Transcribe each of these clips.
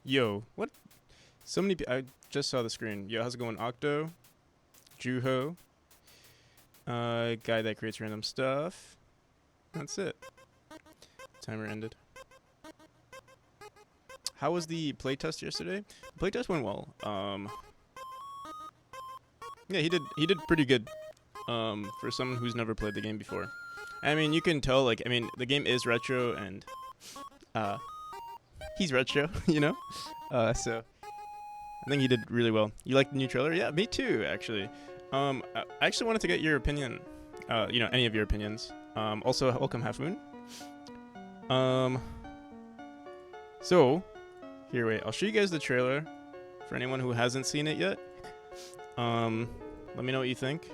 Yo, what? So many. I just saw the screen. Yo, how's it going, Octo? Juho. Guy that creates random stuff. That's it. Timer ended. How was the playtest yesterday? The playtest went well. Yeah, he did pretty good. For someone who's never played the game before. I mean, you can tell. Like, I mean, the game is retro, and he's retro, you know. So I think he did really well. You like the new trailer? Yeah, me too, actually. I actually wanted to get your opinion. Any of your opinions. Also, welcome, Half Moon. So, here, wait. I'll show you guys the trailer for anyone who hasn't seen it yet. Let me know what you think.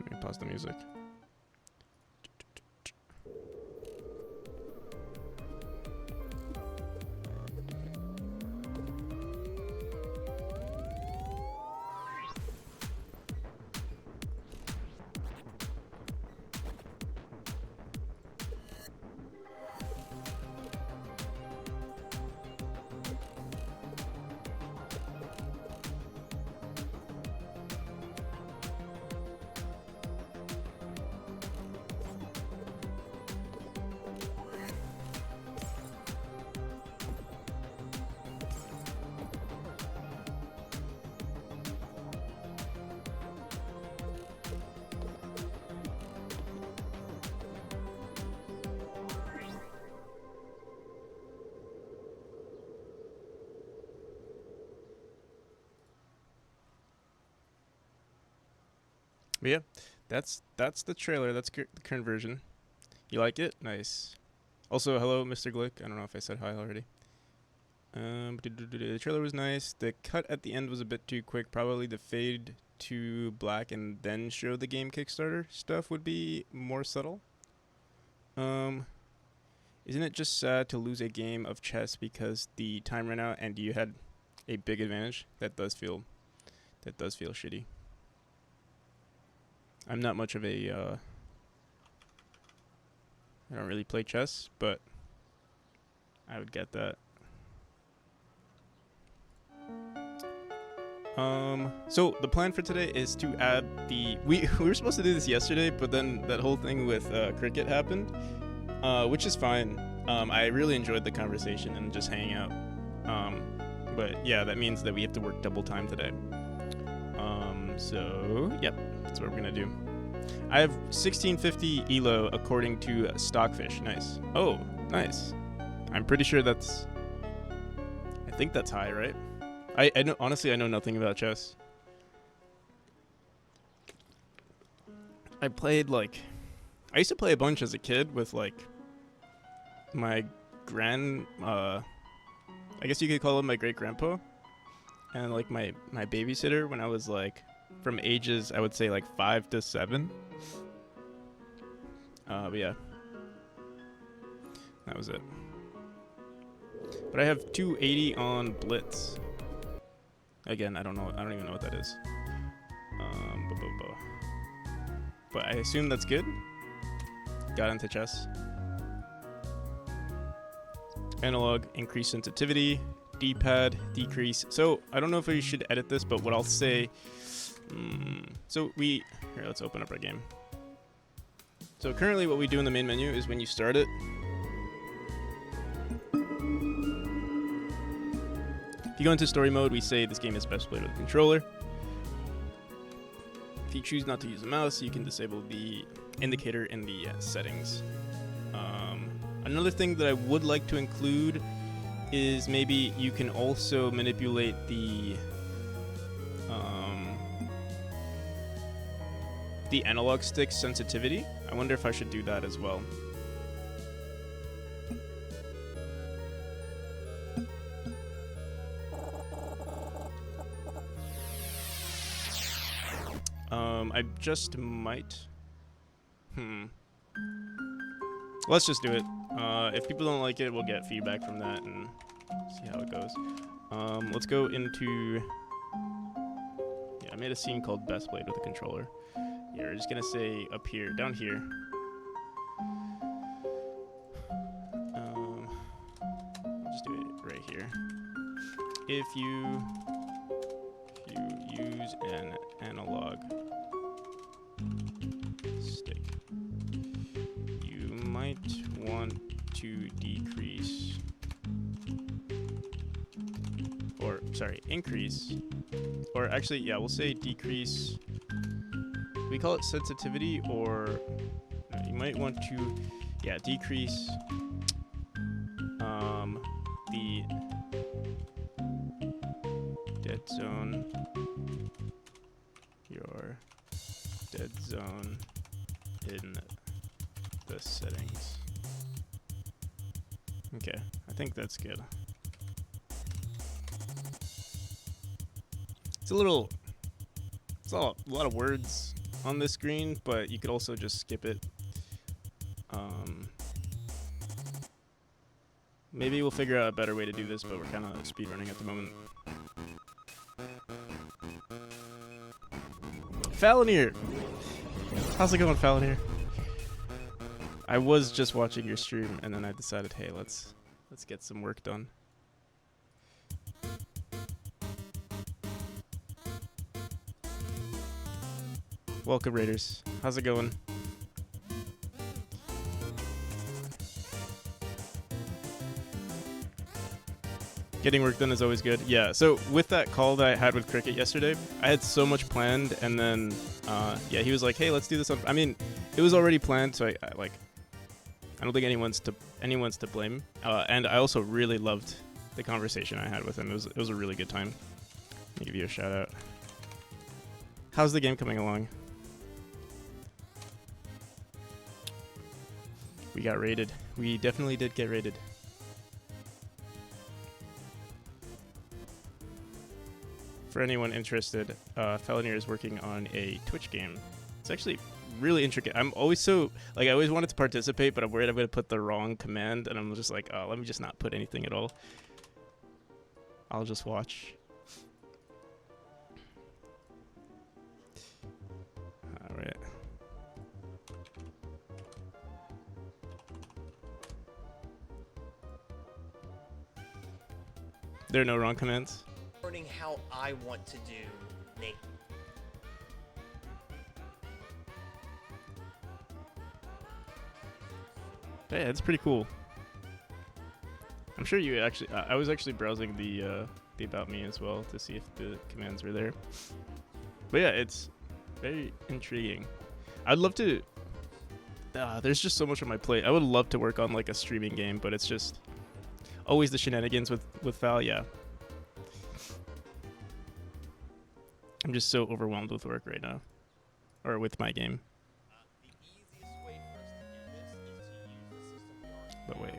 Let me pause the music. But yeah, that's the trailer. That's the current version. You like it? Nice. Also, hello, Mr. Glick. I don't know if I said hi already. The trailer was nice. The cut at the end was a bit too quick. Probably the fade to black and then show the game Kickstarter stuff would be more subtle. Isn't it just sad to lose a game of chess because the time ran out and you had a big advantage? That does feel shitty. I'm not much of a I don't really play chess, but I would get that. So the plan for today is to add the we were supposed to do this yesterday, but then that whole thing with cricket happened, which is fine. I really enjoyed the conversation and just hanging out. But yeah, that means that we have to work double time today. So yep, that's what we're gonna do. I have 1650 elo according to Stockfish. Nice. Oh, nice. I'm pretty sure that's. I think that's high, right? I know. Honestly, I know nothing about chess. I used to play a bunch as a kid with my I guess you could call him my great grandpa, and my babysitter when I was from ages I would say 5 to 7. But yeah, that was it. But I have 280 on Blitz. Again, I don't even know what that is. But I assume that's good. Got into chess. Analog, increase sensitivity. D-pad, decrease. So, I don't know if we should edit this, but what I'll say... Here, let's open up our game. So currently what we do in the main menu is when you start it... If you go into story mode, we say this game is best played with a controller. If you choose not to use a mouse, you can disable the indicator in the settings. Another thing that I would like to include is maybe you can also manipulate the analog stick sensitivity. I wonder if I should do that as well. I just might. Let's just do it. If people don't like it, we'll get feedback from that and see how it goes. Let's go into... Yeah, I made a scene called Best Played with a Controller. Yeah, we're just gonna say up here, down here. if you use an analog stick, you might want to decrease, or sorry, increase, or actually, yeah, we'll say decrease. We call it sensitivity, or you might want to, yeah, decrease the dead zone, your dead zone in the settings. Okay, I think that's good. It's a lot of words on this screen, but you could also just skip it. Maybe we'll figure out a better way to do this, but we're kind of speedrunning at the moment. Falonier! How's it going, Falonier? I was just watching your stream, and then I decided, hey, let's get some work done. Welcome, Raiders. How's it going? Getting work done is always good. Yeah, so with that call that I had with Cricket yesterday, I had so much planned, and then, yeah, he was like, hey, let's do this on... I mean, it was already planned, so I don't think anyone's to blame. And I also really loved the conversation I had with him. It was a really good time. Let me give you a shout out. How's the game coming along? We got raided. We definitely did get raided. For anyone interested, Falonier is working on a Twitch game. It's actually really intricate. I'm always so, like, I always wanted to participate, but I'm worried I'm going to put the wrong command, and I'm just like, oh, let me just not put anything at all. I'll just watch. All right. There are no wrong commands. Learning how I want to do Nate. Yeah, it's pretty cool. I'm sure you actually... I was actually browsing the About Me as well to see if the commands were there. But yeah, it's very intriguing. I'd love to... there's just so much on my plate. I would love to work on like a streaming game, but it's just always the shenanigans with Val, yeah. I'm just so overwhelmed with work right now. Or with my game. The easiest way for us to do this is to use the system we already But wait.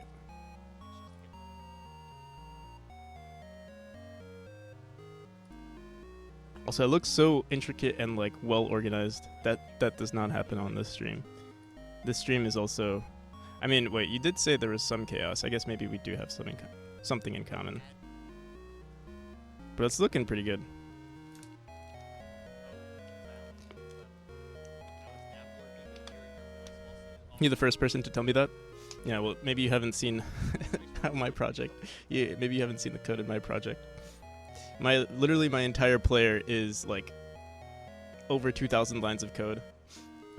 Also, it looks so intricate and like well organized. That does not happen on this stream. This stream is also... I mean, wait, you did say there was some chaos. I guess maybe we do have something in common. But it's looking pretty good. You're the first person to tell me that? Yeah, well, maybe you haven't seen my project. Yeah, maybe you haven't seen the code in my project. Literally my entire player is like over 2,000 lines of code.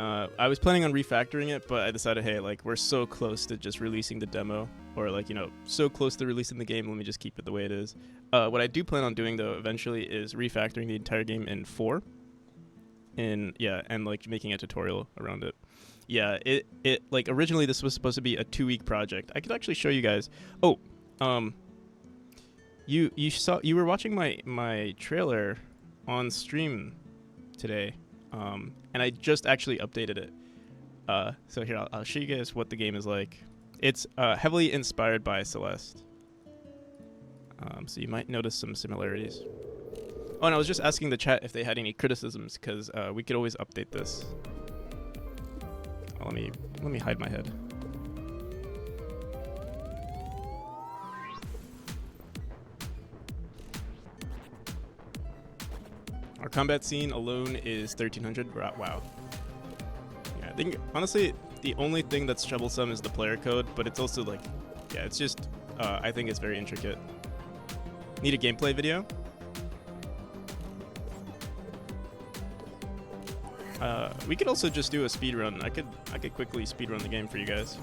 I was planning on refactoring it, but I decided, hey, like we're so close to just releasing the demo, or like, you know, so close to releasing the game, let me just keep it the way it is. What I do plan on doing though eventually is refactoring the entire game in 4. And like making a tutorial around it. Yeah, it like originally this was supposed to be a 2-week project. I could actually show you guys. Oh, you were watching my trailer on stream today, and I just actually updated it. So here I'll show you guys what the game is like. It's heavily inspired by Celeste. So you might notice some similarities. Oh, and I was just asking the chat if they had any criticisms, because we could always update this. Oh, let me hide my head. Our combat scene alone is 1,300. Wow. Yeah, I think honestly the only thing that's troublesome is the player code, but it's also like, yeah, it's just I think it's very intricate. Need a gameplay video? We could also just do a speed run. I could quickly speed run the game for you guys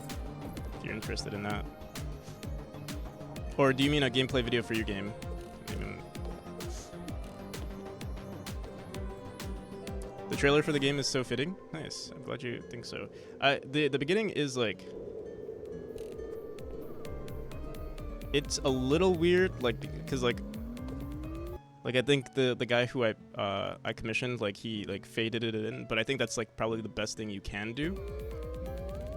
if you're interested in that. Or do you mean a gameplay video for your game? The trailer for the game is so fitting. Nice. I'm glad you think so. The beginning is like, it's a little weird, like, because like I think the guy who I commissioned, like, he like faded it in, but I think that's like probably the best thing you can do.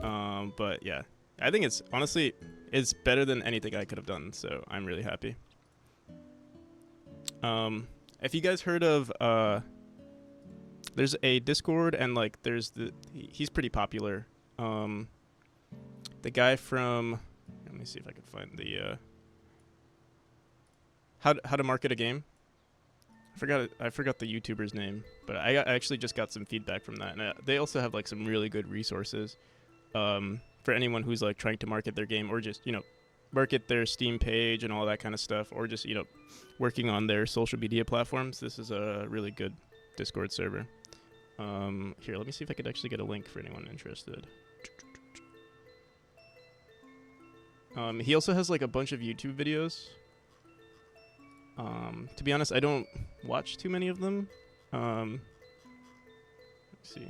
But yeah, I think it's honestly it's better than anything I could have done, so I'm really happy. If you guys heard of there's a Discord, and like there's he's pretty popular. The guy from, let me see if I can find the how to market a game. I forgot the YouTuber's name, but I actually just got some feedback from that, and they also have like some really good resources for anyone who's like trying to market their game, or just, you know, market their Steam page and all that kind of stuff, or just, you know, working on their social media platforms. This is a really good Discord server. Here, let me see if I could actually get a link for anyone interested. He also has like a bunch of YouTube videos. To be honest, I don't watch too many of them. Let's see.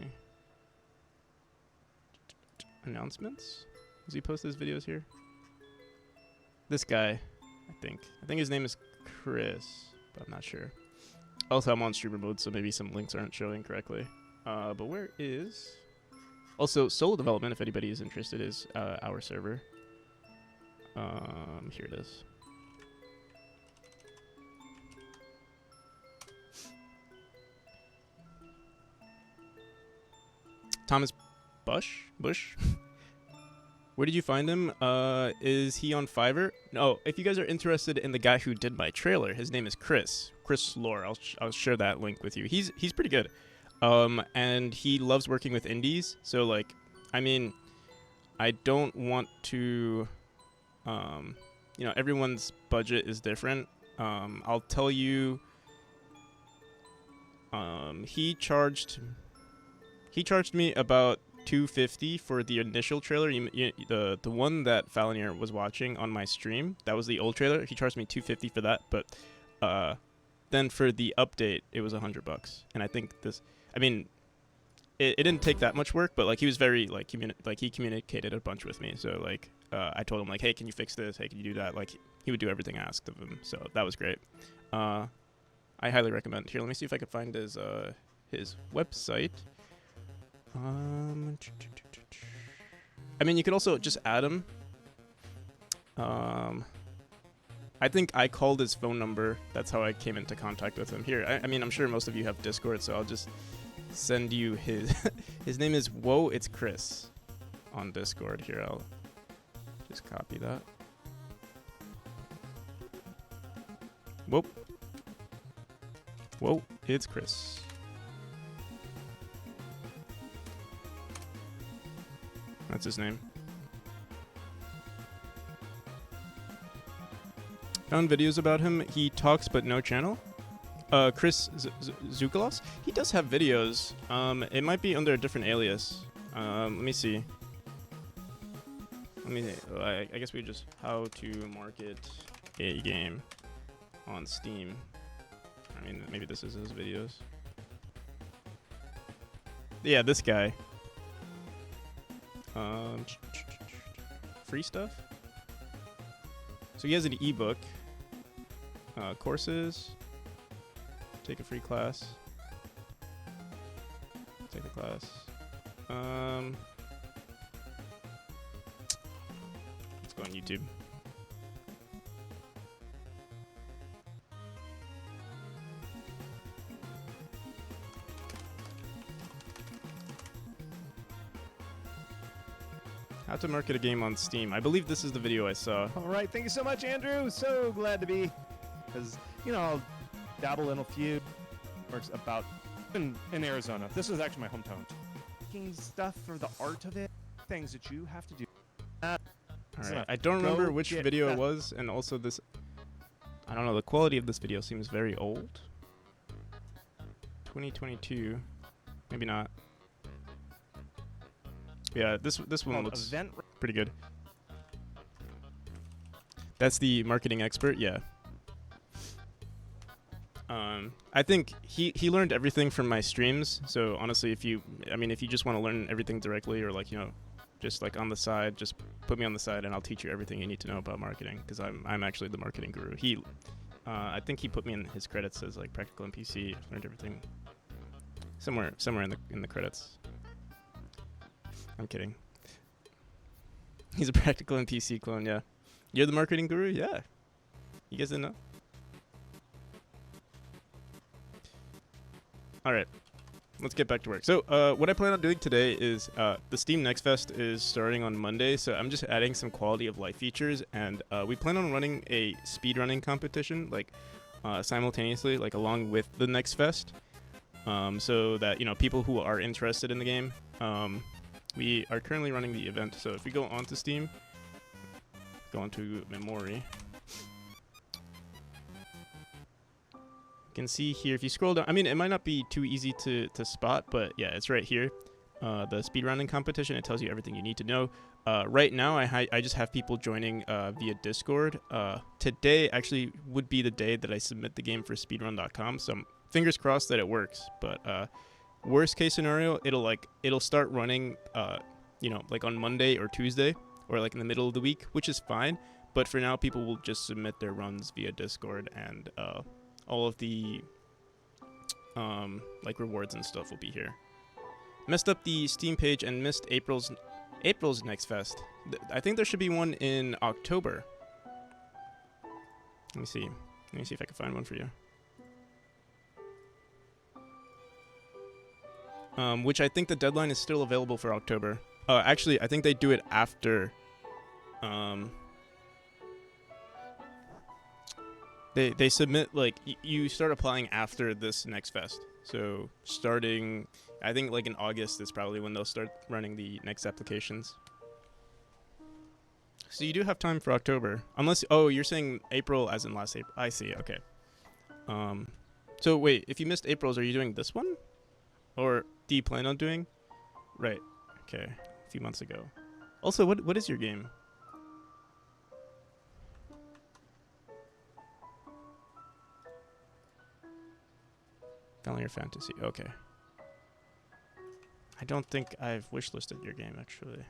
Announcements? Does he post his videos here? This guy, I think his name is Chris, but I'm not sure. Also, I'm on streamer mode, so maybe some links aren't showing correctly. But where is... Also, solo development, if anybody is interested, is our server. Here it is. Thomas Bush? Where did you find him? Is he on Fiverr? No, if you guys are interested in the guy who did my trailer, his name is Chris Lore. I'll share that link with you. He's pretty good. And he loves working with indies. So like, I mean, I don't want to, you know, everyone's budget is different. I'll tell you, he charged me about $250 for the initial trailer. The one that Falanier was watching on my stream, that was the old trailer. He charged me $250 for that, but then for the update, it was $100. And I think this, I mean, it didn't take that much work, but like he was very like he communicated a bunch with me. So like I told him like, hey, can you fix this? Hey, can you do that? Like he would do everything I asked of him. So that was great. I highly recommend. Here, let me see if I could find his website. I mean, you could also just add him. I think I called his phone number. That's how I came into contact with him. Here, I mean, I'm sure most of you have Discord, so I'll just send you his... His name is Whoa, It's Chris on Discord. Here, I'll just copy that. Whoa, it's Chris. That's his name. Found videos about him. He talks but no channel. Chris Zukalos? He does have videos. It might be under a different alias. Let me see. I guess we just how to market a game on Steam. I mean, maybe this is his videos. Yeah, this guy. Free stuff. So he has an ebook. Courses. Take a free class. Take a class. Let's go on YouTube. How to market a game on Steam. I believe this is the video I saw. All right, thank you so much, Andrew. So glad to be, because, you know, I'll dabble in a few works about in Arizona. This is actually my hometown. Making stuff for the art of it, things that you have to do. All right, I don't remember which video it was, and also this. I don't know, the quality of this video seems very old. 2022. Maybe not. Yeah, this one Called looks event. pretty good. That's the marketing expert, yeah. I think he learned everything from my streams. So honestly, if you just want to learn everything directly, or like, you know, just like on the side, just put me on the side and I'll teach you everything you need to know about marketing, because I'm actually the marketing guru. I think he put me in his credits as like practical NPC. Learned everything somewhere in the credits. I'm kidding. He's a practical NPC clone, yeah. You're the marketing guru? Yeah. You guys didn't know? Alright. Let's get back to work. So, what I plan on doing today is, the Steam Next Fest is starting on Monday, so I'm just adding some quality of life features, and we plan on running a speedrunning competition, like, simultaneously, like, along with the Next Fest, so that, you know, people who are interested in the game, we are currently running the event. So if we go onto Steam, go onto Memori, you can see here, if you scroll down, I mean, it might not be too easy to spot, but yeah, it's right here. The speedrunning competition, it tells you everything you need to know. Right now, I just have people joining via Discord. Today actually would be the day that I submit the game for speedrun.com, so fingers crossed that it works. But worst case scenario, it'll start running, you know, like on Monday or Tuesday, or like in the middle of the week, which is fine. But for now, people will just submit their runs via Discord, and all of the like rewards and stuff will be here. Messed up the Steam page and missed April's Next Fest. I think there should be one in October. Let me see if I can find one for you. Which I think the deadline is still available for October. Actually, I think they do it after. They submit, like, you start applying after this Next Fest. So starting, I think like in August is probably when they'll start running the next applications. So you do have time for October, unless, oh, you're saying April as in last April. I see. Okay. So wait, if you missed April's, are you doing this one? Or do you plan on doing? Right. Okay. A few months ago. Also, what is your game? Valiant Fantasy. Okay. I don't think I've wishlisted your game, actually.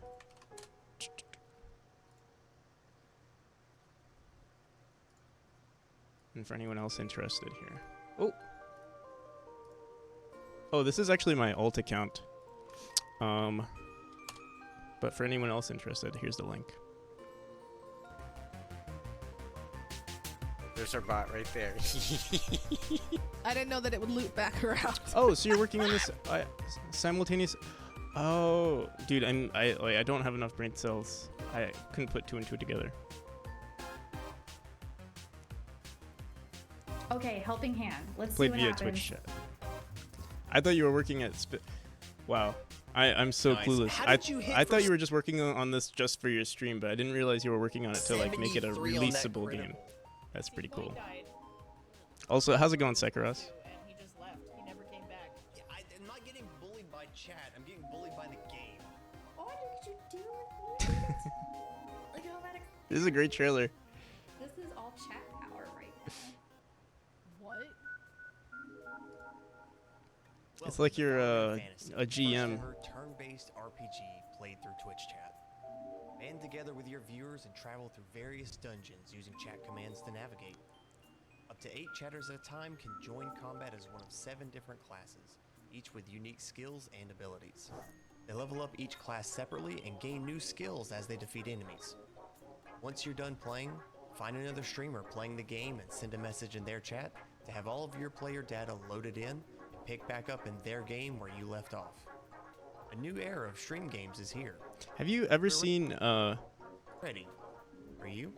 And for anyone else interested here. Oh! Oh, this is actually my alt account. But for anyone else interested, here's the link. There's our bot right there. I didn't know that it would loop back around. Oh, so you're working on this simultaneous... Oh, dude, I don't have enough brain cells. I couldn't put two and two together. Okay, helping hand. Let's Played see what via happens. Twitch chat. I thought you were working at Wow. I'm so Nice. clueless. How did you hit I for thought you were just working on this just for your stream, but I didn't realize you were working on it to like make it a 73 on that releasable game. critical. That's pretty cool. Also, how's it going, Sekiras? And he just left. He never came back. Yeah, I'm not getting bullied by chat. I'm getting bullied by the game. What did you do with me? Look at all that. This is a great trailer. This is all chat power right now. What? It's like you're Valiant Fantasy, a GM. first ever turn-based RPG played through Twitch chat. Band together with your viewers and travel through various dungeons using chat commands to navigate. Up to 8 chatters at a time can join combat as one of 7 different classes, each with unique skills and abilities. They level up each class separately and gain new skills as they defeat enemies. Once you're done playing, find another streamer playing the game and send a message in their chat to have all of your player data loaded in and pick back up in their game where you left off. A new era of stream games is here. Have you ever seen Ready? Are you?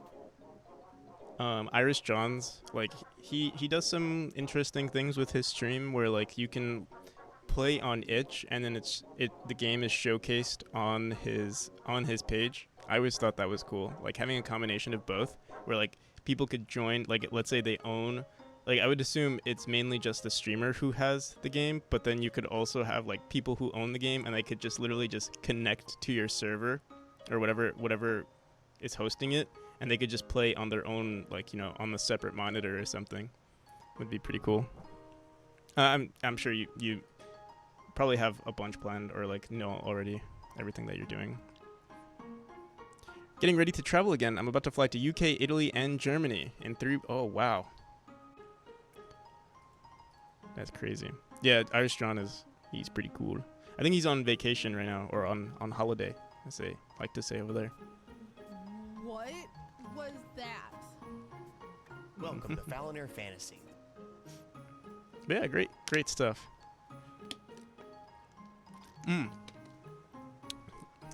Irish Johns? Like he does some interesting things with his stream where like you can play on itch and then the game is showcased on his page. I always thought that was cool. Like having a combination of both where like people could join, like let's say they own, like I would assume it's mainly just the streamer who has the game, but then you could also have like people who own the game and they could just literally just connect to your server or whatever is hosting it, and they could just play on their own, like, you know, on the separate monitor or something. Would be pretty cool. I'm sure you probably have a bunch planned or like know already everything that you're doing. Getting ready to travel again. I'm about to fly to UK, Italy, and Germany in 3. Oh wow, that's crazy. Yeah, Irish John he's pretty cool. I think he's on vacation right now, or on holiday, as they like to say over there. What was that? Welcome to Falconer Fantasy. But yeah, great stuff.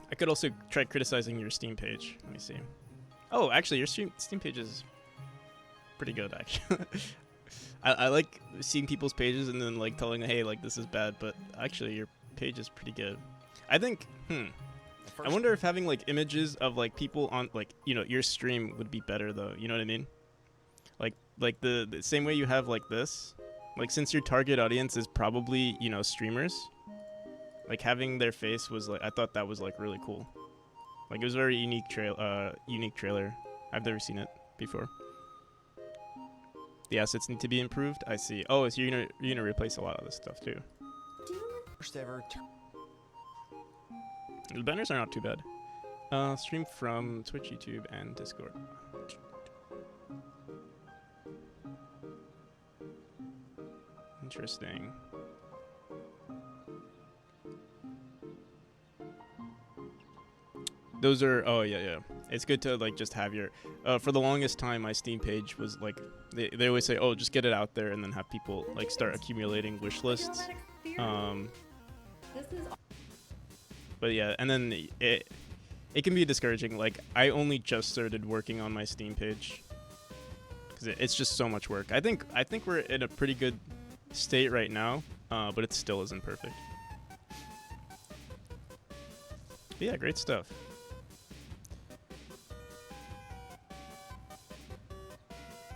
I could also try criticizing your Steam page. Let me see. Oh, actually, your Steam page is pretty good, actually. I like seeing people's pages and then like telling them, hey, like this is bad, but actually your page is pretty good. I think, I wonder if having like images of like people on like, you know, your stream would be better though. You know what I mean? Like the same way you have like this, like since your target audience is probably, you know, streamers, like having their face was like, I thought that was like really cool. Like it was a very unique trailer. I've never seen it before. The assets need to be improved. I see. Oh, so you're gonna replace a lot of this stuff too. First ever The banners are not too bad. Stream from Twitch, YouTube, and Discord. Interesting. Those are, oh yeah. It's good to like just have your, for the longest time my Steam page was like, they always say, oh, just get it out there and then have people like start accumulating wish lists. This is But yeah, and then it can be discouraging. Like I only just started working on my Steam page because it's just so much work. I think we're in a pretty good state right now, but it still isn't perfect. But yeah, great stuff.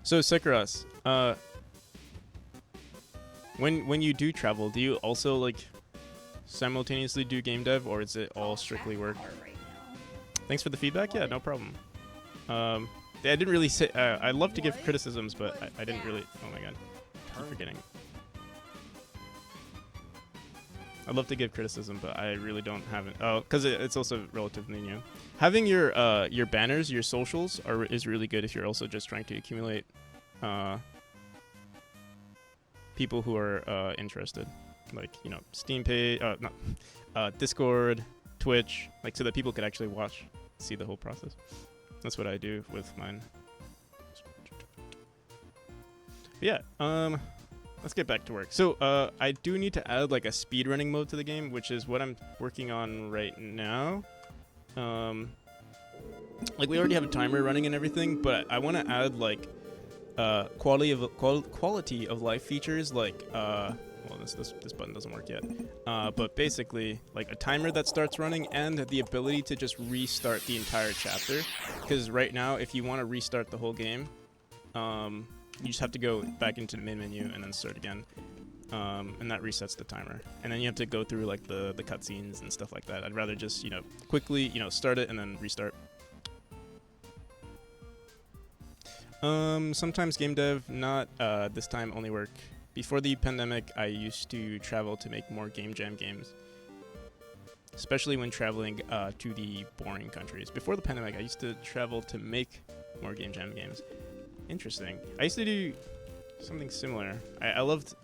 So Sikaras, when you do travel, do you also like simultaneously do game dev, or is it all strictly work? right now. Thanks for the feedback. Yeah, no problem. I didn't really say. I love to give criticisms, but I didn't really. Oh my god, I keep forgetting. I'd love to give criticism, but I really don't have it. Oh, because it's also relatively new. Having your banners, your socials is really good if you're also just trying to accumulate people who are interested, like, you know, Steam page, Discord, Twitch, like so that people could actually see the whole process. That's what I do with mine. But yeah, let's get back to work. So I do need to add like a speedrunning mode to the game, which is what I'm working on right now. Like we already have a timer running and everything, but I want to add like quality of life features, like well, this button doesn't work yet, but basically like a timer that starts running and the ability to just restart the entire chapter. Because right now, if you want to restart the whole game, you just have to go back into the main menu and then start again, and that resets the timer. And then you have to go through like the cutscenes and stuff like that. I'd rather just, you know, quickly, you know, start it and then restart. Sometimes game dev, not this time, only work. Before the pandemic, I used to travel to make more game jam games, especially when traveling to the boring countries. Before the pandemic, I used to travel to make more game jam games. Interesting. I used to do something similar. I loved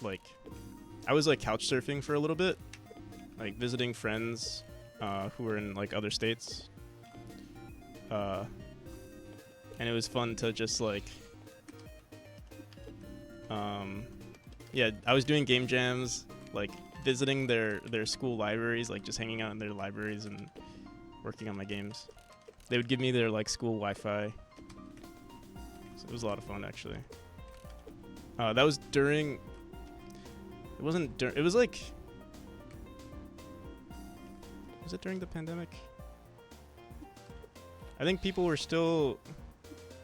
like, I was like couch surfing for a little bit, like visiting friends who were in like other states. And it was fun to just like, yeah, I was doing game jams, like visiting their school libraries, like just hanging out in their libraries and working on my games. They would give me their like school Wi-Fi. So it was a lot of fun, actually. That was during, it wasn't during, it was like, was it during the pandemic? I think people were still,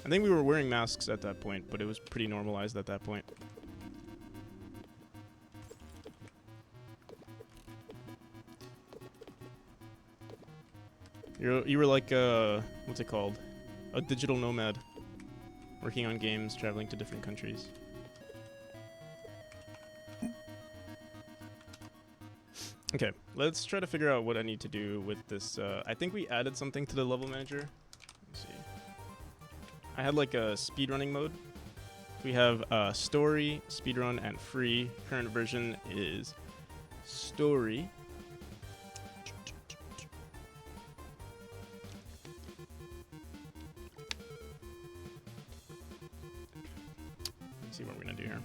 I think we were wearing masks at that point, but it was pretty normalized at that point. You were like what's it called? A digital nomad, working on games, traveling to different countries. Okay, let's try to figure out what I need to do with this. I think we added something to the level manager. Let me see. I had like a speedrunning mode. We have story, speedrun, and free. Current version is story. Let's see what we're gonna do here.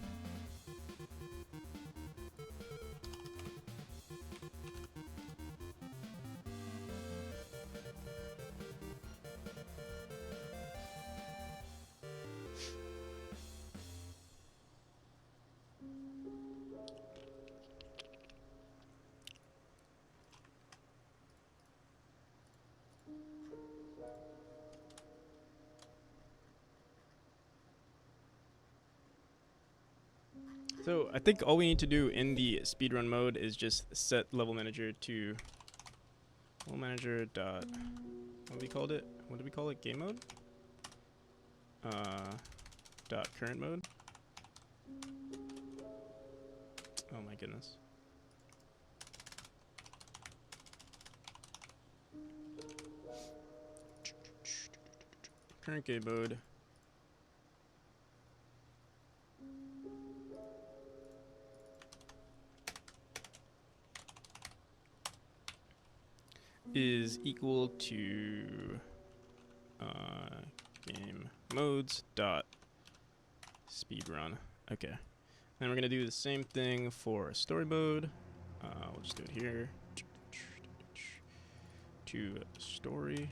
So I think all we need to do in the speedrun mode is just set level manager to level manager dot what we called it? What did we call it? Game mode? Dot current mode. Oh my goodness. Current game mode. Is equal to game modes dot speedrun. Okay, then we're gonna do the same thing for story mode. We'll just do it here. To story.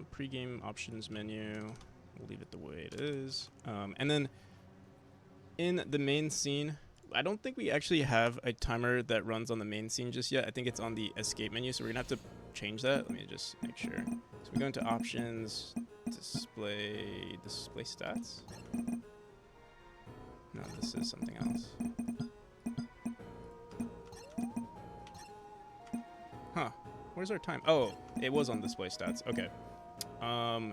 Pre-game options menu. We'll leave it the way it is. And then in the main scene. I don't think we actually have a timer that runs on the main scene just yet. I think it's on the escape menu, so we're gonna have to change that. Let me just make sure. So we go into options, display stats. No, this is something else. Huh? Where's our time? Oh, it was on display stats. Okay.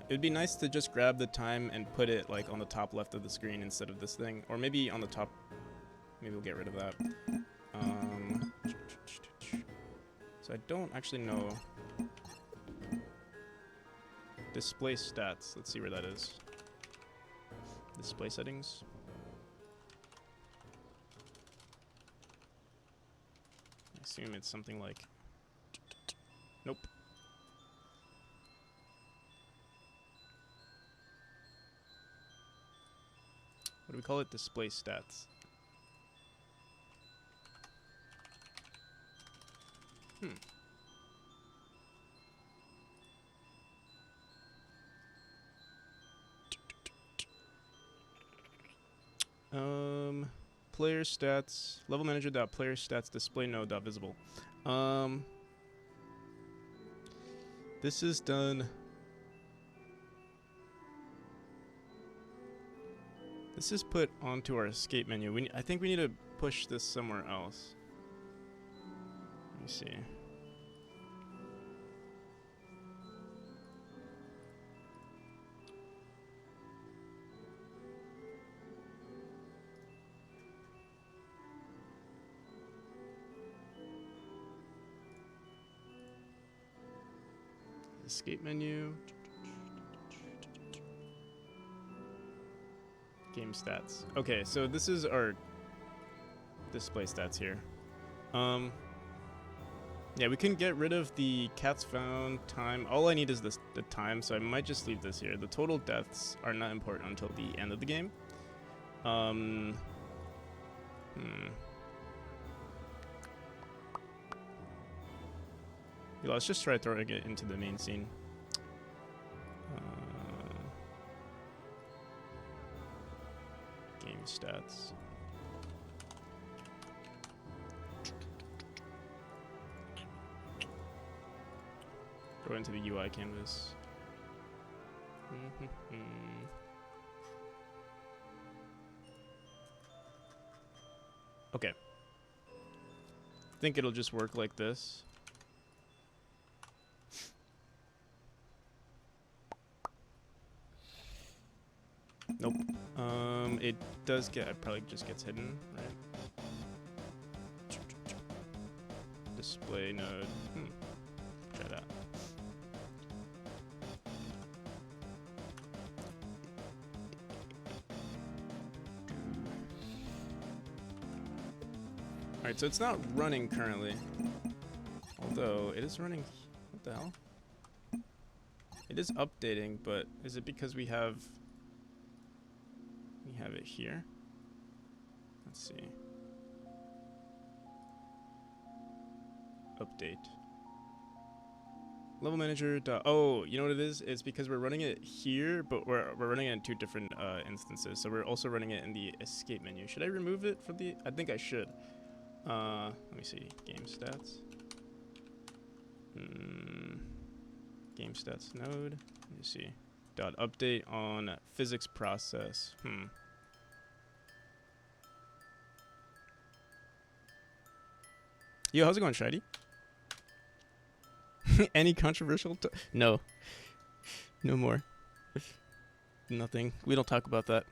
It'd be nice to just grab the time and put it like on the top left of the screen instead of this thing, or maybe on the top. Maybe we'll get rid of that. So I don't actually know. Display stats. Let's see where that is. Display settings. I assume it's something like. Nope. What do we call it? Display stats. Player stats, level manager dot player stats display node dot visible. This is done. This is put onto our escape menu. I think we need to push this somewhere else. Let me see. Escape menu. Game stats. Okay, so this is our display stats here. Yeah, we can get rid of the cats found time. All I need is the time, so I might just leave this here. The total deaths are not important until the end of the game. Yeah, let's just try throwing it into the main scene. Game stats. Go into the UI canvas. Okay. I think it'll just work like this. Nope. It does get, it probably just gets hidden, right? Display node. Try that. Alright, so it's not running currently. Although, it is running... What the hell? It is updating, but is it because we have... We have it here? Let's see. Update. Level manager. Oh, you know what it is? It's because we're running it here, but we're running it in two different instances. So we're also running it in the escape menu. Should I remove it from the? I think I should. Let me see. Game stats. Game stats node. Let me see. Dot update on physics process. Yo, how's it going, Shady? Any controversial? No. No more. Nothing. We don't talk about that.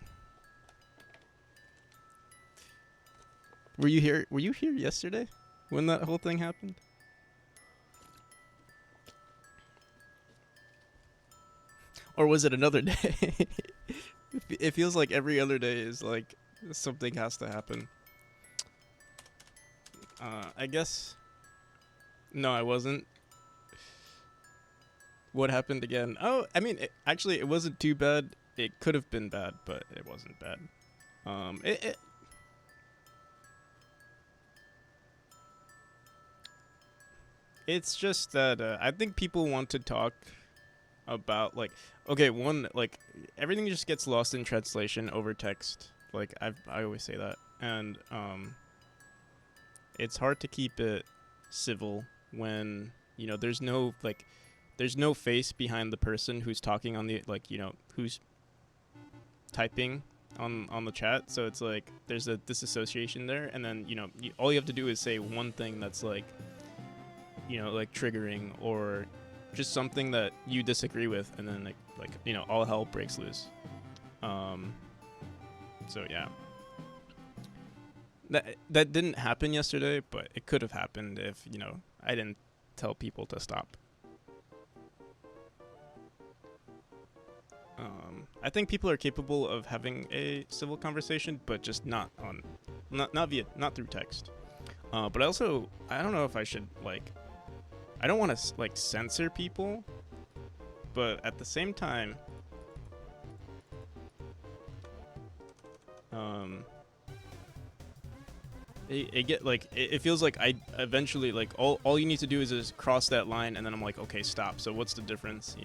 Were you here? Were you here yesterday when that whole thing happened? Or was it another day? It feels like every other day is like something has to happen. I guess. No, I wasn't. What happened again? Oh, I mean, actually, it wasn't too bad. It could have been bad, but it wasn't bad. It's just that I think people want to talk about like, okay, one, like everything just gets lost in translation over text. Like I always say that, and it's hard to keep it civil when there's no face behind the person who's talking on the who's typing on the chat. So it's like there's a disassociation there, and then all you have to do is say one thing that's like like triggering or just something that you disagree with, and then like all hell breaks loose. So yeah. That didn't happen yesterday, but it could have happened if, I didn't tell people to stop. I think people are capable of having a civil conversation, but just not through text. But I don't know if I should I don't want to censor people, but at the same time, it feels like I eventually all you need to do is just cross that line, and then I'm like, okay, stop. So what's the difference,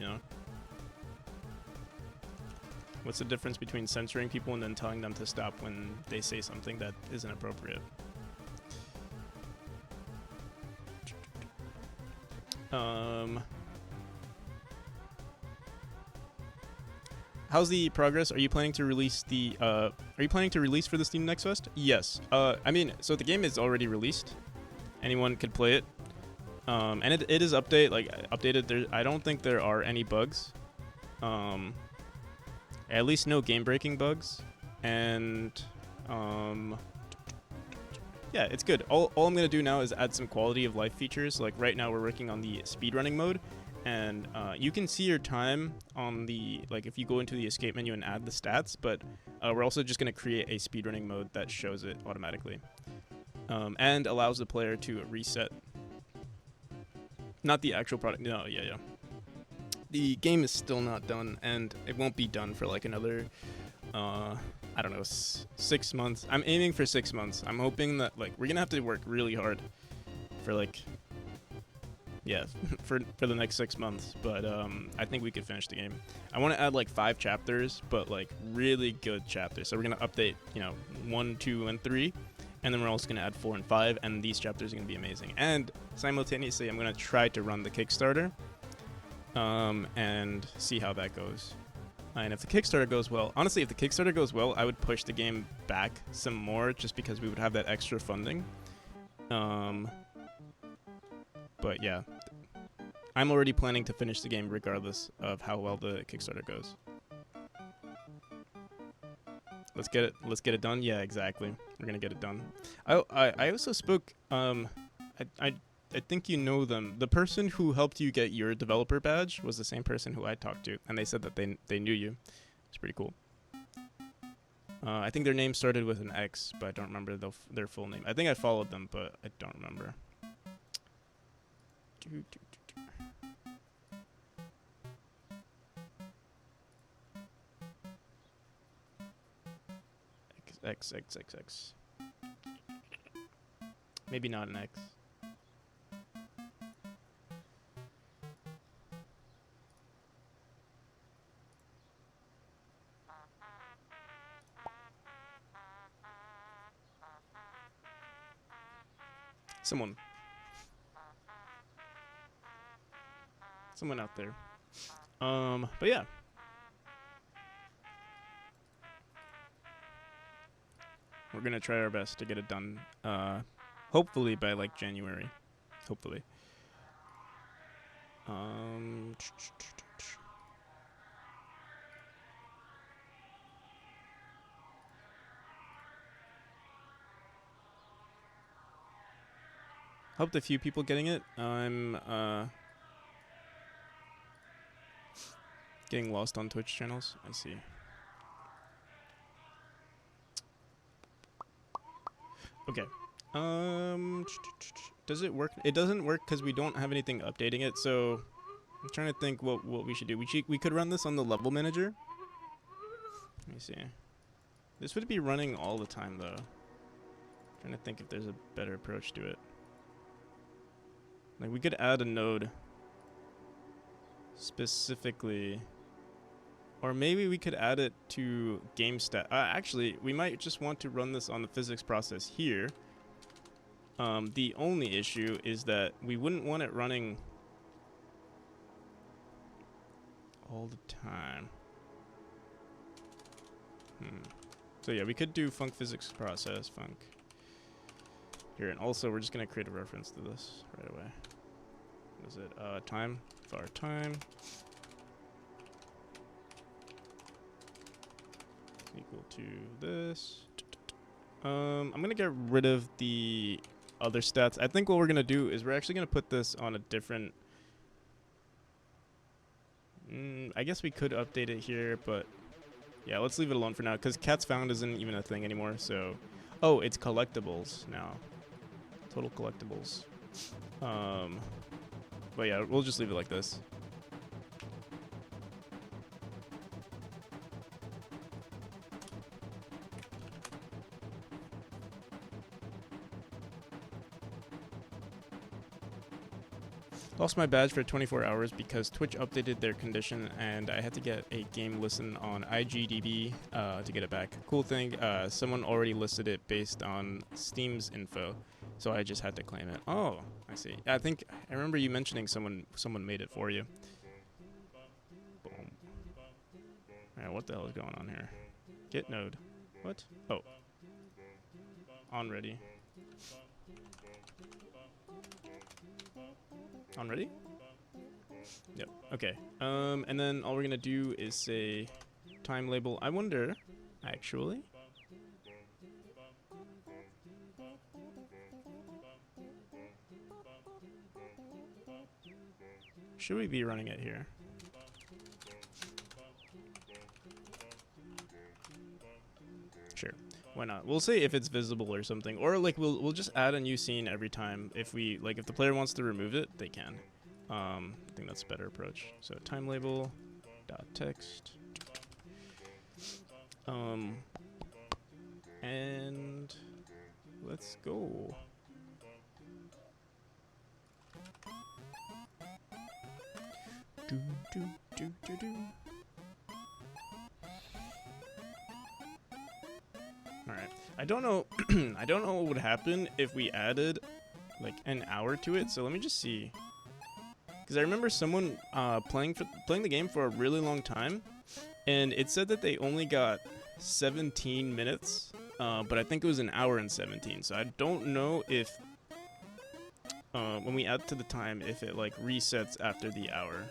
What's the difference between censoring people and then telling them to stop when they say something that isn't appropriate? How's the progress? Are you planning to release for the Steam Next Fest? Yes. I mean, so the game is already released. Anyone could play it. And it is updated. I don't think there are any bugs. At least no game-breaking bugs. And yeah, it's good. All I'm gonna do now is add some quality of life features. Like right now, we're working on the speedrunning mode. And you can see your time on the, if you go into the escape menu and add the stats, but we're also just going to create a speedrunning mode that shows it automatically and allows the player to reset. Not the actual product. No, yeah. The game is still not done, and it won't be done for another, I don't know, 6 months. I'm aiming for 6 months. I'm hoping that we're going to have to work really hard for yeah, for the next 6 months, but I think we could finish the game. I want to add 5 chapters, but really good chapters. So we're gonna update 1, 2, and 3, and then we're also gonna add 4 and 5, and these chapters are gonna be amazing. And simultaneously, I'm gonna try to run the Kickstarter, and see how that goes. And if the Kickstarter goes well, honestly, if the Kickstarter goes well, I would push the game back some more just because we would have that extra funding. But yeah, I'm already planning to finish the game regardless of how well the Kickstarter goes. Let's get it done. Yeah, exactly. We're gonna get it done. I also spoke. I think you know them. The person who helped you get your developer badge was the same person who I talked to, and they said that they knew you. It's pretty cool. I think their name started with an X, but I don't remember their full name. I think I followed them, but I don't remember. X. Maybe not an X. Someone out there. But yeah. We're gonna try our best to get it done. Hopefully by like January. Hopefully. Helped a few people getting it. I'm getting lost on Twitch channels. I see. Okay. Does it work? It doesn't work because we don't have anything updating it. So I'm trying to think what we should do. We could run this on the level manager. Let me see. This would be running all the time though. Trying to think if there's a better approach to it. Like we could add a node specifically, or maybe we could add it to game stat. Actually, we might just want to run this on the physics process here. The only issue is that we wouldn't want it running all the time. So yeah, we could do func physics process, func. Here, and also we're just gonna create a reference to this right away. What is it? Time, var time. Equal to this. I'm gonna get rid of the other stats. I think what we're gonna do is we're actually gonna put this on a different. I guess we could update it here, but yeah, let's leave it alone for now because cats found isn't even a thing anymore. So, oh, it's collectibles now. Total collectibles. But yeah, we'll just leave it like this. Lost my badge for 24 hours because Twitch updated their condition and I had to get a game listen on IGDB to get it back. Cool thing, someone already listed it based on Steam's info, so I just had to claim it. Oh, I see. I think I remember you mentioning someone made it for you. Boom. Alright, what the hell is going on here? Git node. What? Oh. On ready. On ready? Yep. Okay. And then all we're gonna do is say time label. I wonder, actually. Should we be running it here? Sure. Why not? We'll say if it's visible or something, or like we'll just add a new scene every time. If the player wants to remove it, they can. I think that's a better approach. So time label dot text. And let's go. Do. Alright. I don't know I don't know what would happen if we added like an hour to it, so let me just see. because I remember someone playing the game for a really long time, and it said that they only got 17 minutes, but I think it was an hour and 17. So I don't know if when we add to the time, if it like resets after the hour.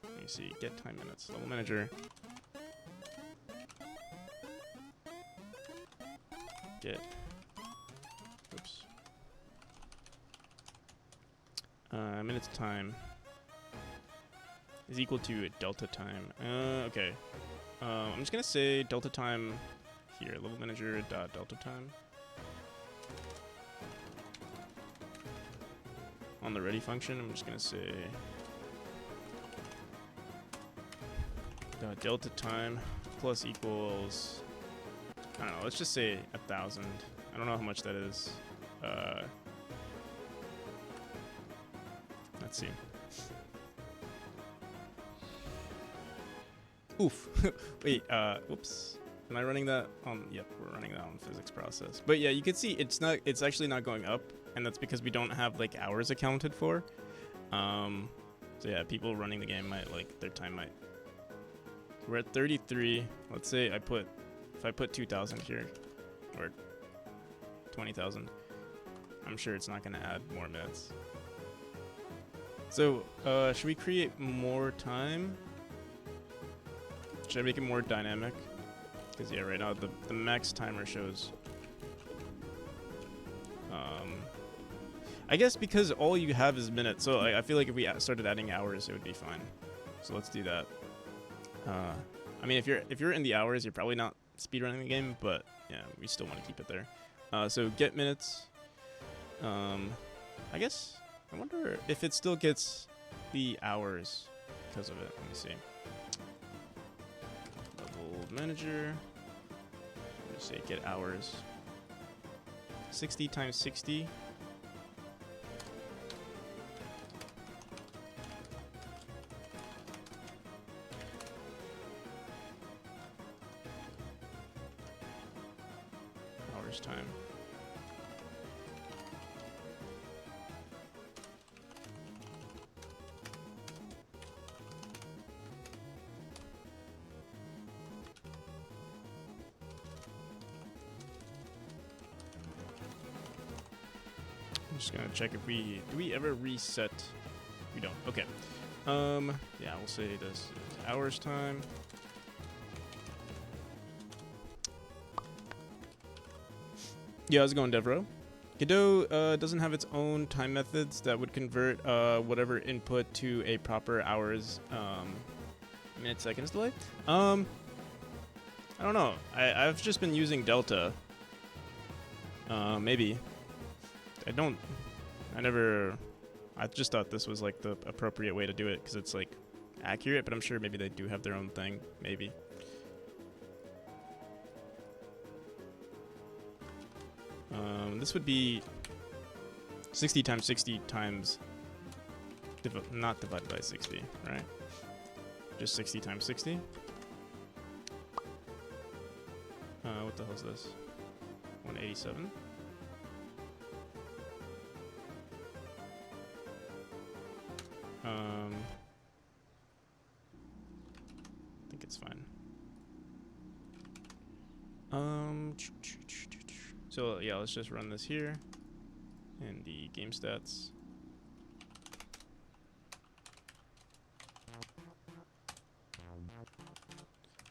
Let me see. Get time minutes. Level manager. Get. Oops. Minutes time is equal to delta time. Okay. I'm just gonna say delta time here. Level manager dot delta time. On the ready function, I'm just gonna say delta time plus equals, I don't know, let's just say 1,000. I don't know how much that is. Let's see. Oof. Wait, whoops. Am I running that on? Yep, we're running that on physics process. But yeah, you can see it's actually not going up, and that's because we don't have like hours accounted for. So yeah, people running the game might like their time might. We're at 33. Let's say if I put 2,000 here, or 20,000, I'm sure it's not gonna add more minutes. So should we create more time? Should I make it more dynamic? Because yeah, right now the max timer shows. I guess because all you have is minutes, so I feel like if we started adding hours, it would be fine. So let's do that. I mean, if you're in the hours, you're probably not speedrunning the game, but yeah, we still want to keep it there. So get minutes. I guess I wonder if it still gets the hours because of it. Let me see. Level manager. Let's say get hours. 60 times 60. Hours time. I'm just gonna check if do we ever reset? We don't. Okay. Yeah, we'll say this is hours time. Yeah, how's it going, Devro? Godot doesn't have its own time methods that would convert whatever input to a proper hours minute seconds delay. I don't know. I've just been using Delta. Maybe. I just thought this was like the appropriate way to do it because it's like accurate, but I'm sure maybe they do have their own thing. Maybe. This would be 60 times 60 times, not divided by 60, right? Just 60 times 60. What the hell is this? 187. I think it's fine. So yeah, let's just run this here and the game stats.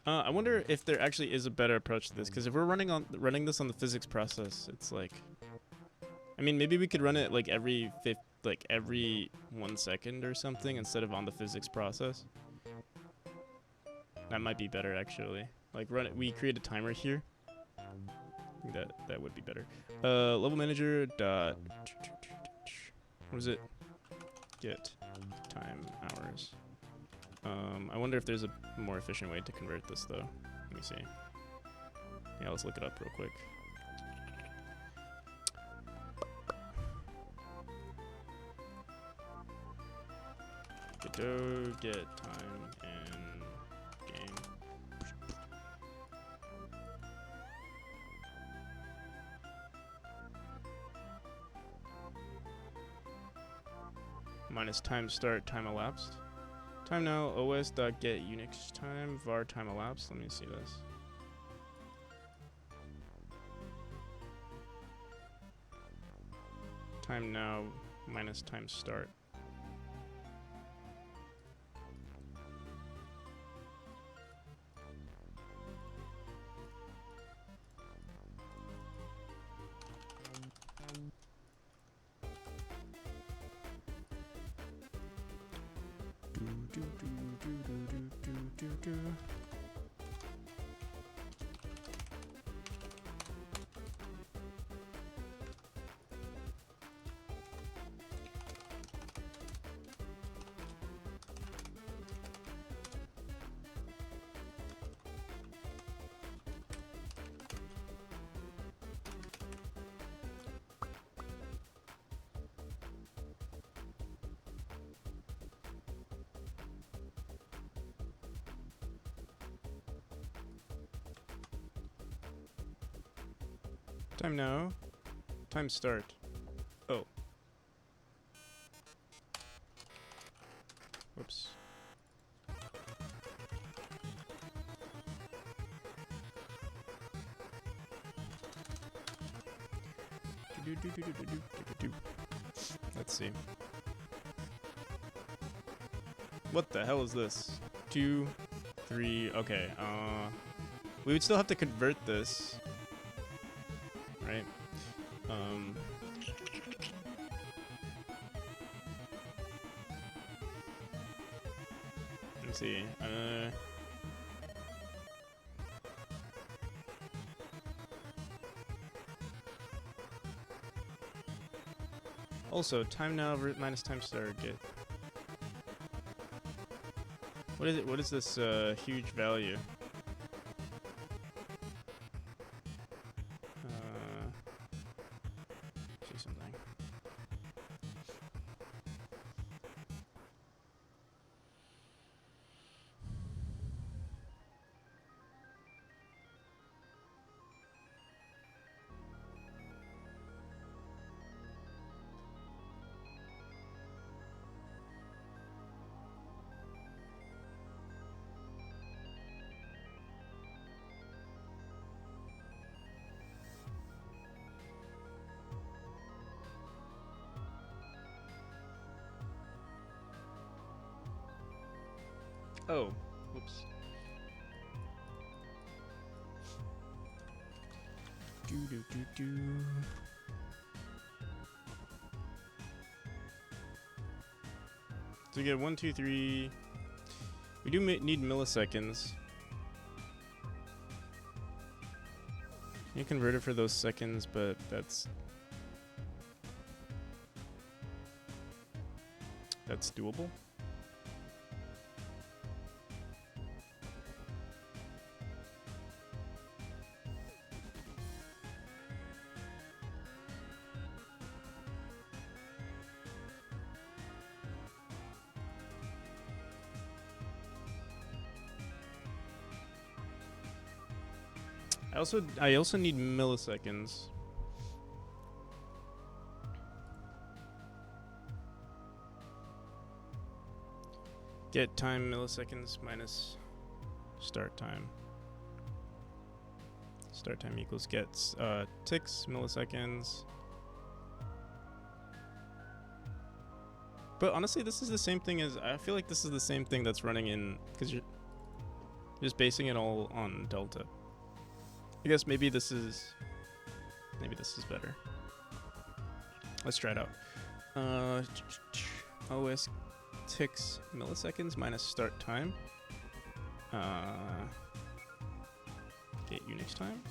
I wonder if there actually is a better approach to this, because if we're running this on the physics process, it's like, I mean, maybe we could run it like every 1 second or something instead of on the physics process. That might be better actually. Like we create a timer here. I think that would be better. Level manager dot. What is it? Get time hours. I wonder if there's a more efficient way to convert this though. Let me see. Yeah, let's look it up real quick. Get time in game. minus time start, time elapsed. Time now, os.get Unix time, var time elapsed. Let me see this. Time now minus time start. Time now. Time start. Oh. Whoops. Let's see. What the hell is this? 2, 3. Okay. We would still have to convert this. Right? Let's see. Also, time now minus time start get. What is it? What is this huge value? See something. Oh, whoops. Do do do do. So we get 1, 2, 3. We do need milliseconds. You convert it for those seconds, but that's doable. I also need milliseconds. Get time milliseconds minus start time. Start time equals gets ticks milliseconds. But honestly, this is the same thing as I feel like this is the same thing that's running in because you're just basing it all on delta. I guess maybe this is better. Let's try it out. OS ticks milliseconds minus start time. Get Unix time.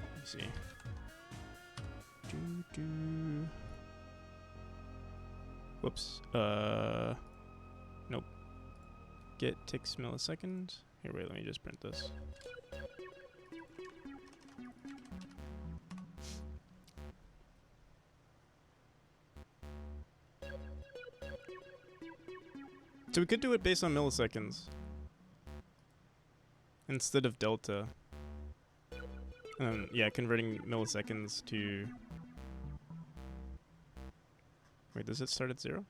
Let me see. Whoops. Nope. Get ticks milliseconds. Here, wait, let me just print this. So we could do it based on milliseconds instead of delta. Yeah, converting milliseconds to Wait, does it start at 0?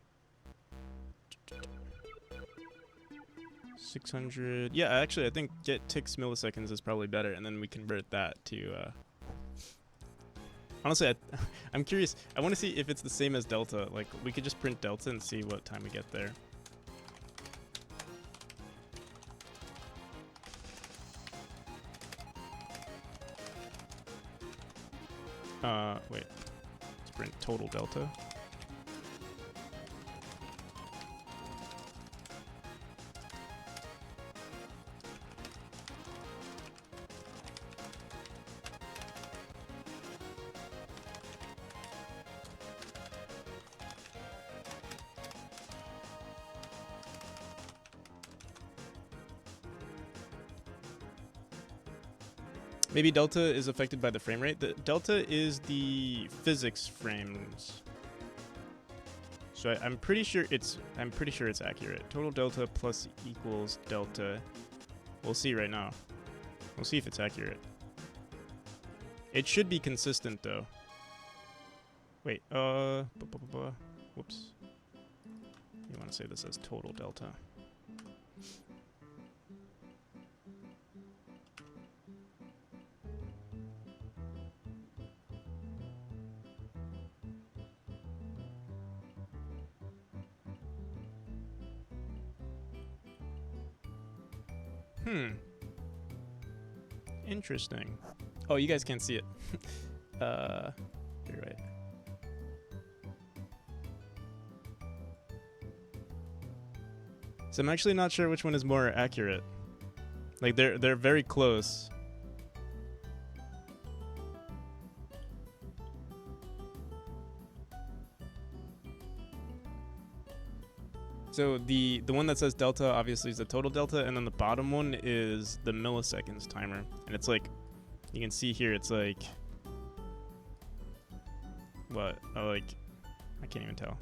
600. Yeah, actually, I think get ticks milliseconds is probably better, and then we convert that to. Honestly, I'm curious. I want to see if it's the same as delta. Like, we could just print delta and see what time we get there. Wait. Let's print total delta. Maybe delta is affected by the frame rate. The delta is the physics frames. So I'm pretty sure it's accurate. Total delta plus equals delta. We'll see right now. We'll see if it's accurate. It should be consistent though. Wait, whoops. You want to say this as total delta. Interesting. Oh, you guys can't see it. You're right. So I'm actually not sure which one is more accurate. Like they're very close. So the one that says delta obviously is the total delta, and then the bottom one is the milliseconds timer. And it's like, you can see here, it's like, what? Oh, like, I can't even tell.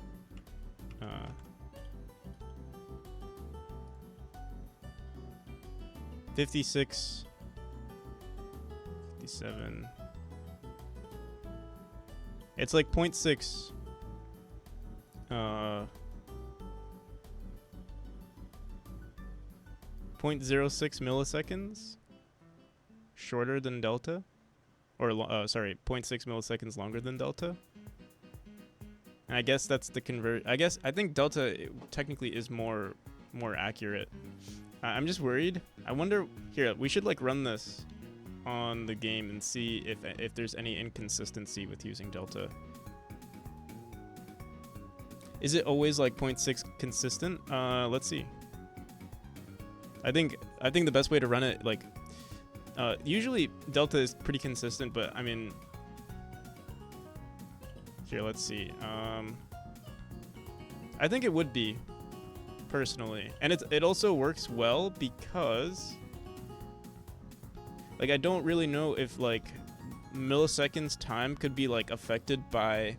56, 57. It's like 0.6. 0.06 milliseconds shorter than delta, or sorry, 0.6 milliseconds longer than delta. And I guess that's the I think delta technically is more accurate. I'm just worried. I wonder, here, we should like run this on the game and see if there's any inconsistency with using delta. Is it always like 0.6 consistent? Let's see. I think the best way to run it, like, usually delta is pretty consistent, but I mean, here, let's see. I think it would be, personally, and it also works well because, like, I don't really know if like milliseconds time could be like affected by,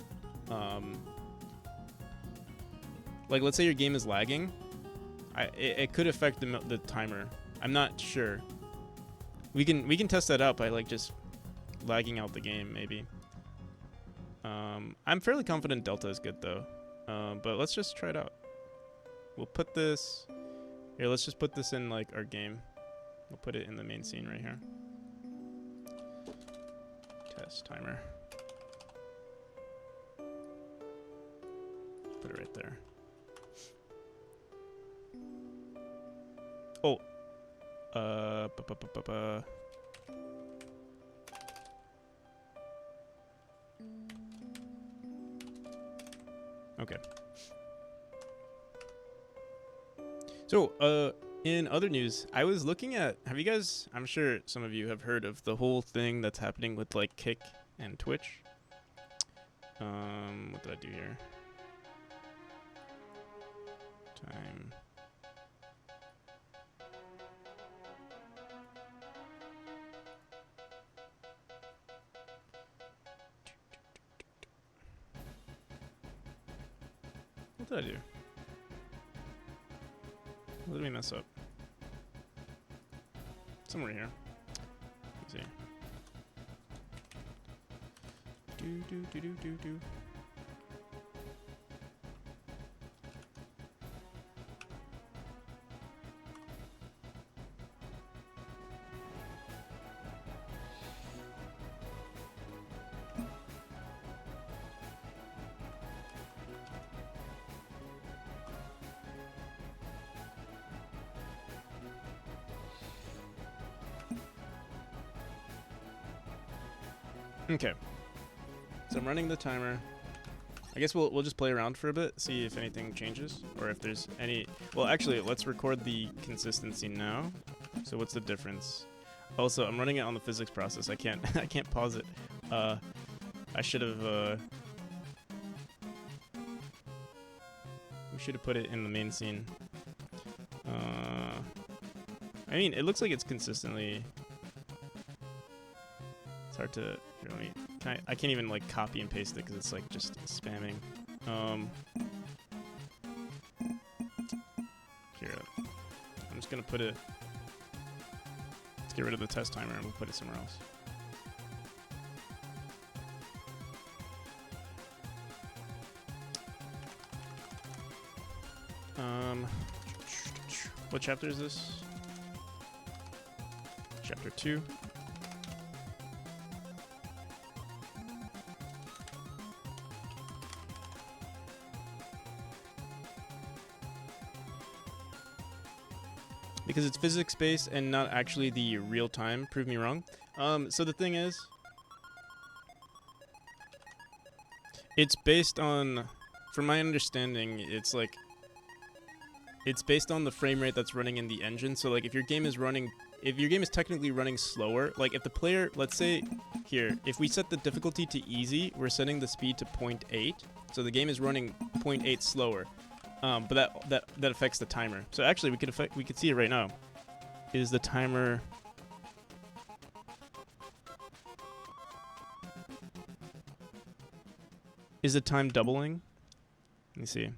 like, let's say your game is lagging. It could affect the timer. I'm not sure. We can test that out by like just lagging out the game maybe. I'm fairly confident delta is good though. But let's just try it out. We'll put this here. Let's just put this in like our game. We'll put it in the main scene right here. Test timer. Put it right there. Oh, okay. So, in other news, I was looking at, have you guys, I'm sure some of you have heard of the whole thing that's happening with like Kick and Twitch. What did I do here? Time. What did I do? What did we mess up? Somewhere here. Let's see. Okay. So I'm running the timer. I guess we'll just play around for a bit, see if anything changes, or if there's any... Well, actually, let's record the consistency now. So what's the difference? Also, I'm running it on the physics process. I can't I can't pause it. I should have... we should have put it in the main scene. I mean, it looks like it's consistently... It's hard to... Here, let me... I can't even like copy and paste it because it's like just spamming. Here, I'm just gonna put it. Let's get rid of the test timer and we'll put it somewhere else. What chapter is this? Chapter 2. Because it's physics-based and not actually the real time. Prove me wrong. So the thing is, it's based on, from my understanding, it's like, it's based on the frame rate that's running in the engine. So like if your game is running, if your game is technically running slower, like if the player, let's say here, if we set the difficulty to easy, we're setting the speed to 0.8. So the game is running 0.8 slower. But that affects the timer. So actually, we could see it right now. Is the timer? Is the time doubling? Let me see.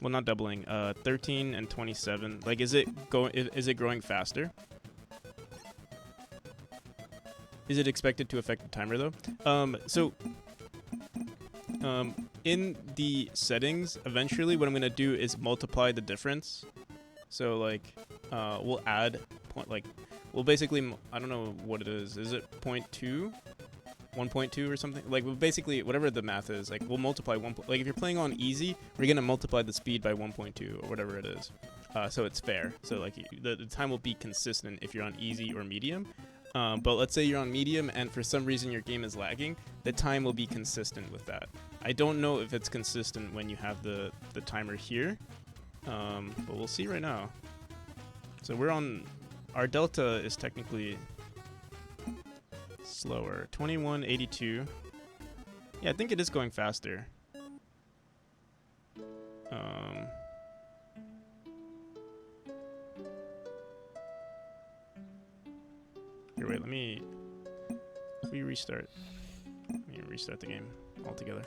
Well, not doubling. 13 and 27. Like, is it growing faster? Is it expected to affect the timer though? In the settings, eventually what I'm gonna do is multiply the difference. So like, we'll add we'll basically, I don't know what it is. Is it 0.2, 1.2 or something? Like, we'll basically, whatever the math is, like we'll multiply like if you're playing on easy, we're gonna multiply the speed by 1.2 or whatever it is. So it's fair. So like the time will be consistent if you're on easy or medium. But let's say you're on medium and for some reason your game is lagging, the time will be consistent with that. I don't know if it's consistent when you have the timer here, but we'll see right now. So we're on, our delta is technically slower, 2182. Yeah, I think it is going faster. Here, wait, let me restart. Let me restart the game altogether.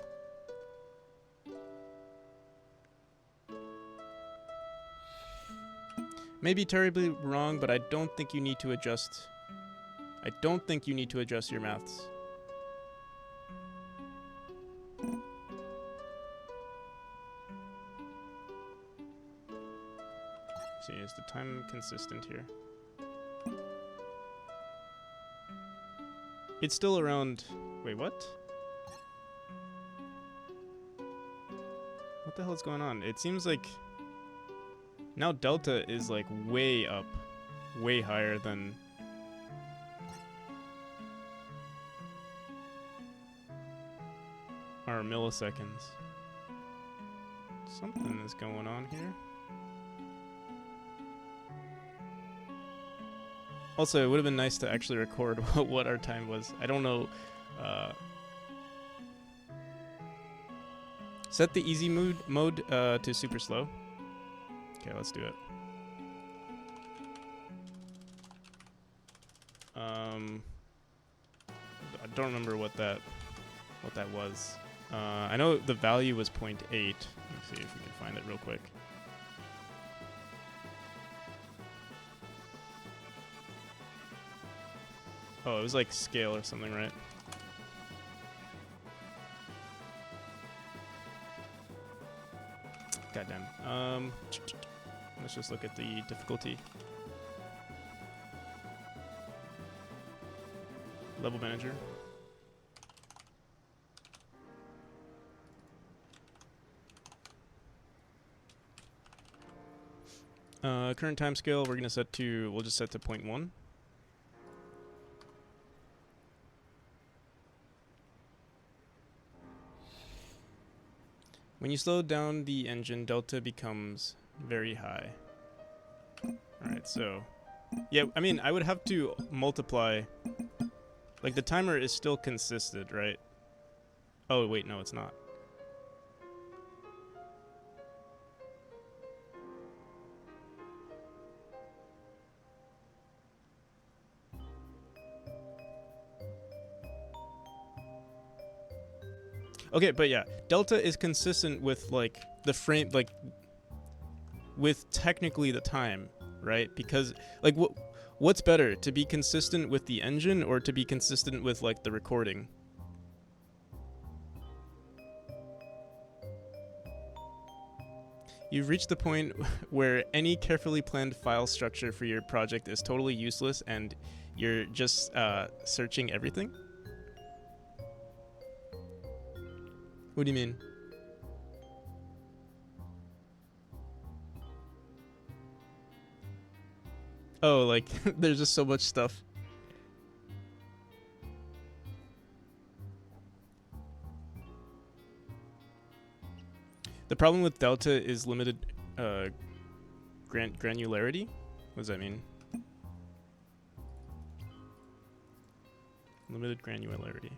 Maybe terribly wrong, but I don't think you need to adjust. I don't think you need to adjust your maths. See, is the time consistent here? It's still around... Wait, what? What the hell is going on? It seems like... Now delta is like way up. Way higher than... our milliseconds. Something is going on here. Also, it would have been nice to actually record what our time was. I don't know. Set the easy mode to super slow. Okay, let's do it. I don't remember what that was. I know the value was 0.8. Let's see if we can find it real quick. Oh, it was like scale or something, right? Goddamn. Let's just look at the difficulty. Level manager. Current time scale, we're gonna set to, we'll just set to 0.1. When you slow down the engine, delta becomes very high. Alright, so... Yeah, I mean, I would have to multiply... Like, the timer is still consistent, right? Oh, wait, no, it's not. Okay, but yeah, delta is consistent with, like, the frame, like, with technically the time, right? Because, like, what's better, to be consistent with the engine or to be consistent with, like, the recording? You've reached the point where any carefully planned file structure for your project is totally useless and you're just searching everything? What do you mean? Oh, like, there's just so much stuff. The problem with delta is limited granularity? What does that mean? Limited granularity.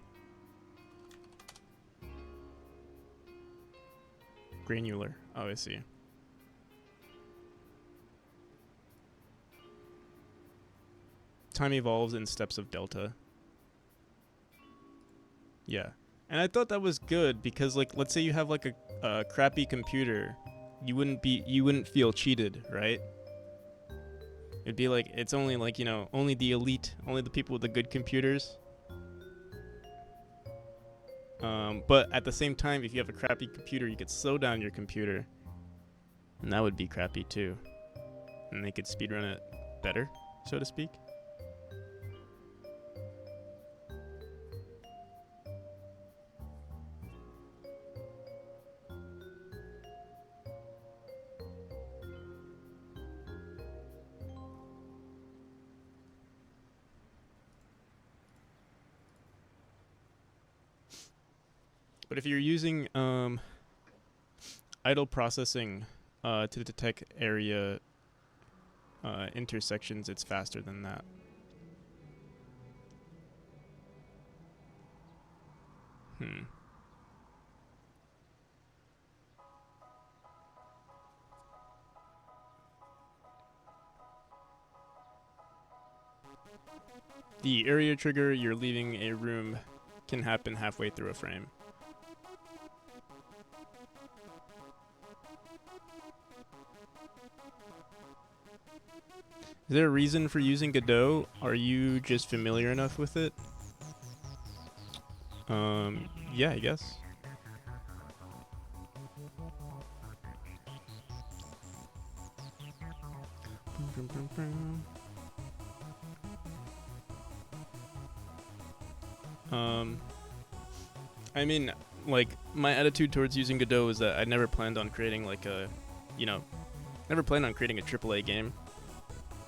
Granular. Oh, I see. Time evolves in steps of delta. Yeah. And I thought that was good because, like, let's say you have like a crappy computer, you wouldn't feel cheated, right? It'd be like it's only like, you know, only the elite, only the people with the good computers. But at the same time, if you have a crappy computer, you could slow down your computer, and that would be crappy too. And they could speedrun it better, so to speak. But if you're using idle processing to detect area intersections, it's faster than that. The area trigger you're leaving a room can happen halfway through a frame. Is there a reason for using Godot? Are you just familiar enough with it? Yeah, I guess. I mean, like, my attitude towards using Godot is that I never planned on creating like a, you know, never planned on creating a AAA game.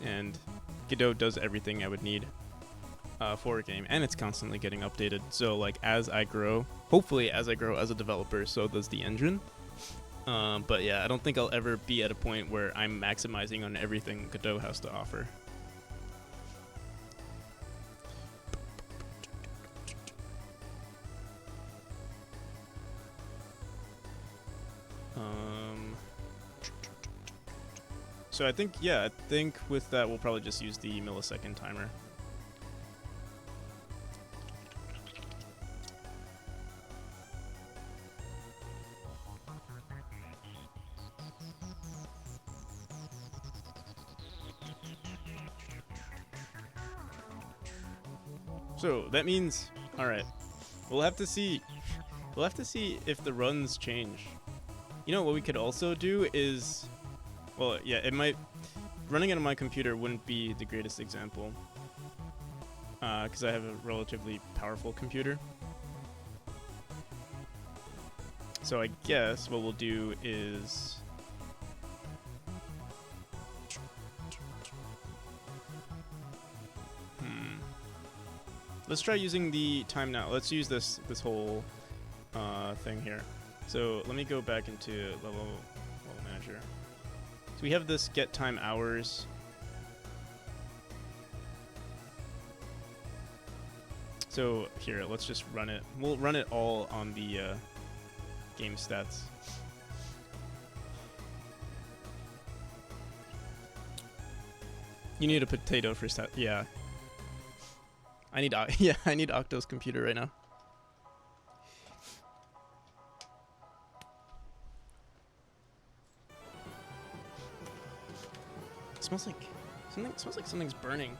And Godot does everything I would need for a game, and it's constantly getting updated. So, like, as I grow, hopefully as I grow as a developer, so does the engine. But yeah, I don't think I'll ever be at a point where I'm maximizing on everything Godot has to offer. So I think with that we'll probably just use the millisecond timer. So that means, all right, we'll have to see if the runs change. You know what we could also do is, well, yeah, it might, running it on my computer wouldn't be the greatest example, because I have a relatively powerful computer. So I guess what we'll do is, let's try using the time now. Let's use this whole thing here. So let me go back into level manager. So we have this get time hours. So here, let's just run it. We'll run it all on the game stats. You need a potato for stat. Yeah. I need yeah, I need Octo's computer right now. It smells like something's burning.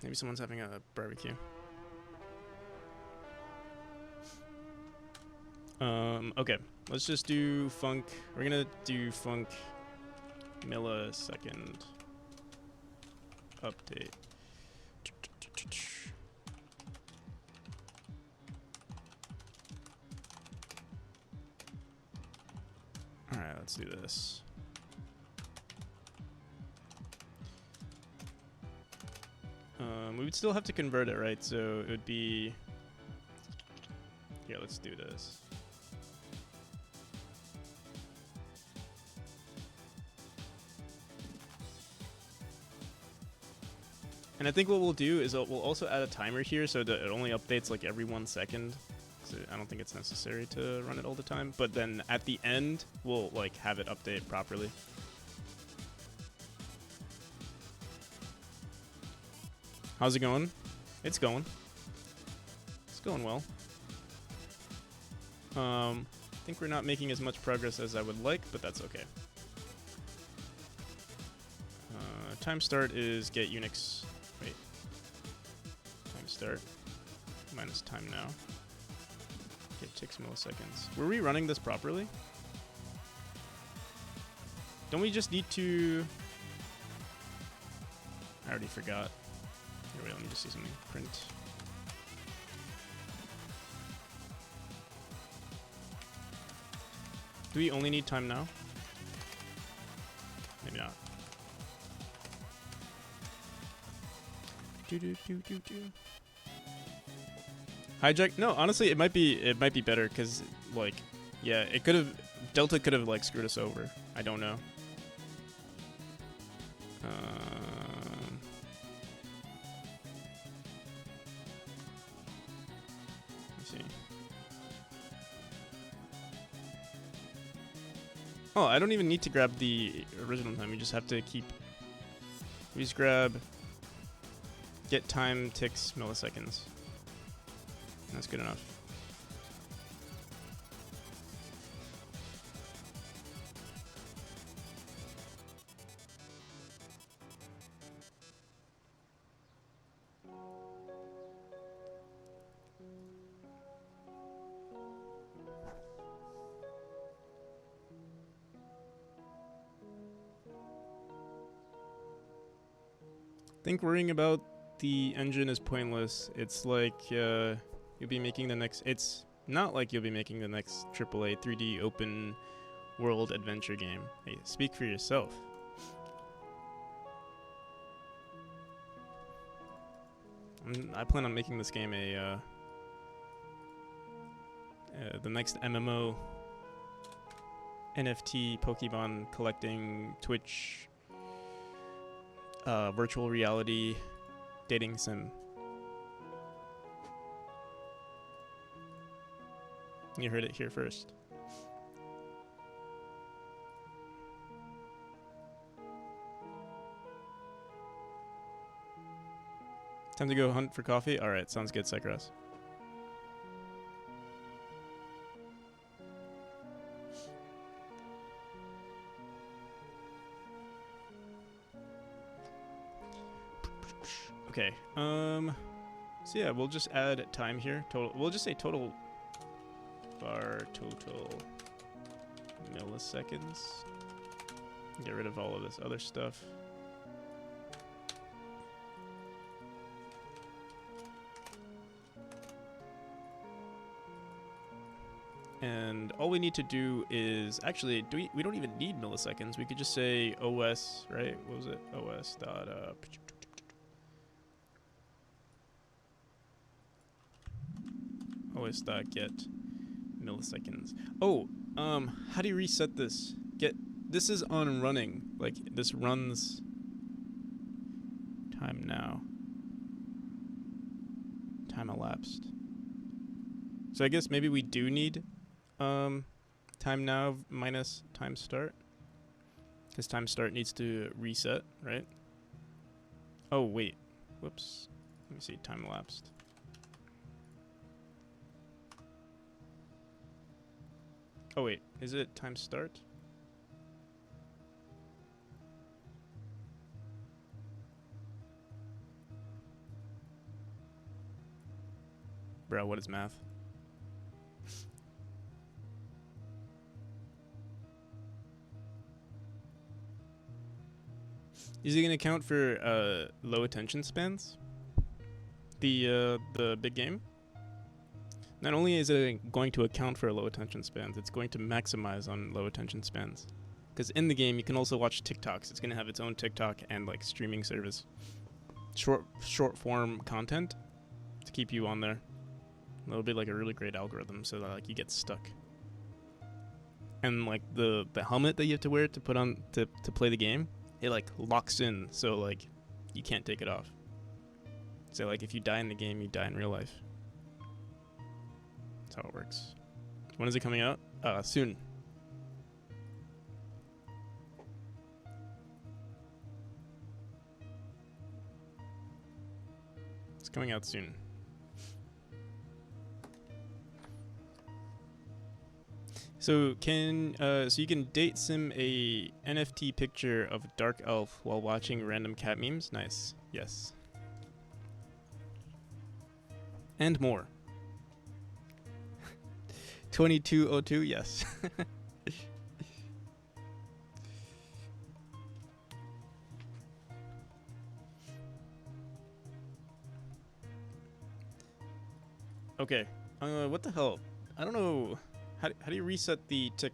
Maybe someone's having a barbecue. Okay. Let's just do funk. We're gonna do funk millisecond update. Alright, let's do this. We would still have to convert it, right? So it would be... Here, let's do this. And I think what we'll do is we'll also add a timer here so that it only updates like every 1 second. So I don't think it's necessary to run it all the time. But then at the end, we'll like have it update properly. How's it going? It's going. It's going well. I think we're not making as much progress as I would like, but that's okay. Time start is get Unix. Wait. Time start minus time now. Get ticks milliseconds. Were we running this properly? Don't we just need to... I already forgot. Here, wait, let me just see something. Print. Do we only need time now? Maybe not. Hijack? No, honestly, it might be better because, like, yeah, it could have Delta could have like screwed us over. I don't know. Let's see. Oh, I don't even need to grab the original time. We just have to keep. We just grab. Get time ticks milliseconds. That's good enough. I think worrying about the engine is pointless. It's like you'll be making the next... It's not like you'll be making the next AAA 3D open world adventure game. Hey, speak for yourself. I plan on making this game a the next MMO NFT Pokemon collecting Twitch virtual reality dating sim. You heard it here first. Time to go hunt for coffee? Alright, sounds good, Sekras. Okay, so yeah, we'll just add time here. Total, we'll just say total bar total milliseconds. Get rid of all of this other stuff. And all we need to do is actually we don't even need milliseconds. We could just say OS, right? What was it? OS dot OS dot get milliseconds. Oh, how do you reset this? This is on running. Like, this runs time now. Time elapsed. So I guess maybe we do need time now minus time start. Because time start needs to reset, right? Oh, wait. Whoops. Let me see. Time elapsed. Oh, wait. Is it time start? Bro, what is math? Is it gonna count for low attention spans? The big game? Not only is it going to account for low attention spans, it's going to maximize on low attention spans. Because in the game, you can also watch TikToks. It's gonna have its own TikTok and like streaming service, short form content to keep you on there. It'll be like a really great algorithm, so that like you get stuck. And like the helmet that you have to wear to put on to play the game, it like locks in, so like you can't take it off. So like if you die in the game, you die in real life. That's how it works. When is it coming out? Soon. It's coming out soon. So so you can date sim a NFT picture of a dark elf while watching random cat memes? Nice. Yes. And more. 2202, yes. Okay. What the hell? I don't know. How do you reset the tick?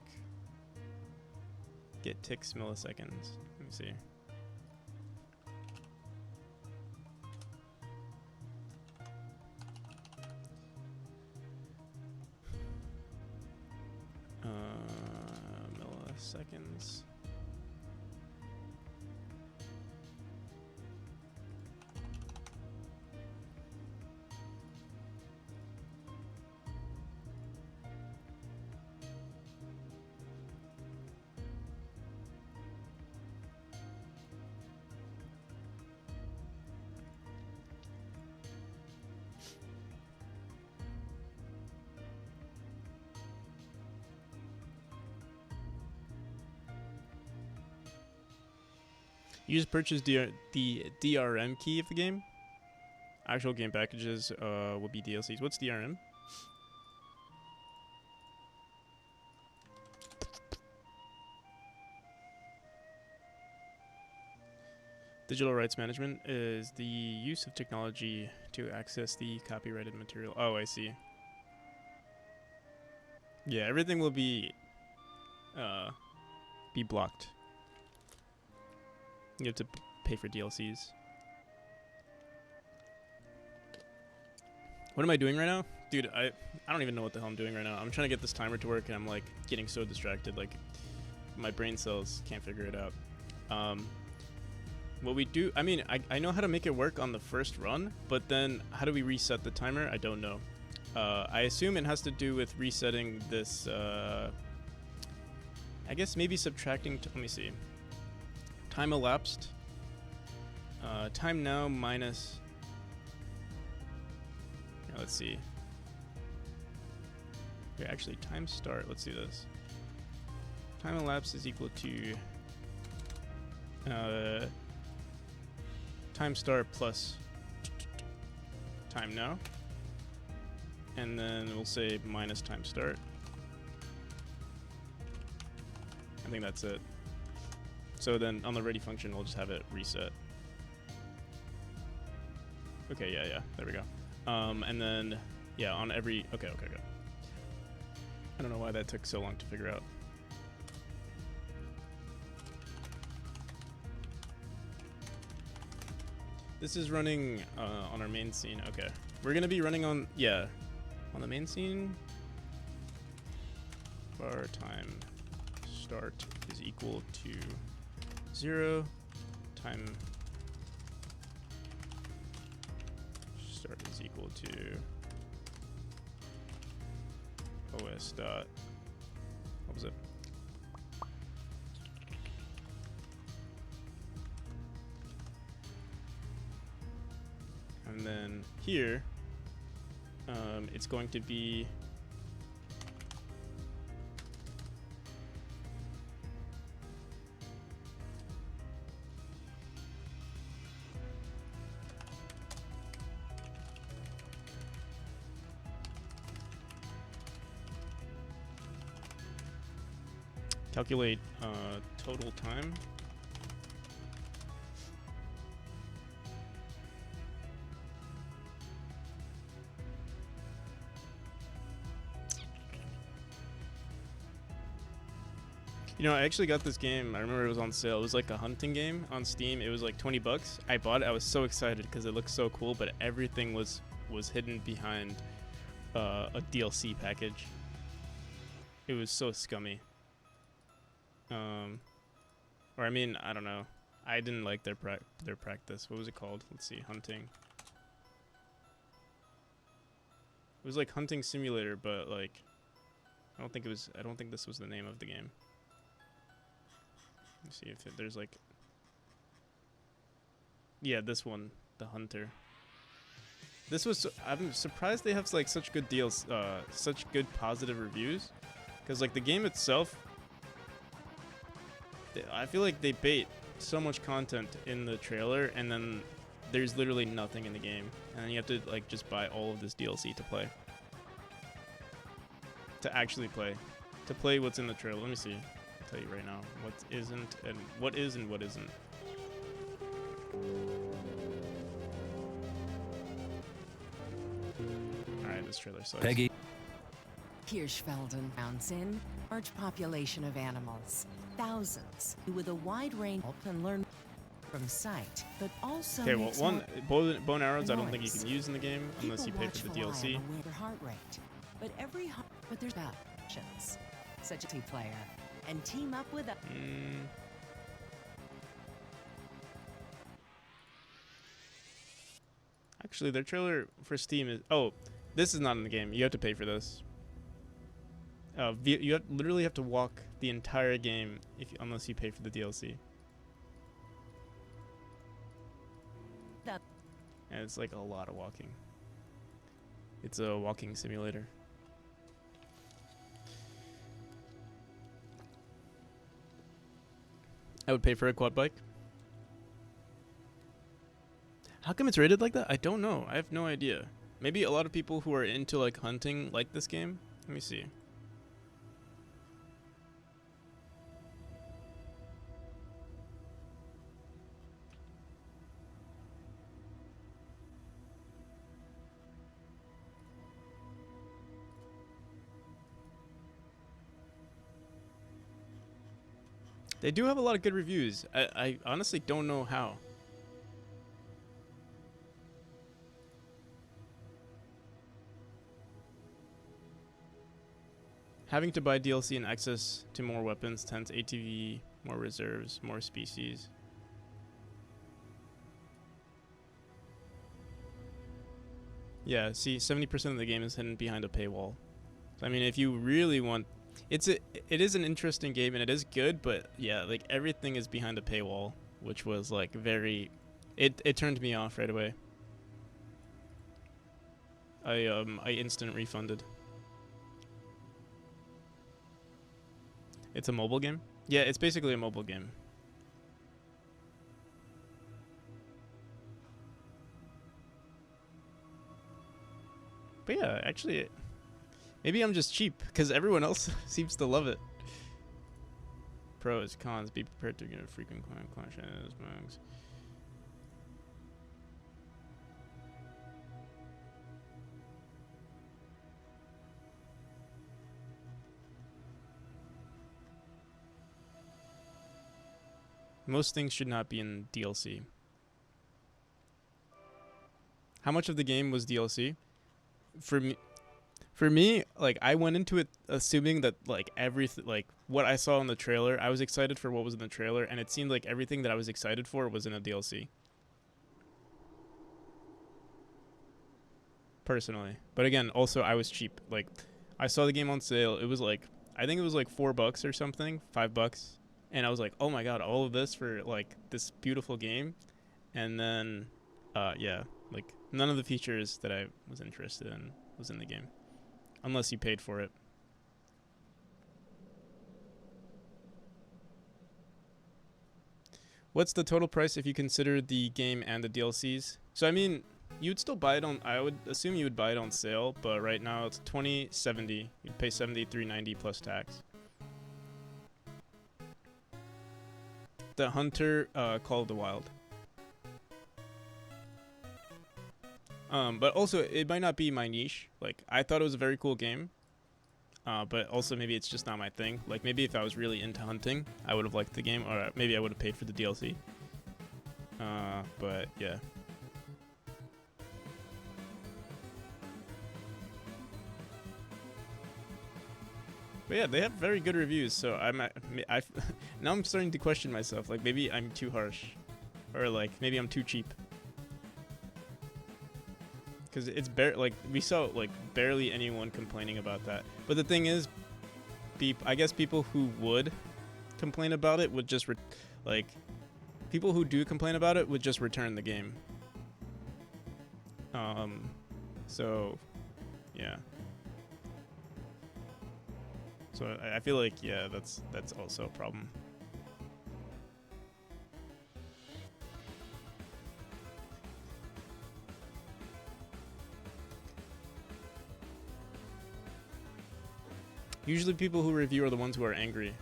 Get ticks milliseconds. Let me see. Milliseconds. You just purchase the DRM key of the game. Actual game packages will be DLCs. What's DRM? Digital rights management is the use of technology to access the copyrighted material. Oh, I see. Yeah, everything will be blocked. You have to pay for DLCs. What am I doing right now? Dude, I don't even know what the hell I'm doing right now. I'm trying to get this timer to work and I'm like getting so distracted. Like my brain cells can't figure it out. What we do, I mean, I know how to make it work on the first run, but then how do we reset the timer? I don't know. I assume it has to do with resetting this, I guess maybe subtracting, let me see. Time elapsed. Time now minus. Yeah, let's see. Okay, actually, time start. Let's do this. Time elapsed is equal to time start plus time now. And then we'll say minus time start. I think that's it. So then on the ready function, we'll just have it reset. Okay, yeah, there we go. And then, yeah, on every, okay. I don't know why that took so long to figure out. This is running on our main scene, okay. We're gonna be running on, yeah, on the main scene. var time start is equal to 0, time start is equal to os dot, what was it? And then here, it's going to be calculate total time. You know, I actually got this game. I remember it was on sale. It was like a hunting game on Steam. It was like 20 bucks. I bought it. I was so excited because it looked so cool, but everything was hidden behind a DLC package. It was so scummy. Or I mean, I don't know. I didn't like their practice. What was it called? Let's see. Hunting. It was like Hunting Simulator, but like I don't think this was the name of the game. Let's see if there's like, yeah, this one, the Hunter. This was, I'm surprised they have like such good deals, such good positive reviews, because like the game itself, I feel like they bait so much content in the trailer, and then there's literally nothing in the game, and then you have to like just buy all of this DLC to play, to actually play what's in the trailer. Let me see. Tell you right now what isn't and what is and what isn't. Alright, this trailer sucks. Peggy. Hirschfelden founds in large population of animals, thousands, with a wide range and learn from sight, but also Okay, well, bow and arrows I don't think you can use in the game unless you pay for the DLC. Heart rate, but there's options, such as player. And team up with a Actually, their trailer for Steam is... Oh, this is not in the game. You have to pay for this. You literally have to walk the entire game unless you pay for the DLC. And it's like a lot of walking. It's a walking simulator. I would pay for a quad bike. How come it's rated like that? I don't know. I have no idea. Maybe a lot of people who are into like hunting like this game. Let me see. They do have a lot of good reviews. I honestly don't know how. Having to buy DLC and access to more weapons, tents, ATV, more reserves, more species. Yeah, see, 70% of the game is hidden behind a paywall. So, I mean, if you really want... it is an interesting game and it is good, but yeah, like everything is behind a paywall, which was like very... It turned me off right away. I instant refunded. It's a mobile game? Yeah, it's basically a mobile game. But yeah, actually, maybe I'm just cheap, because everyone else seems to love it. Pros, cons, be prepared to get a frequent clashes, bugs. Most things should not be in DLC. How much of the game was DLC? For me, For me, like I went into it assuming that like everything, like what I saw in the trailer, I was excited for what was in the trailer, and it seemed like everything that I was excited for was in a DLC. Personally, but again, also I was cheap. Like, I saw the game on sale. It was like I think it was like $4 or something, $5, and I was like, oh my god, all of this for like this beautiful game, and then, yeah, like none of the features that I was interested in was in the game, unless you paid for it. What's the total price if you consider the game and the DLCs? So I mean, you'd still buy it on. I would assume you would buy it on sale, but right now it's $20.70. You'd pay $73.90 plus tax. The Hunter, Call of the Wild. But also it might not be my niche. Like I thought it was a very cool game. But also maybe it's just not my thing. Like maybe if I was really into hunting, I would have liked the game, or maybe I would have paid for the DLC. But yeah. But yeah, they have very good reviews. So now I'm starting to question myself. Like maybe I'm too harsh, or like maybe I'm too cheap. Because it's like we saw like barely anyone complaining about that. But the thing is, I guess people who would complain about it would just like people who do complain about it would just return the game. So yeah. So I feel like yeah, that's also a problem. Usually people who review are the ones who are angry.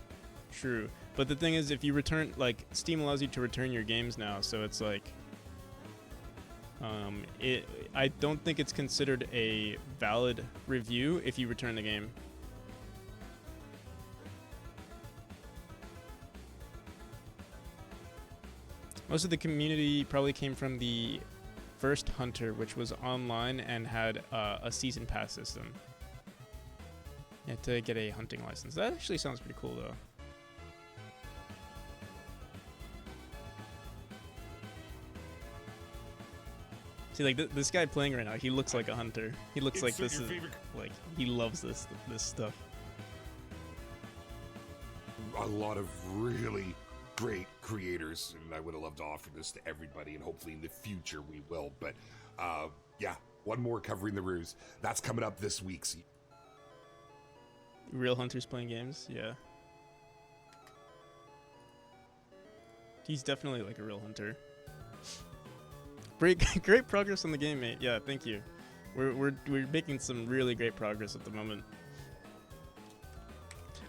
True. But the thing is, if you return, like, Steam allows you to return your games now, so it's like, I don't think it's considered a valid review if you return the game. Most of the community probably came from the first Hunter, which was online and had a season pass system. You had to get a hunting license. That actually sounds pretty cool, though. See, like this guy playing right now, he looks like a hunter. He looks like this is like he loves this stuff. A lot of really great creators, and I would have loved to offer this to everybody, and hopefully in the future we will. But yeah, one more covering the ruse. That's coming up this week. So Real hunters playing games, yeah. He's definitely like a real hunter. Great progress on the game, mate. Yeah, thank you. We're making some really great progress at the moment.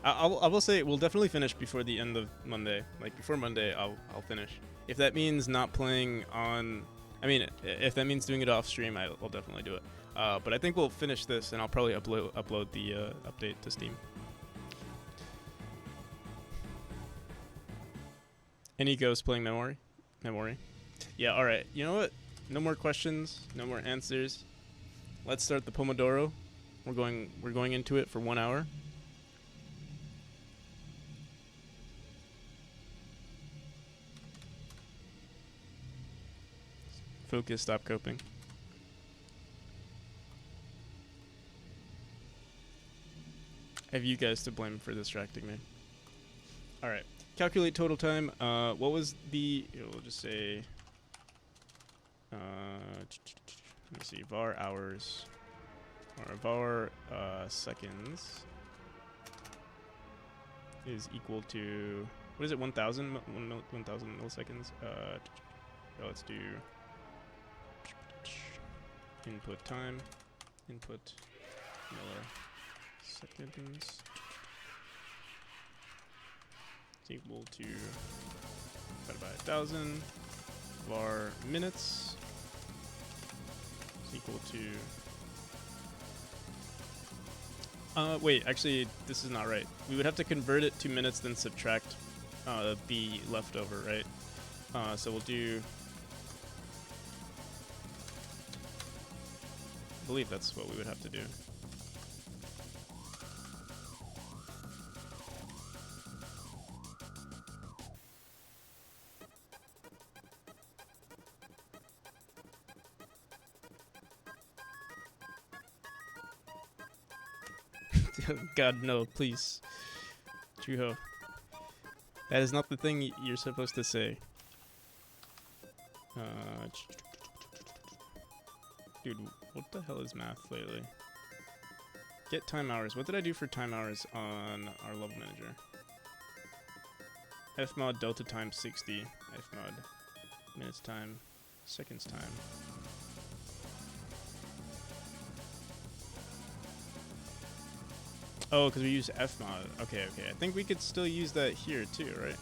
I will say we'll definitely finish before the end of Monday. Like before Monday, I'll finish. If that means not playing on, I mean, if that means doing it off stream, I'll definitely do it. But I think we'll finish this, and I'll probably upload the update to Steam. Any ghosts playing Memori? Yeah. All right. You know what? No more questions. No more answers. Let's start the Pomodoro. We're going into it for 1 hour. Focus. Stop coping. I have you guys to blame for distracting me. All right. Calculate total time. What was the? We'll just say. Let me see. Var hours or var seconds is equal to what is it? 1,000 milliseconds. Let's do input time. Input milliseconds is equal to divided by 1,000. Var minutes is equal to wait, actually this is not right. We would have to convert it to minutes, then subtract the leftover, right? So we'll do, I believe that's what we would have to do. God, no, please. Juho. That is not the thing you're supposed to say. Dude, what the hell is math lately? Get time hours. What did I do for time hours on our level manager? Fmod delta time 60. Fmod minutes time, seconds time. Oh, because we use Fmod. Okay, okay. I think we could still use that here too, right?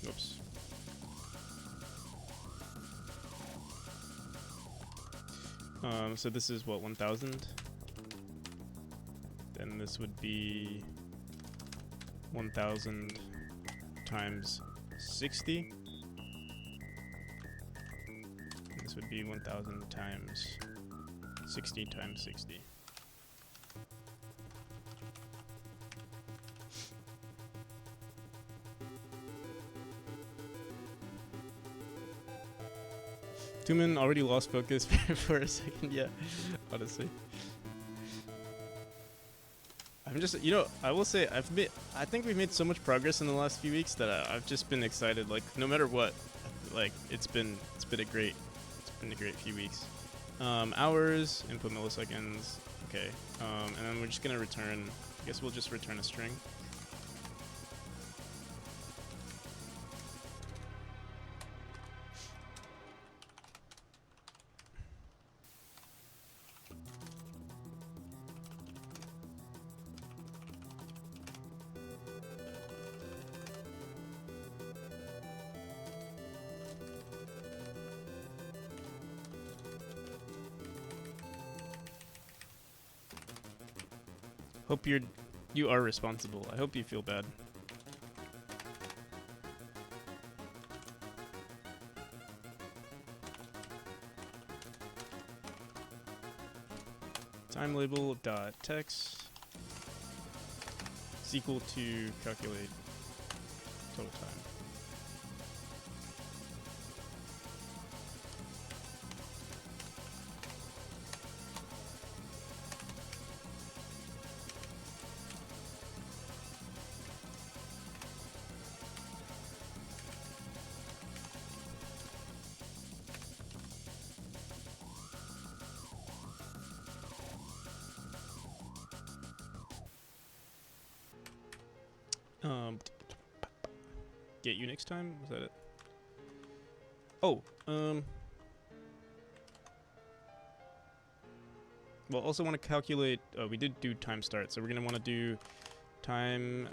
Oops. So this is what, 1000? Then this would be 1000 times 60. This would be 1000 times 60 times 60. Tumen already lost focus for a second, yeah, honestly. I'm just, you know, I will say I think we've made so much progress in the last few weeks that I've just been excited. Like, no matter what, like it's been a great few weeks. Hours, input milliseconds, okay. And then we're just gonna return. I guess we'll just return a string. Hope you are responsible. I hope you feel bad. Time label dot text is equal to calculate total time. Get Unix time? Was that it? Oh, well, also want to calculate. We did do time start, so we're gonna want to do time.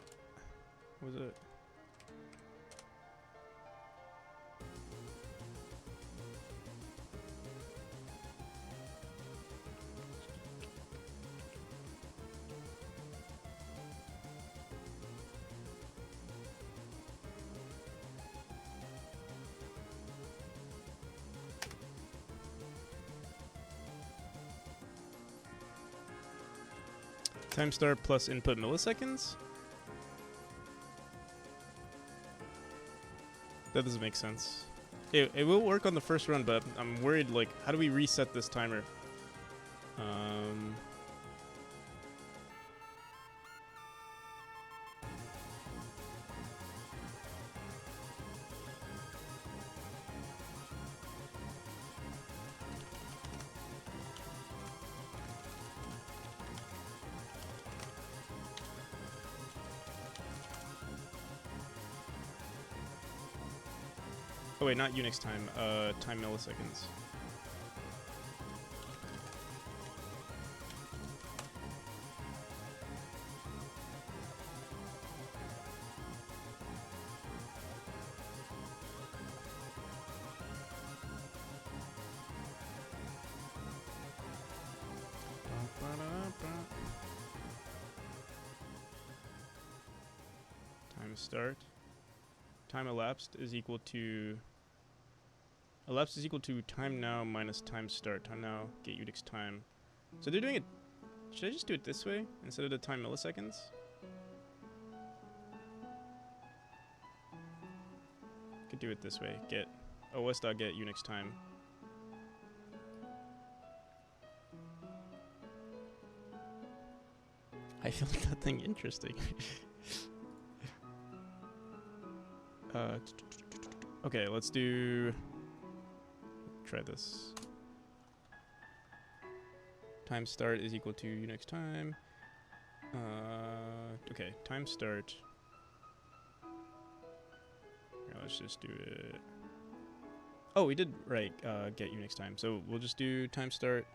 What was it? Time start plus input milliseconds? That doesn't make sense. It will work on the first run, but I'm worried, like, how do we reset this timer? Oh wait, not Unix time, time milliseconds. Time start. Time elapsed is equal to time now minus time start. Time now get Unix time. So they're doing it. Should I just do it this way instead of the time milliseconds? Could do it this way. Get os.get Unix time. I feel like that thing interesting. Okay, let's do. Try this. Time start is equal to Unix time. Okay, time start. Yeah, let's just do it. Oh, we did right. Get Unix time. So we'll just do time start.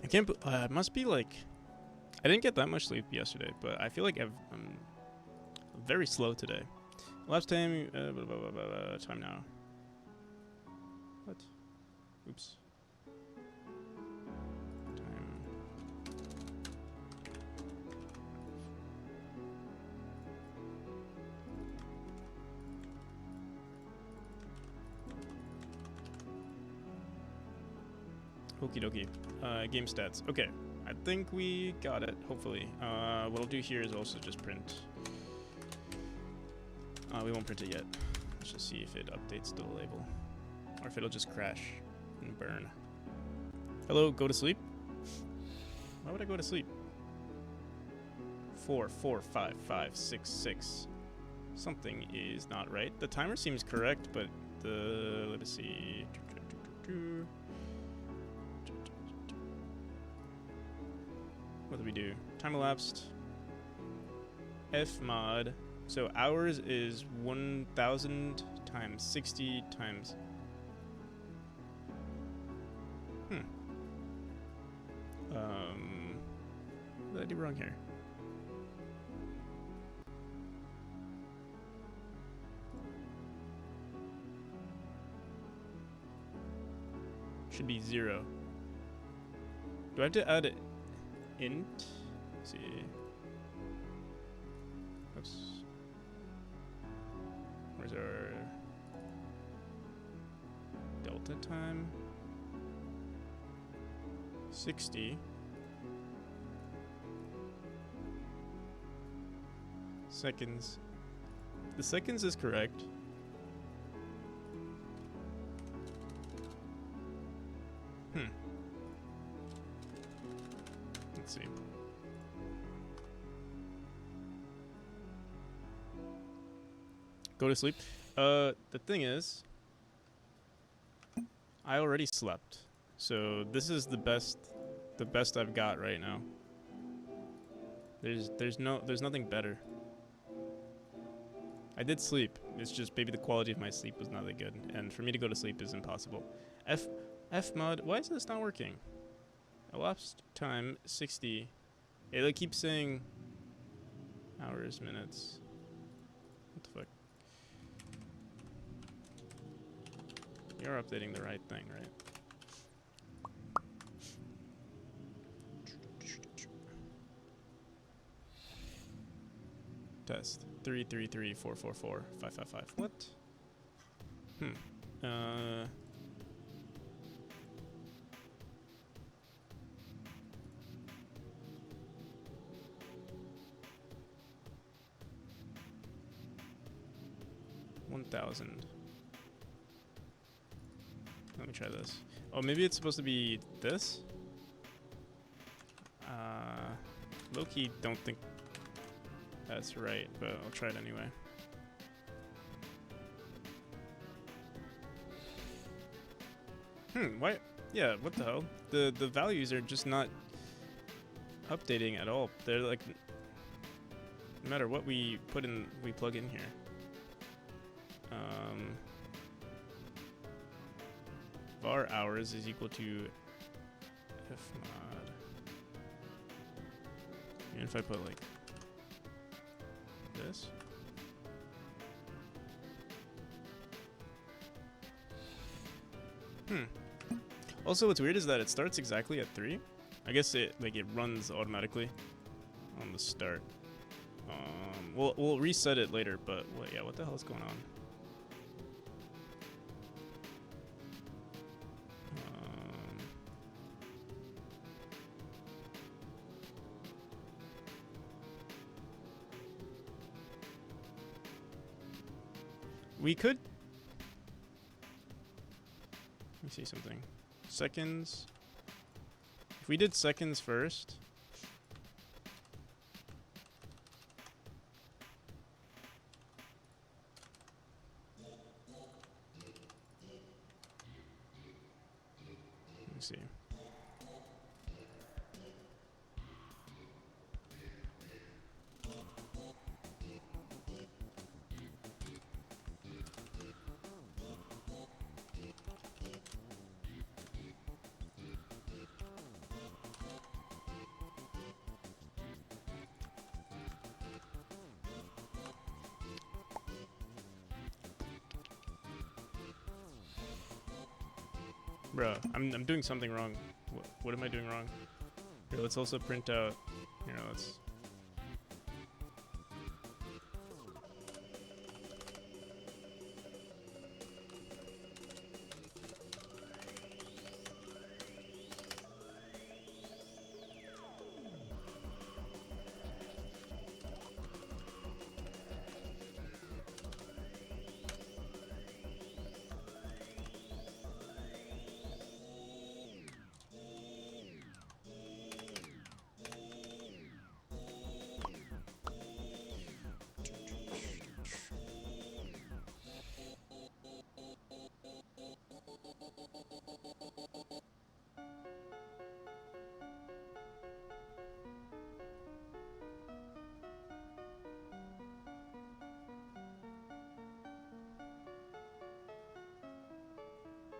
I can't. It must be like. I didn't get that much sleep yesterday, but I feel like I'm very slow today. Last time. Time now. What? Oops. Time. Okie dokie. Game stats. Okay. I think we got it, hopefully. What I'll do here is also just print. We won't print it yet. Let's just see if it updates the label. Or if it'll just crash and burn. Hello, go to sleep? Why would I go to sleep? 4, 4, 5, 5, 6, 6. Something is not right. The timer seems correct, but the... Let us see. What do we do? Time elapsed. Fmod. So hours is 1,000 times 60 times. What did I do wrong here? Should be 0. Do I have to add it? Int. Let's see. Oops. Where's our delta time? 60. Seconds. The seconds is correct. Let's see. Go to sleep. The thing is, I already slept, so this is the best I've got right now. There's nothing better. I did sleep. It's just maybe the quality of my sleep was not that good, and for me to go to sleep is impossible. Fmod. Why is this not working? Elapsed time 60. It like keeps saying hours, minutes. What the fuck? You're updating the right thing, right? Test 333444555. What? 1,000. Let me try this. Oh, maybe it's supposed to be this? Low-key don't think that's right, but I'll try it anyway. Why? Yeah, what the hell? The values are just not updating at all. They're like, no matter what we put in, we plug in here. Var hours is equal to fmod. And if I put like this, Also, what's weird is that it starts exactly at 3. I guess it runs automatically on the start. We'll reset it later, but yeah, what the hell is going on? We could. Let me see something. Seconds. If we did seconds first. Let me see. Bruh, I'm doing something wrong. What am I doing wrong? Here, let's also print out. Here, let's.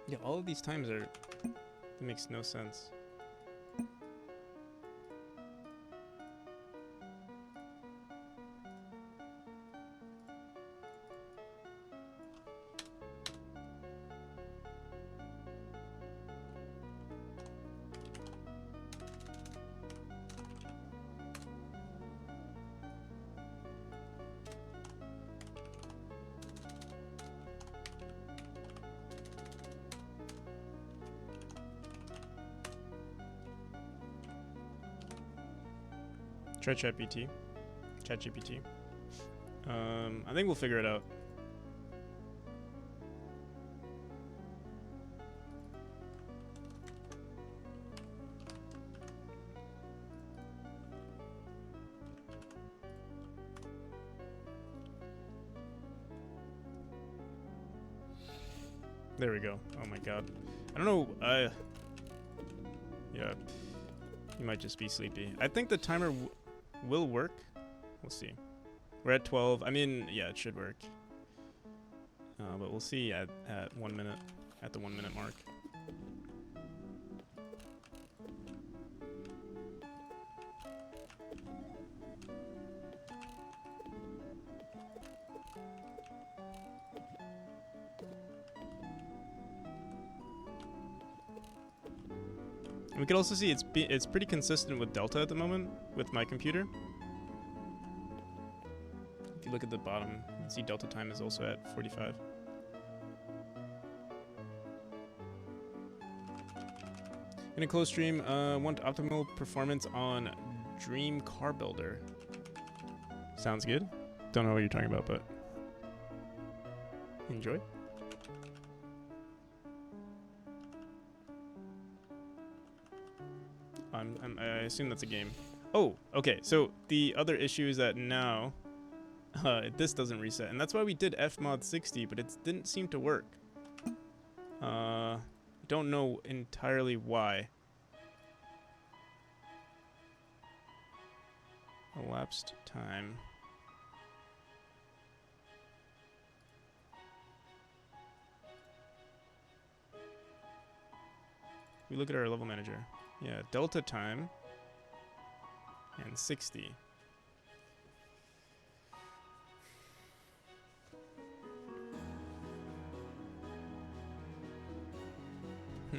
Yeah, all of these times are. It makes no sense. Try ChatGPT. I think we'll figure it out. There we go. Oh my god. I don't know. Yeah. You might just be sleepy. I think the timer will work. We'll see. We're at 12. I mean, yeah, it should work. But we'll see at 1 minute. At the 1 minute mark. And we can also see it's pretty consistent with Delta at the moment with my computer. If you look at the bottom, you can see Delta time is also at 45. In a close stream, want optimal performance on Dream Car Builder. Sounds good. Don't know what you're talking about, but enjoy. I assume that's a game. Oh, okay. So the other issue is that now this doesn't reset, and that's why we did Fmod 60, but it didn't seem to work. Don't know entirely why. Elapsed time. We look at our level manager. Yeah, Delta time and 60. Hmm.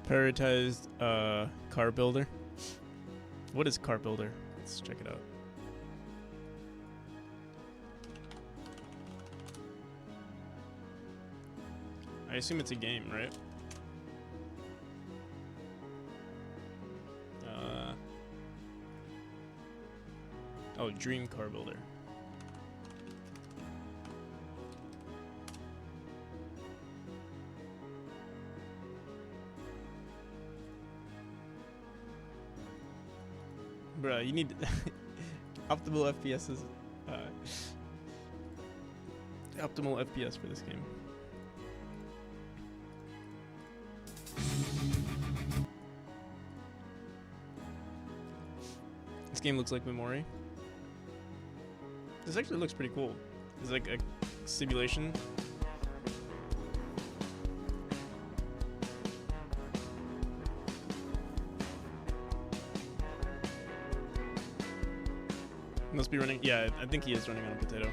Prioritized car builder. What is car builder? Let's check it out. I assume it's a game, right? Oh, Dream Car Builder. Bruh, you need optimal FPSs. Optimal FPS for this game. This game looks like Memori. This actually looks pretty cool. It's like a simulation. Must be running. Yeah, I think he is running on a potato.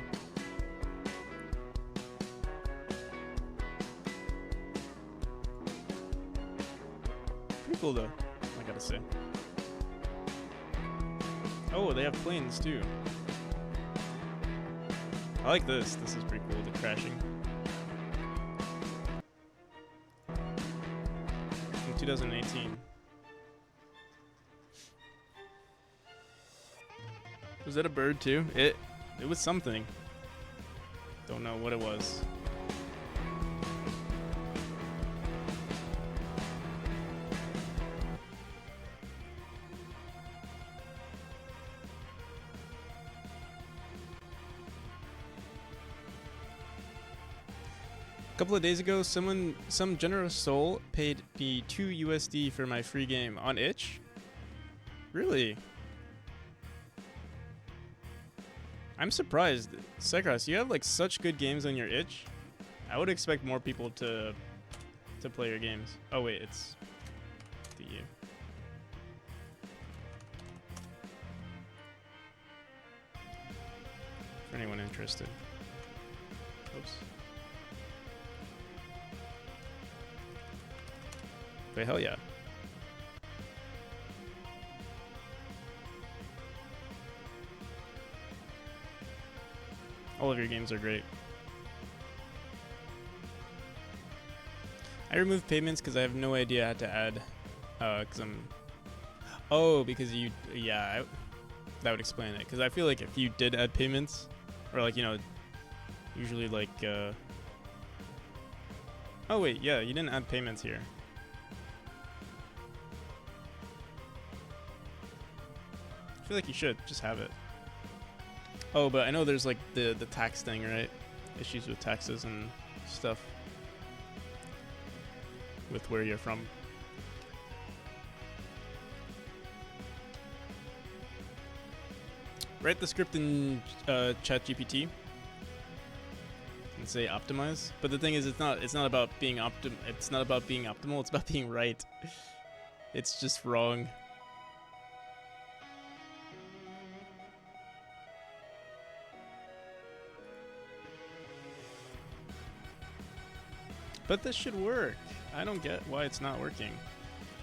Pretty cool though, I gotta say. Oh, they have planes too. I like this. This is pretty cool, the crashing. From 2018. Was that a bird too? It was something. Don't know what it was. A couple of days ago, some generous soul paid me $2 USD for my free game on itch. Really? I'm surprised. Sekras, you have like such good games on your itch. I would expect more people to play your games. Oh wait, it's to you. For anyone interested. Oops. But hell yeah. All of your games are great. I removed payments because I have no idea how to add. Because I'm. Oh, because you. Yeah, that would explain it. Because I feel like if you did add payments, or like, you know, usually like. Oh, wait, yeah, you didn't add payments here. I feel like you should just have it. Oh, but I know there's like the tax thing, right? Issues with taxes and stuff. With where you're from. Write the script in ChatGPT and say optimize. But the thing is, it's not about being optimal. It's about being right. It's just wrong. But this should work. I don't get why it's not working.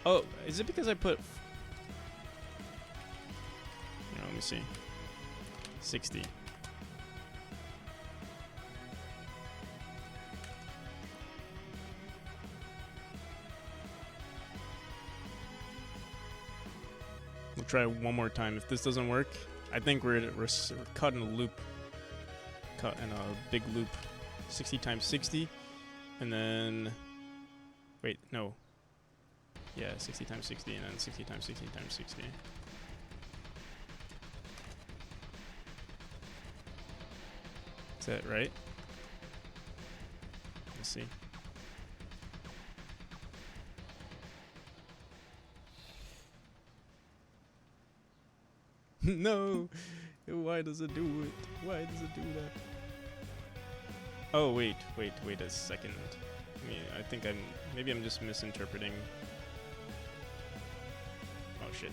Oh, is it because I put... You know, let me see. 60. We'll try one more time. If this doesn't work, I think we're caught in a loop. Caught in a big loop. 60 times 60. And then, wait, no. Yeah, 60 times 60, and then 60 times 60 times 60. Is that right? Let's see. No! Why does it do it? Why does it do that? Oh wait a second. I think maybe I'm just misinterpreting. Oh shit.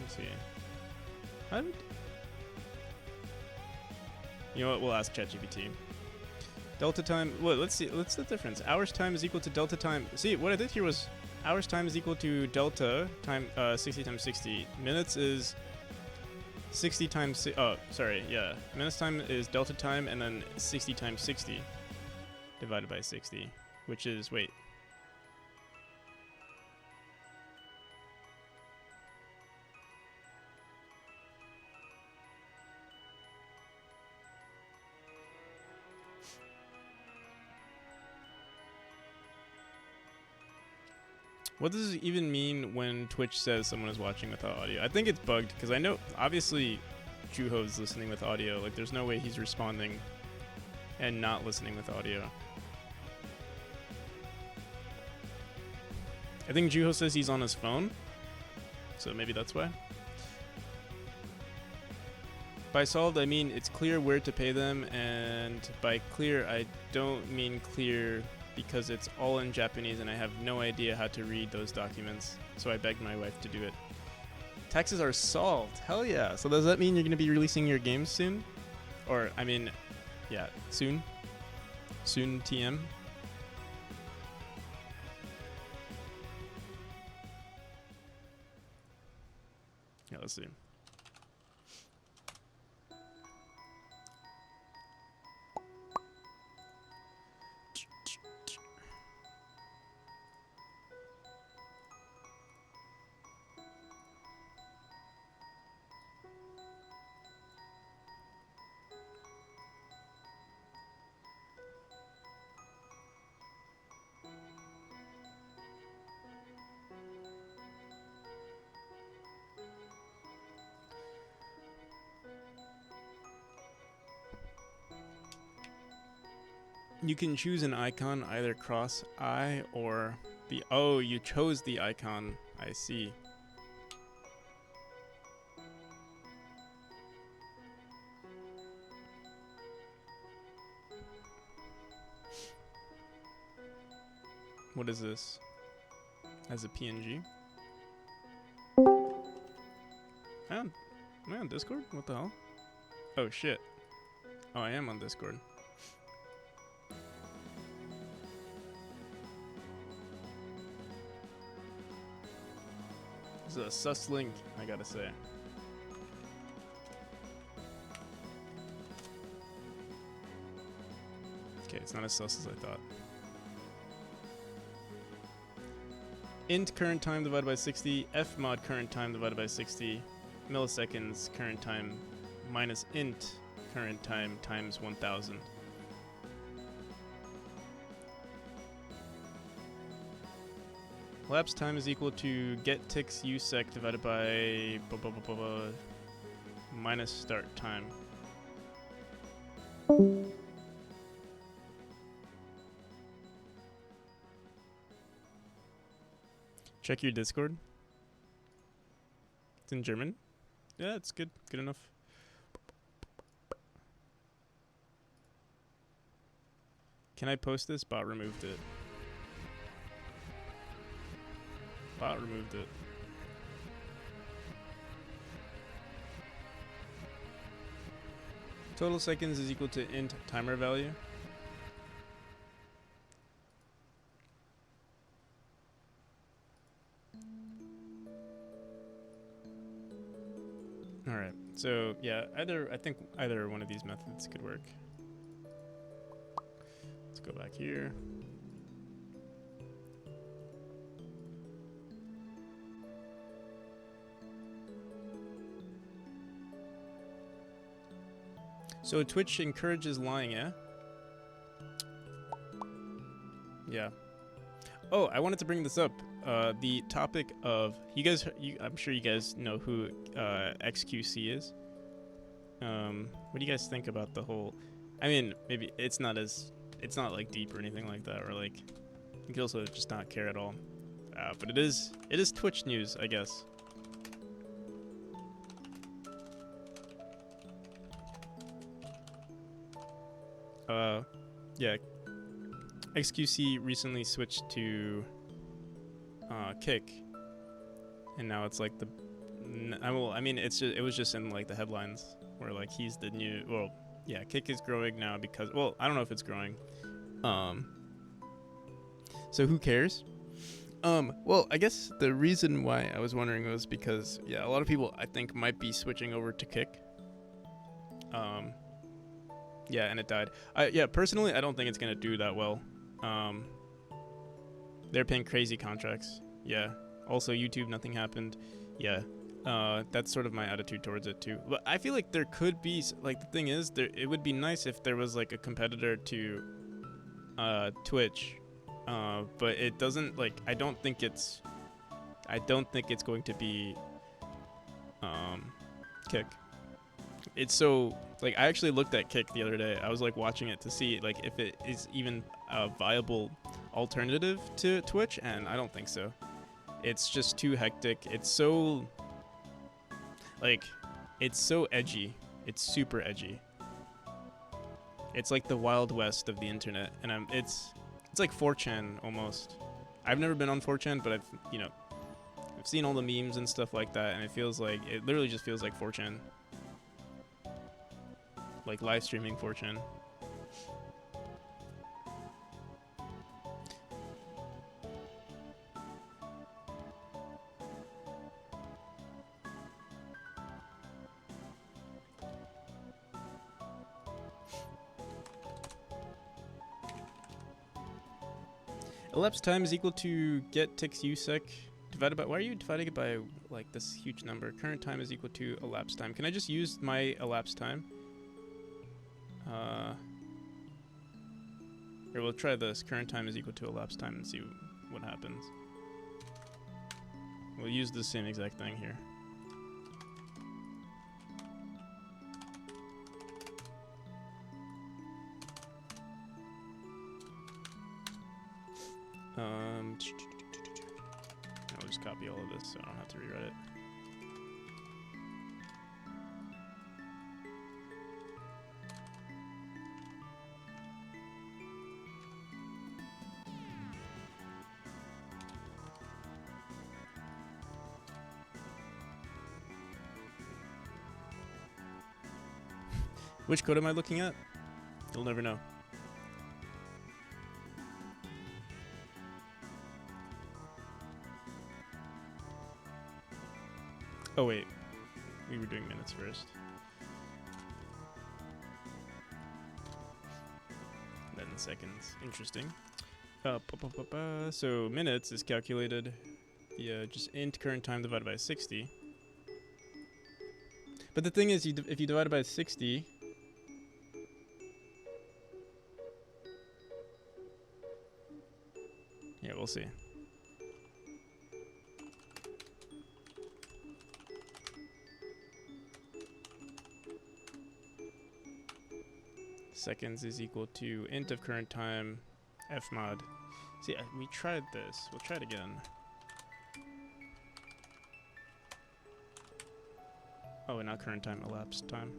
Let's see. How did? You know what? We'll ask ChatGPT. Delta time. Well, let's see. What's the difference? Hours time is equal to delta time. See, what I did here was hours time is equal to delta time. 60 times 60. Minutes is 60 times. Oh, sorry. Yeah. Minutes time is delta time, and then 60 times 60 divided by 60, which is wait. What does it even mean when Twitch says someone is watching without audio? I think it's bugged because I know obviously Juho's listening with audio. Like there's no way he's responding and not listening with audio. I think Juho says he's on his phone, so maybe that's why. By solved, I mean it's clear where to pay them, and by clear, I don't mean clear because it's all in Japanese and I have no idea how to read those documents, so I begged my wife to do it. Taxes are solved. Hell yeah. So does that mean you're going to be releasing your games soon? Or, I mean, yeah, soon? Soon TM? Yeah, let's see. You can choose an icon, either cross eye or the... Oh, you chose the icon. I see. What is this? As a PNG? Am I on Discord? What the hell? Oh shit. Oh, I am on Discord. This is a sus link, I gotta say. Okay, it's not as sus as I thought. Int current time divided by 60, fmod current time divided by 60, milliseconds current time minus int current time times 1000. Elapsed time is equal to get ticks usec divided by minus start time. Check your Discord. It's in German. Yeah, it's good. Good enough. Can I post this? Bot removed it. Bot removed it. Total seconds is equal to int timer value. Alright, so yeah, I think either one of these methods could work. Let's go back here. So Twitch encourages lying, yeah? Yeah. Oh, I wanted to bring this up. The topic of I'm sure you guys know who XQC is. What do you guys think about the whole? I mean, maybe it's not like deep or anything like that, or like you could also just not care at all. But it is Twitch news, I guess. Yeah. XQC recently switched to Kick, and now it's like I mean, it was just in like the headlines where like he's the new. Well, yeah, Kick is growing now because, well, I don't know if it's growing. So who cares? Well, I guess the reason why I was wondering was because, yeah, a lot of people I think might be switching over to Kick. Yeah, and it died. Yeah, personally, I don't think it's gonna do that well. They're paying crazy contracts. Yeah. Also, YouTube, nothing happened. Yeah. That's sort of my attitude towards it too. But I feel like there could be, like, the thing is, it would be nice if there was like a competitor to Twitch. But it doesn't, like, I don't think it's going to be Kick. It's so, like, I actually looked at Kick the other day. I was like watching it to see like if it is even a viable alternative to Twitch, and I don't think so. It's just too hectic. It's so, like, it's so edgy. It's super edgy. It's like the Wild West of the internet, and it's like 4chan almost. I've never been on 4chan, but I've seen all the memes and stuff like that, and it literally just feels like 4chan. Like live streaming 4chan. Elapsed time is equal to get ticks usec divided by, why are you dividing it by like this huge number? Current time is equal to elapsed time. Can I just use my elapsed time? Here, we'll try this. Current time is equal to elapsed time and see what happens. We'll use the same exact thing here. I'll just copy all of this so I don't have to rewrite it. Which code am I looking at? You'll never know. Oh wait, we were doing minutes first. Then seconds. Interesting. So minutes is calculated via just int current time divided by 60. But the thing is, if you divide it by 60, yeah, we'll see. Seconds is equal to int of current time fmod. See, we tried this. We'll try it again. Oh, and not current time, elapsed time.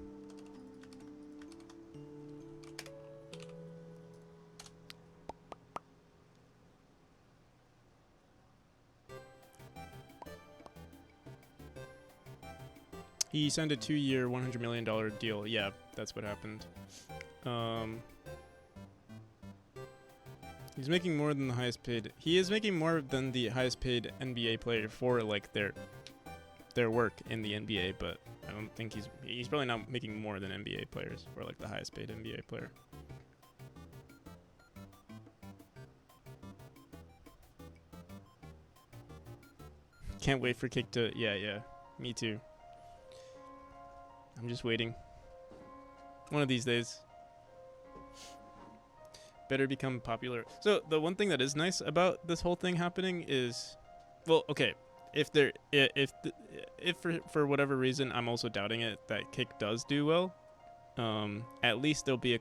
He signed a 2-year, $100 million deal. Yeah, that's what happened. He's making more than the highest paid. He is making more than the highest paid NBA player for like their work in the NBA, but I don't think he's probably not making more than NBA players for like the highest paid NBA player. Can't wait for Kick to, yeah, me too. I'm just waiting. One of these days. Better become popular. So the one thing that is nice about this whole thing happening is, well, okay, if for whatever reason I'm also doubting it that Kick does do well, at least there'll be a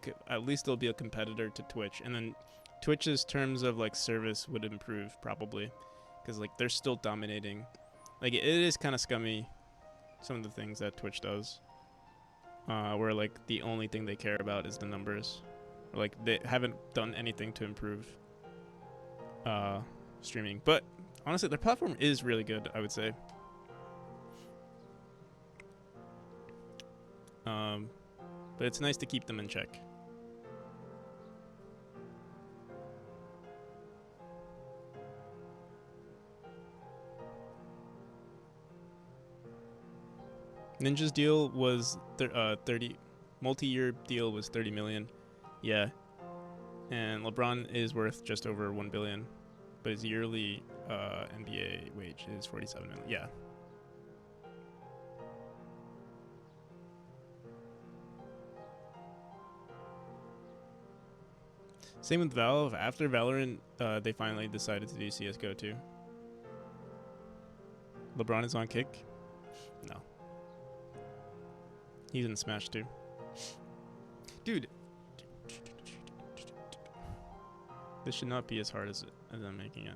competitor to Twitch, and then Twitch's terms of like service would improve probably, because like they're still dominating. Like it is kind of scummy, some of the things that Twitch does, where like the only thing they care about is the numbers, or, like they haven't done anything to improve streaming. But honestly, their platform is really good, I would say. But it's nice to keep them in check. Ninja's deal was 30 multi-year deal was 30 million. Yeah. And LeBron is worth just over 1 billion, but his yearly NBA wage is 47 million. Yeah. Same with Valve. After Valorant, they finally decided to do CS:GO too. LeBron is on Kick? No. He's in Smash too. Dude. This should not be as hard as I'm making it.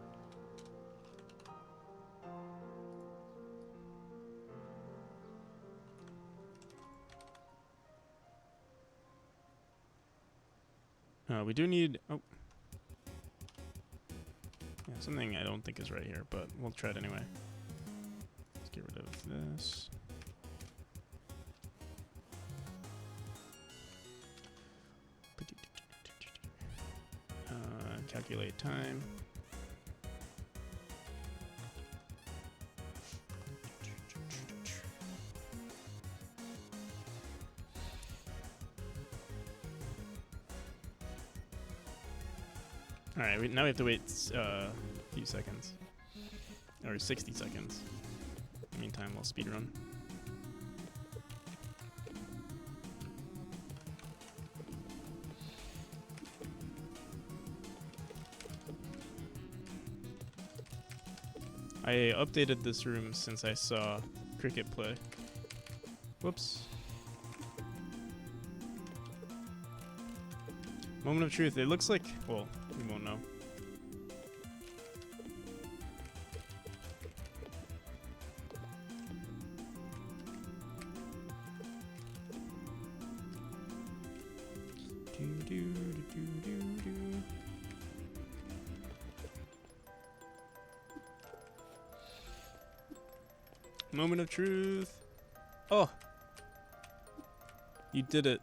We do need... Oh. Yeah, something I don't think is right here, but we'll try it anyway. Let's get rid of this. Calculate time. All right, now we have to wait a few seconds, or 60 seconds. In the meantime, we'll speed run. I updated this room since I saw Cricket play. Whoops. Moment of truth. It looks like... Well, we won't know. Moment of truth. Oh. You did it,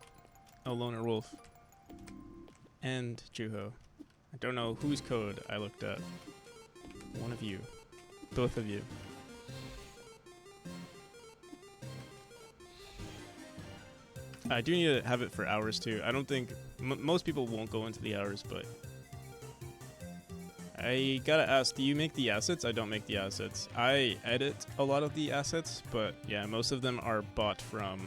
a loner wolf. And Juho. I don't know whose code I looked at. One of you. Both of you. I do need to have it for hours too. I don't think... most people won't go into the hours, but... I gotta ask, do you make the assets? I don't make the assets. I edit a lot of the assets, but yeah, most of them are bought from...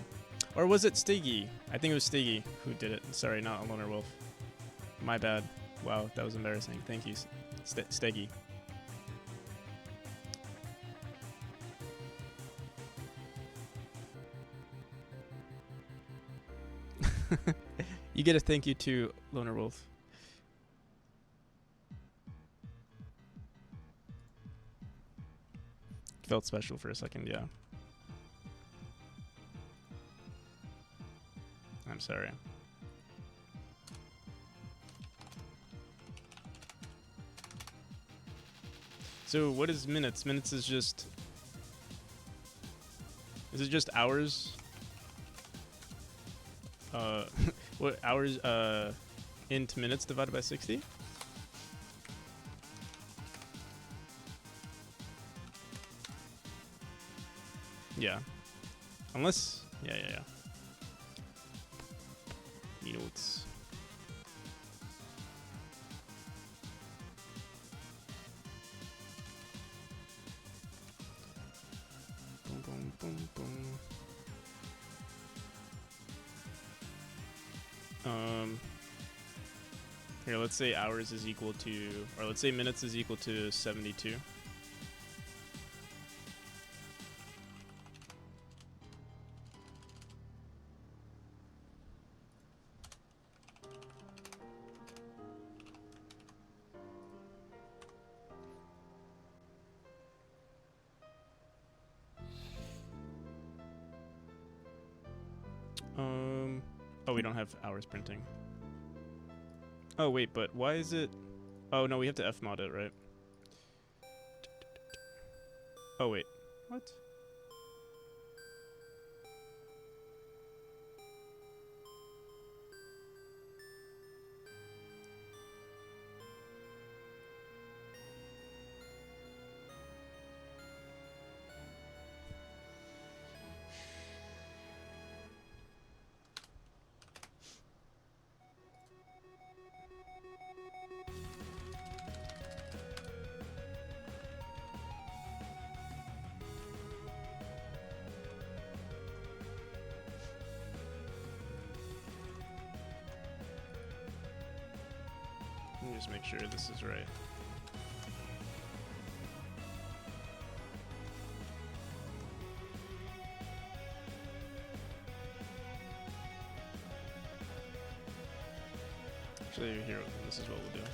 Or was it Stiggy? I think it was Stiggy who did it. Sorry, not a loner wolf. My bad. Wow, that was embarrassing. Thank you, Steggy. You get a thank you to Loner Wolf. Felt special for a second, yeah. I'm sorry. So what is minutes? Minutes is just... Is it just hours? What hours into minutes divided by 60? Yeah. Unless... Yeah. Minutes. Boom, boom, boom, boom. Here, let's say hours is equal to... Or let's say minutes is equal to 72. Oh, we don't have hours printing. Oh, wait, but why is it... Oh, no, we have to fmod it, right? Oh, wait. What? Let me just make sure this is right. Actually, here, this is what we'll do.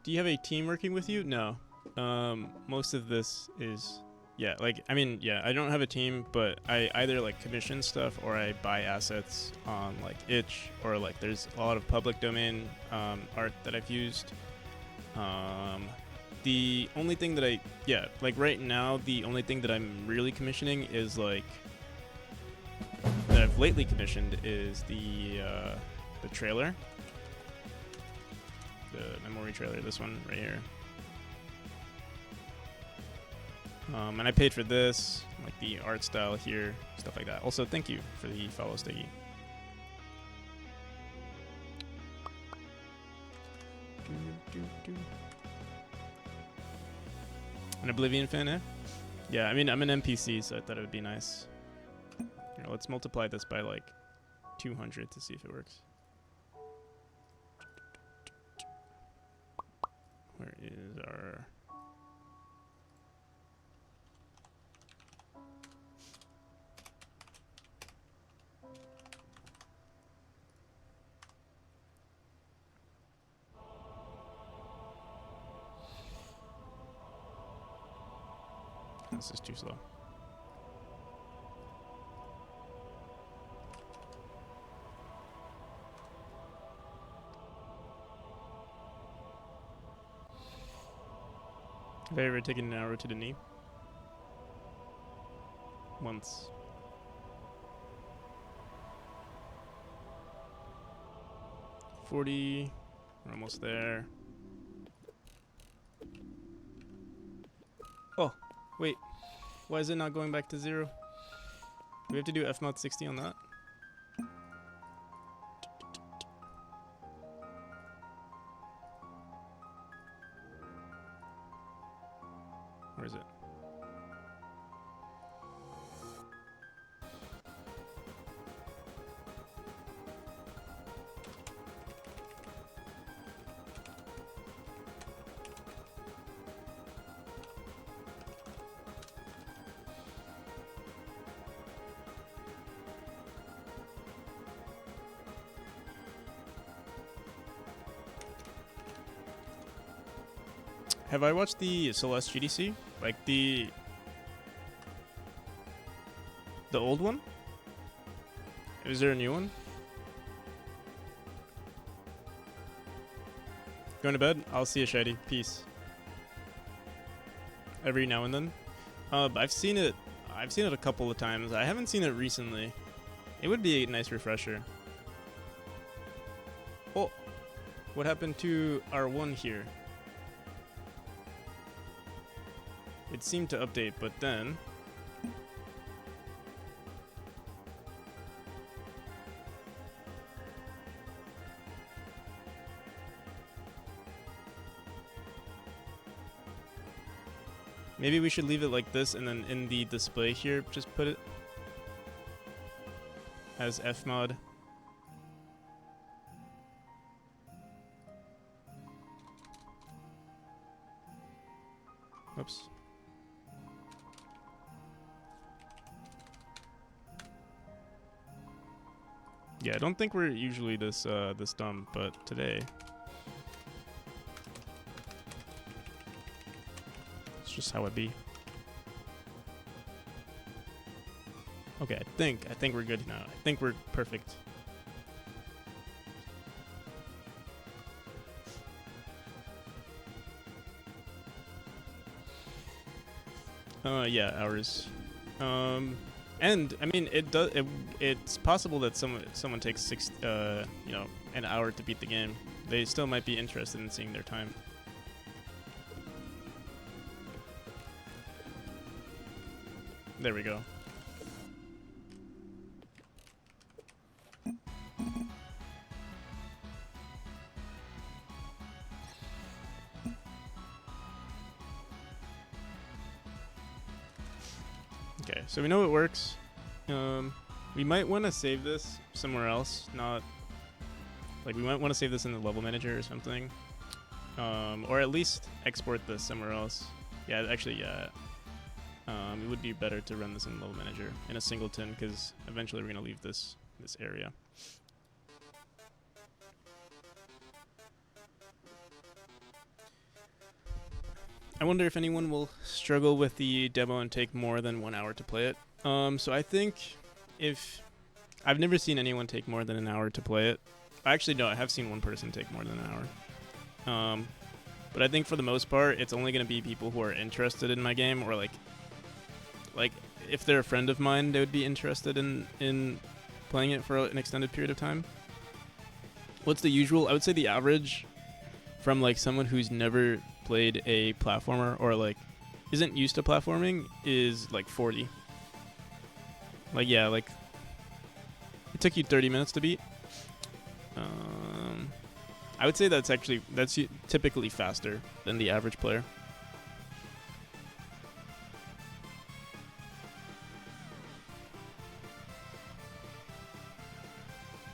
Do you have a team working with you? No. Most of this is, yeah, like, I mean, yeah, I don't have a team, but I either, like, commission stuff or I buy assets on, like, itch, or, like, there's a lot of public domain art that I've used. The only thing that like, right now, the only thing that I'm really commissioning is, like, that I've lately commissioned is the trailer. The Memori trailer, this one right here. And I paid for this, like the art style here, stuff like that. Also, thank you for the follow, Stiggy. An Oblivion fan, eh? Yeah, I mean, I'm an NPC, so I thought it would be nice. Here, let's multiply this by like 200 to see if it works. Where is our... This is too slow. Have I ever taken an arrow to the knee? Once. $40. We're almost there. Oh, wait. Why is it not going back to 0? Do we have to do fmod 60 on that? Where is it? Have I watched the Celeste GDC? Like the old one? Is there a new one? Going to bed? I'll see you, Shady. Peace. Every now and then. I've seen it a couple of times. I haven't seen it recently. It would be a nice refresher. Oh, what happened to our one here? It seemed to update, but then... Maybe we should leave it like this, and then in the display here, just put it as fmod. maps. Yeah, I don't think we're usually this this dumb, but today it's just how it be. Okay, I think we're good now. I think we're perfect. Yeah, hours. And I mean, it's possible that someone takes an hour to beat the game. They still might be interested in seeing their time. There we go. Okay, so we know it works. We might want to save this somewhere else, not like we might want to save this in the level manager or something, or at least export this somewhere else. Yeah, actually, yeah. It would be better to run this in the level manager in a singleton because eventually we're gonna leave this area. I wonder if anyone will struggle with the demo and take more than 1 hour to play it. So I think if I've never seen anyone take more than an hour to play it. Actually, no, I have seen one person take more than an hour. But I think for the most part, it's only going to be people who are interested in my game, or like if they're a friend of mine, they would be interested in playing it for an extended period of time. What's the usual? I would say the average from like someone who's never played a platformer or like isn't used to platforming is like 40. Like, yeah, like it took you 30 minutes to beat. I would say that's typically faster than the average player.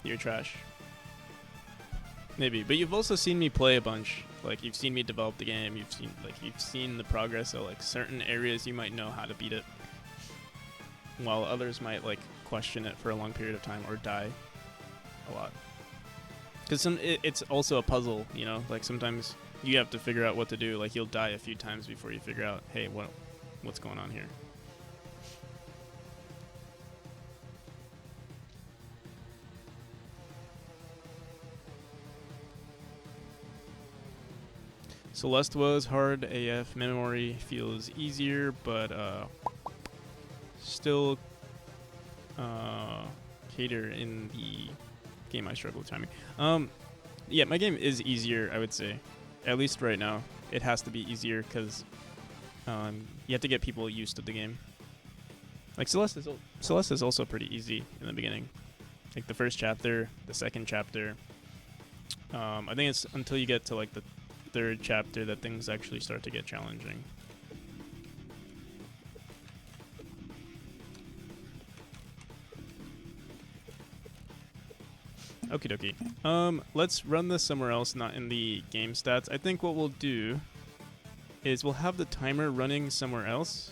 You're trash. Maybe, but you've also seen me play a bunch. Like, you've seen me develop the game. You've seen the progress. So like certain areas you might know how to beat it, while others might like question it for a long period of time or die a lot. Because it's also a puzzle, you know. Like sometimes you have to figure out what to do. Like you'll die a few times before you figure out, hey, what's going on here. Celeste was hard AF. Memori feels easier, but still cater in the game I struggle with timing. Yeah, my game is easier, I would say. At least right now. It has to be easier because you have to get people used to the game. Like Celeste is also pretty easy in the beginning. Like the first chapter, the second chapter. I think it's until you get to like the third chapter that things actually start to get challenging. Okie dokie. Let's run this somewhere else, not in the game stats. I think what we'll do is we'll have the timer running somewhere else.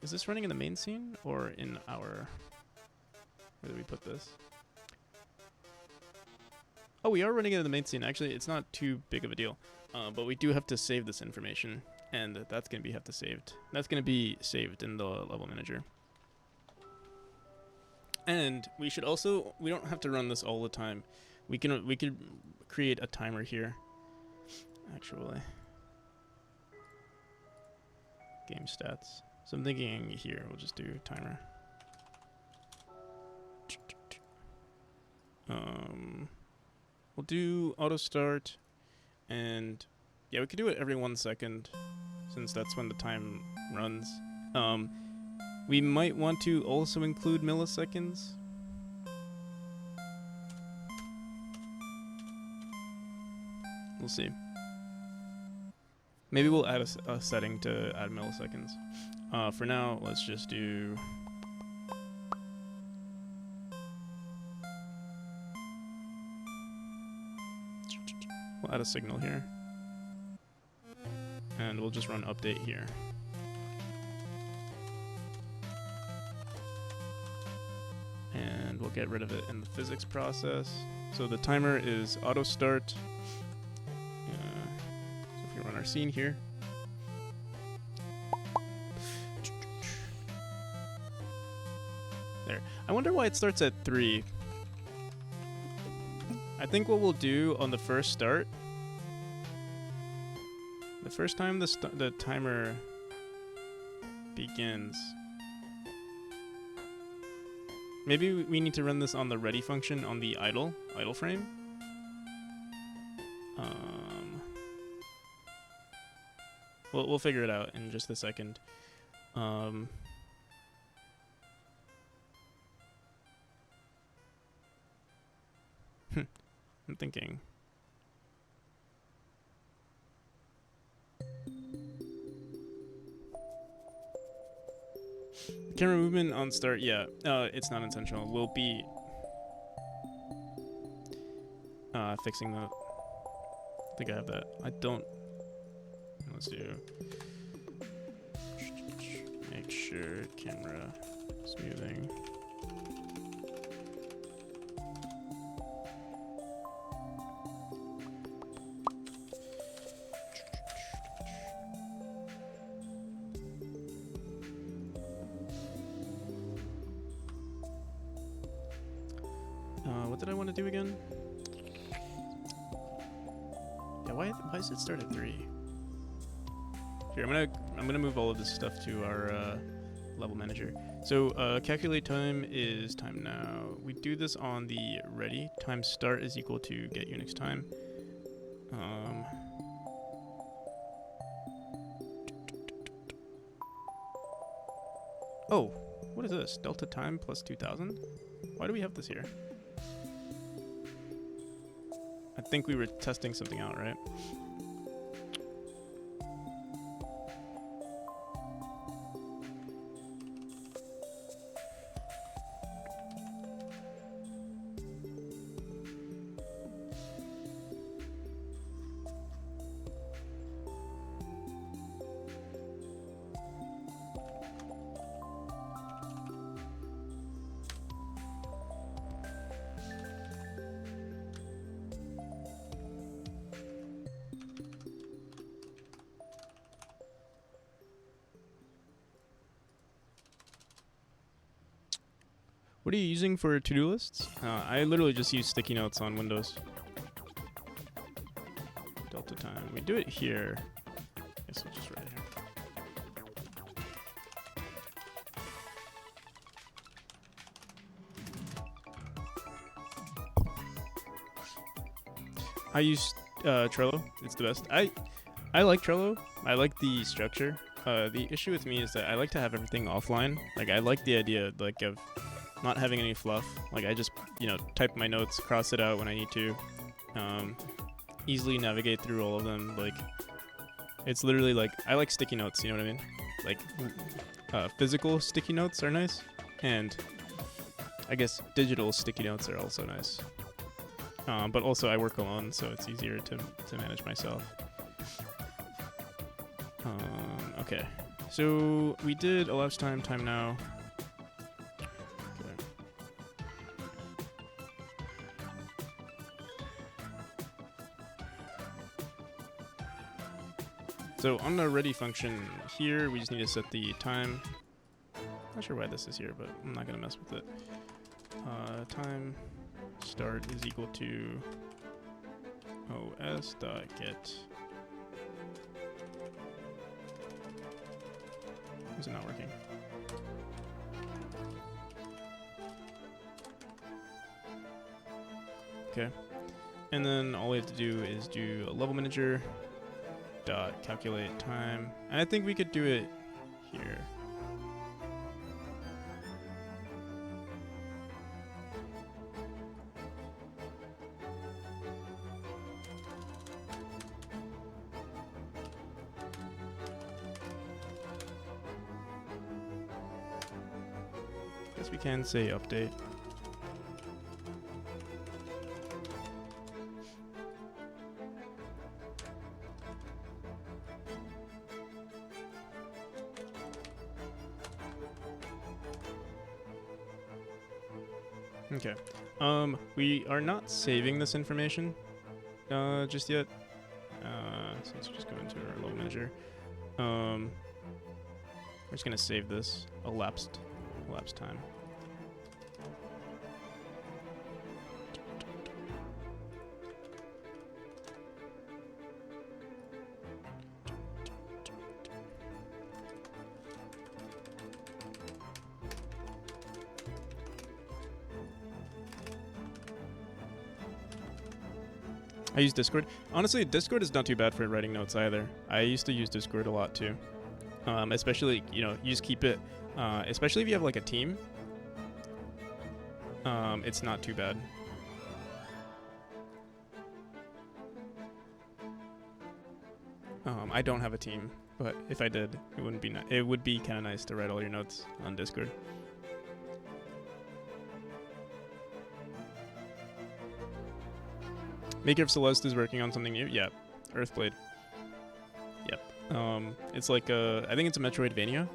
Is this running in the main scene or in our... Where do we put this? Oh, we are running it in the main scene. Actually, it's not too big of a deal. But we do have to save this information, and that's going to be That's going to be saved in the level manager. And we should also, we don't have to run this all the time. We could create a timer here. Actually, game stats. So I'm thinking here we'll just do timer. We'll do auto start, and yeah, we could do it every 1 second, since that's when the time runs. We might want to also include milliseconds. We'll see. Maybe we'll add a setting to add milliseconds. For now, let's just do... We'll add a signal here. and we'll just run update here. And we'll get rid of it in the physics process. So the timer is auto start. So if we run our scene here. There. I wonder why it starts at 3. I think what we'll do on the first start, the first time the timer begins, maybe we need to run this on the ready function on the idle frame. We'll figure it out in just a second. I'm thinking. Camera movement on start, yeah. It's not intentional. We'll be fixing that. I think I have that. I don't. Let's do. Make sure camera smoothing. What did I want to do again? Yeah, why does it start at 3? Here, I'm gonna move all of this stuff to our level manager. So calculate time is time now. We do this on the ready. Time start is equal to get Unix time. Oh, what is this? Delta time plus 2000? Why do we have this here? I think we were testing something out, right? What are you using for to-do lists? I literally just use sticky notes on Windows. Delta time. We do it here. Guess we'll just write it here. I use Trello. It's the best. I like Trello. I like the structure. The issue with me is that I like to have everything offline. Like I like the idea like of not having any fluff. Like I just, type my notes, cross it out when I need to, easily navigate through all of them. Like it's literally like, I like sticky notes, you know what I mean? Like physical sticky notes are nice, and I guess digital sticky notes are also nice. But also I work alone, so it's easier to manage myself. Okay, so we did elapsed time now. So on the ready function here, we just need to set the time. Not sure why this is here, but I'm not gonna mess with it. Time start is equal to os.get. Is it not working? Okay. And then all we have to do is do a level manager dot calculate time, and I think we could do it here. Guess we can say update. Okay. We are not saving this information just yet. So let's just go into our level manager. We're just gonna save this elapsed time. I use Discord. Honestly, Discord is not too bad for writing notes either. I used to use Discord a lot too. Especially, you just keep it, especially if you have like a team. It's not too bad. I don't have a team, but if I did, it wouldn't be. It would be kind of nice to write all your notes on Discord. Maker of Celeste is working on something new. Yeah, Earthblade. Yep. It's like I think it's a Metroidvania.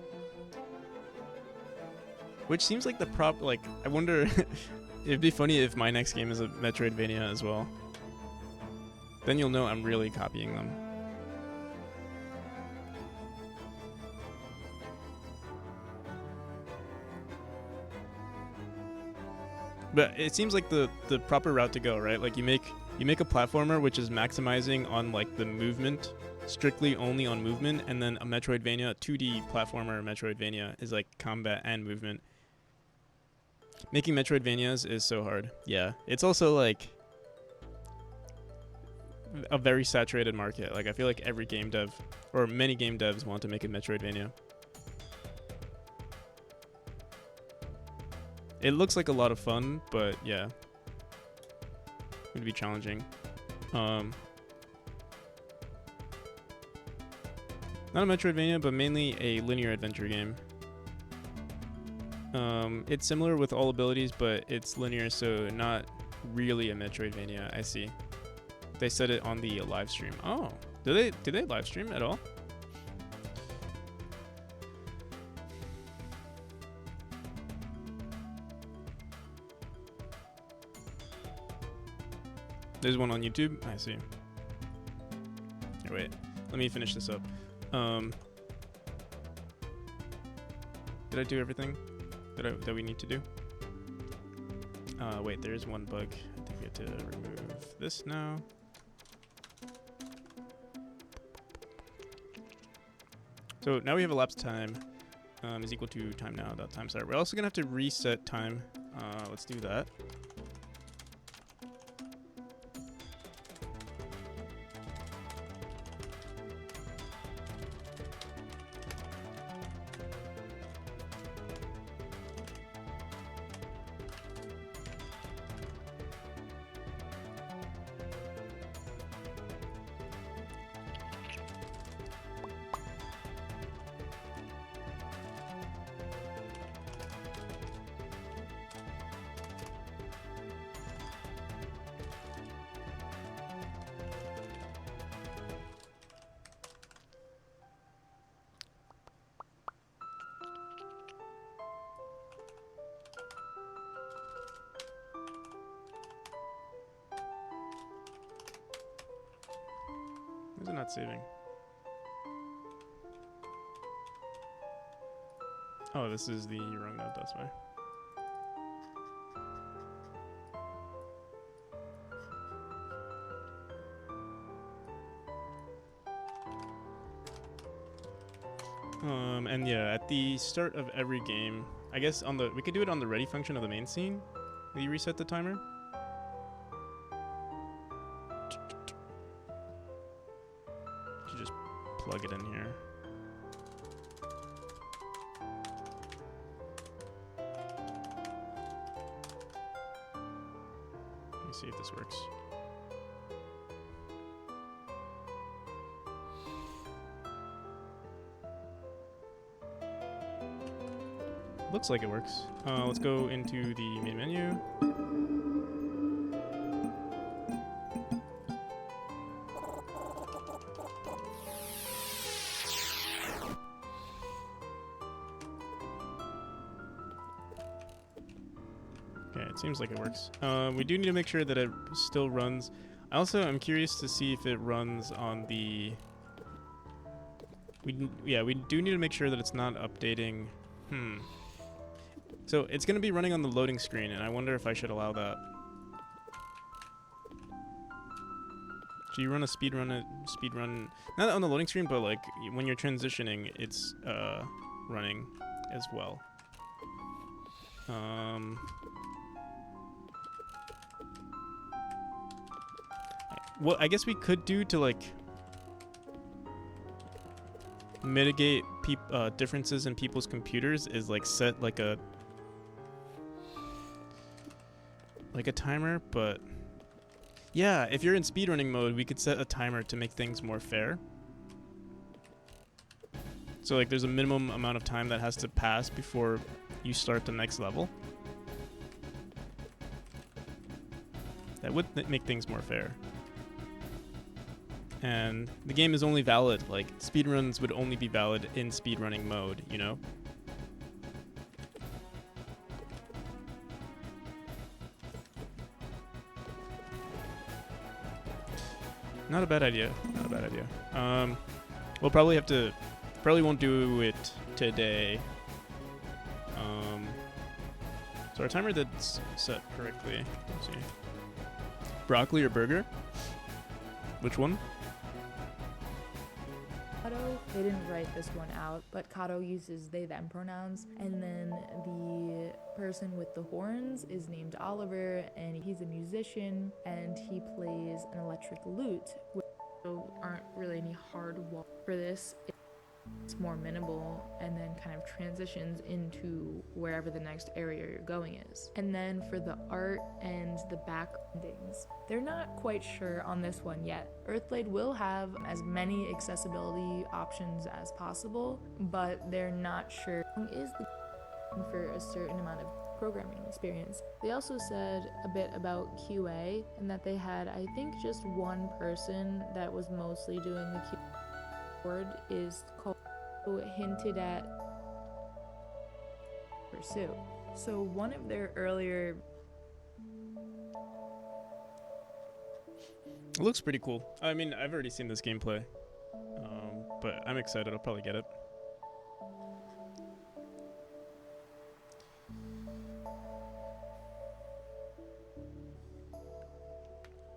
Which seems like I wonder, it'd be funny if my next game is a Metroidvania as well. Then you'll know I'm really copying them. But it seems like the proper route to go, right? Like you make a platformer which is maximizing on like the movement, strictly only on movement, and then a Metroidvania, a 2D platformer Metroidvania is like combat and movement. Making Metroidvanias is so hard. Yeah, it's also like a very saturated market. Like I feel like every game dev or many game devs want to make a Metroidvania. It looks like a lot of fun, but yeah, it would be challenging. Not a Metroidvania, but mainly a linear adventure game. It's similar with all abilities, but it's linear, so not really a Metroidvania. I see. They said it on the live stream. Oh, do they live stream at all? There's one on YouTube. I see. Here, wait. Let me finish this up. Did I do everything that we need to do? Wait, there is one bug. I think we have to remove this now. So now we have elapsed time is equal to time now dot time start. We're also gonna have to reset time. Let's do that. Why is it not saving? Oh, this is the wrong node, that's why. And yeah, at the start of every game, I guess we could do it on the ready function of the main scene. Will you reset the timer? Plug it in here. Let me see if this works. Looks like it works. Let's go into the main menu. Okay, Alright, seems like it works. We do need to make sure that it still runs. I also am curious to see if it runs on the... we do need to make sure that it's not updating. So it's going to be running on the loading screen, and I wonder if I should allow that. So you run a speed run, not on the loading screen, but like when you're transitioning, it's running as well. What I guess we could do to like mitigate differences in people's computers is like set like a timer, but yeah, if you're in speedrunning mode, we could set a timer to make things more fair. So like there's a minimum amount of time that has to pass before you start the next level. That would make things more fair. And the game is only valid, like speedruns would only be valid in speedrunning mode, you know? Not a bad idea. Not a bad idea. We'll probably have to... Probably won't do it today. So our timer did set correctly. Let's see. Broccoli or burger? Which one? Kato, they didn't write this one out, but Kato uses they them pronouns, and then the person with the horns is named Oliver, and he's a musician, and he plays an electric lute, which aren't really any hard walk for this. It's more minimal and then kind of transitions into wherever the next area you're going is. And then for the art and the backgroundings, they're not quite sure on this one yet. Earthblade will have as many accessibility options as possible, but they're not sure is the for a certain amount of programming experience. They also said a bit about QA and that they had, I think, just one person that was mostly doing the QA. Word is called hinted at pursue. So one of their earlier It looks pretty cool. I mean, I've already seen this gameplay, but I'm excited. I'll probably get it.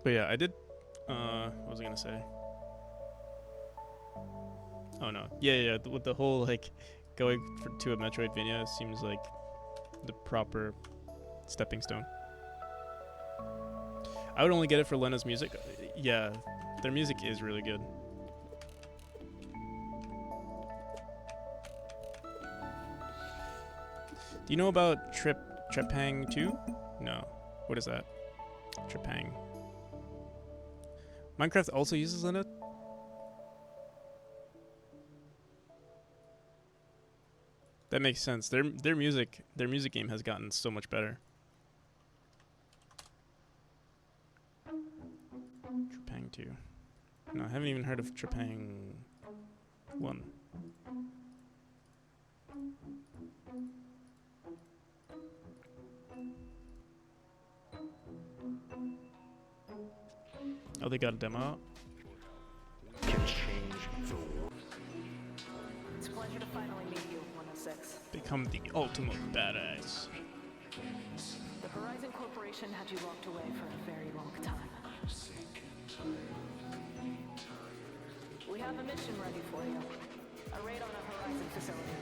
But yeah, I did. What was I gonna say? Oh no, yeah. With the whole like going to a Metroidvania seems like the proper stepping stone. I would only get it for Lena's music. Yeah, their music is really good. Do you know about Trepang 2? No. What is that? Trepang. Minecraft also uses Lena? That makes sense. Their music game has gotten so much better. Trepang 2. No, I haven't even heard of Trepang 1. Oh, they got a demo out? It's a pleasure to finally meet you, 106. Become the ultimate badass. The Horizon Corporation had you locked away for a very long time. We have a mission ready for you. A raid on a Horizon facility,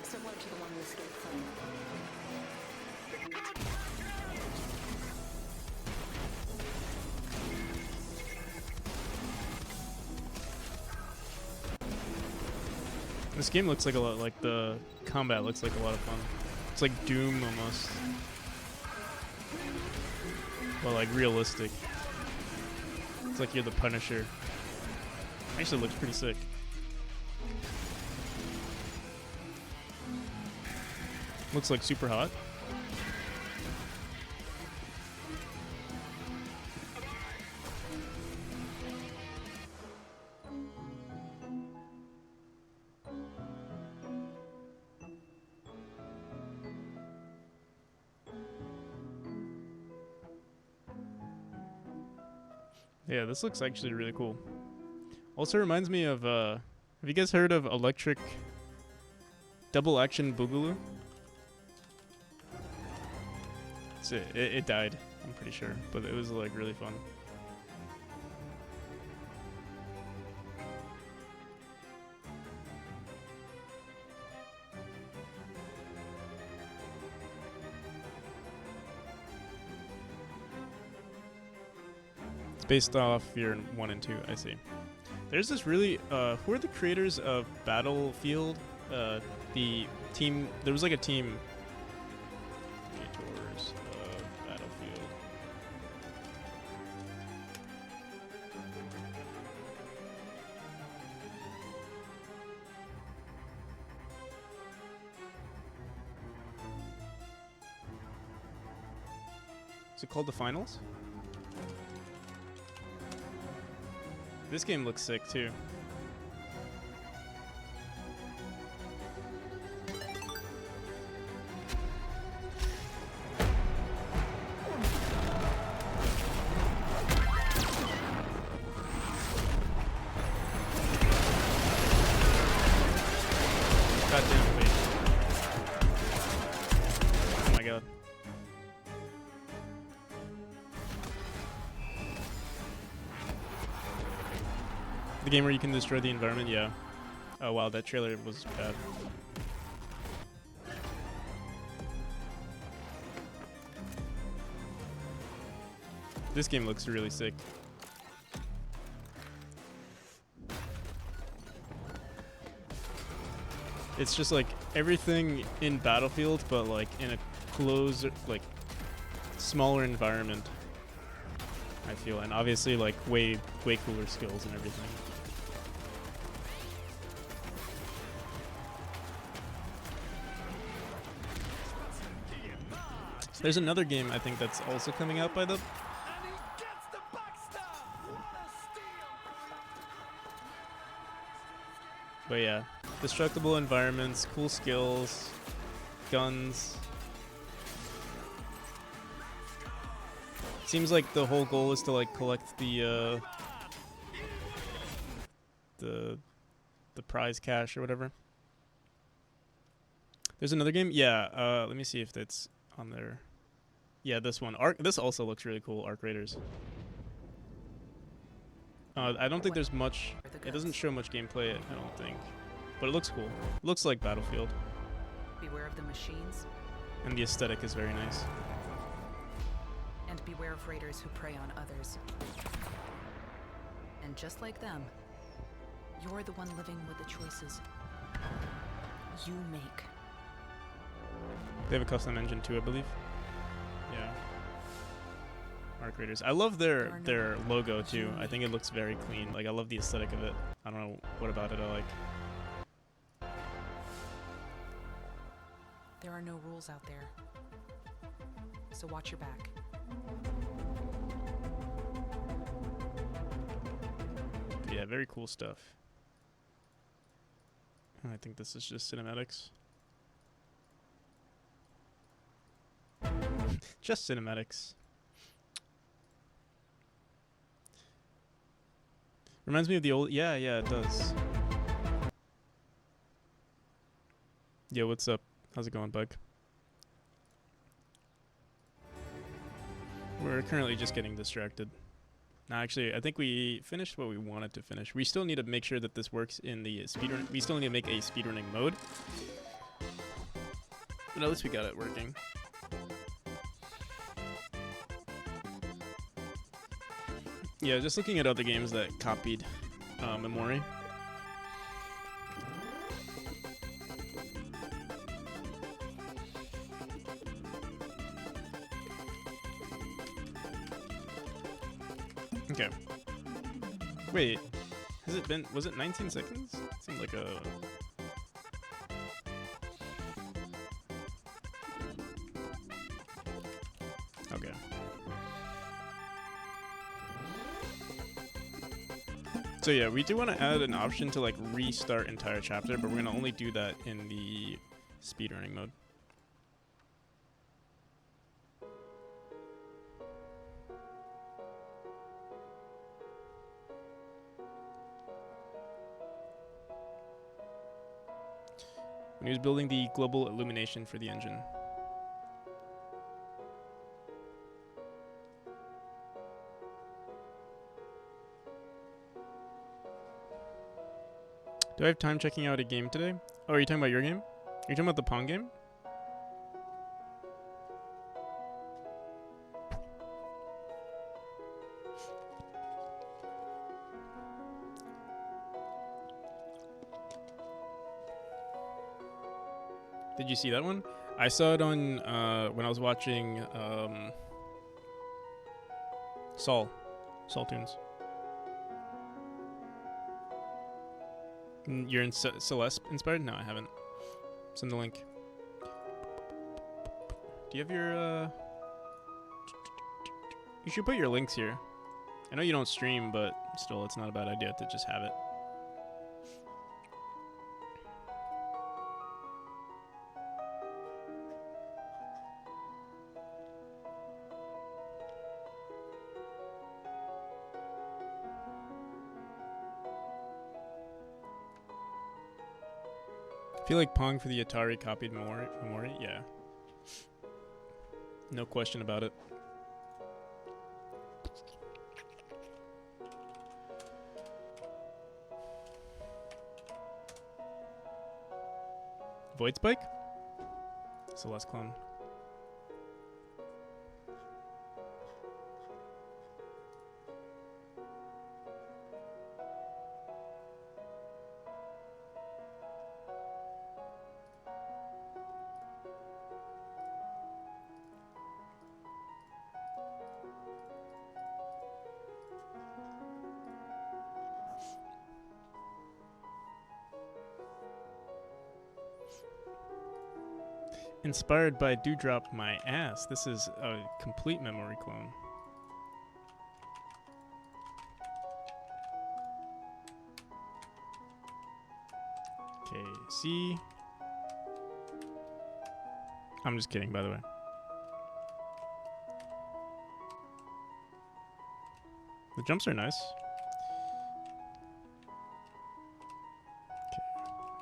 similar to the one you escaped from. This game looks like a lot, like the combat looks like a lot of fun. It's like Doom almost. Well, like realistic. It's like you're the Punisher. Actually looks pretty sick. Looks like super hot. Yeah, this looks actually really cool. Also reminds me of, have you guys heard of Electric Double Action Boogaloo? It died, I'm pretty sure, but it was like really fun. It's based off Year 1 and 2, I see. There's this really, who are the creators of Battlefield? The team, there was like a team. Creators of Battlefield. Is it called The Finals? This game looks sick too. Goddamn wait. Oh my god. The game where you can destroy the environment, yeah. Oh wow, that trailer was bad. This game looks really sick. It's just like everything in Battlefield, but like in a closer, like smaller environment. I feel, and obviously like way cooler skills and everything. There's another game I think that's also coming out by the. But yeah, destructible environments, cool skills, guns. Seems like the whole goal is to like collect the prize cash or whatever. There's another game, yeah. Let me see if that's on there. Yeah, this one. This also looks really cool. Arc Raiders. I don't think there's much. It doesn't show much gameplay. I don't think, but it looks cool. It looks like Battlefield. Beware of the machines, And the aesthetic is very nice. and beware of raiders who prey on others. And just like them, you're the one living with the choices you make. They have a custom engine too, I believe. Yeah. Arc Raiders. I love their logo too. I think it looks very clean. Like I love the aesthetic of it. I don't know what about it I like. There are no rules out there, so watch your back. But yeah, very cool stuff. I think this is just cinematics. Just cinematics. Reminds me of the old. Yeah, it does. Yo, what's up? How's it going, Bug? We're currently just getting distracted. No, actually, I think we finished what we wanted to finish. We still need to make sure that this works in the speedrun. We still need to make a speedrunning mode. But at least we got it working. Yeah, just looking at other games that copied Memori. Okay. Wait, has it been? Was it 19 seconds? It seemed like a. Okay. So yeah, we do want to add an option to like restart entire chapter, but we're gonna only do that in the speedrunning mode. when he was building the global illumination for the engine. Do I have time checking out a game today? Oh, are you talking about your game? Are you talking about the Pong game? Did you see that one? I saw it on when I was watching Saul Tunes. You're in Celeste inspired? No, I haven't. Send the link. Do you have your you should put your links here. I know you don't stream, but still, it's not a bad idea to just have it. I feel like Pong for the Atari copied Memori. Yeah. No question about it. Void Spike? Celeste clone. Inspired by Dewdrop My Ass. This is a complete Memori clone. Okay, see. I'm just kidding, by the way. The jumps are nice. Okay,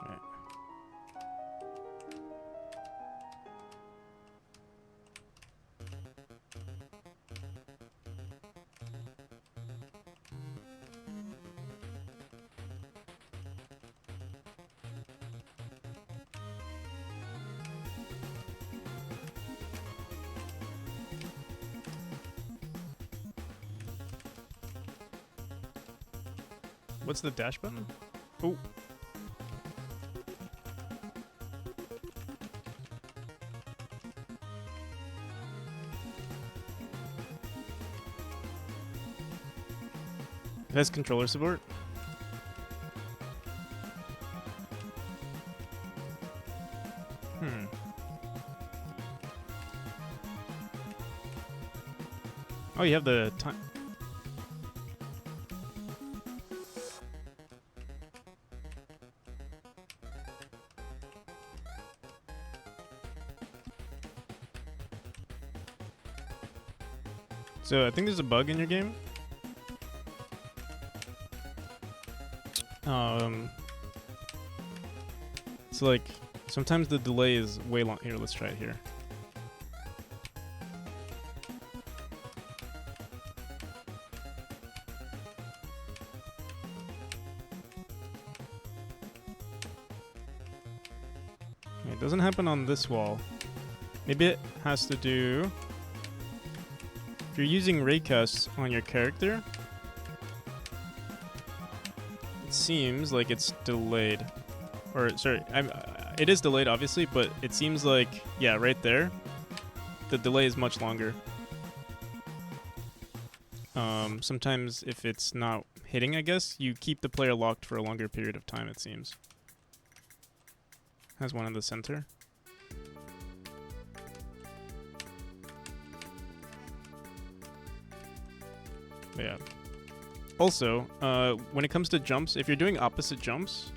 right. What's the dash button? Oh. It has controller support. Oh, you have the time. So I think there's a bug in your game. It's like sometimes the delay is way long. Here, let's try it here. It doesn't happen on this wall. Maybe it has to do... If you're using raycasts on your character, it seems like it's delayed. Or, sorry, it is delayed, obviously, but it seems like, yeah, right there, the delay is much longer. Sometimes if it's not hitting, I guess, you keep the player locked for a longer period of time, it seems. Has one in the center. But yeah. Also, when it comes to jumps, if you're doing opposite jumps,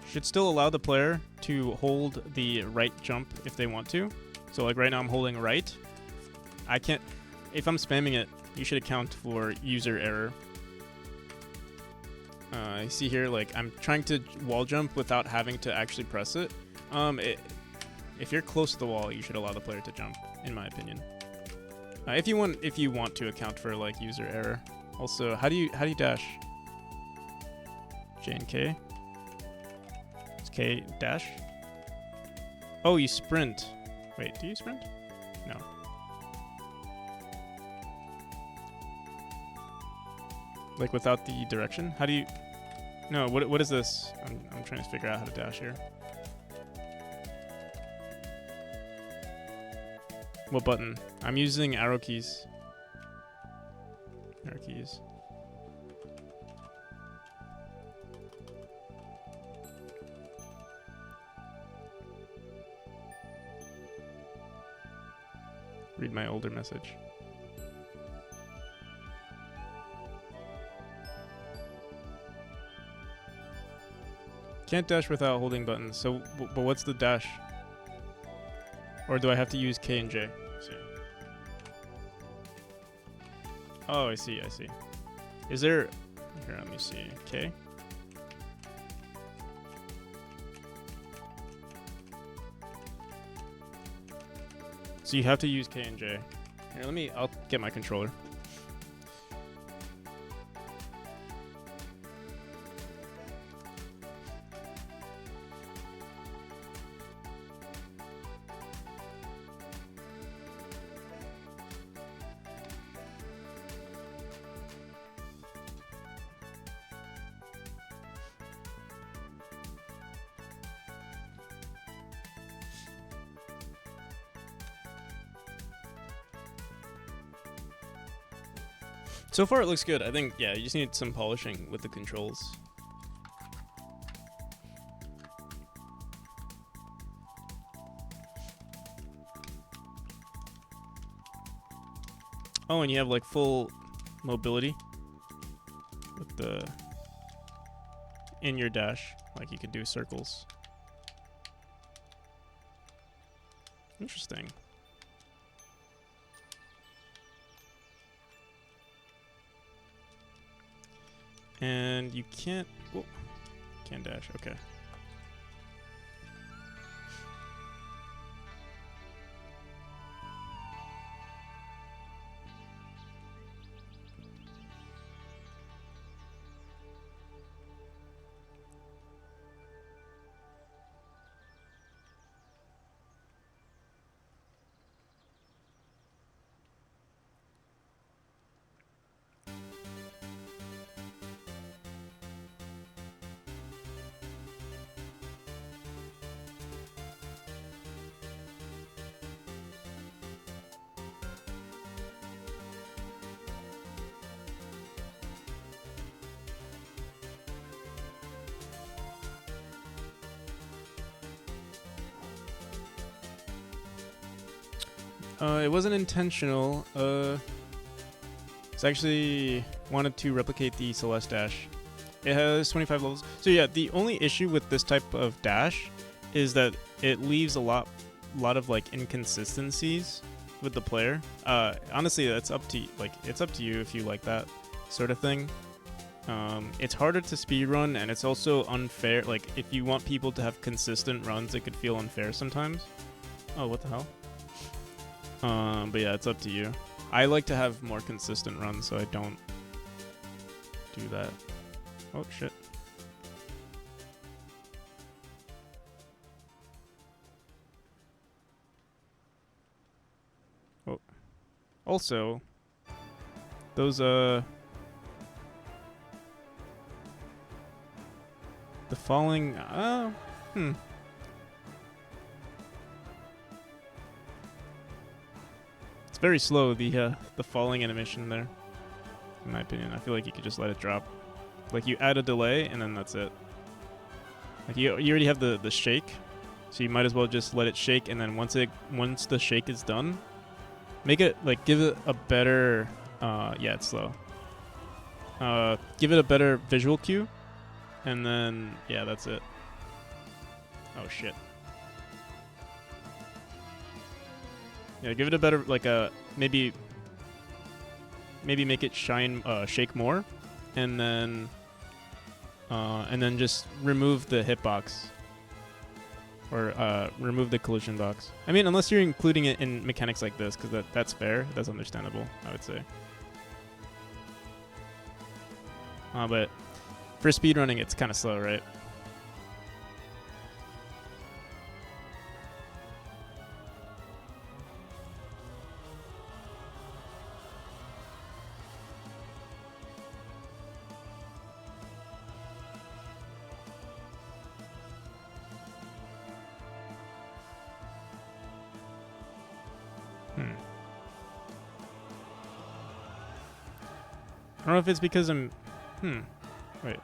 you should still allow the player to hold the right jump if they want to. So like right now I'm holding right. I can't, if I'm spamming it, you should account for user error. You see here, like I'm trying to wall jump without having to actually press it. If you're close to the wall, you should allow the player to jump, in my opinion. If you want to account for like user error. Also, how do you dash? J and K. It's K dash. Oh, you sprint. Wait, do you sprint? No. Like without the direction? How do you? No. What is this? I'm trying to figure out how to dash here. What button? I'm using arrow keys. Arrow keys. Read my older message. Can't dash without holding buttons. So, but what's the dash? Or do I have to use K and J? Oh, I see. Is there... Here, let me see. K? So you have to use K and J. Here, I'll get my controller. So far it looks good. I think, yeah, you just need some polishing with the controls. Oh, and you have like full mobility with the in your dash. Like you can do circles. Interesting. And you can't... Whoa, can't dash, okay. It wasn't intentional. It's actually wanted to replicate the Celeste dash. It has 25 levels. So yeah, the only issue with this type of dash is that it leaves a lot of like inconsistencies with the player. Honestly, that's up to it's up to you if you like that sort of thing. It's harder to speedrun, and it's also unfair. Like if you want people to have consistent runs, it could feel unfair sometimes. Oh, what the hell? But yeah, it's up to you. I like to have more consistent runs, so I don't do that. Oh, shit. Oh. Also, those, the falling, It's very slow, the falling animation there, in my opinion. I feel like you could just let it drop. Like you add a delay and then that's it. Like you already have the shake, so you might as well just let it shake, and then once the shake is done, make it like give it a better yeah, it's slow. Give it a better visual cue, and then yeah, that's it. Oh shit. Yeah, give it a better, like maybe make it shake more, and then just remove the hitbox. or remove the collision box. I mean, unless you're including it in mechanics like this, because that's fair. That's understandable, I would say. But for speedrunning, it's kind of slow, right? I don't know if it's because I'm... Wait.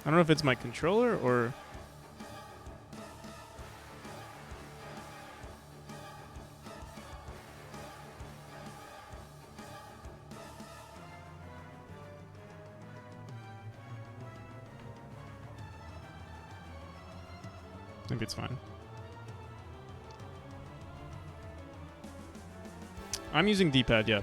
I don't know if it's my controller or... Maybe it's fine. I'm using D-pad, yeah.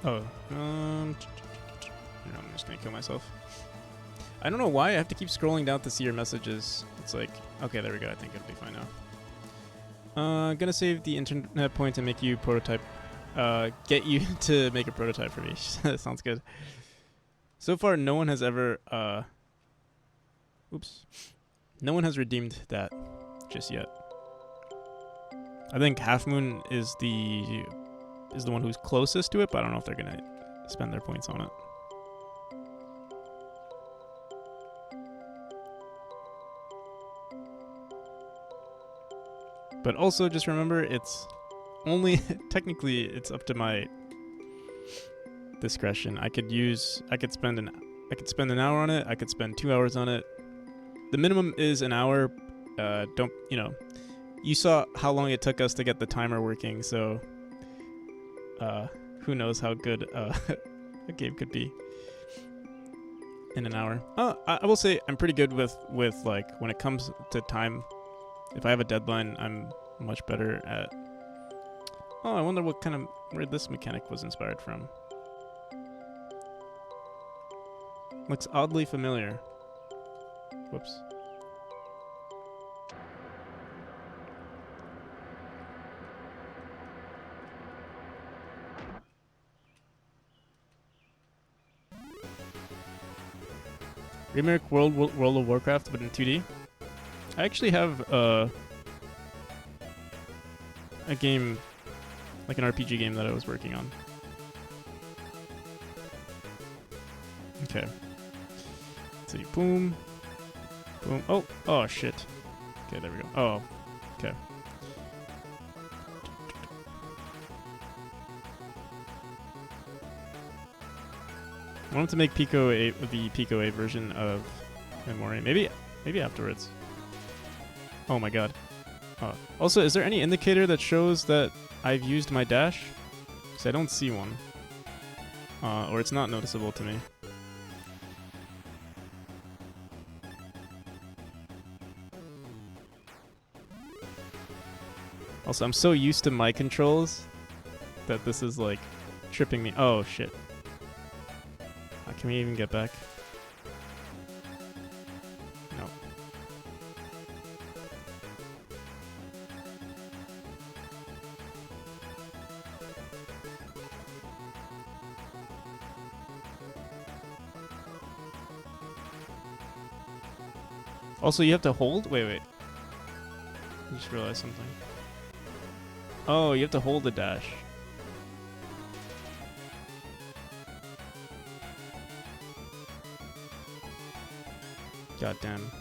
Oh, I'm just gonna kill myself. I don't know why I have to keep scrolling down to see your messages. It's like, okay, there we go. I think it'll be fine now. Gonna save the internet point and make you prototype. Get you to make a prototype for me. That sounds good. So far, no one has ever. Oops. No one has redeemed that just yet. I think Half Moon is the one who's closest to it, but I don't know if they're gonna spend their points on it. But also just remember, it's only technically it's up to my discretion. I could spend an hour on it. I could spend 2 hours on it. The minimum is an hour. You saw how long it took us to get the timer working, so who knows how good a game could be in an hour. I will say I'm pretty good with like when it comes to time. If I have a deadline, I'm much better at... Oh, I wonder where this mechanic was inspired from. Looks oddly familiar. Whoops. Remake World of Warcraft, but in 2D. I actually have a game, like an RPG game that I was working on. Okay. Let's see. Boom. Boom. Oh shit. Okay, there we go. Oh, okay. I wanted to make Pico 8 the Pico 8 version of Memori. Maybe afterwards. Oh my god. Also, is there any indicator that shows that I've used my dash? Because I don't see one. Or it's not noticeable to me. Also, I'm so used to my controls that this is like tripping me. Oh shit. Can we even get back? No. Also, you have to hold? Wait. I just realized something. Oh, you have to hold the dash. God damn.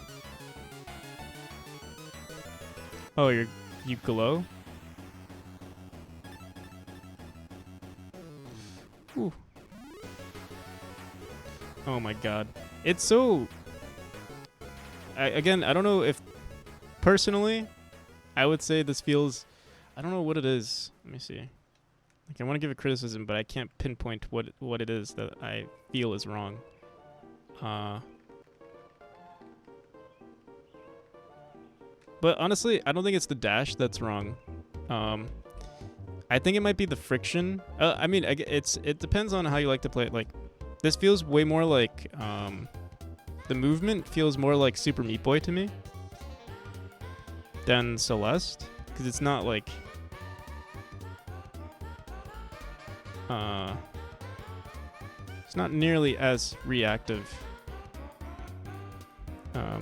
Oh, you glow? Ooh. Oh my god. It's so... Again, I don't know if... Personally, I would say this feels I don't know what it is. Let me see. Like, I want to give a criticism, but I can't pinpoint what it is that I feel is wrong. But honestly, I don't think it's the dash that's wrong. I think it might be the friction. I mean, it depends on how you like to play it. Like, this feels way more like the movement feels more like Super Meat Boy to me than Celeste, because it's not like it's not nearly as reactive.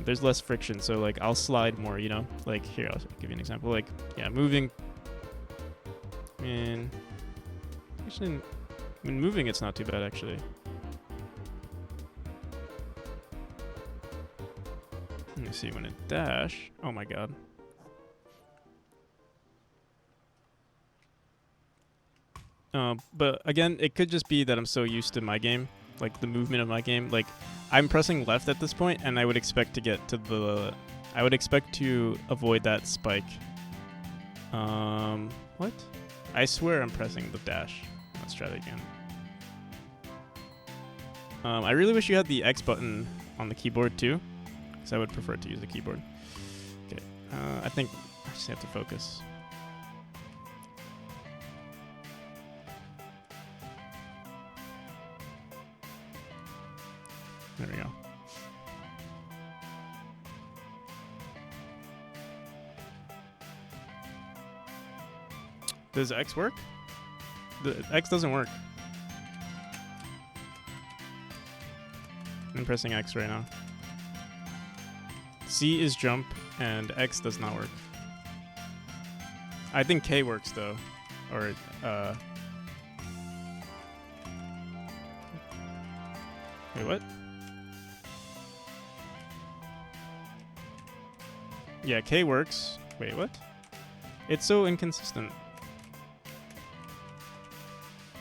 There's less friction, so like I'll slide more, you know? Like here, I'll give you an example. Like, yeah, moving. And actually, when moving, it's not too bad actually. Let me see, when it dash, oh my god. But again, it could just be that I'm so used to my game, like the movement of my game. Like, I'm pressing left at this point, and I would expect to get to the... I would expect to avoid that spike. What? I swear I'm pressing the dash. Let's try that again. I really wish you had the X button on the keyboard too, because I would prefer to use the keyboard. Okay, I think I just have to focus. There we go. Does X work? The X doesn't work. I'm pressing X right now. C is jump, and X does not work. I think K works though, or wait, what? Yeah, K works. Wait, what? It's so inconsistent.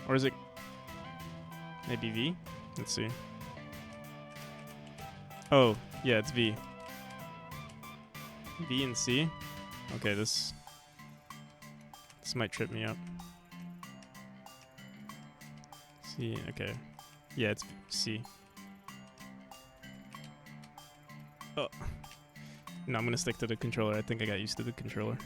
Or is it maybe V? Let's see. Oh, yeah, it's V. V and C. Okay, this might trip me up. C, okay. Yeah, it's C. Oh. No, I'm gonna stick to the controller. I think I got used to the controller.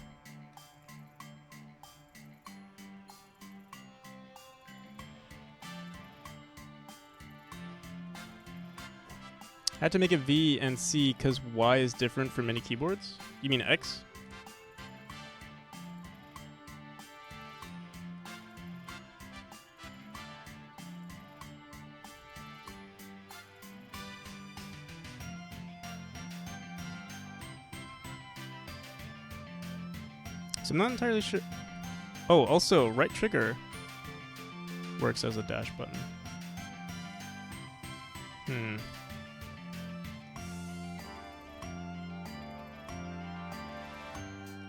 I had to make it V and C because Y is different for many keyboards. You mean X? So I'm not entirely sure. Oh, also, right trigger works as a dash button.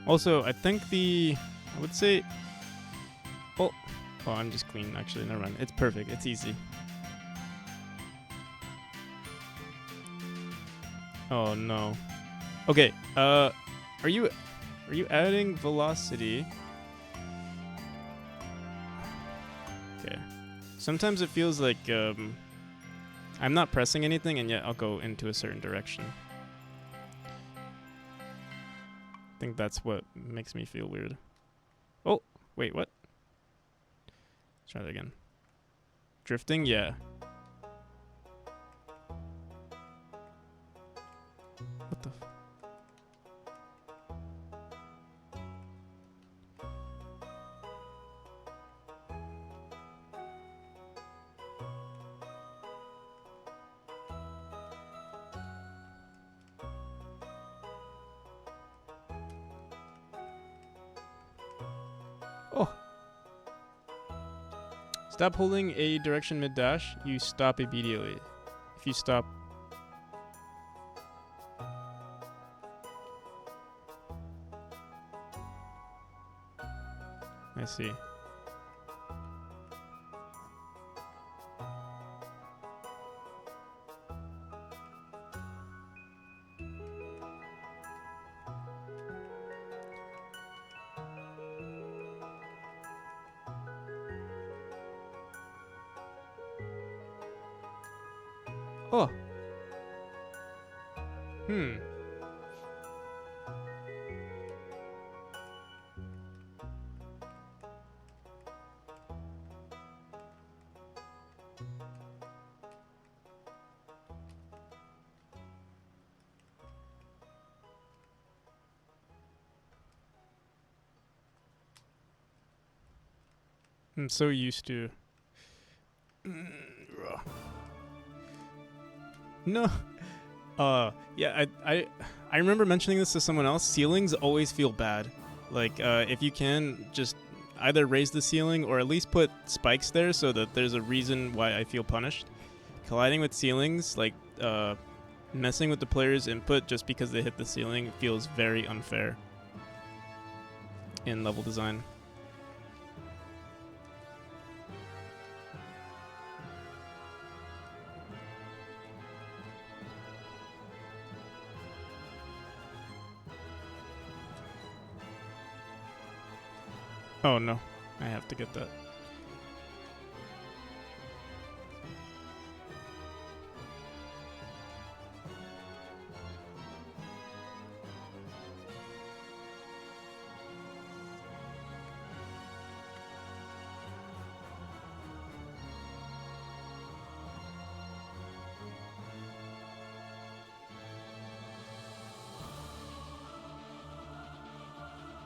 Also, I think I would say, oh, I'm just clean, actually, never mind. It's perfect, it's easy. Oh, no. Okay, are you adding velocity? Okay. Sometimes it feels like, I'm not pressing anything, and yet I'll go into a certain direction. I think that's what makes me feel weird. Oh, wait, what? Let's try that again. Drifting, yeah. What the Oh. Stop holding a direction mid-dash. You stop immediately. If you stop... I see. Oh. Hmm. I'm so used to. No. Yeah, I remember mentioning this to someone else. Ceilings always feel bad. Like, if you can, just either raise the ceiling or at least put spikes there so that there's a reason why I feel punished. Colliding with ceilings, like, messing with the player's input just because they hit the ceiling feels very unfair in level design. Oh no, I have to get that.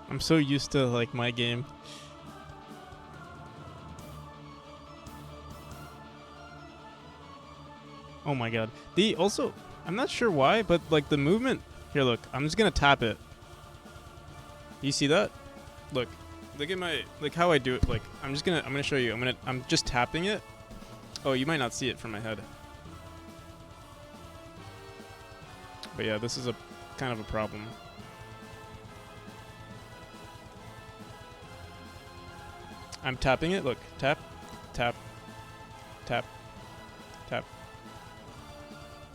I'm so used to like my game. Oh my god. The also, I'm not sure why, but like the movement. Here, look. I'm just gonna tap it. You see that? Look at my how I do it. Like I'm gonna show you. I'm just tapping it. Oh, you might not see it from my head. But yeah, this is a kind of a problem. I'm tapping it. Look, tap, tap, tap, tap.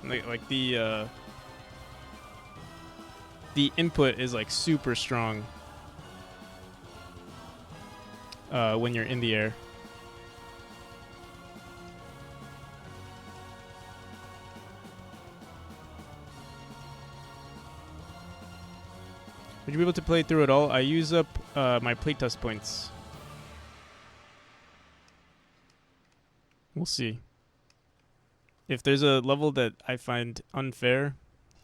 Like the input is like super strong when you're in the air. Would you be able to play through it all? I use up my playtest points. We'll see. If there's a level that I find unfair,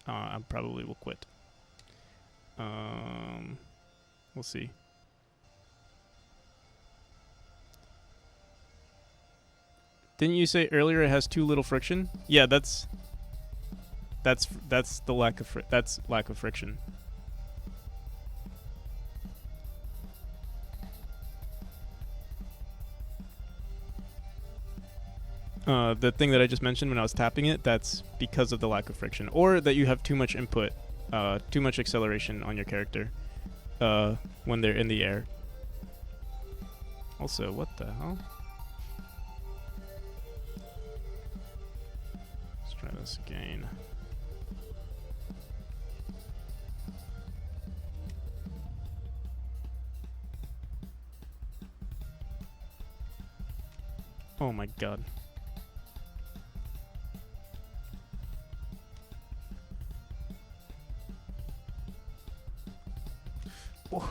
I probably will quit. We'll see. Didn't you say earlier it has too little friction? Yeah, that's the lack of friction. The thing that I just mentioned when I was tapping it, that's because of the lack of friction. Or that you have too much input, too much acceleration on your character when they're in the air. Also, what the hell? Let's try this again. Oh my god. Oh.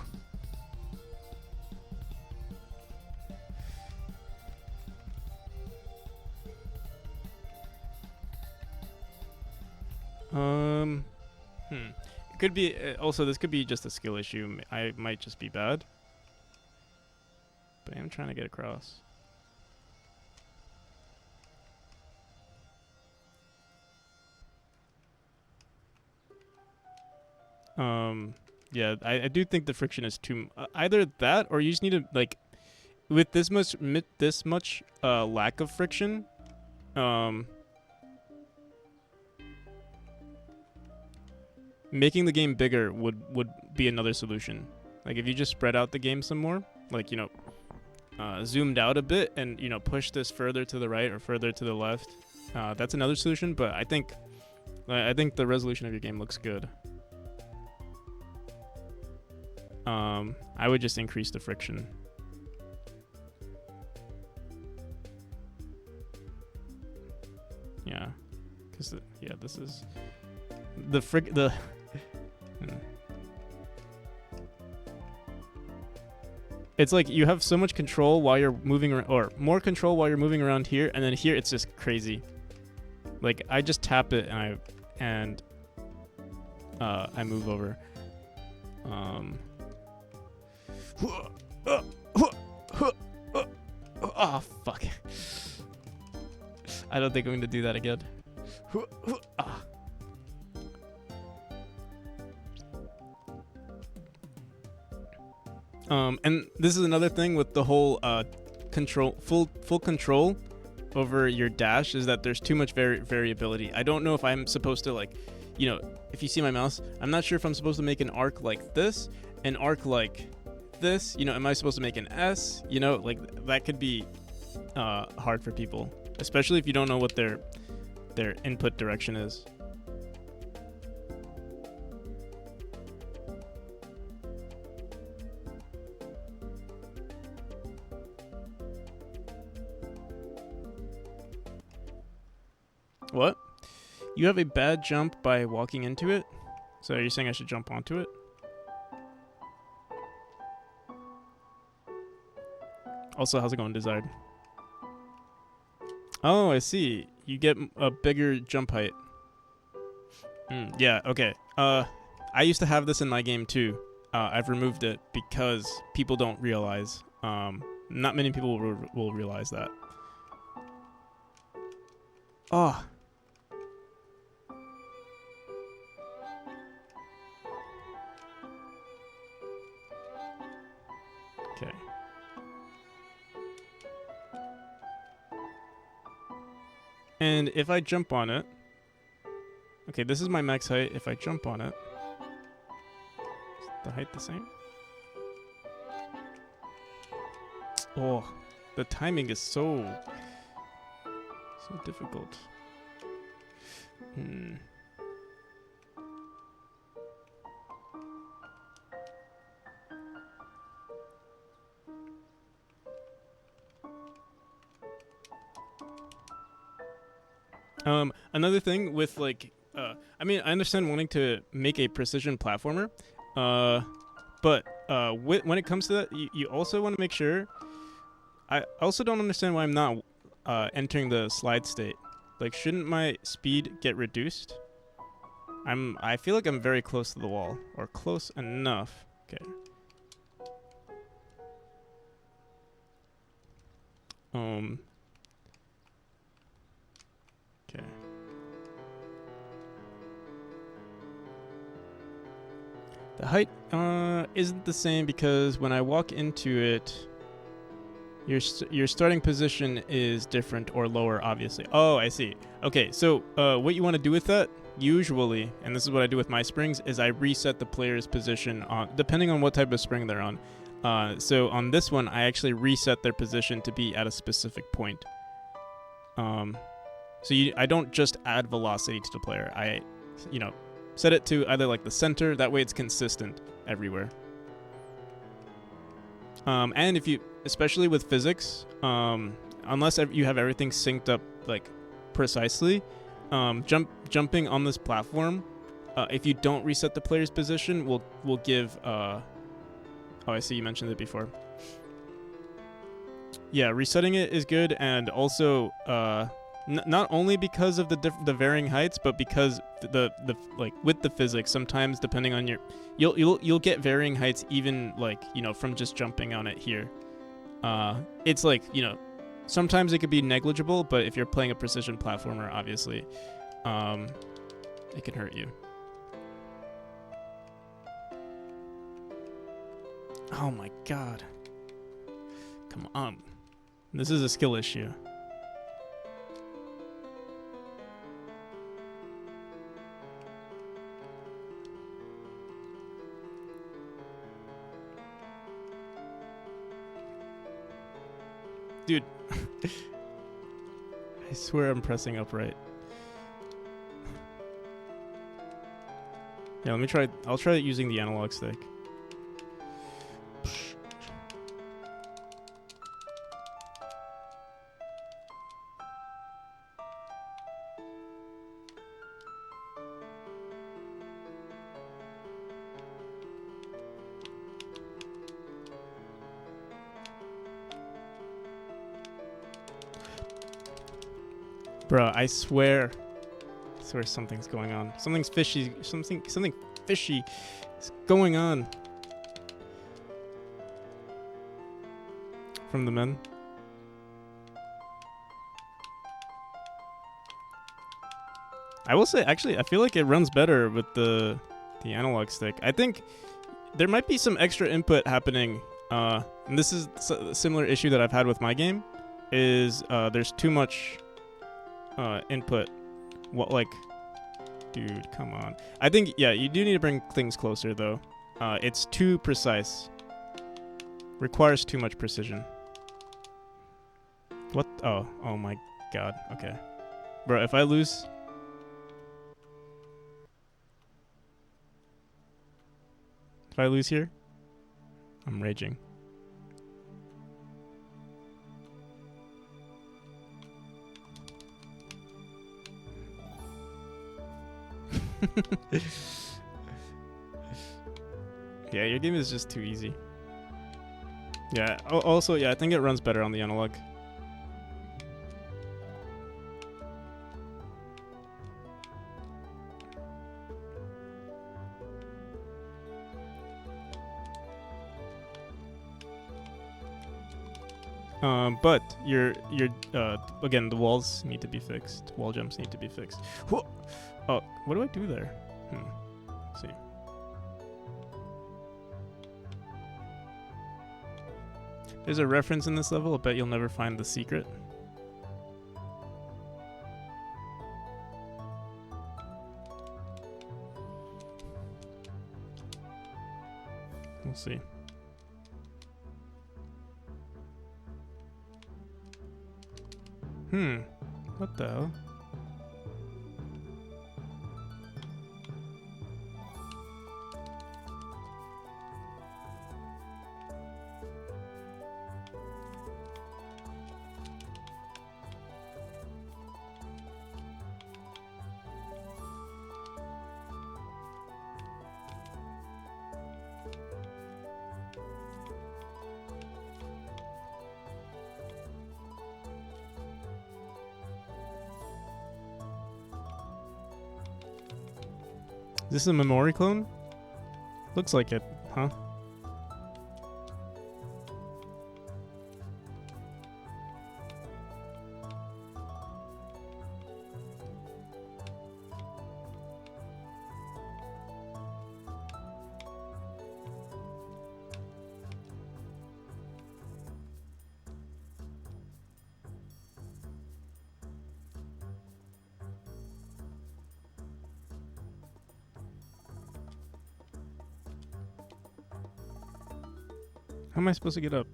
It could be also this could be just a skill issue. I might just be bad, but I'm trying to get across. Yeah, I do think the friction is too either that or you just need to like with this much lack of friction, making the game bigger would be another solution. Like if you just spread out the game some more, like zoomed out a bit and push this further to the right or further to the left, that's another solution. But I think the resolution of your game looks good. I would just increase the friction. Yeah. Yeah, this is the frick the. It's like you have so much control while you're moving around, or more control while you're moving around here, and then here it's just crazy. Like I just tap it and I move over. Oh fuck! I don't think I'm gonna do that again. And this is another thing with the whole full control over your dash is that there's too much variability. I don't know if I'm supposed to, like, you know, if you see my mouse, I'm not sure if I'm supposed to make an arc like this, an arc like this, you know, am I supposed to make an S? You know, like that could be hard for people, especially if you don't know what their input direction is. What? You have a bad jump by walking into it? So are you saying I should jump onto it? Also, how's it going, Desired? Oh, I see. You get a bigger jump height. Yeah, okay. I used to have this in my game too. I've removed it because people don't realize. Not many people will realize that. Oh. Okay. And if I jump on it, okay, this is my max height. If I jump on it, is the height the same? Oh, the timing is so difficult. Another thing with, like, I mean, I understand wanting to make a precision platformer, but when it comes to that, you also want to make sure. I also don't understand why I'm not entering the slide state. Like, shouldn't my speed get reduced? I feel like I'm very close to the wall, or close enough. Okay. Okay. The height isn't the same because when I walk into it, your starting position is different or lower, obviously. Oh, I see. Okay, so what you want to do with that, usually, and this is what I do with my springs, is I reset the player's position on depending on what type of spring they're on. So on this one, I actually reset their position to be at a specific point. So I don't just add velocity to the player. I, set it to either like the center. That way it's consistent everywhere. And if you, especially with physics, unless you have everything synced up like precisely, jumping on this platform, if you don't reset the player's position, will give. Oh, I see you mentioned it before. Yeah, resetting it is good, and also not only because of the varying heights, but because the like with the physics, sometimes depending on you'll get varying heights even like from just jumping on it here. It's like sometimes it could be negligible, but if you're playing a precision platformer, obviously, it can hurt you. Oh my god. Come on. This is a skill issue. Dude. I swear I'm pressing upright. Yeah, let me try. I'll try it using the analog stick. Bro, I swear something's going on. Something's fishy. Something fishy is going on. From the men. I will say, actually, I feel like it runs better with the analog stick. I think there might be some extra input happening. And this is a similar issue that I've had with my game. Is there's too much input. What, like, dude, come on. I think, yeah, you do need to bring things closer, though. It's too precise. Requires too much precision. What? Oh my god. Okay. Bro, if I lose... If I lose here, I'm raging. Yeah, your game is just too easy. Yeah, also, yeah, I think it runs better on the analog. But again, the walls need to be fixed. Wall jumps need to be fixed. Whoa! Oh, what do I do there? Let's see. There's a reference in this level. I bet you'll never find the secret. We'll see. What the hell? Is this a Memori clone? Looks like it, huh? How am I supposed to get up?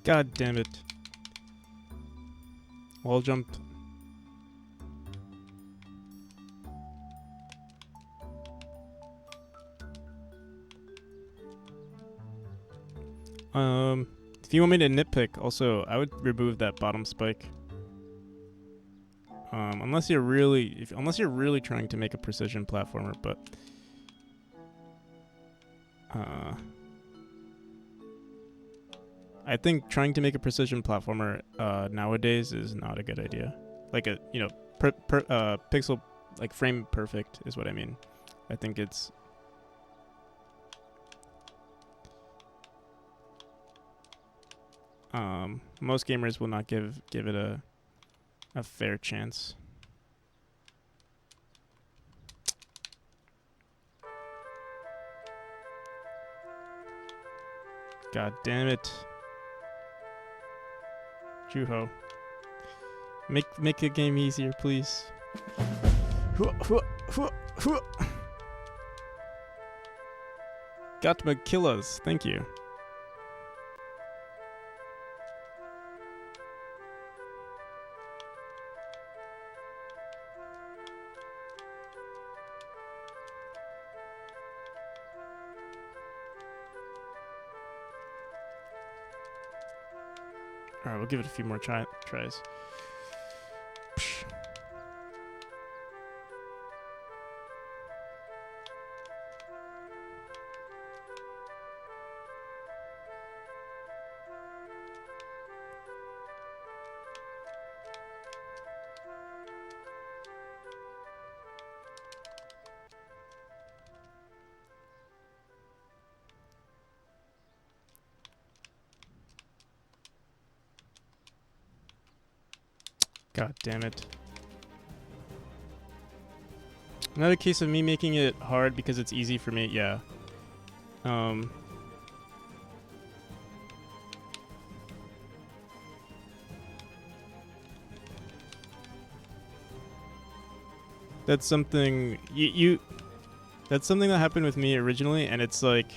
God damn it. Wall jumped. If you want me to nitpick, also, I would remove that bottom spike. Unless you're really trying to make a precision platformer, but I think trying to make a precision platformer nowadays is not a good idea. Like a pixel, like frame perfect is what I mean. I think it's most gamers will not give it a fair chance. God damn it. Juho. Make the game easier, please. Gatma Killers, thank you. Alright, we'll give it a few more tries. Psh. God damn it. Another case of me making it hard because it's easy for me, yeah. That's something that's something that happened with me originally, and it's like,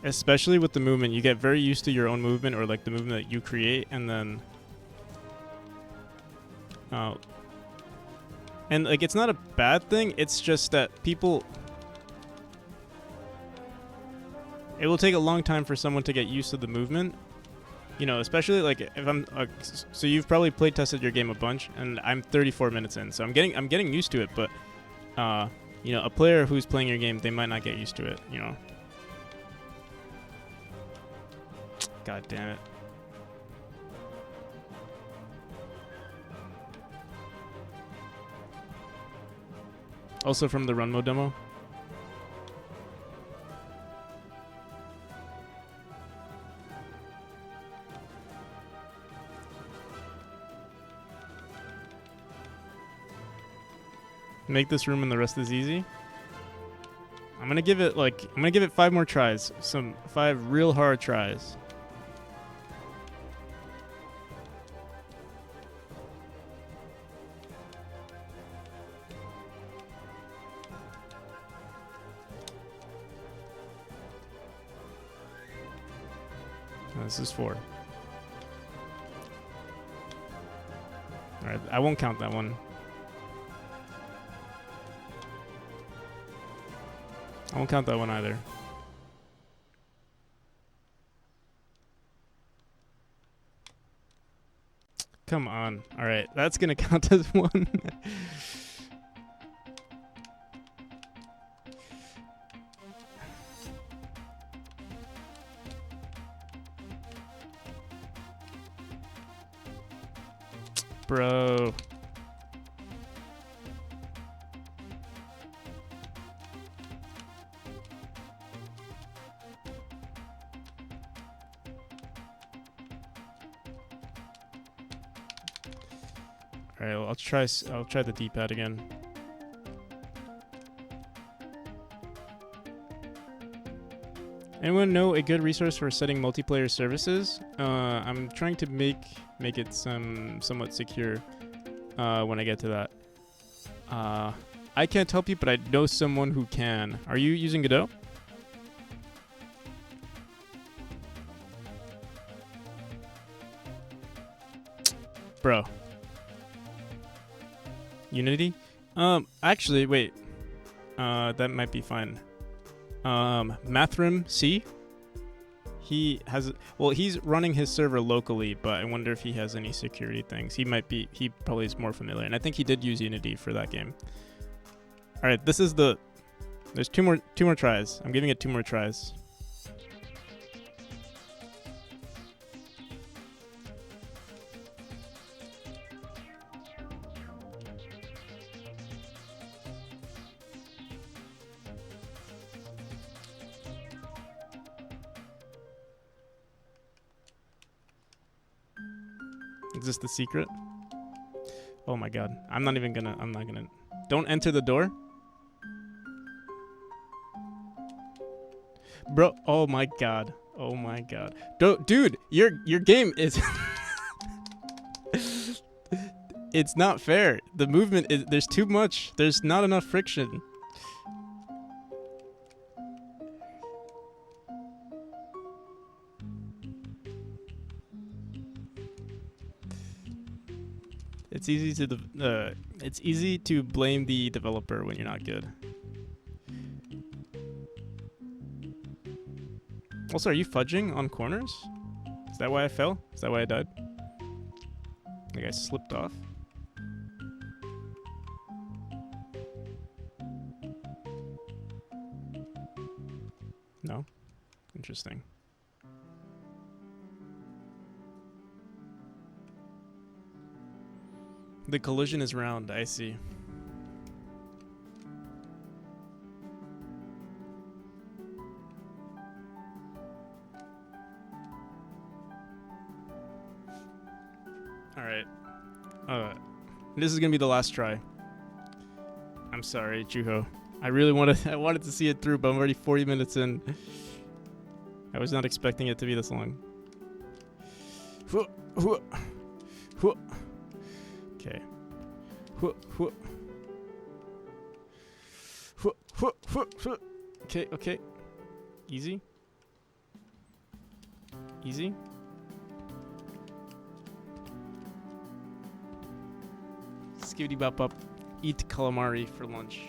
especially with the movement, you get very used to your own movement or like the movement that you create, and then and like it's not a bad thing, it's just that people, it will take a long time for someone to get used to the movement, you know, especially like if I'm so you've probably play tested your game a bunch, and I'm 34 minutes in, so I'm getting used to it, but you know, a player who's playing your game, they might not get used to it, you know. God damn it. Also from the run mode demo. Make this room and the rest is easy. I'm gonna give it 5 more tries. 5 real hard tries. This is 4. Alright, I won't count that one. I won't count that one either. Come on. Alright, that's gonna count as 1. Bro. Alright, well, I'll try the D-pad again. Anyone know a good resource for setting multiplayer services? I'm trying to make it somewhat secure when I get to that. I can't help you, but I know someone who can. Are you using Godot? Bro. Unity? Actually, wait. That might be fine. Mathrim C? He's running his server locally, but I wonder if he has any security things. He probably is more familiar, and I think he did use Unity for that game. Alright, there's two more tries. I'm giving it 2 more tries. Is this the secret? Oh my god. I'm not gonna. Don't enter the door. Bro, oh my god. Oh my god. Dude, your game is it's not fair. The movement is, there's too much. There's not enough friction. It's easy to blame the developer when you're not good. Also, are you fudging on corners? Is that why I fell? Is that why I died? Like I slipped off? No? Interesting. The collision is round, I see. Alright. This is gonna be the last try. I'm sorry, Juho. I wanted to see it through, but I'm already 40 minutes in. I was not expecting it to be this long. Okay. Okay, okay. Easy. Easy. Skibidi bop bop. Eat calamari for lunch.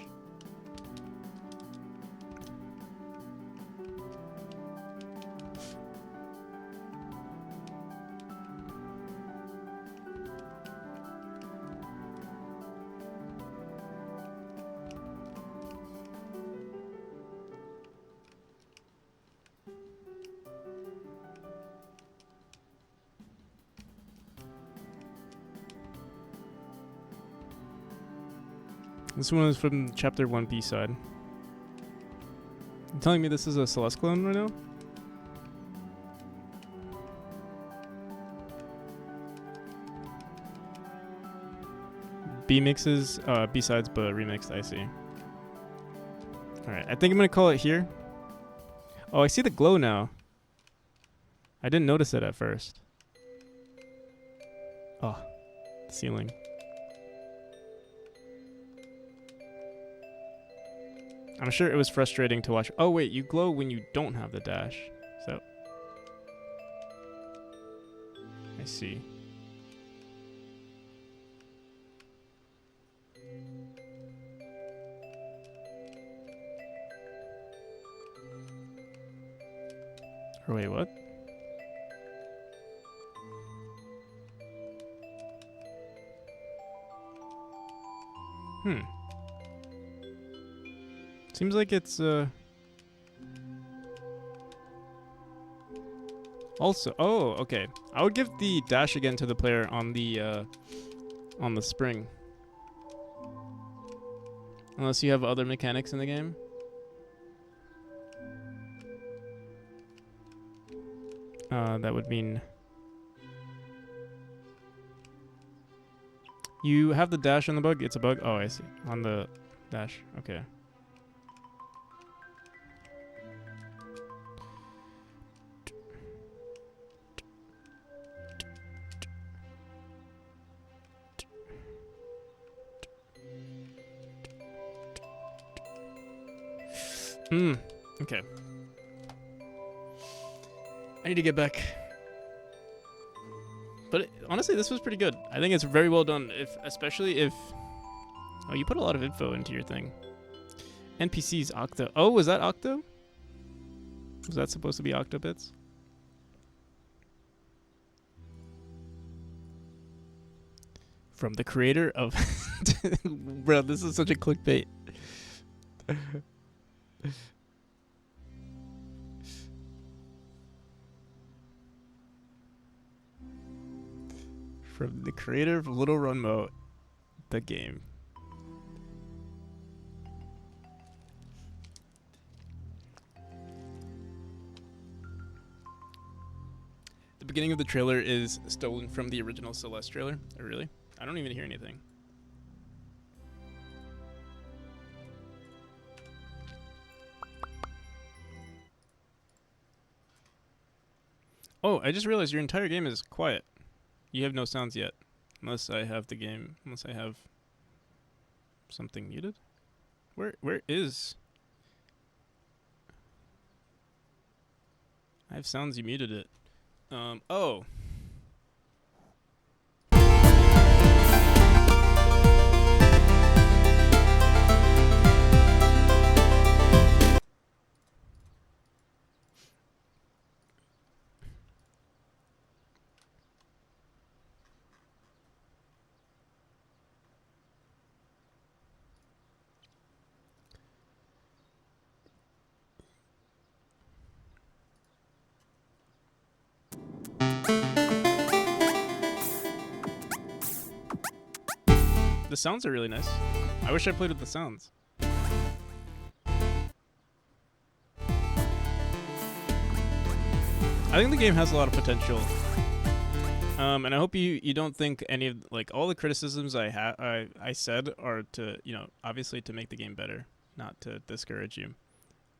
This one is from chapter 1 B side. You telling me this is a Celeste clone right now? B mixes, B sides, but remixed, I see. Alright, I think I'm gonna call it here. Oh, I see the glow now. I didn't notice it at first. Oh, the ceiling. I'm sure it was frustrating to watch. Oh wait, you glow when you don't have the dash. So I see. Or wait, what? Seems like it's also, oh, okay. I would give the dash again to the player on the spring. Unless you have other mechanics in the game. That would mean you have the dash on the bug. It's a bug. Oh, I see. On the dash. Okay. Okay. I need to get back. But honestly, this was pretty good. I think it's very well done. Especially if... Oh, you put a lot of info into your thing. NPCs, Octo. Oh, was that Octo? Was that supposed to be Octobits? From the creator of... Bro, this is such a clickbait. From the creator of Little Run Mo, the game. The beginning of the trailer is stolen from the original Celeste trailer. Oh, really? I don't even hear anything. Oh, I just realized your entire game is quiet. You have no sounds yet. Unless I have the game... Unless I have... something muted? Where is... I have sounds, you muted it. Oh. The sounds are really nice. I wish I played with the sounds. I think the game has a lot of potential. And I hope you don't think any of like all the criticisms I said are to, you know, obviously to make the game better, not to discourage you.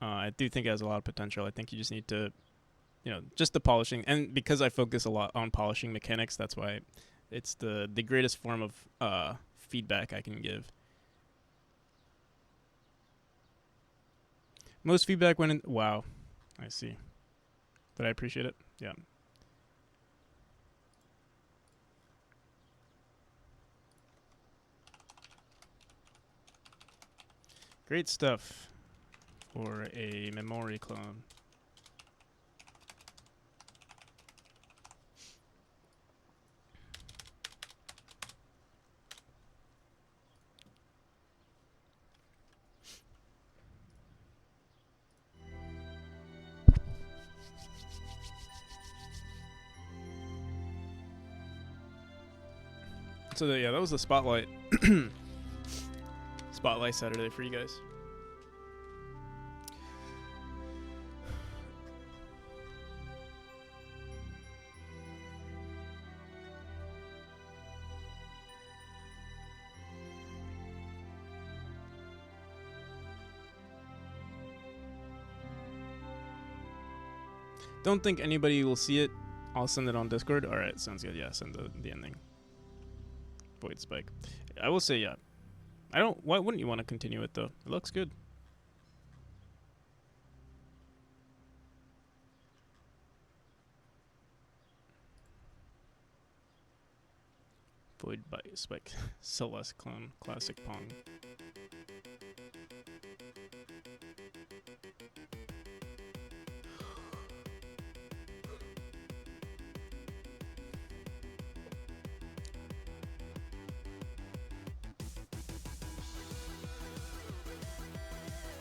I do think it has a lot of potential. I think you just need to, you know, just the polishing, and because I focus a lot on polishing mechanics, that's why it's the greatest form of feedback I can give. Most feedback went in. Wow, I see. But I appreciate it. Yeah. Great stuff for a Memori clone. So yeah, that was the spotlight. Spotlight Saturday for you guys. Don't think anybody will see it. I'll send it on Discord. All right, sounds good. Yeah, send the ending. Void Spike. I will say, yeah. I don't. Why wouldn't you want to continue it though? It looks good. Void Spike. Celeste clone. Classic Pong.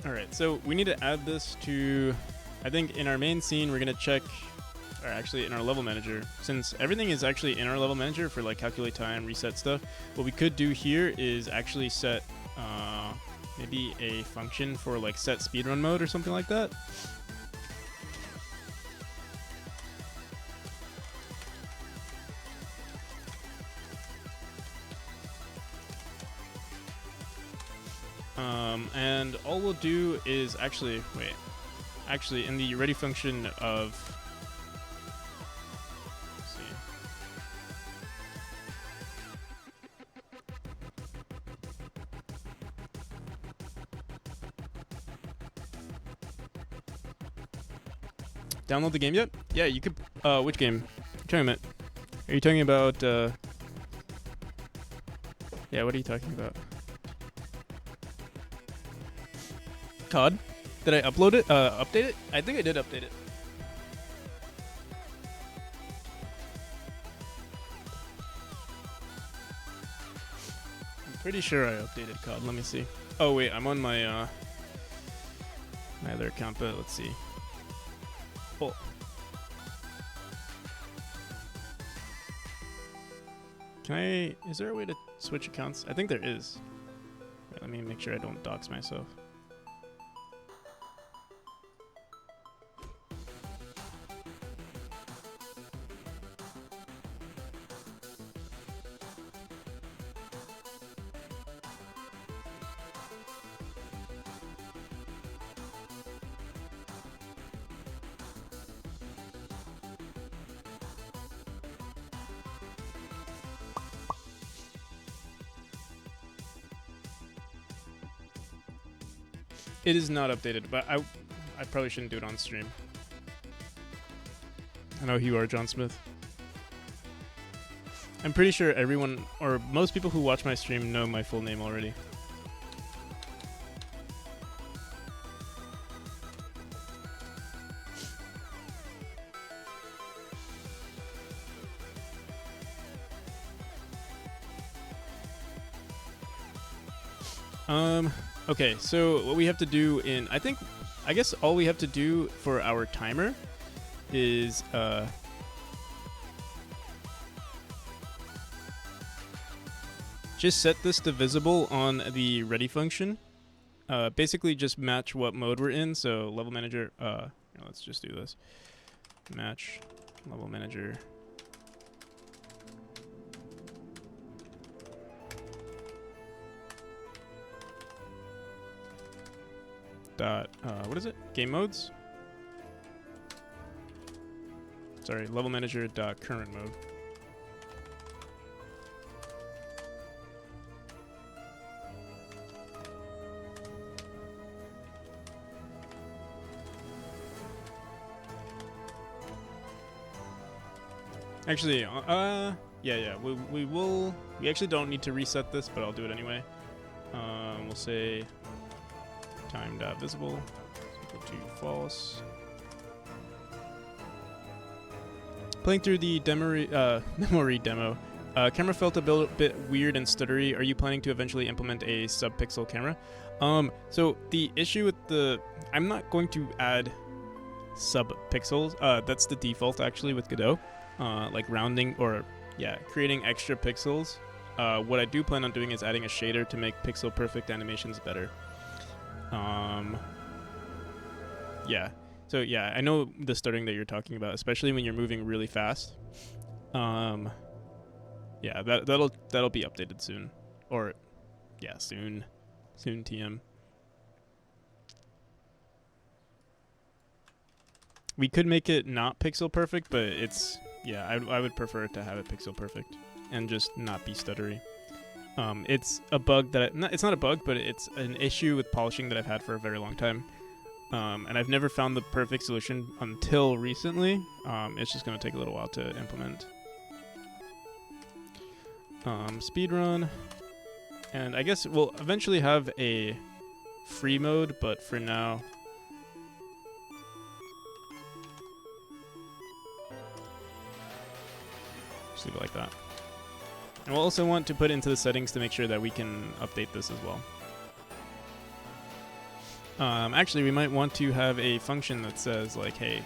Alright, so we need to add this to, I think in our main scene we're going to check, or actually in our level manager, since everything is actually in our level manager for like calculate time, reset stuff, what we could do here is actually set maybe a function for like set speedrun mode or something like that. And all we'll do is actually in the ready function of, let's see. Download the game yet? Yeah, you could. Which game? Are you talking about? Yeah, what are you talking about? COD? Did I upload it? Update it? I think I did update it. I'm pretty sure I updated COD. Let me see. Oh wait, I'm on my my other account, but let's see. Oh. Is there a way to switch accounts? I think there is. Wait, let me make sure I don't dox myself. It is not updated, but I probably shouldn't do it on stream. I know who you are, John Smith. I'm pretty sure everyone, or most people who watch my stream know my full name already. Okay, so what we have to do I guess all we have to do for our timer is, just set this to visible on the ready function. Basically just match what mode we're in. So level manager, let's just do this. Match level manager. Dot, what is it? Game modes? Sorry, level manager dot current mode. Actually, yeah, we actually don't need to reset this, but I'll do it anyway. We'll say time.visible equal to false. Playing through the Memori demo, camera felt a bit weird and stuttery. Are you planning to eventually implement a sub-pixel camera? So the issue with I'm not going to add sub-pixels. That's the default actually with Godot. Like rounding or, creating extra pixels. What I do plan on doing is adding a shader to make pixel perfect animations better. So I know the stuttering that you're talking about, especially when you're moving really fast. That'll be updated soon, or soon TM. We could make it not pixel perfect, but it's I would prefer to have it pixel perfect and just not be stuttery. It's a bug that it's not a bug, but it's an issue with polishing that I've had for a very long time. And I've never found the perfect solution until recently. It's just going to take a little while to implement. Speedrun. And I guess we'll eventually have a free mode, but for now... just leave it like that. And we'll also want to put into the settings to make sure that we can update this as well. Actually, we might want to have a function that says, like, hey,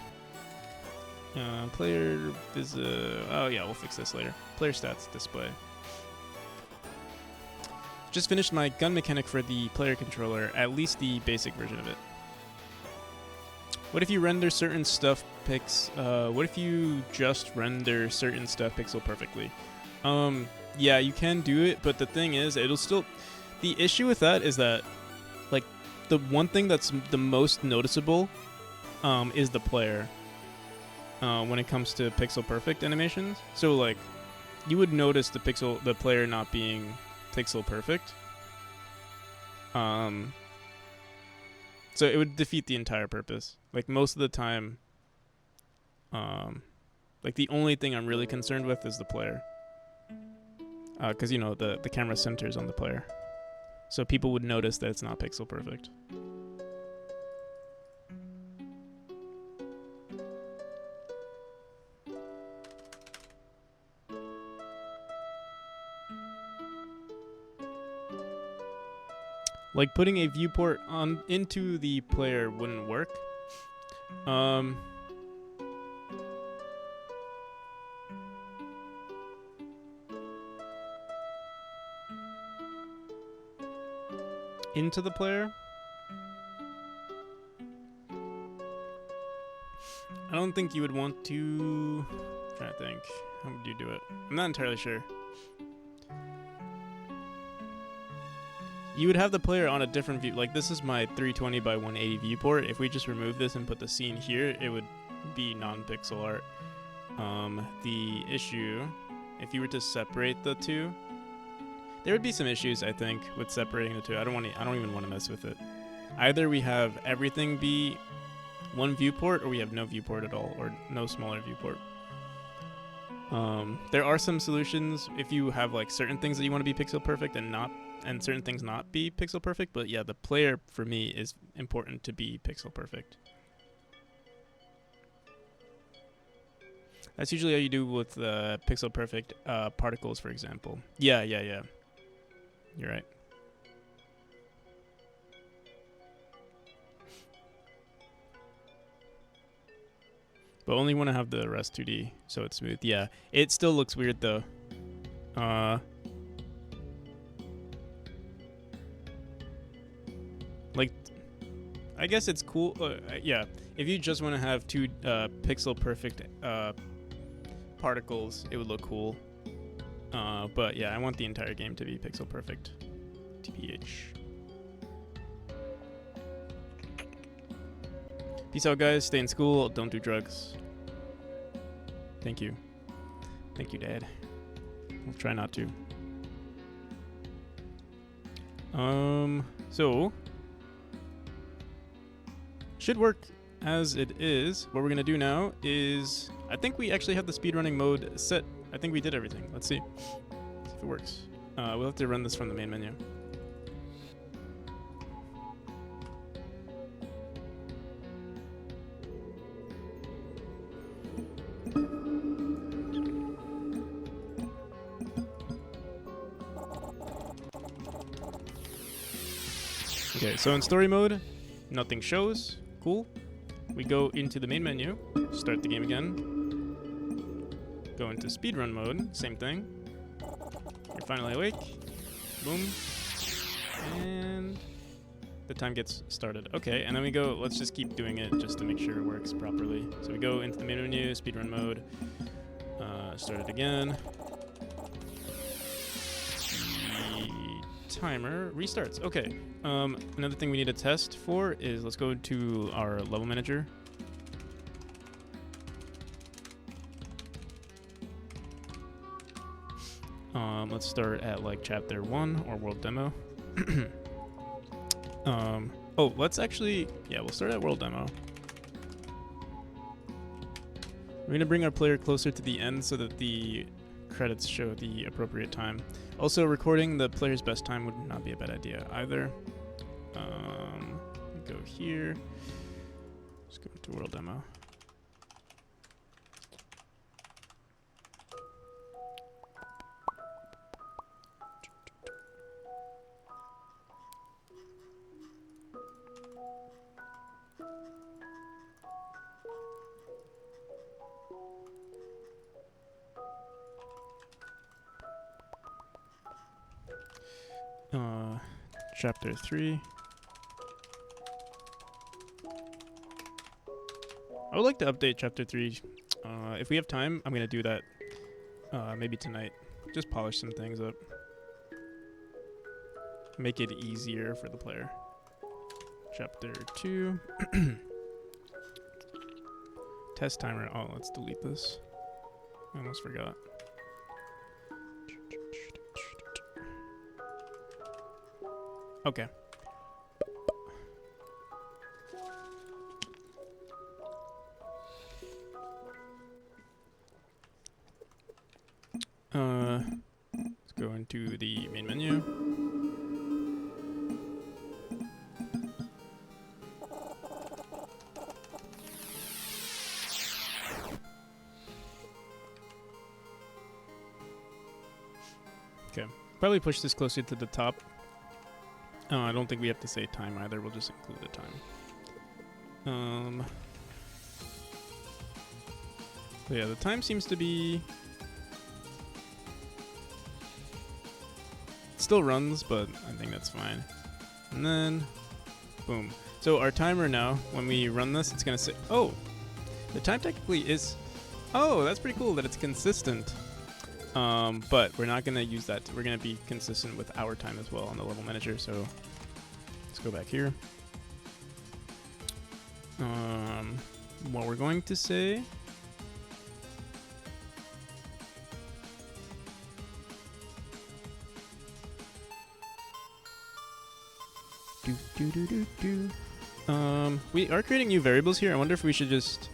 player is we'll fix this later. Player stats display. Just finished my gun mechanic for the player controller, at least the basic version of it. What if you render certain stuff what if you just render certain stuff pixel perfectly? Yeah, you can do it, but the thing is, it'll still... The issue with that is that, like, the one thing that's the most noticeable is the player when it comes to pixel perfect animations. So, like, you would notice the player not being pixel perfect. So it would defeat the entire purpose. Like, most of the time, like, the only thing I'm really concerned with is the player. Because, you know, the camera centers on the player. So people would notice that it's not pixel perfect. Like, putting a viewport into the player wouldn't work. Into the player? I don't think you would want to... I'm trying to think. How would you do it? I'm not entirely sure. You would have the player on a different view. Like, this is my 320 by 180 viewport. If we just remove this and put the scene here, it would be non-pixel art. The issue, if you were to separate the two, there would be some issues, I think, with separating the two. I don't even want to mess with it. Either we have everything be one viewport, or we have no viewport at all, or no smaller viewport. There are some solutions if you have, like, certain things that you want to be pixel perfect and certain things not be pixel perfect. But yeah, the player for me is important to be pixel perfect. That's usually how you do with pixel perfect particles, for example. Yeah. You're right. But only want to have the rest 2D, so it's smooth. Yeah, it still looks weird though. I guess it's cool. Yeah, if you just want to have two pixel perfect particles, it would look cool. But yeah, I want the entire game to be pixel perfect. TBH. Peace out, guys. Stay in school. Don't do drugs. Thank you. Thank you, Dad. I'll try not to. So should work as it is. What we're gonna do now is, I think we actually have the speedrunning mode set. I think we did everything. Let's see if it works. We'll have to run this from the main menu. Okay, so in story mode, nothing shows. Cool. We go into the main menu, start the game again. Go into speedrun mode, same thing. You're finally awake. Boom. And the time gets started. Okay, and then we go, let's just keep doing it just to make sure it works properly. So we go into the main menu, speedrun mode, start it again. Timer restarts. Okay. Another thing we need to test for is, let's go to our level manager. Let's start at like chapter 1 or world demo. Oh, let's actually, yeah, we'll start at world demo. We're gonna bring our player closer to the end so that the credits show the appropriate time. Also, recording the player's best time would not be a bad idea either. Go here. Let's go to world demo. Chapter 3. I would like to update chapter 3. If we have time, I'm gonna do that maybe tonight. Just polish some things up. Make it easier for the player. Chapter 2. Test timer. Oh, let's delete this. I almost forgot. Okay. Let's go into the main menu. Okay. Probably push this closer to the top. I don't think we have to say time either. We'll just include the time. But yeah, the time seems to be... It still runs, but I think that's fine. And then, boom. So our timer now, when we run this, it's going to say... Oh! The time technically is... Oh, that's pretty cool that it's consistent. But we're not going to use that. We're going to be consistent with our time as well on the level manager. So let's go back here. What we're going to say... We are creating new variables here. I wonder if we should just...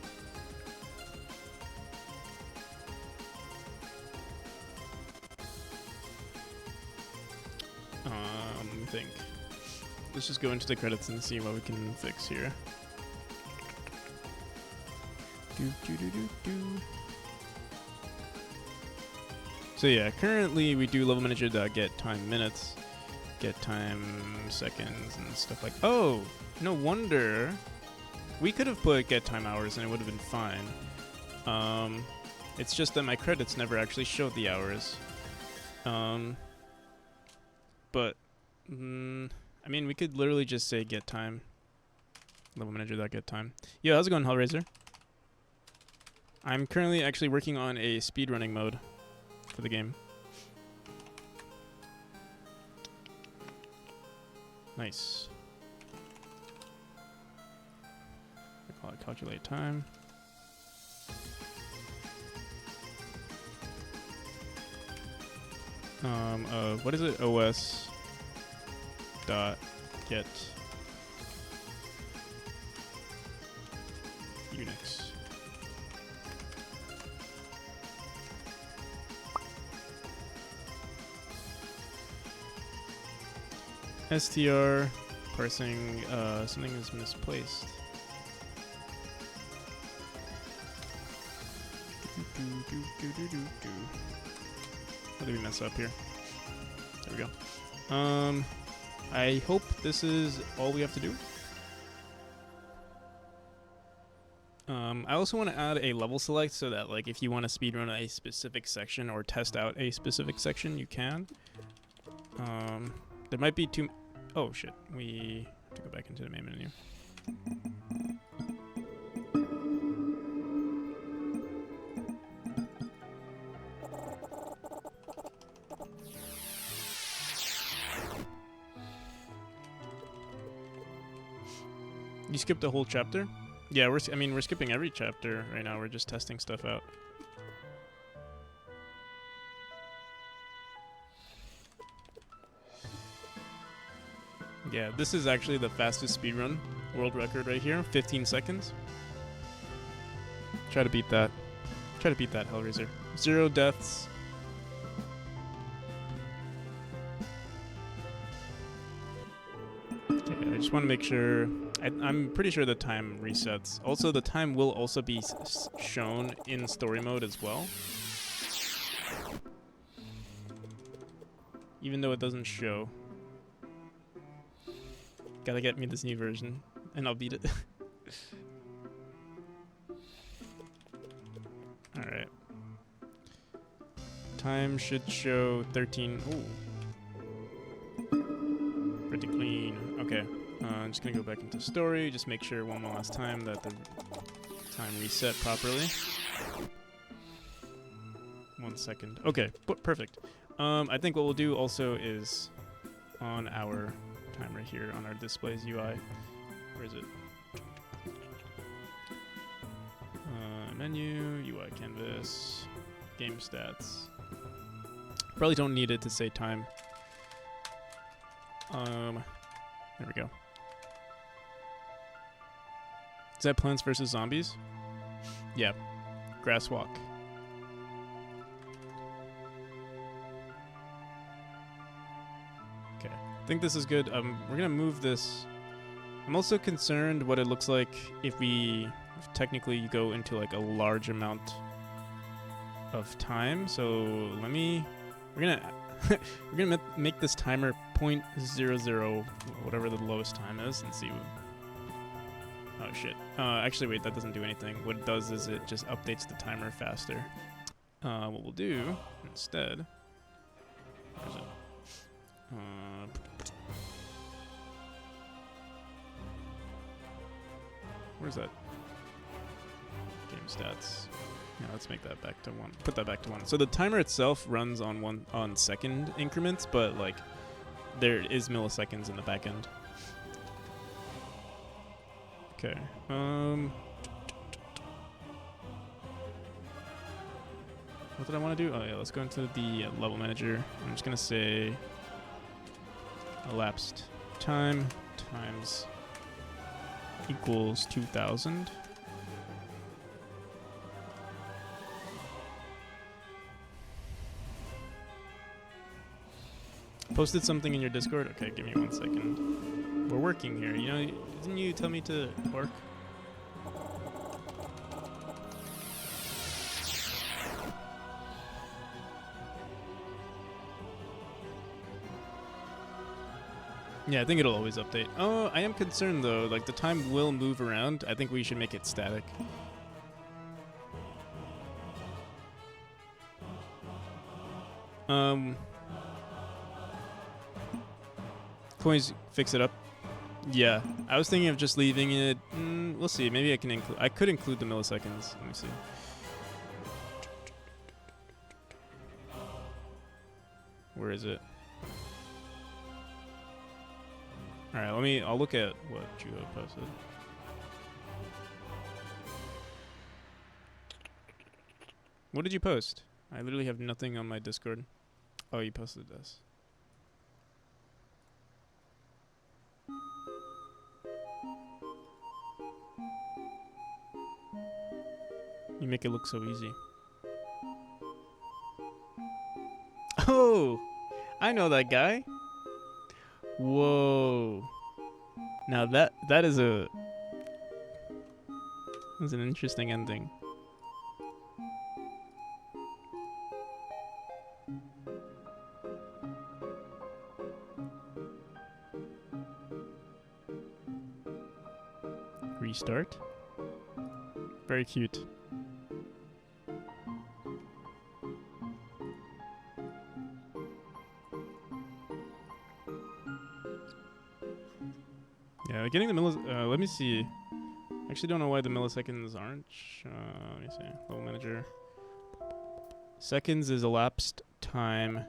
Let me think. Let's just go into the credits and see what we can fix here. So yeah, currently we do level manager get time minutes, get time seconds and stuff like... Oh, no wonder. We could have put get time hours and it would have been fine. It's just that my credits never actually showed the hours. But, I mean, we could literally just say get time. Level manager that good time. Yo, how's it going, Hellraiser? I'm currently actually working on a speedrunning mode for the game. Nice. I call it calculate time. What is it? OS dot get Unix. str parsing, something is misplaced. What did we mess up here? There we go. I hope this is all we have to do. I also want to add a level select so that, like, if you want to speedrun a specific section or test out a specific section, you can. There might be too... Oh, shit. We have to go back into the main menu. You skipped a whole chapter? Yeah, we're skipping every chapter right now. We're just testing stuff out. Yeah, this is actually the fastest speedrun world record right here. 15 seconds. Try to beat that. Try to beat that, Hellraiser. 0 deaths. Okay, I just want to make sure... I'm pretty sure the time resets. Also, the time will also be shown in story mode as well. Even though it doesn't show. Gotta get me this new version, and I'll beat it. Alright. Time should show 13. Ooh. Pretty clean. Okay. I'm just gonna go back into story, just make sure one more last time that the time reset properly. 1 second. Okay, perfect. I think what we'll do also is on our time right here on our displays UI. Where is it? Menu, UI canvas, game stats. Probably don't need it to say time. There we go. Is that Plants vs. Zombies? Yeah. Grass walk. Okay. I think this is good. We're gonna move this. I'm also concerned what it looks like if we technically go into like a large amount of time. So we're gonna make this timer 0.00, whatever the lowest time is, and see. Oh shit. Actually, wait, that doesn't do anything. What it does is it just updates the timer faster. What we'll do instead. Where is it? Where's that? Game stats. Yeah, let's make that back to 1. Put that back to 1. So the timer itself runs on second increments, but like there is milliseconds in the back end. Okay. What did I want to do? Oh yeah, let's go into the level manager. I'm just gonna say elapsed time times equals 2000. Posted something in your Discord? Okay, give me 1 second. We're working here. You know, didn't you tell me to work? Yeah, I think it'll always update. Oh, I am concerned though. Like the time will move around. I think we should make it static. Coins, fix it up. Yeah, I was thinking of just leaving it. We'll see. Maybe I can include. I could include the milliseconds. Let me see. Where is it? All right, I'll look at what you have posted. What did you post? I literally have nothing on my Discord. Oh, you posted this. You make it look so easy. Oh, I know that guy. Whoa. Now that is an interesting ending. Restart. Very cute. Yeah, getting the let me see. Actually, don't know why the milliseconds aren't. Let me see. Level manager. Seconds is elapsed time.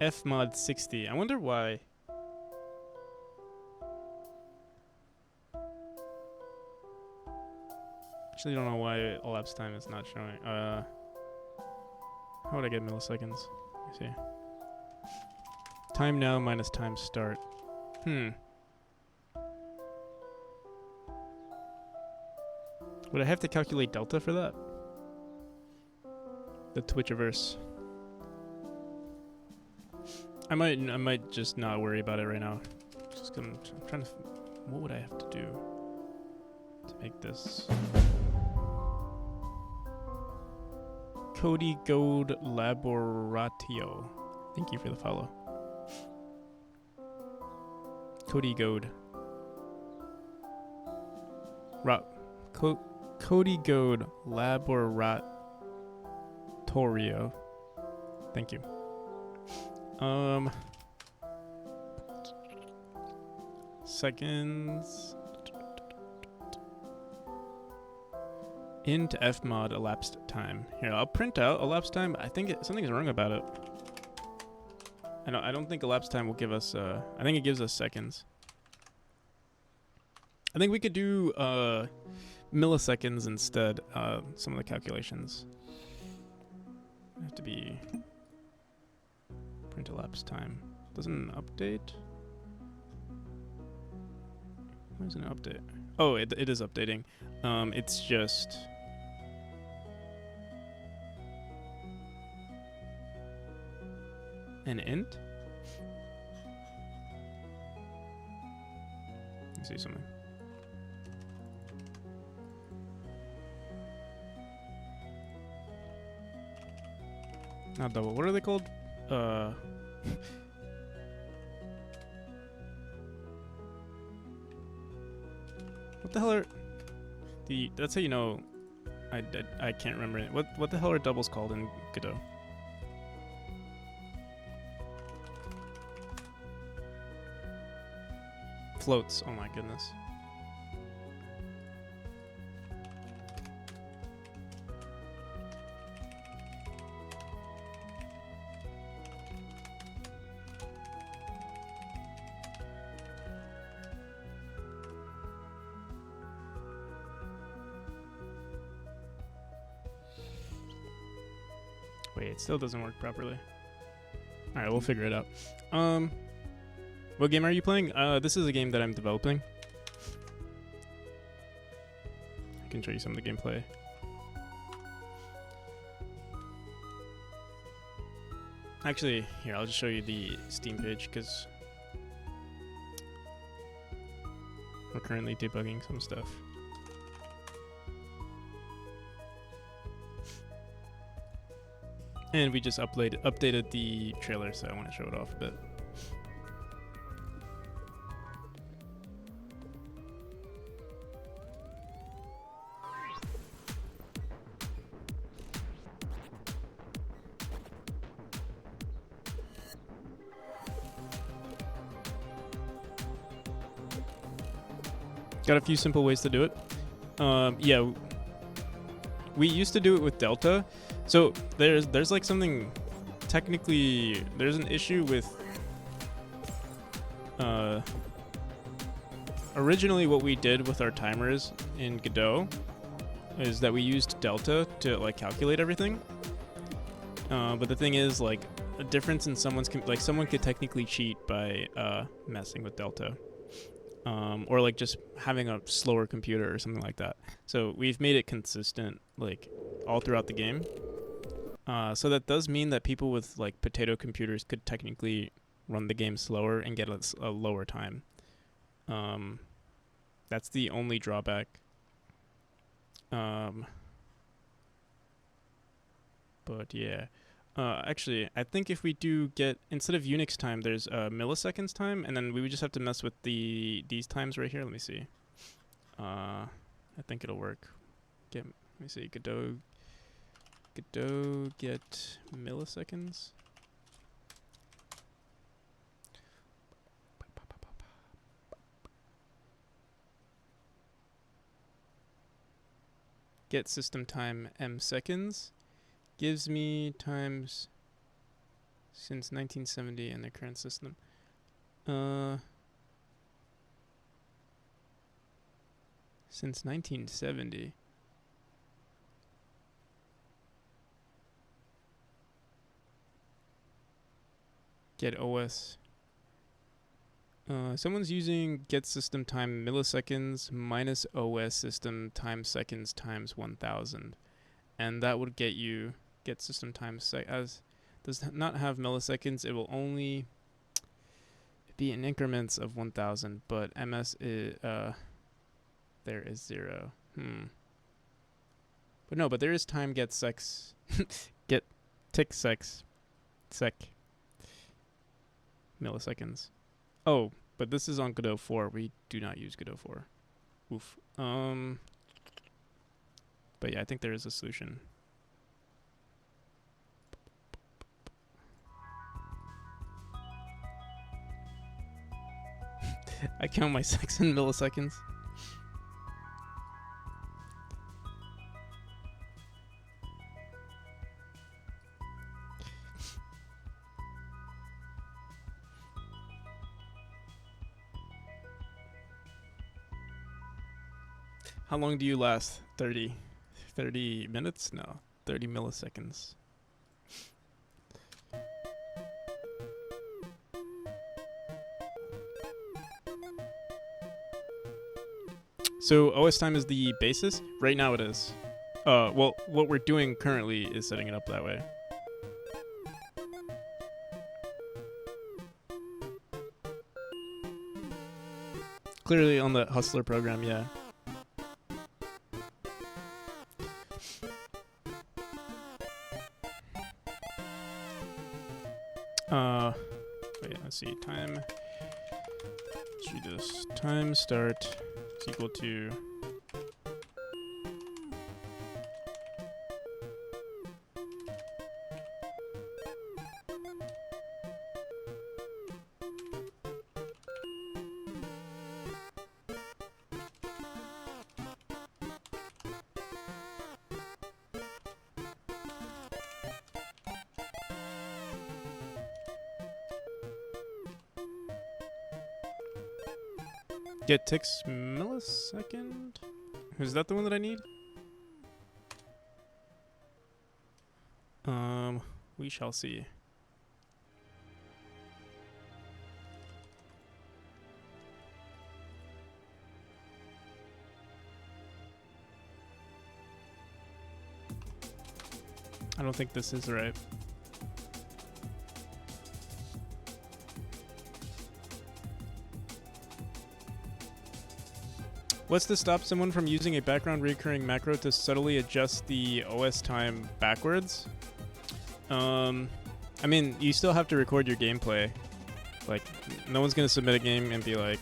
Fmod 60. I wonder why. Actually, don't know why elapsed time is not showing. How would I get milliseconds? Let me see. Time now minus time start. Would I have to calculate delta for that? The Twitchiverse. I might just not worry about it right now. I'm trying to. What would I have to do to make this? Cody Gold Laboratio. Thank you for the follow. Cody Gold. Cody Gold Laboratorio. Thank you. Seconds. Into Fmod elapsed time. Here, I'll print out elapsed time. I think something's wrong about it. I don't think elapsed time will give us. I think it gives us seconds. I think we could do milliseconds instead. Some of the calculations have to be print elapsed time. Doesn't update. Where's an update? Oh, it is updating. It's just. An int? Let me see something. Not double. What are they called? What the hell are that's how you know. I can't remember it. What the hell are doubles called in Godot? Floats. Oh my goodness. Wait, it still doesn't work properly. All right, we'll figure it out. What game are you playing? This is a game that I'm developing. I can show you some of the gameplay. Actually, here, I'll just show you the Steam page because we're currently debugging some stuff. And we just updated the trailer, so I want to show it off a bit. Got a few simple ways to do it. Yeah, we used to do it with Delta. So there's like something technically, there's an issue with originally what we did with our timers in Godot is that we used Delta to like calculate everything. But the thing is, like, a difference in someone could technically cheat by messing with Delta. Or like just having a slower computer or something like that. So we've made it consistent like all throughout the game. So that does mean that people with like potato computers could technically run the game slower and get a lower time. That's the only drawback. But yeah. Actually, I think if we do get, instead of Unix time, there's milliseconds time, and then we would just have to mess with these times right here. Let me see. I think it'll work. Let me see. Godot get milliseconds. Get system time m seconds. Gives me times since 1970 in the current system. Since 1970. Get OS. Someone's using get system time milliseconds minus OS system time seconds times 1000. And that would get you get system time as does not have milliseconds. It will only be in increments of 1000, but MS is there is 0. But no, but there is time get sex get tick sex sec milliseconds. Oh, but this is on Godot 4. We do not use Godot 4. Oof. But yeah, I think there is a solution. I count my sex in milliseconds. How long do you last? 30 minutes? No, 30 milliseconds. So OS time is the basis? Right now it is. Well, what we're doing currently is setting it up that way. Clearly on the Hustler program, yeah. Wait, let's see, time. Let's read this. Time start is equal to get ticks millisecond? Is that the one that I need? We shall see. I don't think this is right. What's to stop someone from using a background recurring macro to subtly adjust the OS time backwards? I mean, you still have to record your gameplay. Like, no one's gonna submit a game and be like,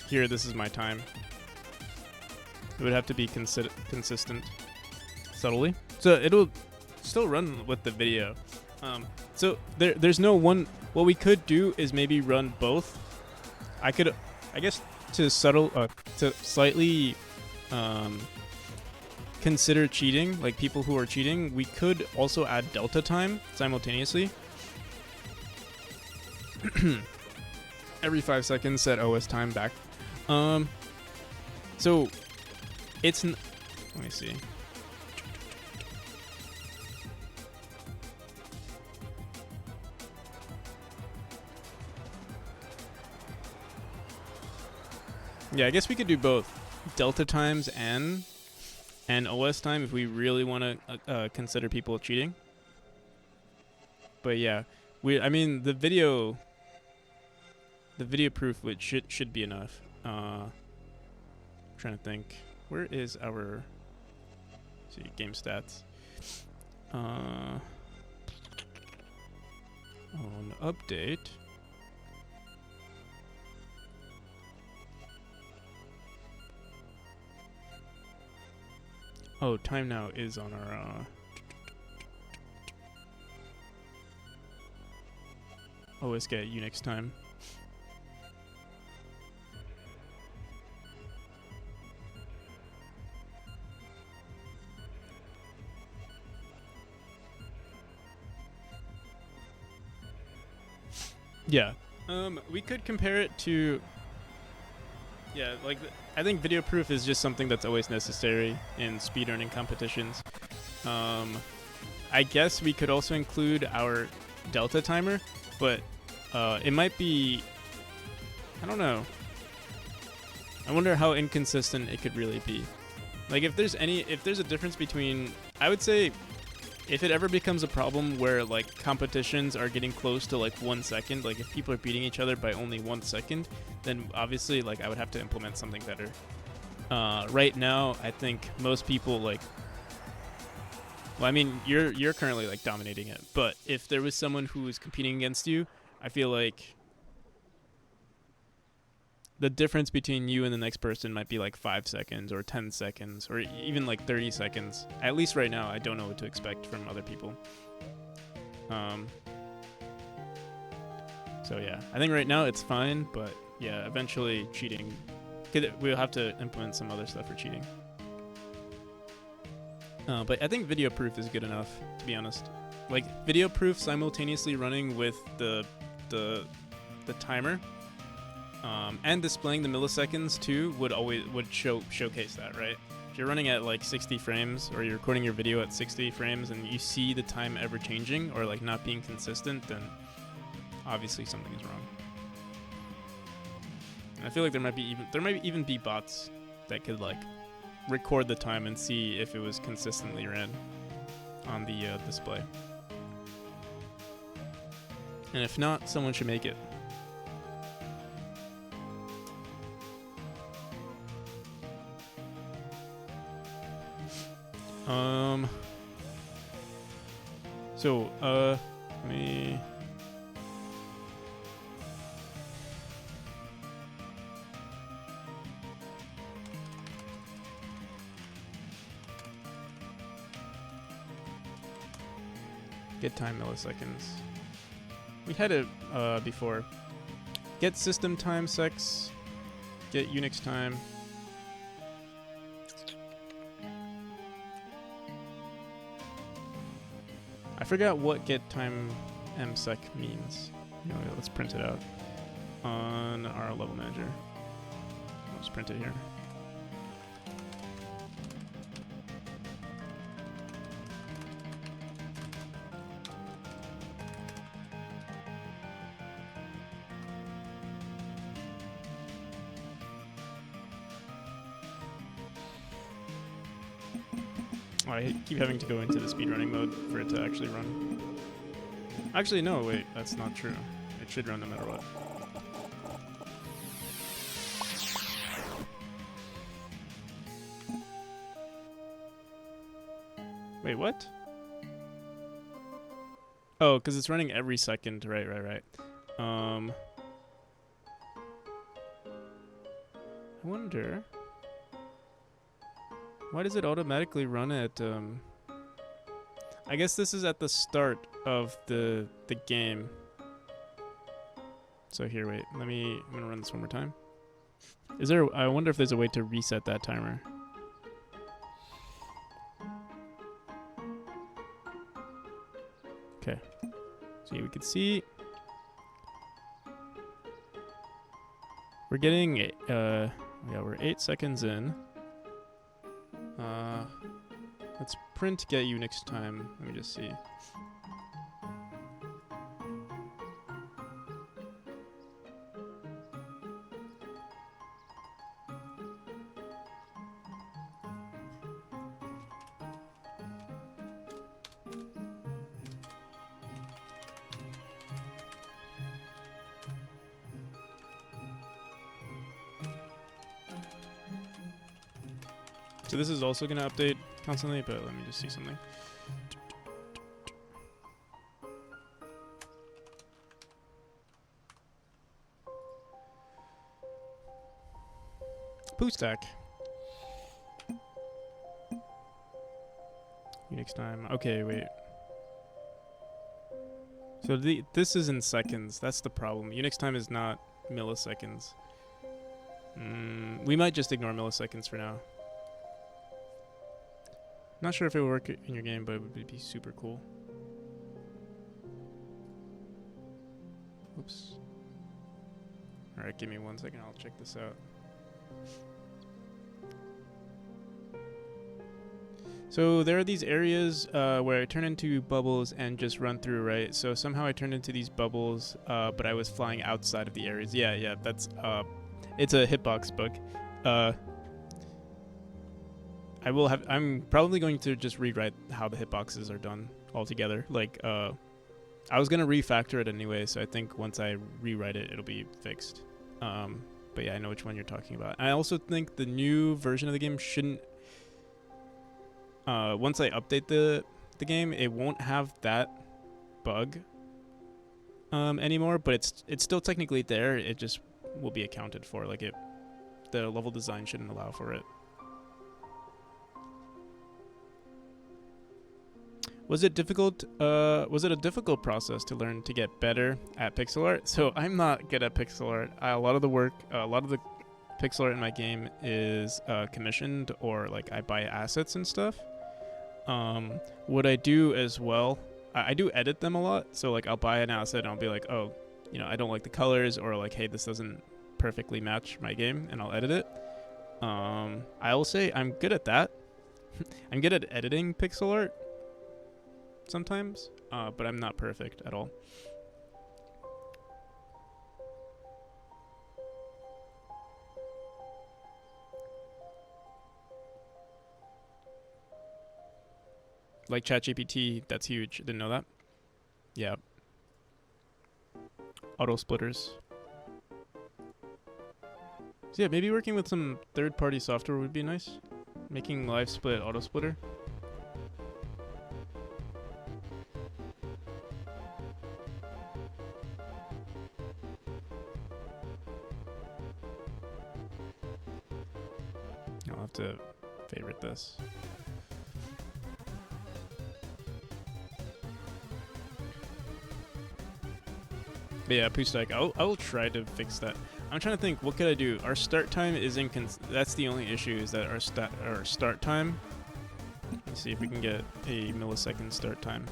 here, this is my time. It would have to be consistent subtly. So it'll still run with the video. So there's no one. What we could do is maybe run both. I guess to slightly consider cheating, like people who are cheating, we could also add delta time simultaneously. Every 5 seconds, set OS time back. So it's let me see. Yeah, I guess we could do both delta times and OS time if we really want to consider people cheating. But yeah, I mean the video proof should be enough. Trying to think, where is our game stats? On update. Oh, time now is on our OS get Unix time. Yeah. We could compare it to like I think video proof is just something that's always necessary in speedrunning competitions. I guess we could also include our delta timer, but it might be, I don't know. I wonder how inconsistent it could really be. Like if there's a difference between, I would say if it ever becomes a problem where like competitions are getting close to like 1 second, like if people are beating each other by only 1 second, then obviously like I would have to implement something better. Right now, I think most people like, well, I mean, you're currently like dominating it, but if there was someone who was competing against you, I feel like the difference between you and the next person might be like 5 seconds or 10 seconds or even like 30 seconds. At least right now, I don't know what to expect from other people. So yeah, I think right now it's fine, but yeah, eventually cheating, we'll have to implement some other stuff for cheating. But I think video proof is good enough, to be honest. Like video proof simultaneously running with the timer. And displaying the milliseconds too would showcase that, right? If you're running at like 60 frames or you're recording your video at 60 frames and you see the time ever changing or like not being consistent, then obviously something is wrong. And I feel like there might even be bots that could like record the time and see if it was consistently ran on the display. And if not, someone should make it. Let me... Get time milliseconds. We had it before. Get system time secs. Get Unix time. I forgot what get time msec means. Let's print it out on our level manager. Let's print it here. I keep having to go into the speedrunning mode for it to actually run. Actually, no, wait, that's not true. It should run no matter what. Wait, what? Oh, because it's running every second. Right. I wonder... Why does it automatically run at, I guess this is at the start of the game. So here, wait, I'm gonna run this one more time. Is there? I wonder if there's a way to reset that timer. Okay. So we can see we're getting yeah, we're 8 seconds in. Let's print get Unix time. Let me just see. So this is also going to update constantly, but let me just see something. Poostack. Unix time. Okay, wait. So this is in seconds. That's the problem. Unix time is not milliseconds. We might just ignore milliseconds for now. Not sure if it would work in your game, but it would be super cool. Oops. Alright, give me 1 second. I'll check this out. So there are these areas where I turn into bubbles and just run through, right? So somehow I turned into these bubbles, but I was flying outside of the areas. Yeah, that's it's a hitbox bug. I'm probably going to just rewrite how the hitboxes are done altogether. Like, I was gonna refactor it anyway, so I think once I rewrite it, it'll be fixed. But yeah, I know which one you're talking about. I also think the new version of the game shouldn't. Once I update the game, it won't have that bug anymore. But it's still technically there. It just will be accounted for. Like the level design shouldn't allow for it. Was it difficult? Was it a difficult process to learn to get better at pixel art? So I'm not good at pixel art. A lot of the pixel art in my game is commissioned, or like I buy assets and stuff. What I do as well, I do edit them a lot. So like I'll buy an asset and I'll be like, oh, I don't like the colors, or like, hey, this doesn't perfectly match my game, and I'll edit it. I will say I'm good at that. I'm good at editing pixel art sometimes, but I'm not perfect at all. Like ChatGPT, that's huge. Didn't know that. Yeah. Auto splitters. So yeah, maybe working with some third-party software would be nice. Making live split auto splitter. I'll have to favorite this. But yeah, Poostack, I'll try to fix that. I'm trying to think, what could I do? Our start time is that's the only issue, is that our start time. Let's see if we can get a millisecond start time.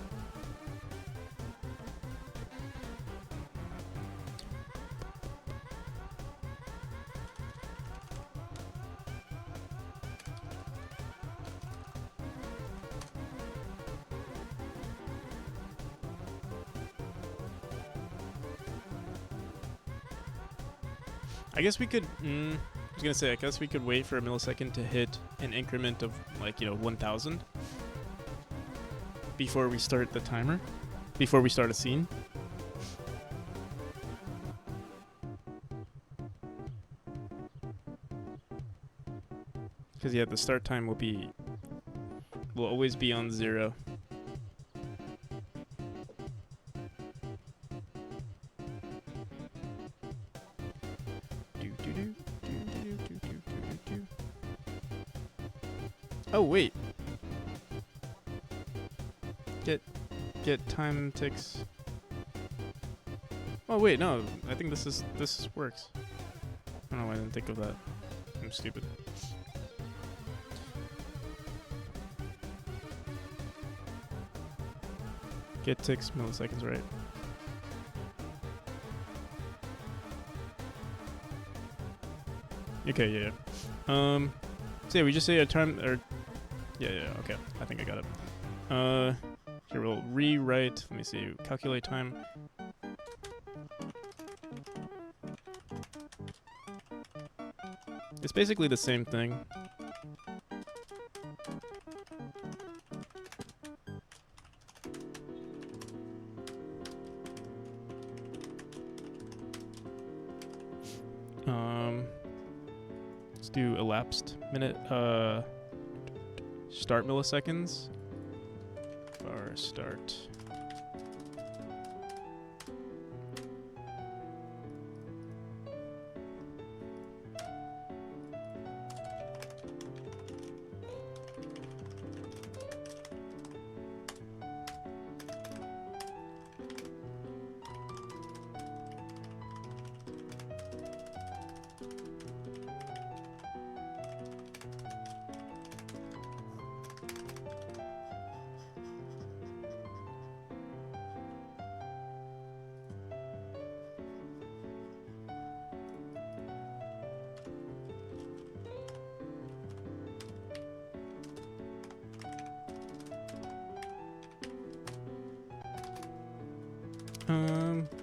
I guess we could, I was gonna say, I guess we could wait for a millisecond to hit an increment of, like, 1,000 before we start the timer, before we start a scene. Because yeah, the start time will always be on 0. Oh wait. Get time ticks. Oh wait, no. I think this works. I don't know why I didn't think of that. I'm stupid. Get ticks milliseconds right. Okay, yeah. So yeah, we just say a time or yeah, okay. I think I got it. Here we'll rewrite. Let me see. Calculate time. It's basically the same thing. Let's do elapsed minute. Start milliseconds. Or start.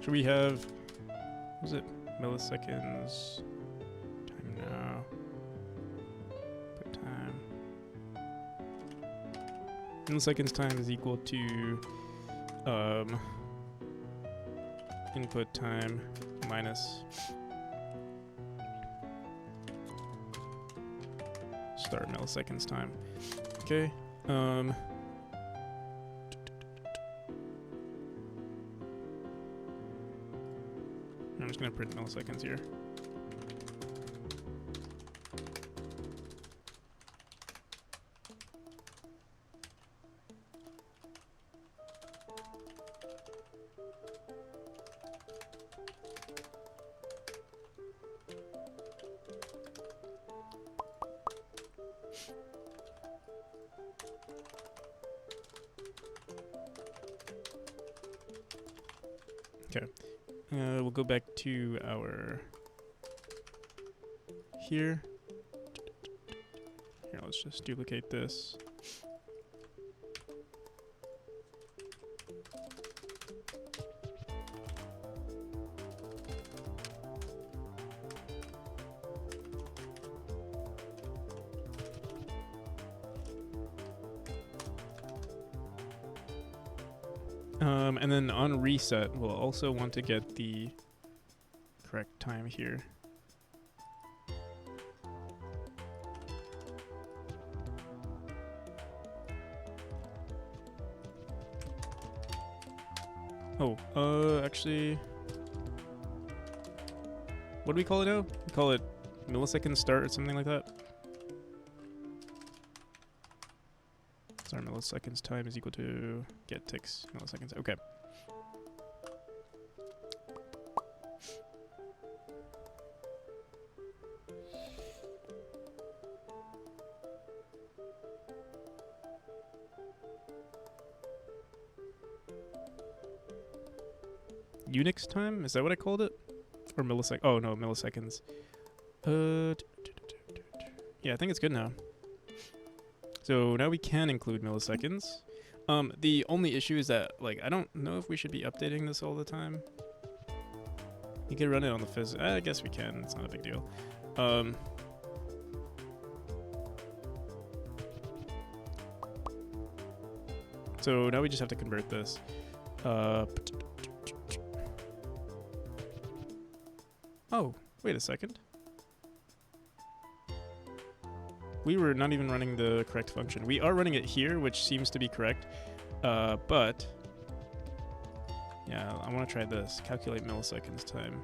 Should we have, what was it, milliseconds, time now, put time, milliseconds time is equal to, input time minus start milliseconds time, okay, I'm just going to print milliseconds here. Okay. We'll go back to our here. Here, let's just duplicate this. And then on reset, we'll also want to get the correct time here. Oh, actually, what do we call it now? We call it millisecond start or something like that. So our milliseconds time is equal to get ticks milliseconds. Okay. Unix time? Is that what I called it? Or millisecond? Oh no, milliseconds. Yeah, I think it's good now. So now we can include milliseconds. The only issue is that, like, I don't know if we should be updating this all the time. You can run it on the phys. I guess we can. It's not a big deal. So now we just have to convert this. Oh, wait a second. We were not even running the correct function. We are running it here, which seems to be correct. But yeah, I want to try this. Calculate milliseconds time.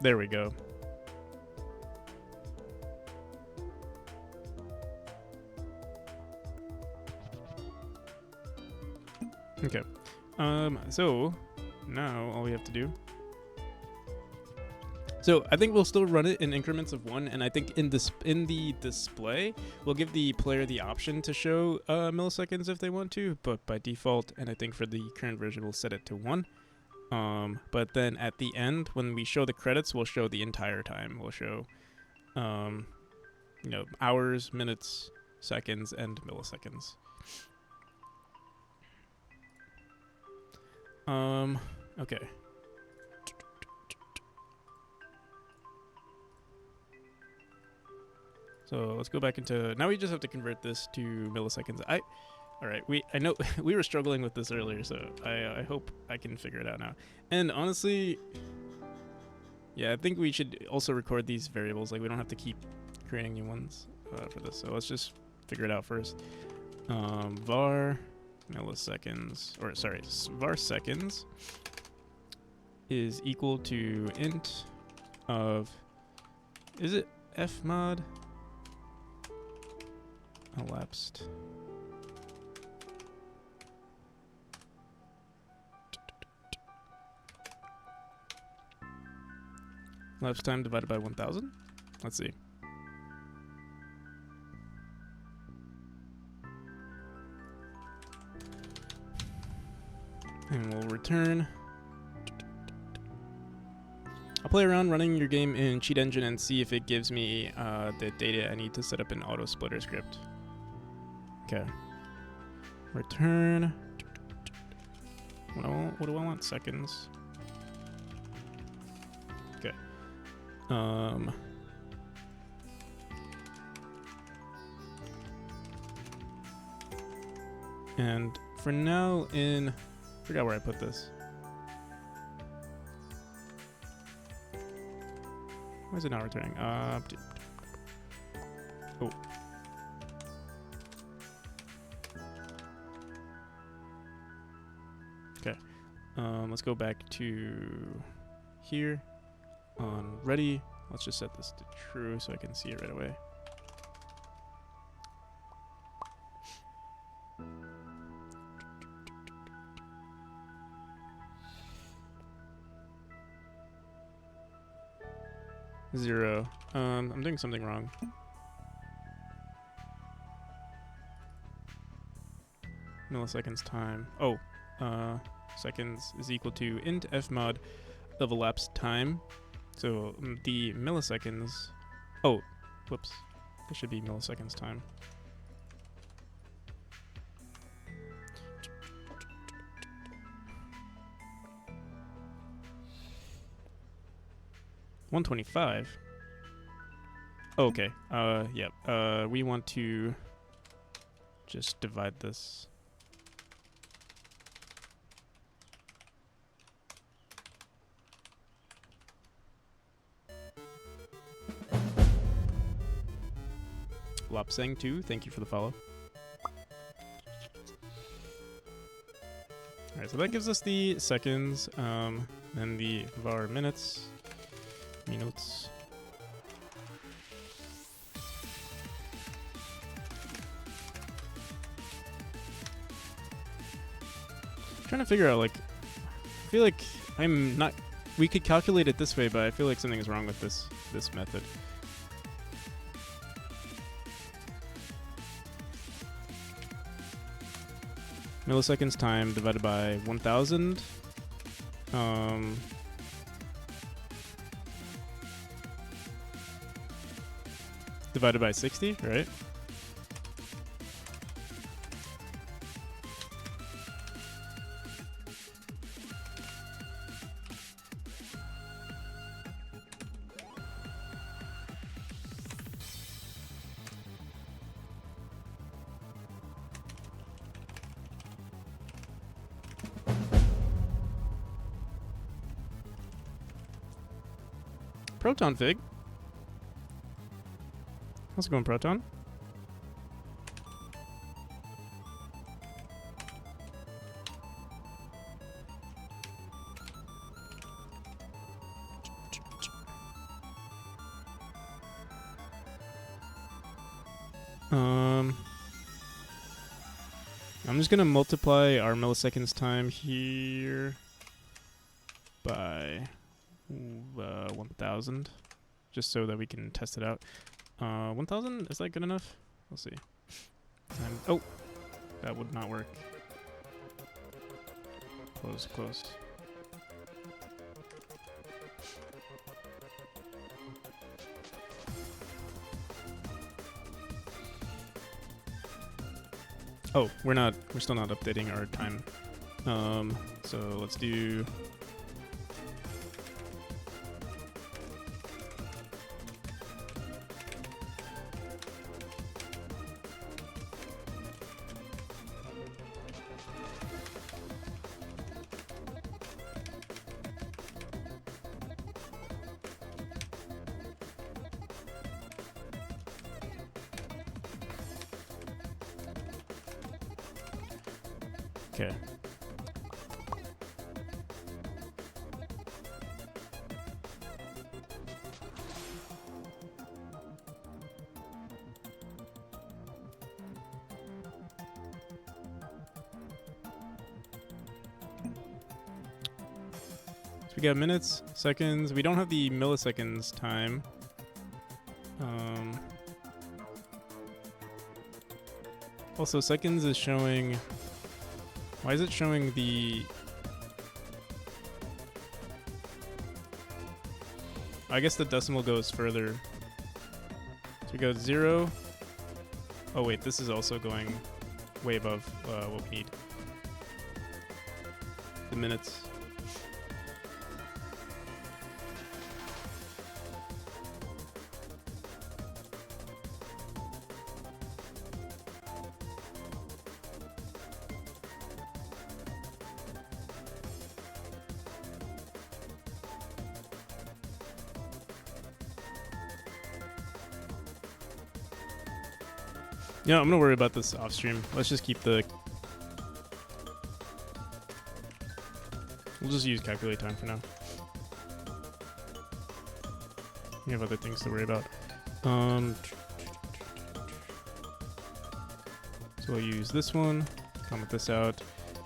There we go. Okay. So now all we have to do. So I think we'll still run it in increments of 1, and I think in the display we'll give the player the option to show milliseconds if they want to, but by default, and I think for the current version we'll set it to 1. But then at the end, when we show the credits, we'll show the entire time. We'll show, hours, minutes, seconds, and milliseconds. Okay. So let's go back into, now we just have to convert this to milliseconds. All right, I know we were struggling with this earlier, so I hope I can figure it out now. And honestly, yeah, I think we should also record these variables. Like, we don't have to keep creating new ones for this. So let's just figure it out first. Var milliseconds, or sorry, var seconds is equal to int of, is it fmod elapsed? Elapsed time divided by 1000? Let's see. And we'll return. I'll play around running your game in Cheat Engine and see if it gives me the data I need to set up an auto splitter script. Okay. Return. What do I want? Seconds. Okay. And for now, I forgot where I put this. Why is it not returning? Oh. Okay. Let's go back to here on ready. Let's just set this to true so I can see it right away. Zero. I'm doing something wrong. Milliseconds time. Oh, seconds is equal to int fmod of elapsed time. So the milliseconds. Oh, whoops. This should be milliseconds time. $125. Oh, okay. Yeah. We want to just divide this. Lopsang 2, thank you for the follow. Alright, so that gives us the seconds, then the var minutes. Trying to figure out, like, I feel like I'm not, we could calculate it this way, but I feel like something is wrong with this method. Milliseconds time divided by 1000. Divided by 60, right? Proton Fig. How's it going, Proton? I'm just gonna multiply our milliseconds time here by 1,000, just so that we can test it out. 1,000, is that good enough? We'll see. Oh, that would not work. Close, close. Oh, we're still not updating our time. So let's do. Okay. So we got minutes, seconds. We don't have the milliseconds time. Also, seconds is showing. Why is it showing the... I guess the decimal goes further. So we go 0. Oh wait, this is also going way above what we need. The minutes. Yeah, I'm gonna worry about this off stream. Let's just keep the... We'll just use calculate time for now. We have other things to worry about. So we'll use this one, comment this out.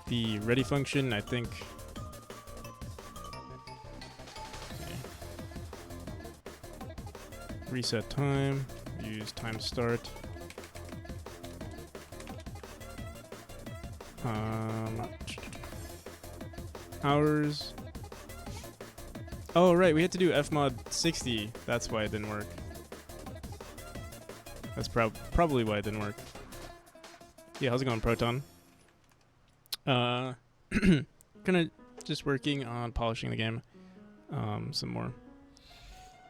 The ready function, I think... Okay. Reset time, use time start. Hours. Oh, right, we had to do fmod 60. That's why it didn't work. That's probably why it didn't work. Yeah, how's it going, Proton? Kinda just working on polishing the game some more.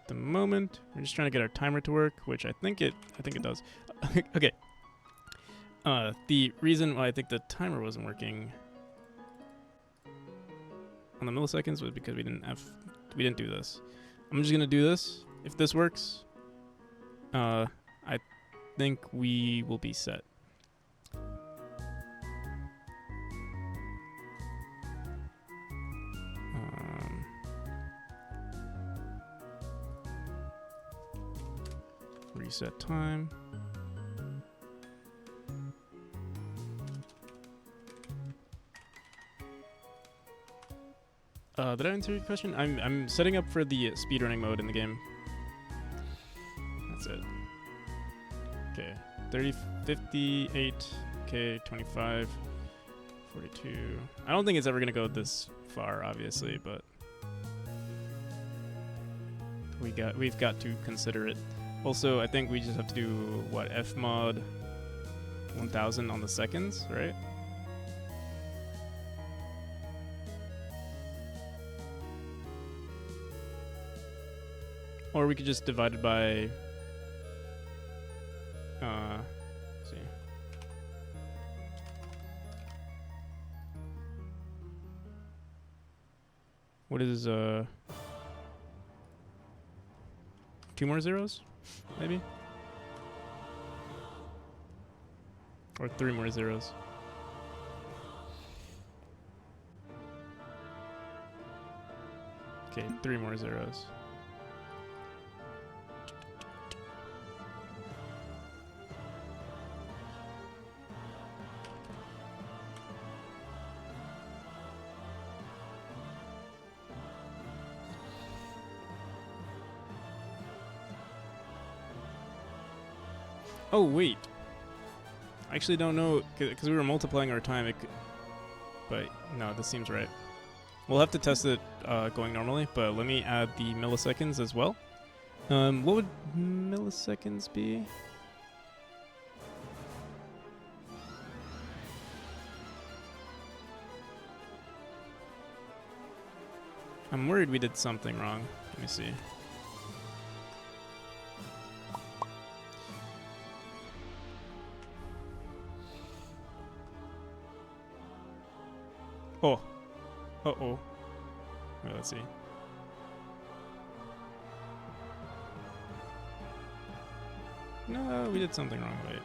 At the moment, we're just trying to get our timer to work, which I think it does. Okay. The reason why I think the timer wasn't working on the milliseconds was because we didn't do this. I'm just gonna do this. If this works, I think we will be set. Reset time. Did I answer your question? I'm setting up for the speedrunning mode in the game. That's it. Okay. 30, 58, okay, 25, 42. I don't think it's ever gonna go this far, obviously, but we've got to consider it. Also, I think we just have to do what, fmod 1000 on the seconds, right? Or we could just divide it by, let's see. What is, 2 more zeros? Maybe? Or 3 more zeros. Okay, 3 more zeros. Oh wait, I actually don't know because we were multiplying our time. But no, this seems right. We'll have to test it going normally, but let me add the milliseconds as well. What would milliseconds be? I'm worried we did something wrong. Let me see. Oh. Uh-oh. Wait, let's see. No, we did something wrong. Wait.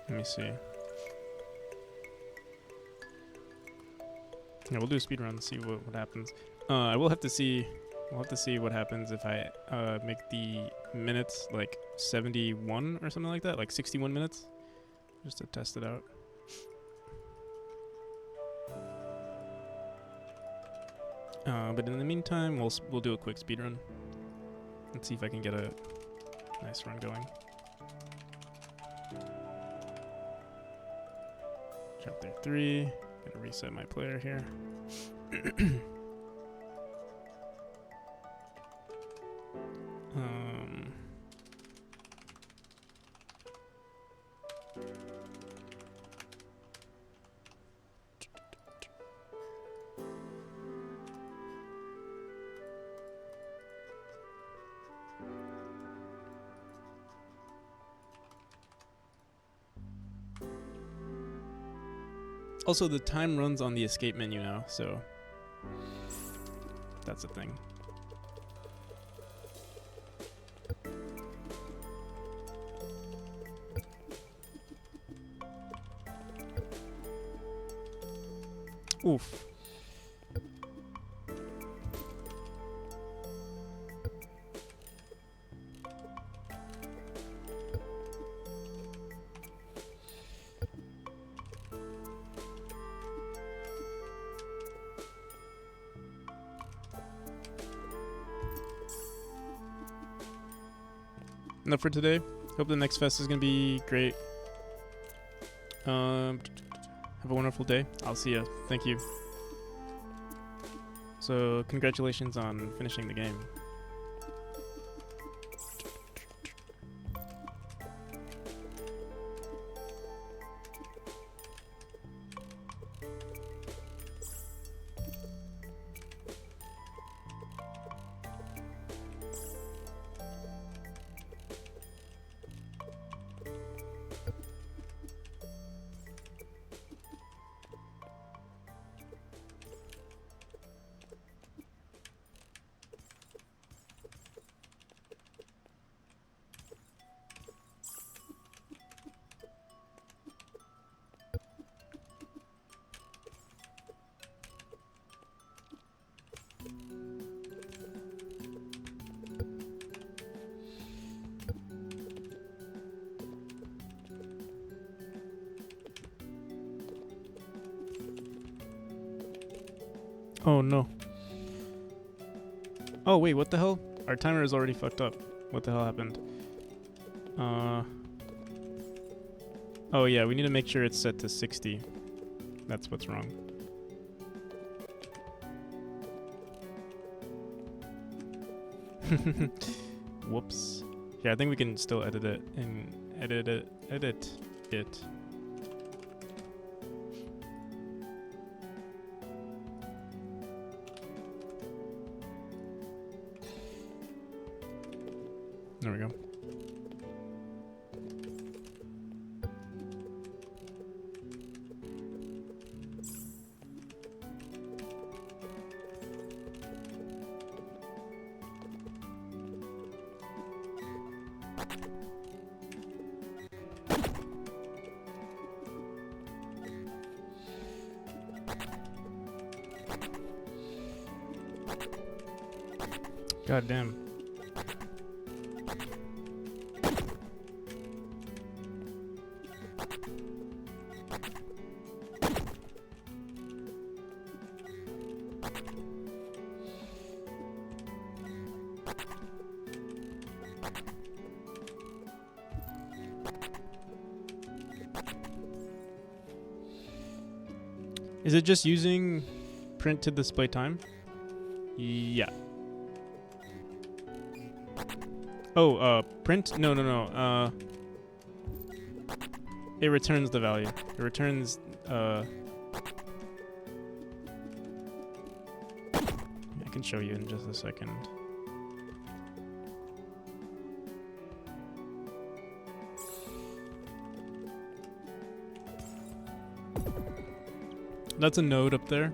Let me see. Yeah, we'll do a speed run. See what happens. I will have to see. We'll have to see what happens if I make the minutes like 71 or something like that, like 61 minutes, just to test it out. But in the meantime, we'll do a quick speed run and see if I can get a nice run going. Chapter 3. Gonna reset my player here. Also, the time runs on the escape menu now, so that's a thing. Oof. Enough for today. Hope the next fest is gonna be great. Have a wonderful day. I'll see ya. Thank you. So, congratulations on finishing the game. Oh no. Oh wait, what the hell? Our timer is already fucked up. What the hell happened? Oh yeah, we need to make sure it's set to 60. That's what's wrong. Whoops. Yeah, I think we can still edit it and edit it. There we go. God damn. Is it just using print to display time? Yeah. Oh, print? No. It returns the value. It returns, I can show you in just a second. That's a node up there.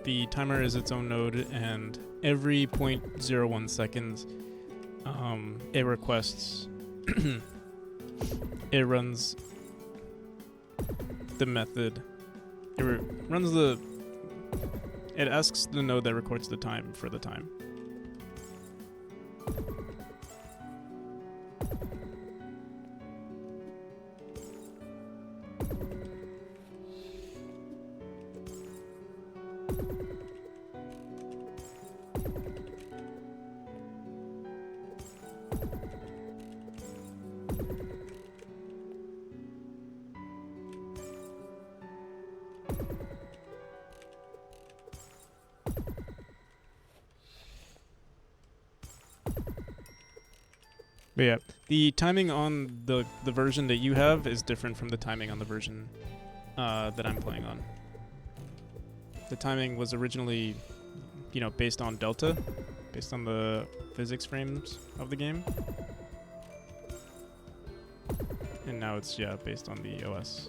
The timer is its own node, and every 0.01 seconds, it requests, it runs the method. It asks the node that records the time for the time. But yeah, the timing on the version that you have is different from the timing on the version that I'm playing on. The timing was originally, based on delta, based on the physics frames of the game. And now it's, based on the OS.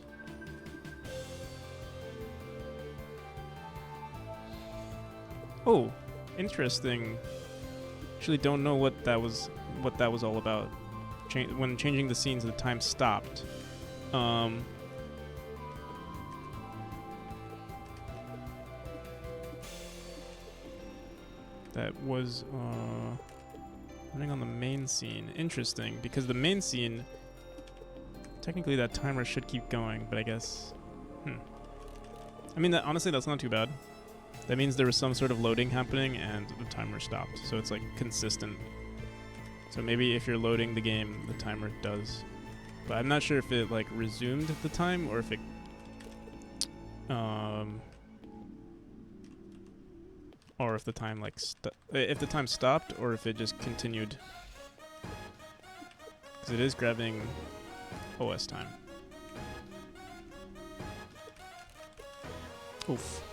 Oh, interesting. Actually, don't know what that was all about. When changing the scenes, the time stopped. That was running on the main scene. Interesting, because the main scene, technically that timer should keep going, but I guess, I mean, honestly, that's not too bad. That means there was some sort of loading happening and the timer stopped, so it's like consistent. So maybe if you're loading the game, the timer does. But I'm not sure if it like resumed the time or if it or if the time like if the time stopped or if it just continued. Because it is grabbing OS time. Oof.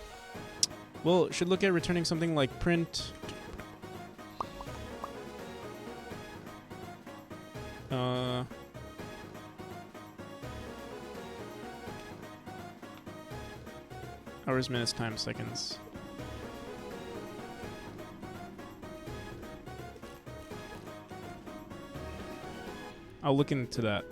Well, should look at returning something like print. Hours, minutes, time, seconds. I'll look into that.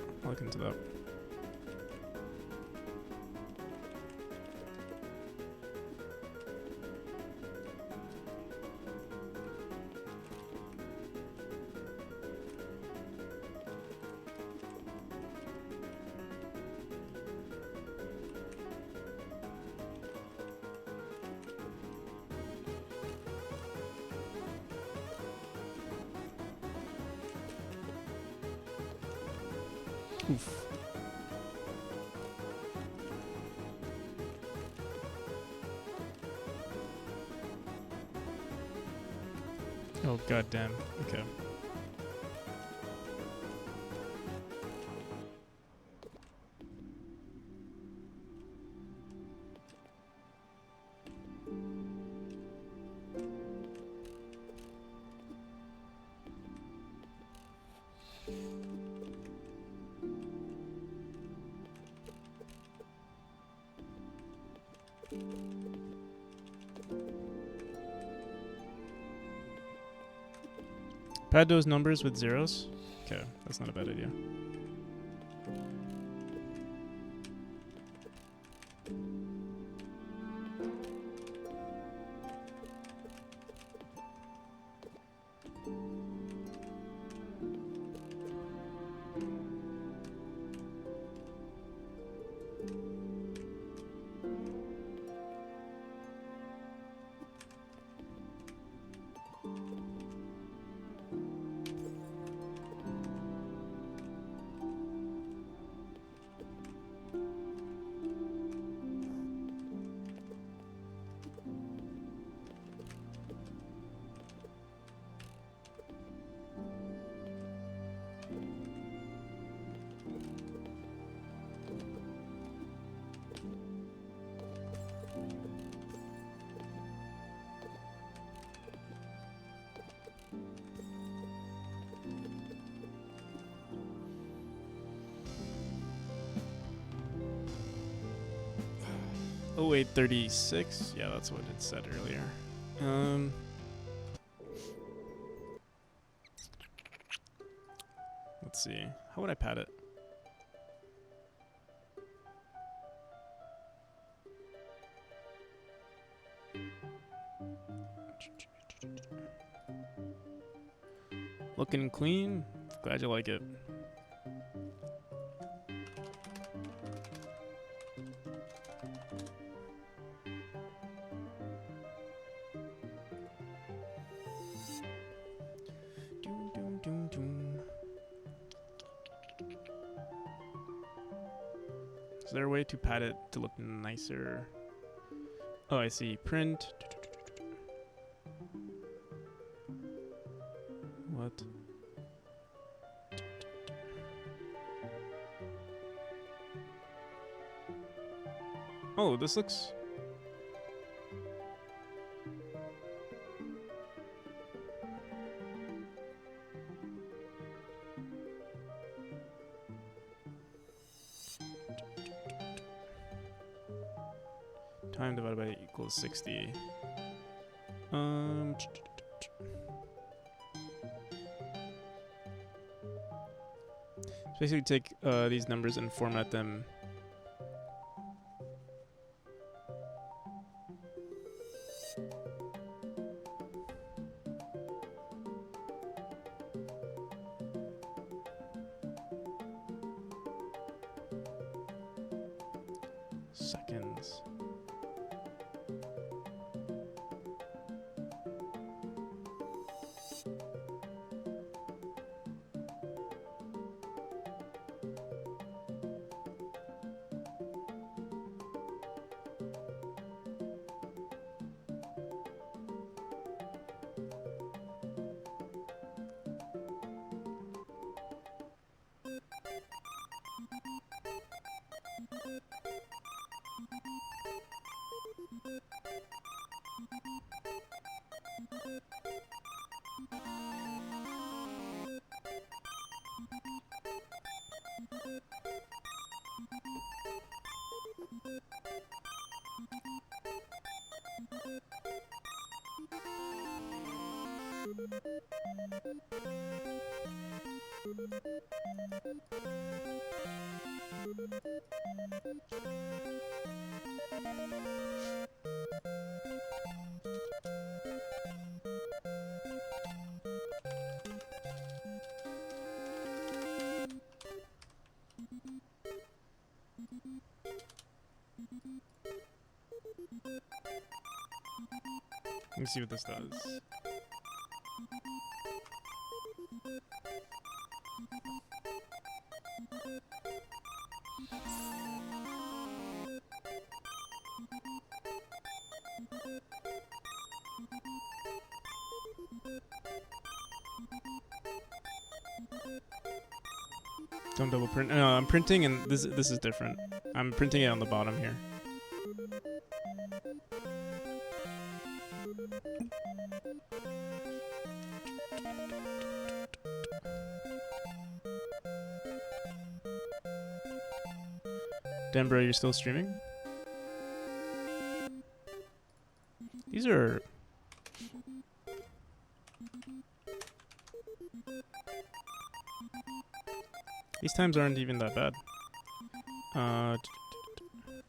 Oof. Oh, goddamn. Okay. Pad those numbers with zeros. Okay, that's not a bad idea. Oh, 0836. Yeah, that's what it said earlier. Let's see. How would I pad it? Looking clean. Glad you like it. Is there a way to pad it to look nicer? Oh, I see. Print. What? Oh, this looks... Time divided by equals 60. So basically take these numbers and format them. Seconds. Let's see what this does. Don't double print. No, I'm printing, and this is different. I'm printing it on the bottom here. Dan, bro, you're still streaming? These are... These times aren't even that bad.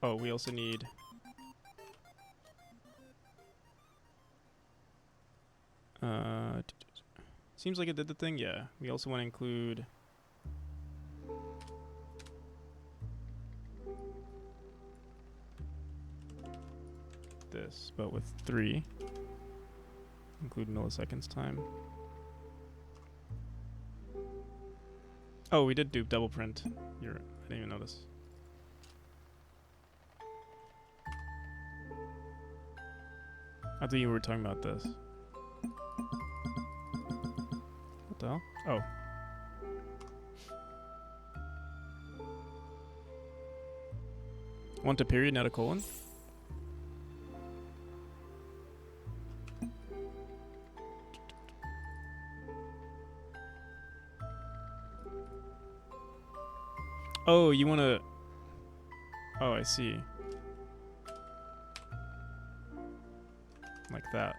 Oh, we also need... Seems like it did the thing, yeah. We also want to include... this, but with 3. Include milliseconds time. Oh, we did do double print. I didn't even notice. I thought you were talking about this. What the hell? Oh. Want a period, not a colon? Oh, you want to... Oh, I see. Like that.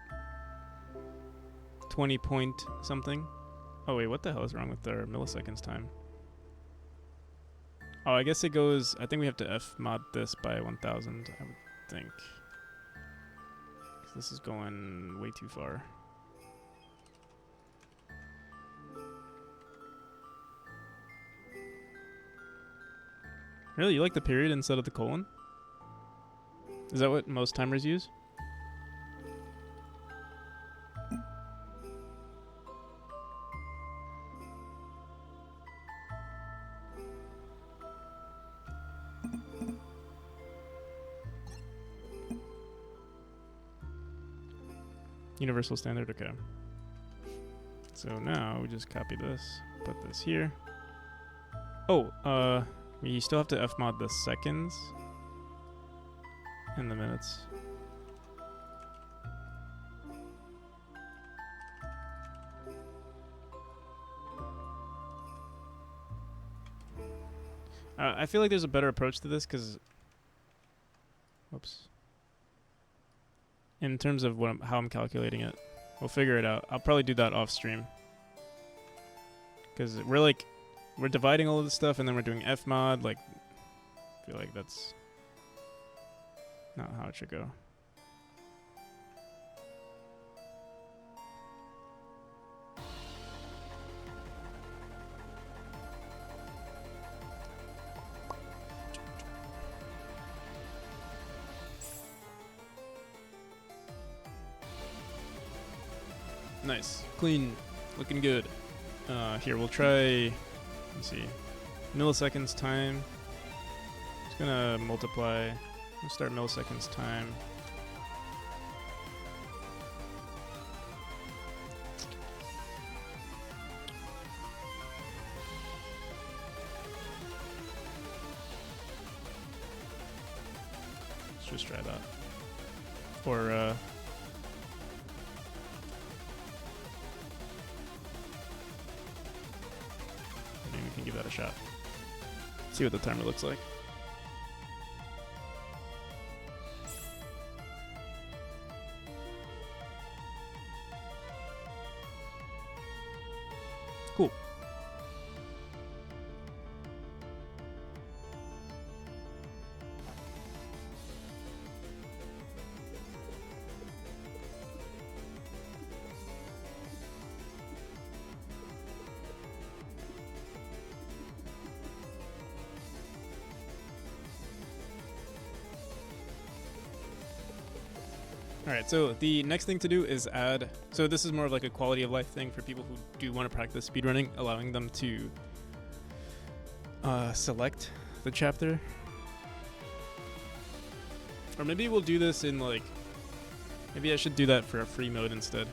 20 point something. Oh, wait, what the hell is wrong with our milliseconds time? Oh, I guess it goes... I think we have to fmod this by 1000, I would think. 'Cause this is going way too far. Really? You like the period instead of the colon? Is that what most timers use? Universal standard, okay. So now we just copy this, put this here. Oh, we still have to fmod the seconds and the minutes. I feel like there's a better approach to this because... Whoops. in terms of how I'm calculating it. We'll figure it out. I'll probably do that off stream. Because we're dividing all of this stuff and then we're doing Fmod. Like, I feel like that's not how it should go. Nice. Clean. Looking good. Here, we'll try, let's see, milliseconds time. It's gonna multiply. We'll start milliseconds time. Let's just try that. Or, maybe we can give that a shot. See what the timer looks like. Cool. Alright, so the next thing to do is add... So this is more of like a quality of life thing for people who do want to practice speedrunning, allowing them to select the chapter. Or maybe we'll do this in like... Maybe I should do that for a free mode instead.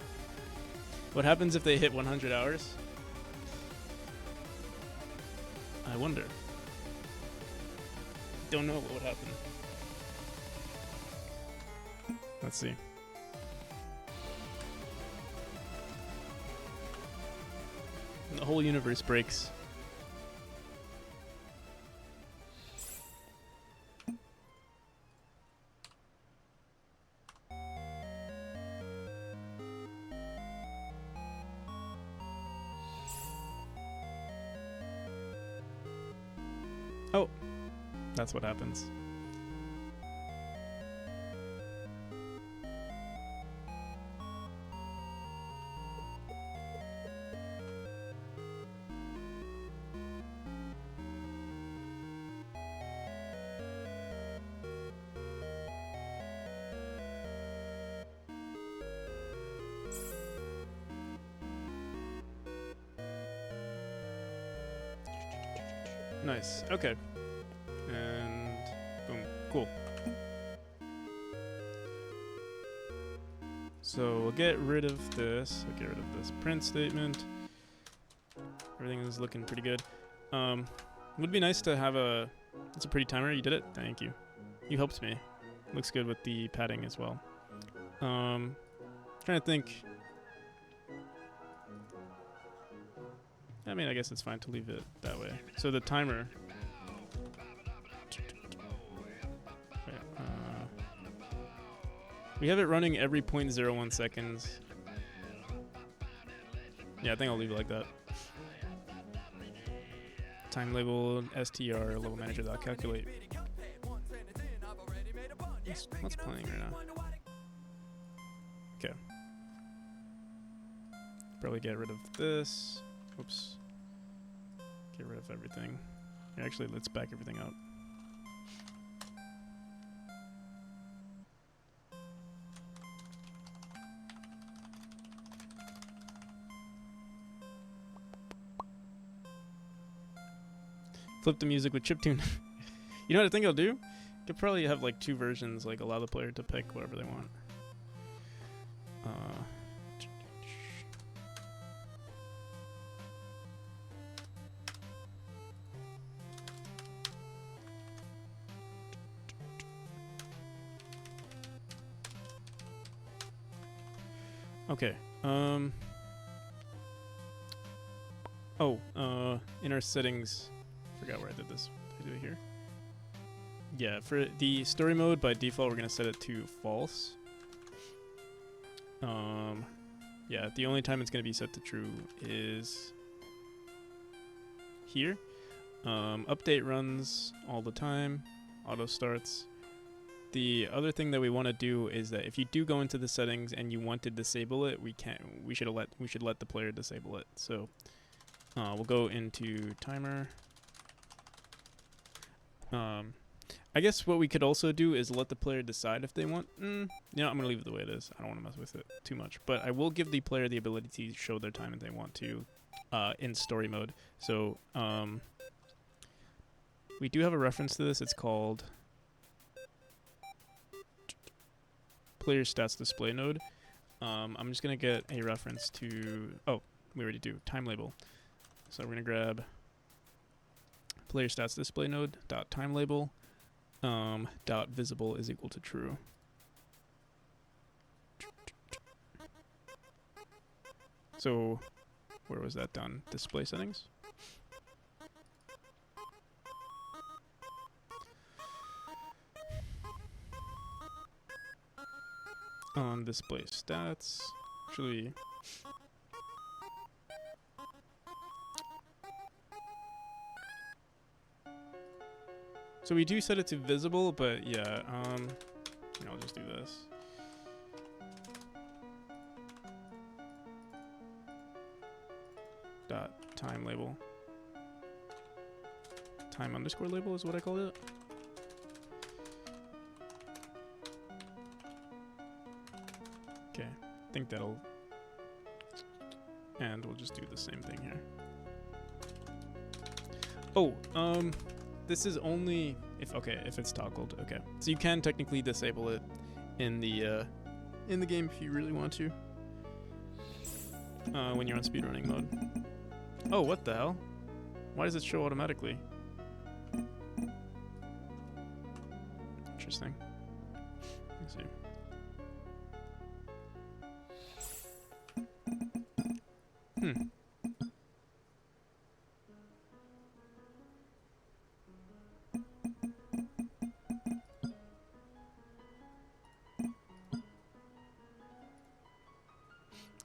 What happens if they hit 100 hours? I wonder. Don't know what would happen. Let's see. The whole universe breaks. Oh, that's what happens. Nice. Okay. And boom. Cool. So we'll get rid of this. We'll get rid of this print statement. Everything is looking pretty good. Would be nice to have a... It's a pretty timer. You did it. Thank you. You helped me. Looks good with the padding as well. Trying to think... I mean, I guess it's fine to leave it that way. So the timer... we have it running every 0.01 seconds. Yeah, I think I'll leave it like that. Time label str level manager.calculate. What's playing right now? Okay. Probably get rid of this. Oops. Get rid of everything. Actually, let's back everything up. Flip the music with chiptune. You know what I think I'll do? Could probably have like two versions, like allow the player to pick whatever they want. Okay. In our settings, forgot where I did this. Did I do it here? Yeah, for the story mode, by default, we're gonna set it to false. Yeah, the only time it's going to be set to true is here. Update runs all the time, auto starts. The other thing that we want to do is that if you do go into the settings and you want to disable it, we should let the player disable it. So we'll go into timer. I guess what we could also do is let the player decide if they want. I'm gonna leave it the way it is. I don't want to mess with it too much, but I will give the player the ability to show their time if they want to in story mode. So we do have a reference to this. It's called player stats display node. I'm just gonna get a reference to. Oh, we already do time label. So we're gonna grab player stats display node dot time label dot visible is equal to true. So where was that done? Display settings. On display stats, actually. So we do set it to visible, but yeah, I'll just do this. Dot time label. Time underscore label is what I call it. Okay, I think that'll, and we'll just do the same thing here. Oh, this is only if it's toggled. Okay, so you can technically disable it in the game if you really want to. When you're on speedrunning mode. Oh, what the hell? Why does it show automatically? Interesting. Let's see.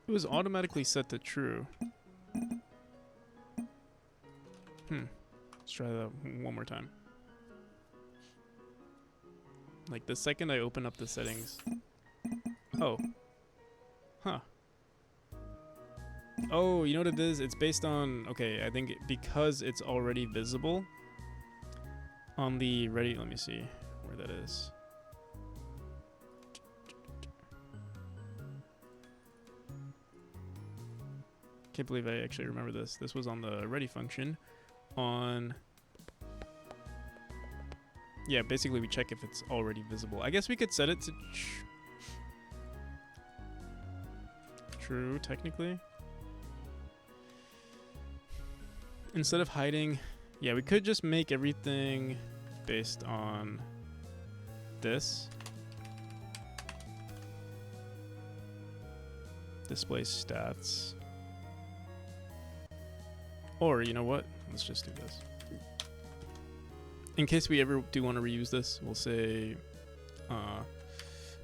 It was automatically set to true. Let's try that one more time. Like the second I open up the settings. Oh. Huh. Oh, you know what it is? It's based on, okay, I think because it's already visible on the ready, let me see where that is. Can't believe I actually remember this. This was on the ready function on, yeah, basically we check if it's already visible. I guess we could set it to true, technically. Instead of hiding, yeah, we could just make everything based on this. Display stats. Or, you know what? Let's just do this. In case we ever do want to reuse this, we'll say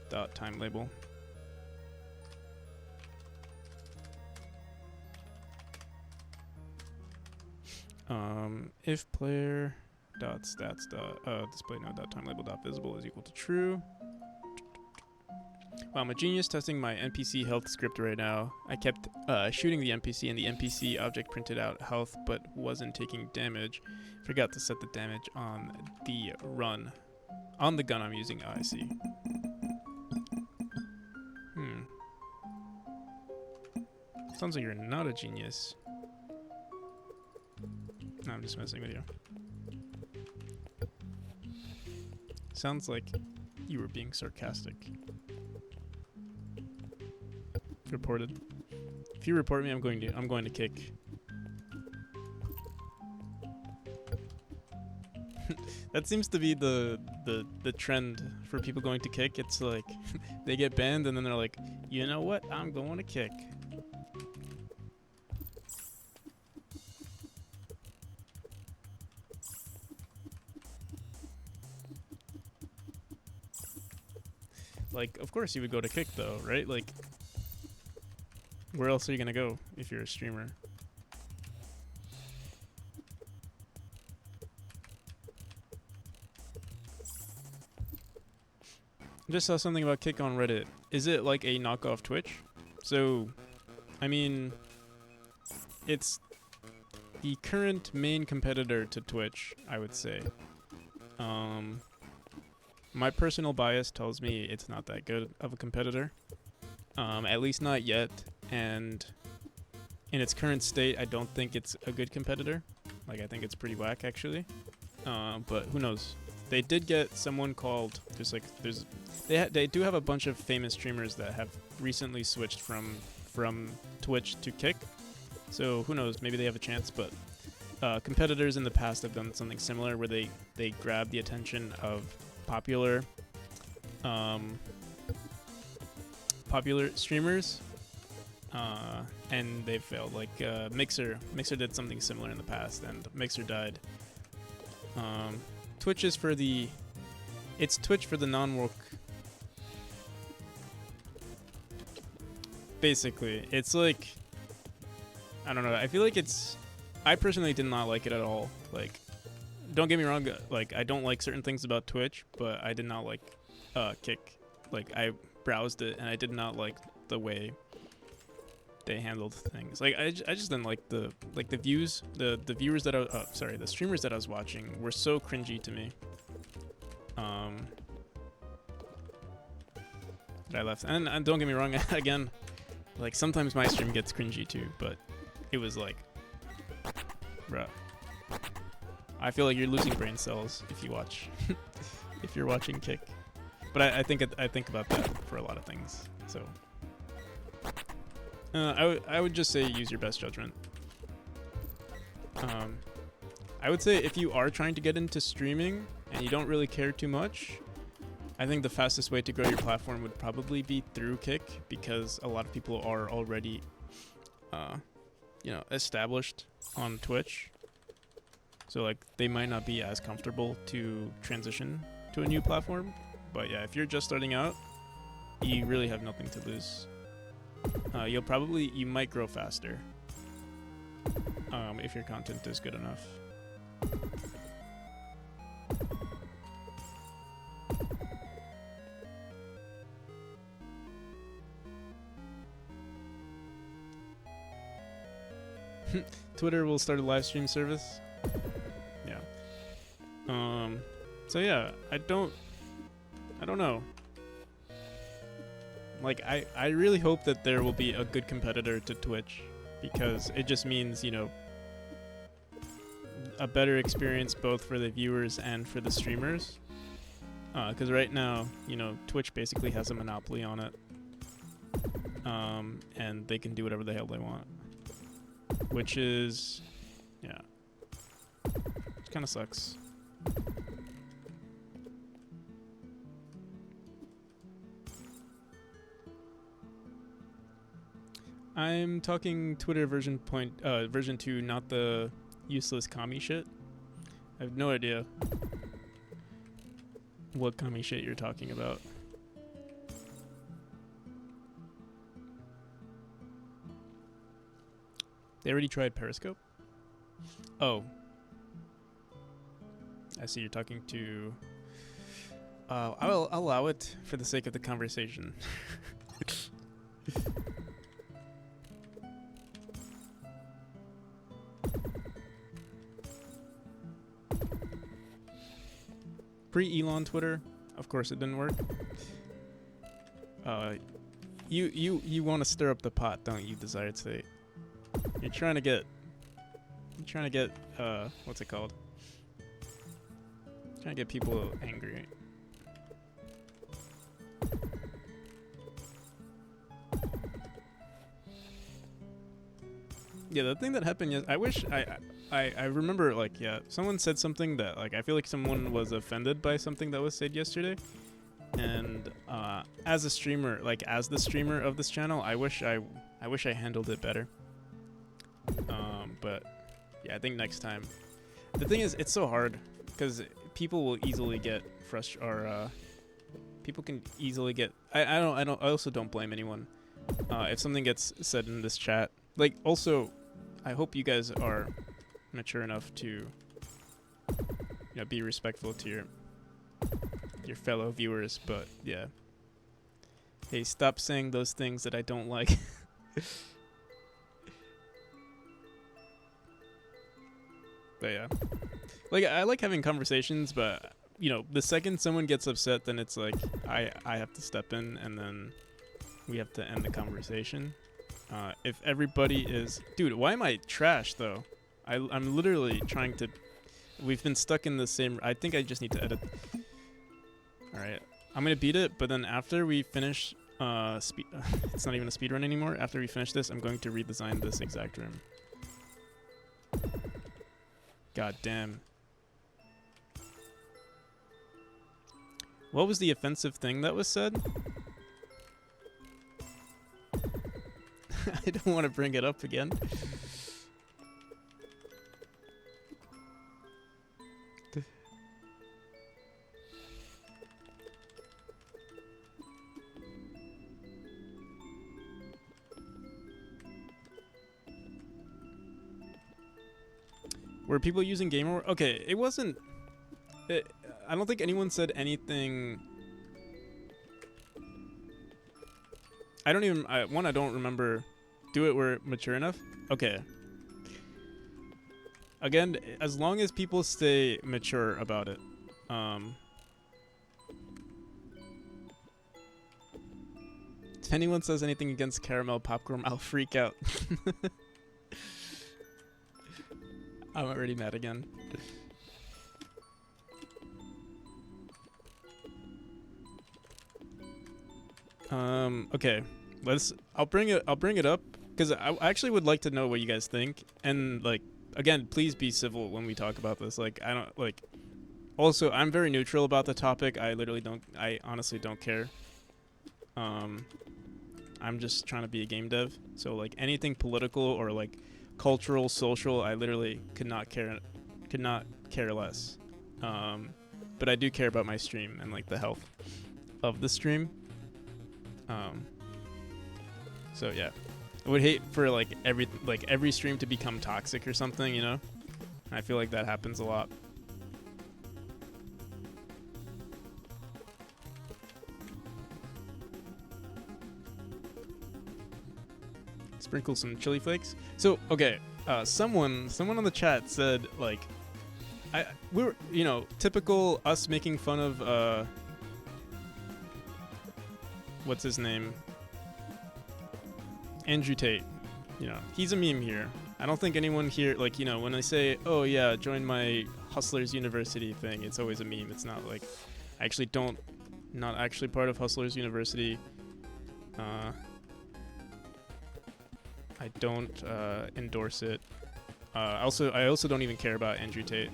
dot time label. If player dot stats dot display node dot time label dot visible is equal to true. Wow, I'm a genius testing my NPC health script right now. I kept shooting the NPC and the NPC object printed out health but wasn't taking damage. Forgot to set the damage on the run. On the gun I'm using. I see. Sounds like you're not a genius. No, I'm just messing with you. Sounds like you were being sarcastic. Reported. If you report me, I'm going to kick. That seems to be the trend for people going to kick. It's like they get banned and then they're like, you know what? I'm going to kick. Like, of course you would go to kick though, right? Like, Where else are you gonna go if you're a streamer? Just saw something about Kick on Reddit. Is it like a knockoff Twitch? So, I mean, it's the current main competitor to Twitch, I would say. My personal bias tells me it's not that good of a competitor. At least not yet. And in its current state, I don't think it's a good competitor. Like, I think it's pretty whack, actually. But who knows? They did get someone called. They do have a bunch of famous streamers that have recently switched from Twitch to Kick. So who knows? Maybe they have a chance. But competitors in the past have done something similar, where they grab the attention of popular streamers, and they failed. Like Mixer did something similar in the past, and Mixer died. Twitch is for the, it's Twitch for the non-woke. Basically, it's like, I don't know. I feel like I personally did not like it at all. Like, don't get me wrong. Like, I don't like certain things about Twitch, but I did not like Kick. Like, I browsed it and I did not like the way they handled things. Like, I just didn't like the views. The viewers that the streamers that I was watching were so cringy to me. That I left. And don't get me wrong. Again, like, sometimes my stream gets cringy too, but it was like, bruh. I feel like you're losing brain cells if you watch, if you're watching Kick. But I think about that for a lot of things. So I would just say use your best judgment. I would say if you are trying to get into streaming and you don't really care too much, I think the fastest way to grow your platform would probably be through Kick, because a lot of people are already, established on Twitch. So, like, they might not be as comfortable to transition to a new platform. But yeah, if you're just starting out, you really have nothing to lose. You might grow faster if your content is good enough. Twitter will start a live stream service. Yeah. So yeah, I don't know. Like, I really hope that there will be a good competitor to Twitch, because it just means, a better experience both for the viewers and for the streamers. Because right now, Twitch basically has a monopoly on it. And they can do whatever the hell they want. Which is, yeah, it kind of sucks. I'm talking Twitter version 2, not the useless commie shit. I have no idea what commie shit you're talking about. They already tried Periscope? Oh. I see you're talking to... I'll allow it for the sake of the conversation. Pre-Elon Twitter, of course it didn't work. You want to stir up the pot, don't you, Desired State? You're trying to get, what's it called? Trying to get people angry. Yeah, the thing that happened, I wish, I remember, like, yeah, someone said something that, like, I feel like someone was offended by something that was said yesterday. And, as a streamer, like, as the streamer of this channel, I wish I handled it better. But yeah, I think next time. The thing is, it's so hard because people will easily get frustrated, or people can easily get. I also don't blame anyone, if something gets said in this chat. Like, also, I hope you guys are mature enough to, you know, be respectful to your fellow viewers. But yeah, hey, stop saying those things that I don't like. But yeah, like, I like having conversations, but you know, the second someone gets upset, then it's like I have to step in, and then we have to end the conversation. If everybody is, dude, why am I trash though? I'm literally trying to. We've been stuck in the same. I think I just need to edit. All right, I'm gonna beat it, but then after we finish, it's not even a speed run anymore. After we finish this, I'm going to redesign this exact room. God damn. What was the offensive thing that was said? I don't want to bring it up again. Were people using Gamer? Okay, it wasn't. I don't think anyone said anything. I don't even. I don't remember. Do it were mature enough. Okay. Again, as long as people stay mature about it. If anyone says anything against caramel popcorn, I'll freak out. I'm already mad again. Okay. I'll bring it up because I actually would like to know what you guys think, and like, again, please be civil when we talk about this. Like, I don't like. Also, I'm very neutral about the topic. I honestly don't care. I'm just trying to be a game dev, so like anything political or like cultural, social, I literally could not care less. But I do care about my stream and like the health of the stream. So yeah, I would hate for like every stream to become toxic or something, you know? I feel like that happens a lot. Sprinkle some chili flakes. So okay, someone on the chat said like, we were, you know, typical us making fun of what's his name? Andrew Tate. You know, he's a meme here. I don't think anyone here, like, you know, when I say, oh yeah, join my Hustlers University thing, it's always a meme. It's not like, not actually part of Hustlers University. I don't endorse it. I also don't even care about Andrew Tate.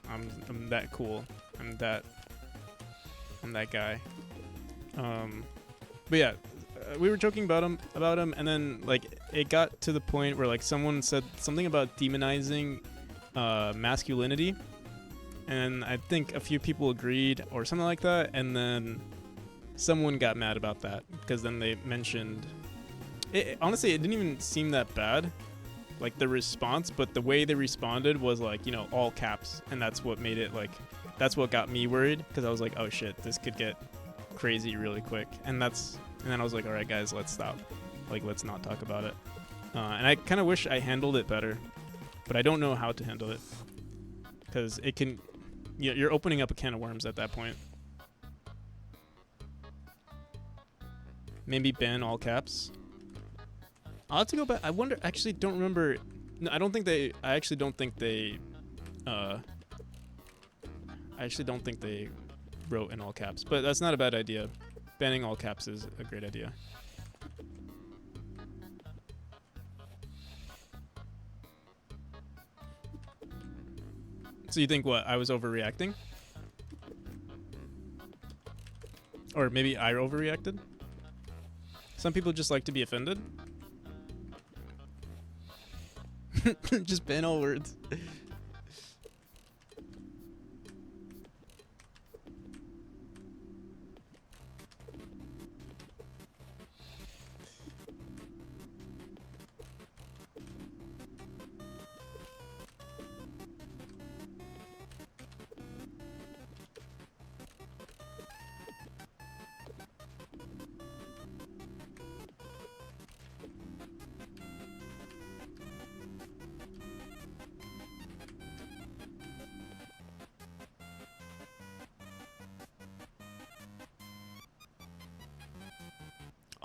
I'm that cool. I'm that guy. But yeah, we were joking about him, and then like it got to the point where like someone said something about demonizing masculinity, and I think a few people agreed or something like that, and then someone got mad about that because then they mentioned it. Honestly, it didn't even seem that bad, like the response, but the way they responded was like, you know, all caps, and that's what made it like, that's what got me worried, because I was like, oh shit, this could get crazy really quick. And then I was like, all right guys, let's stop, like let's not talk about it. And I kind of wish I handled it better, but I don't know how to handle it, because it can, you're opening up a can of worms at that point. Maybe ban all caps. I'll have to go back. I actually don't remember. No, I actually don't think they wrote in all caps, but that's not a bad idea. Banning all caps is a great idea. So you think what? I was overreacting? Or maybe I overreacted? Some people just like to be offended. Just ban all words.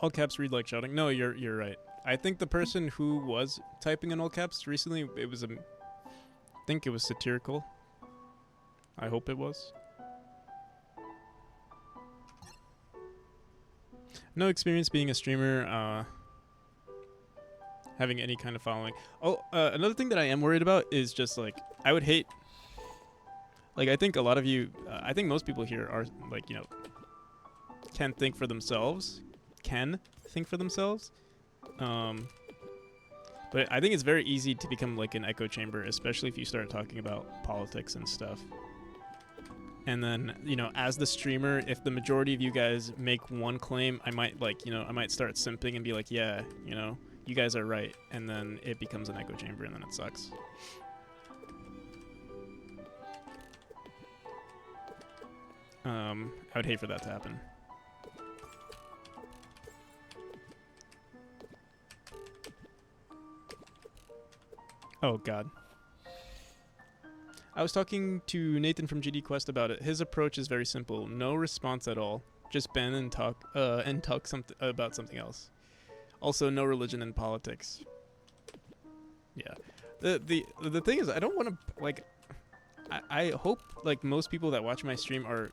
All caps read like shouting. No, you're right. I think the person who was typing in all caps recently, it was I think it was satirical. I hope it was. No experience being a streamer, having any kind of following. Oh, another thing that I am worried about is just like, I would hate, like, I think a lot of you, I think most people here are like, you know, can think for themselves. But I think it's very easy to become like an echo chamber, especially if you start talking about politics and stuff. And then, you know, as the streamer, if the majority of you guys make one claim, I might like, you know, I might start simping and be like, yeah, you know, you guys are right. And then it becomes an echo chamber and then it sucks. I would hate for that to happen. Oh, God. I was talking to Nathan from GD Quest about it. His approach is very simple. No response at all. Just ban and talk something about something else. Also, no religion and politics. Yeah. The thing is, I don't want to, like, I hope, like, most people that watch my stream are,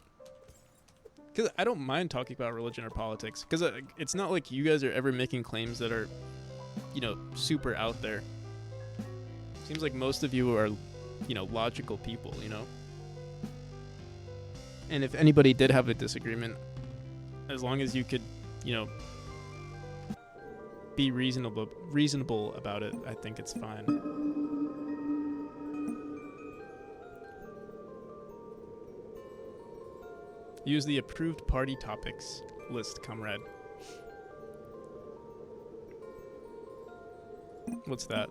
because I don't mind talking about religion or politics, because it's not like you guys are ever making claims that are, you know, super out there. Seems like most of you are, you know, logical people, you know? And if anybody did have a disagreement, as long as you could, you know, be reasonable about it, I think it's fine. Use the approved party topics list, comrade. What's that?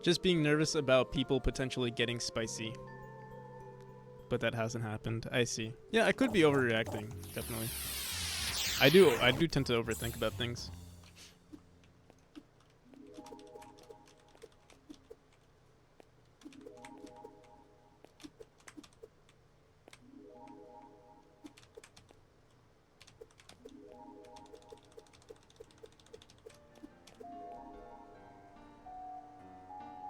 Just being nervous about people potentially getting spicy. But that hasn't happened. I see. Yeah, I could be overreacting, definitely. I do tend to overthink about things.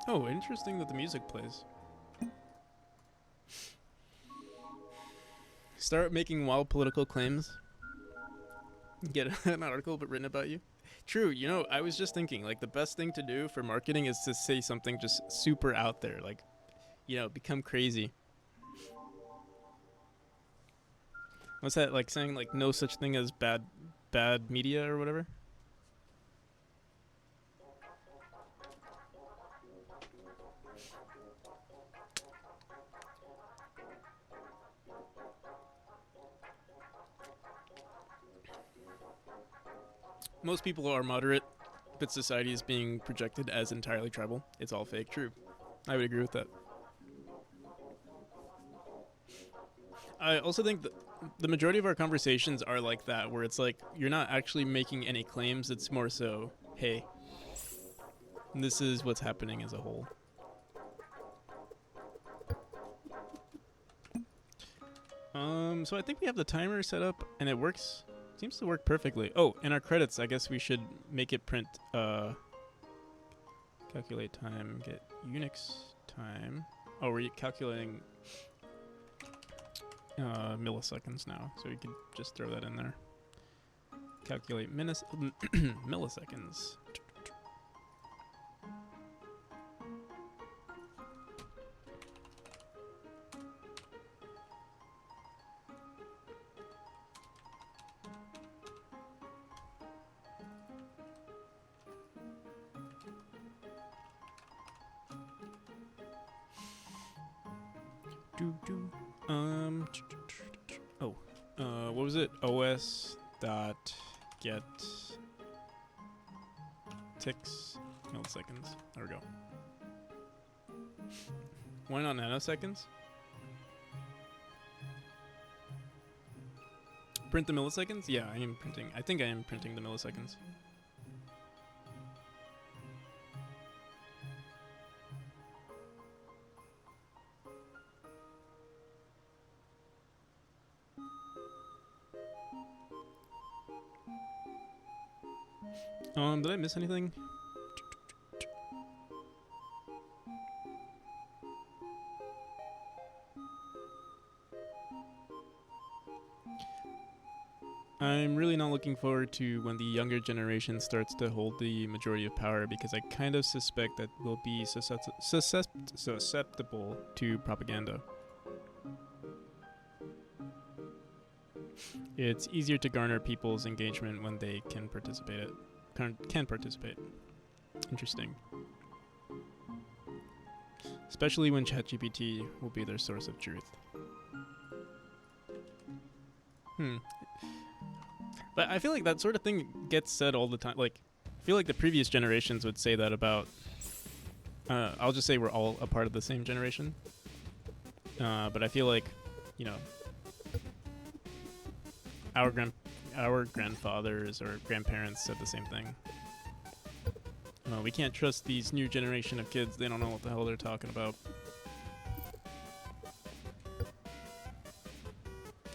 Oh, interesting that the music plays. Start making wild political claims. Get an article but written about you. True, you know, I was just thinking, like, the best thing to do for marketing is to say something just super out there, like, you know, become crazy. What's that, like, saying, like, no such thing as bad media or whatever? Most people are moderate, but society is being projected as entirely tribal. It's all fake. True. I would agree with that. I also think that the majority of our conversations are like that, where it's like, you're not actually making any claims. It's more so, hey, this is what's happening as a whole. So I think we have the timer set up, and it works. Seems to work perfectly. Oh, in our credits, I guess we should make it print, calculate time, get Unix time. Oh, we're calculating milliseconds now, so we can just throw that in there. Calculate milliseconds. What was it? OS dot get ticks milliseconds. There we go. Why not nanoseconds? Print the milliseconds? Yeah, I am printing. I think I am printing the milliseconds. Did I miss anything? I'm really not looking forward to when the younger generation starts to hold the majority of power, because I kind of suspect that we'll be susceptible to propaganda. It's easier to garner people's engagement when they can participate. Can participate. Interesting. Especially when ChatGPT will be their source of truth. But I feel like that sort of thing gets said all the time. Like, I feel like the previous generations would say that about... I'll just say we're all a part of the same generation. But I feel like, you know, our grandfathers or grandparents said the same thing. We can't trust these new generation of kids. They don't know what the hell they're talking about.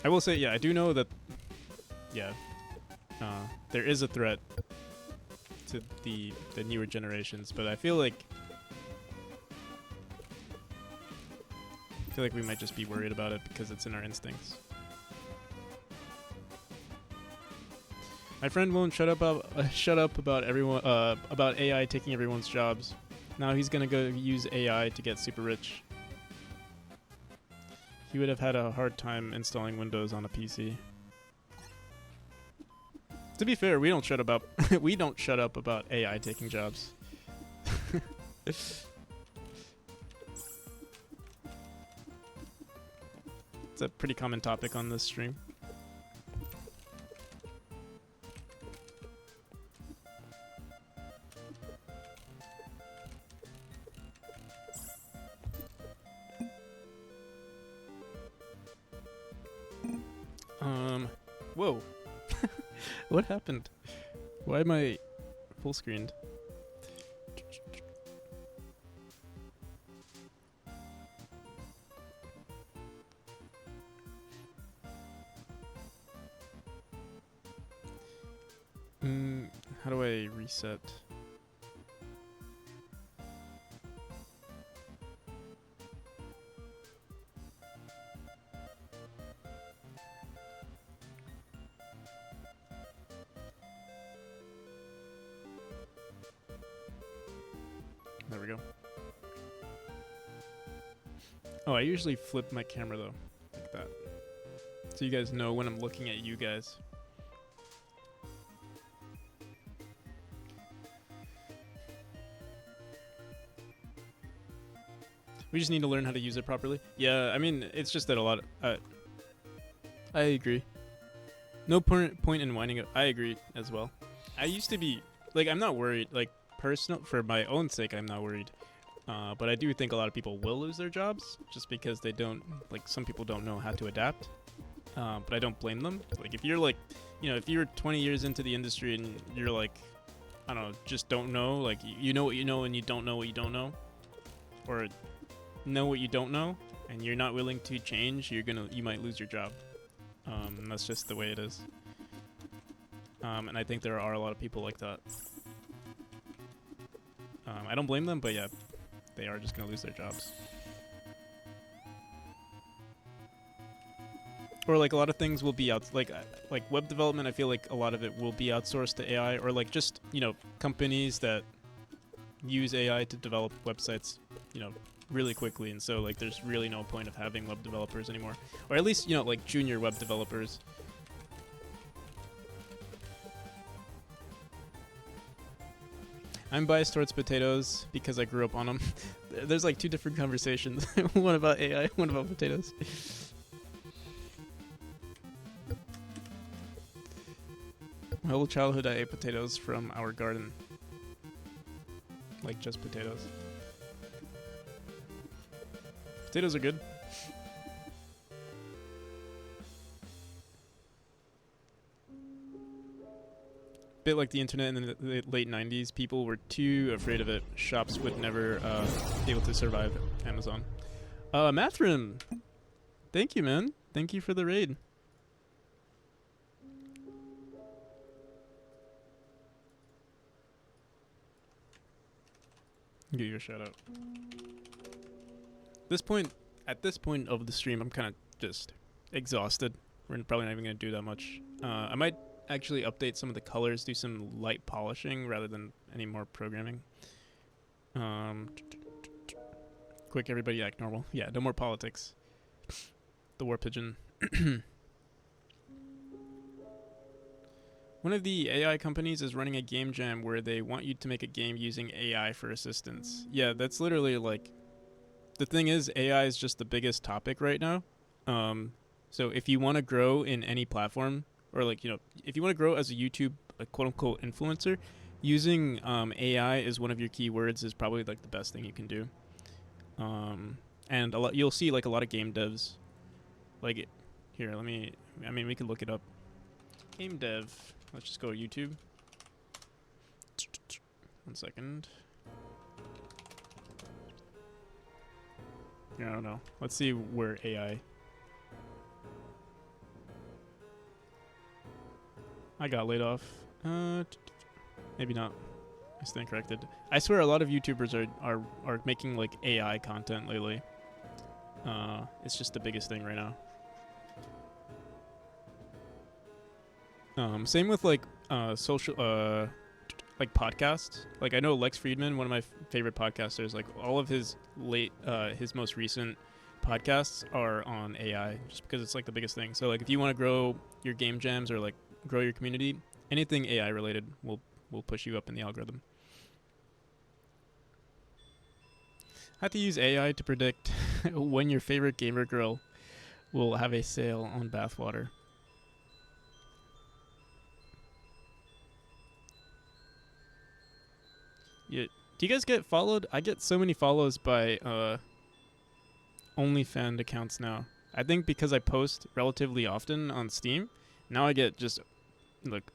I will say, yeah, I do know that, yeah, there is a threat to the newer generations, but I feel like we might just be worried about it because it's in our instincts. My friend won't shut up about everyone about AI taking everyone's jobs. Now he's gonna go use AI to get super rich. He would have had a hard time installing Windows on a PC. To be fair, we don't shut up about AI taking jobs. It's a pretty common topic on this stream. Whoa. What happened? Why am I full screened? How do I reset? There we go. Oh, I usually flip my camera though, like that. So you guys know when I'm looking at you guys. We just need to learn how to use it properly. Yeah, I mean, it's just that a lot of... I agree. No point in winding up. I agree as well. I used to be... Like, I'm not worried. Like, for my own sake, I'm not worried. But I do think a lot of people will lose their jobs just because they don't... Like, some people don't know how to adapt. But I don't blame them. Like, if you're like... You know, if you're 20 years into the industry and you're like... I don't know, just don't know. Like, you know what you know and you don't know what you don't know. Or... know what you don't know and you're not willing to change, you might lose your job. And that's just the way it is. And I think there are a lot of people like that. I don't blame them, but yeah, they are just gonna lose their jobs. Or like a lot of things will be like web development. I feel like a lot of it will be outsourced to AI, or like just, you know, companies that use AI to develop websites, you know, really quickly, and so like there's really no point of having web developers anymore, or at least, you know, like junior web developers. I'm biased towards potatoes because I grew up on them. There's like two different conversations. One about AI, one about potatoes. My whole childhood I ate potatoes from our garden. Like just potatoes. Potatoes are good. Bit like the internet in the late 90s, people were too afraid of it. Shops would never be able to survive Amazon. Mathrim, thank you, man. Thank you for the raid. Give you a shout out. At this point of the stream, I'm kind of just exhausted. We're probably not even gonna do that much. I might actually update some of the colors, do some light polishing rather than any more programming. Quick, everybody act normal. Yeah, no more politics. The war pigeon. One of the AI companies is running a game jam where they want you to make a game using AI for assistance. Yeah, that's literally like... The thing is, AI is just the biggest topic right now. So if you want to grow in any platform, or like, you know, if you want to grow as a YouTube, a quote-unquote influencer, using AI is one of your keywords is probably like the best thing you can do. And you'll see like a lot of game devs. Like, here, we can look it up. Game dev. Let's just go to YouTube. 1 second. I don't know. Let's see where AI. I got laid off. Maybe not. I stand corrected. I swear a lot of YouTubers are making like AI content lately. It's just the biggest thing right now. Same with like social like podcasts. Like I know Lex Friedman, one of my favorite podcasters, like all of his his most recent podcasts are on AI just because it's like the biggest thing. So like if you want to grow your game jams or like grow your community, anything AI related will push you up in the algorithm. I have to use AI to predict when your favorite gamer girl will have a sale on bathwater. Yeah. Do you guys get followed? I get so many follows by OnlyFans accounts now. I think because I post relatively often on Steam, now I get just, look,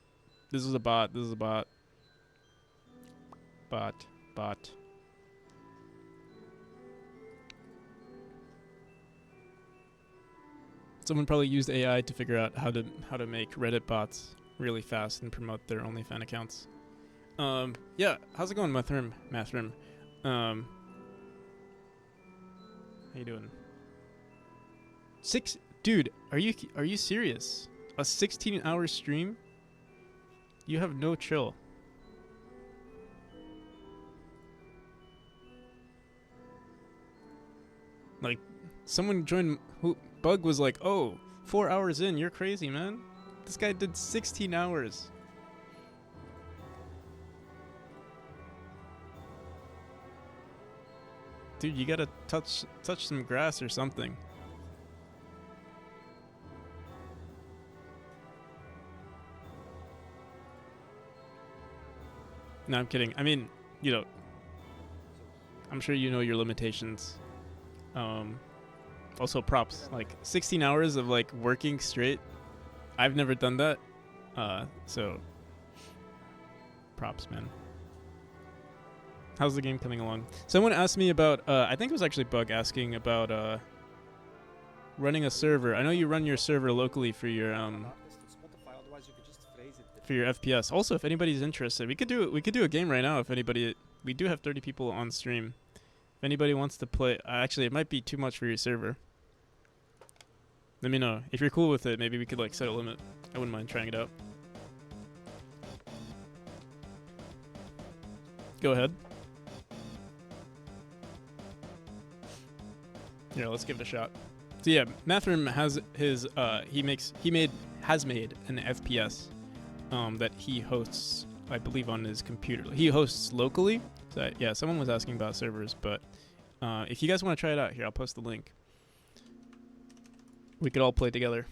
this is a bot, this is a bot. Bot. Someone probably used AI to figure out how to make Reddit bots really fast and promote their OnlyFans accounts. Yeah, how's it going, Mathrim? How you doing? Dude, are you serious? A 16-hour stream? You have no chill. Like, someone joined, Bug was like, oh, 4 hours in, you're crazy, man. This guy did 16 hours. Dude, you gotta touch some grass or something. No, I'm kidding. I mean, you know, I'm sure you know your limitations. Also props. Like 16 hours of like working straight. I've never done that. So props, man. How's the game coming along? Someone asked me about, I think it was actually Bug asking about running a server. I know you run your server locally for your FPS. Also, if anybody's interested, we could do a game right now if anybody. We do have 30 people on stream. If anybody wants to play, actually it might be too much for your server. Let me know. If you're cool with it, maybe we could like set a limit. I wouldn't mind trying it out. Go ahead. Yeah, let's give it a shot. So yeah, Mathrim has his has made an FPS that he hosts, I believe, on his computer. He hosts locally. So yeah, someone was asking about servers, but if you guys want to try it out, here I'll post the link. We could all play together.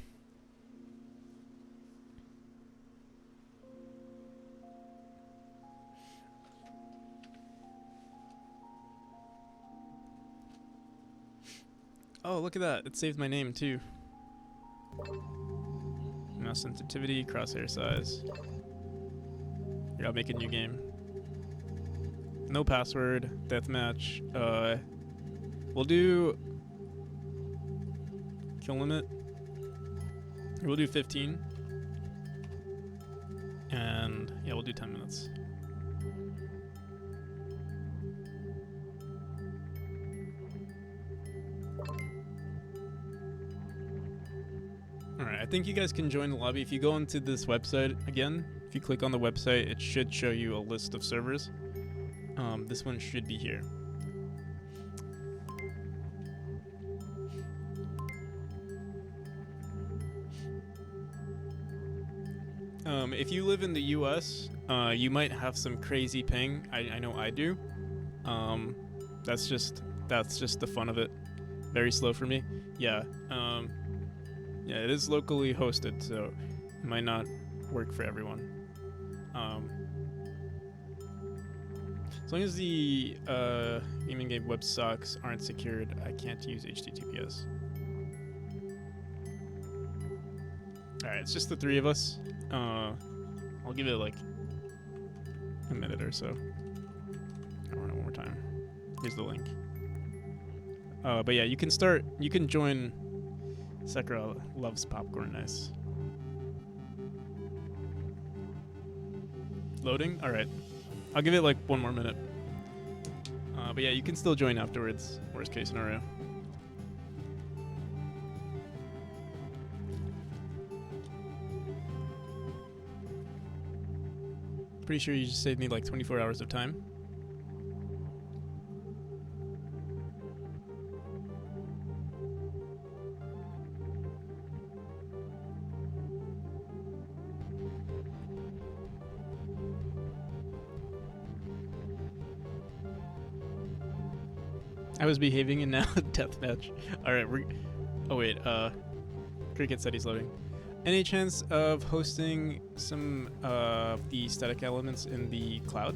Oh, look at that. It saved my name, too. Mouse sensitivity, crosshair size. Here, I'll make a new game. No password, deathmatch. We'll do... kill limit. We'll do 15. And, yeah, we'll do 10 minutes. Alright, I think you guys can join the lobby. If you go into this website again, if you click on the website, it should show you a list of servers. This one should be here. If you live in the US, you might have some crazy ping. I know I do. That's just the fun of it. Very slow for me. Yeah. Yeah, it is locally hosted, so it might not work for everyone. As long as the gaming game web socks aren't secured, I can't use HTTPS. Alright, it's just the three of us. I'll give it like a minute or so. I'll run it one more time. Here's the link. But yeah, you can join. Sakura loves popcorn, nice. Loading? Alright. I'll give it like one more minute. But yeah, you can still join afterwards, worst case scenario. Pretty sure you just saved me like 24 hours of time. I was behaving and now deathmatch. Alright, oh wait, Cricket said he's loading. Any chance of hosting some of the static elements in the cloud?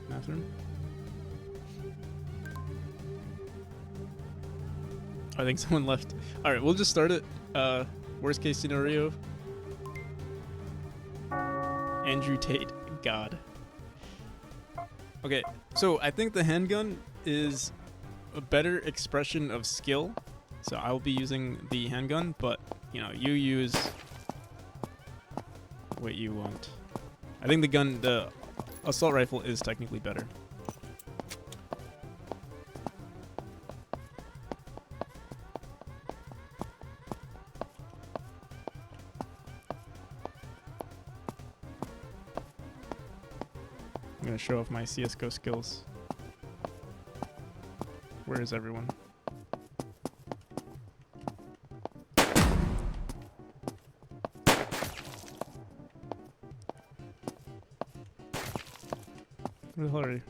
Bathroom? I think someone left. Alright, we'll just start it. Worst case scenario. Andrew Tate, God. Okay, so I think the handgun is a better expression of skill. So I will be using the handgun, but you know, you use what you want. I think the assault rifle is technically better. I'm gonna show off my CSGO skills. Where is everyone? Where the hell are you?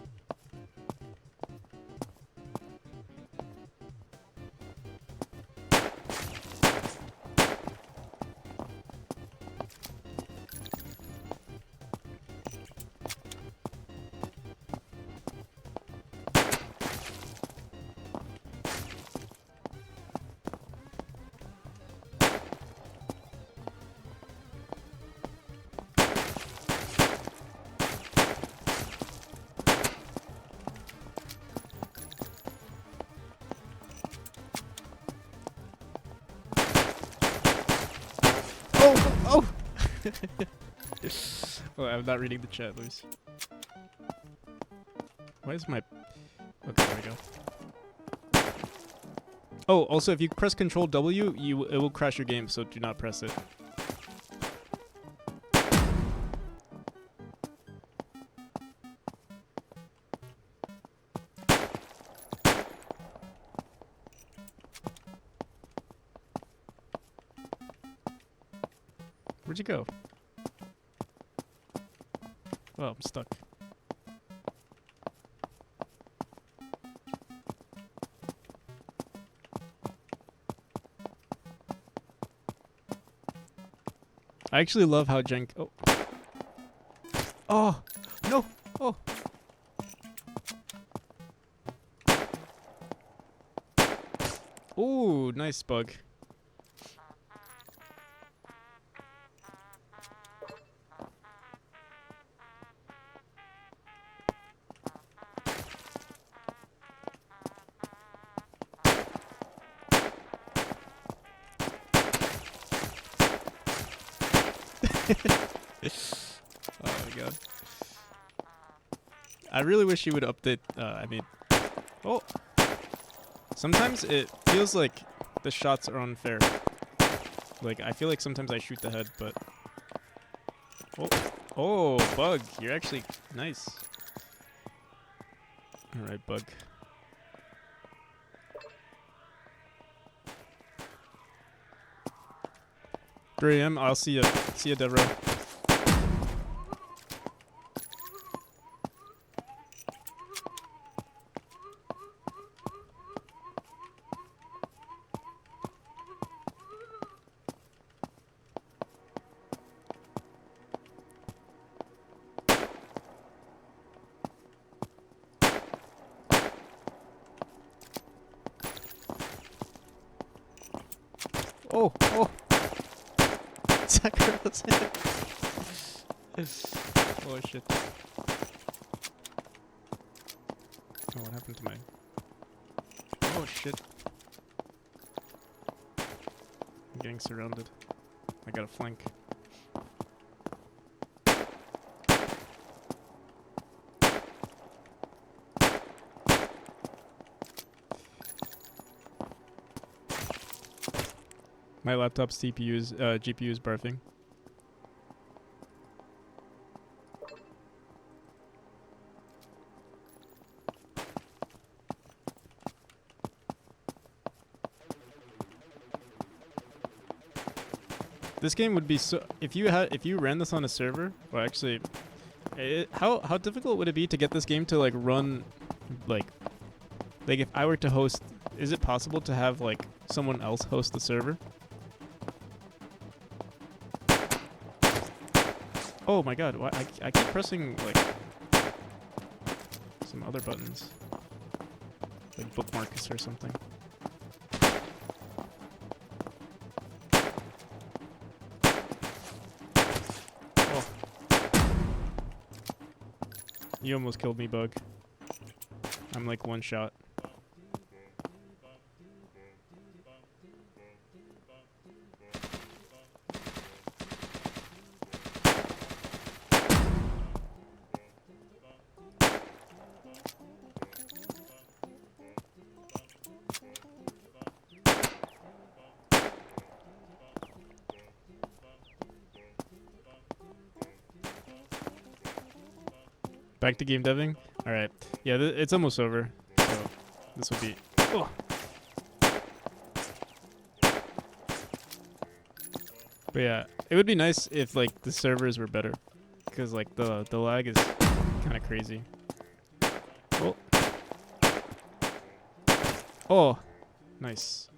Oh, I'm not reading the chat, Luis. Why is my... Okay, there we go. Oh, also, if you press Control W, it will crash your game, so do not press it. Where'd you go? Oh, I'm stuck. I actually love how Jenk... Oh. Oh! No! Oh! Ooh, nice bug. Oh my god. I really wish you would update, I mean... Oh! Sometimes it feels like the shots are unfair. Like, I feel like sometimes I shoot the head, but... Oh, Bug, you're actually nice. Alright, Bug. 3 a.m. I'll see ya. See ya, Devereaux. Oh, oh. Sakura's head. Oh shit. Oh, what happened to my... Oh shit. I'm getting surrounded. I got a flank. My laptop's GPU is barfing. This game would be so... If you ran this on a server, well actually... how difficult would it be to get this game to like run... Like if I were to host... Is it possible to have like someone else host the server? Oh my god, why I keep pressing like some other buttons. Like bookmarks or something. Oh. You almost killed me, Bug. I'm like one shot. Back to game deving? Alright. Yeah, it's almost over. So, this will be... Oh. But yeah, it would be nice if, like, the servers were better. Because, like, the lag is kind of crazy. Oh. Oh. Nice.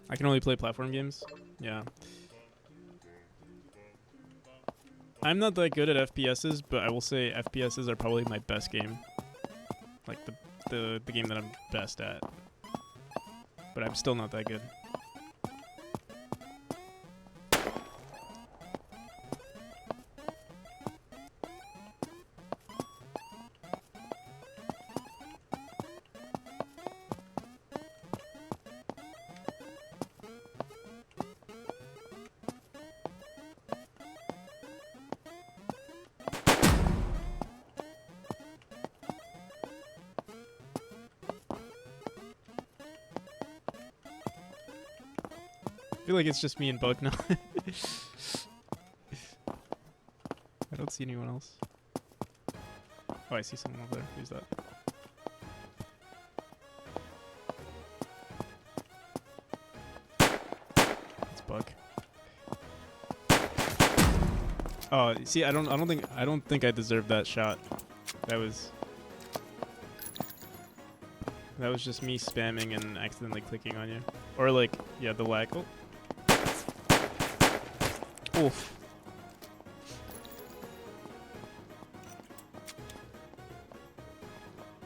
I can only play platform games? Yeah. I'm not that good at FPSs, but I will say FPSs are probably my best game. Like the game that I'm best at. But I'm still not that good. I feel like it's just me and Bug now. I don't see anyone else. Oh, I see someone over there. Who's that? It's Bug. Oh, see, I don't think I deserved that shot. That was just me spamming and accidentally clicking on you. Or like, yeah, the lag. Oh. Oof.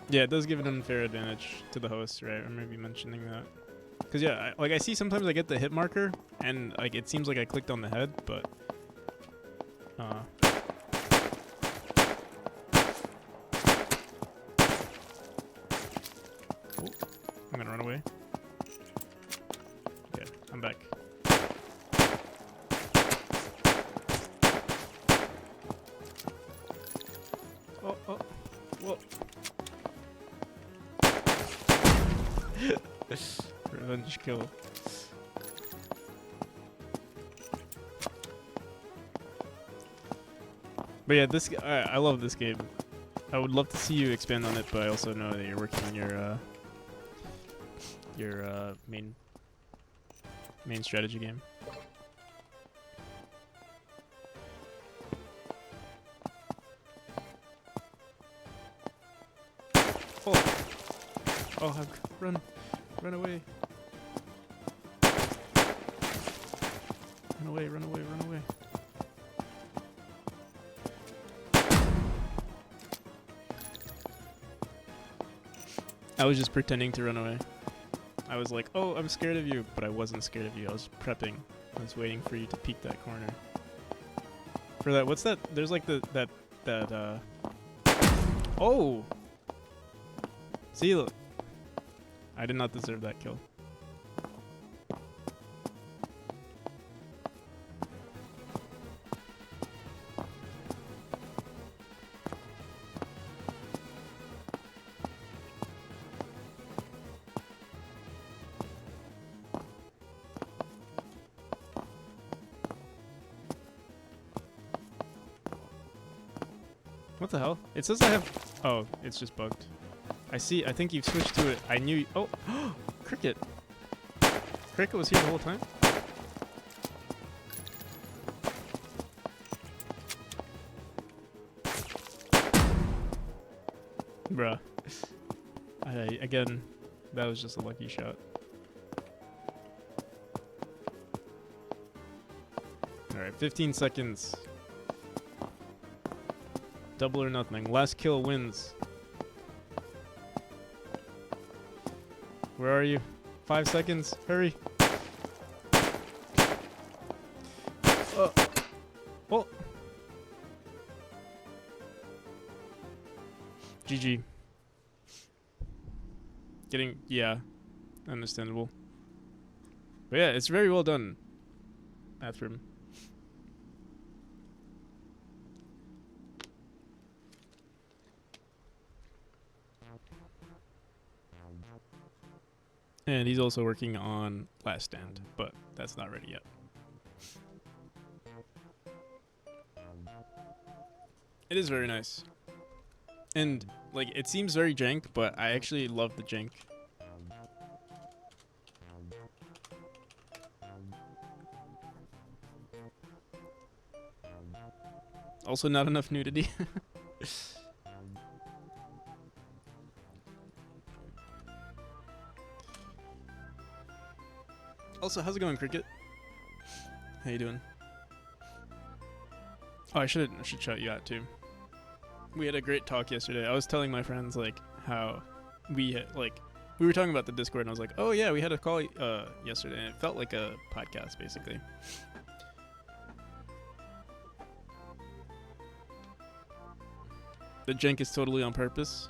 Yeah, it does give an unfair advantage to the host, right? Or maybe mentioning that. Cause yeah, I see sometimes I get the hit marker and like it seems like I clicked on the head, but oh, I'm gonna run away. Okay, I'm back. Oh, whoa. Revenge kill. But yeah, I love this game. I would love to see you expand on it, but I also know that you're working on your main strategy game. Oh, oh, run away. Run away, run away, run away. I was just pretending to run away. I was like, oh, I'm scared of you, but I wasn't scared of you. I was prepping. I was waiting for you to peek that corner. For that, what's that? There's like oh! See, look. I did not deserve that kill. What the hell? It says I have... Oh, it's just bugged. I see. I think you've switched to it. I knew... Oh! Cricket! Cricket was here the whole time? Bruh. Again, that was just a lucky shot. Alright, 15 seconds. Double or nothing. Last kill wins. Where are you? 5 seconds. Hurry. Oh. Oh. GG. Yeah. Understandable. But yeah, it's very well done. Bathroom. And he's also working on Last Stand, but that's not ready yet. It is very nice. And, like, it seems very jank, but I actually love the jank. Also not enough nudity. Also, how's it going, Cricket? How you doing? Oh, I should shout you out too. We had a great talk yesterday. I was telling my friends like how we were talking about the Discord, and I was like, oh yeah, we had a call yesterday, and it felt like a podcast basically. The jank is totally on purpose.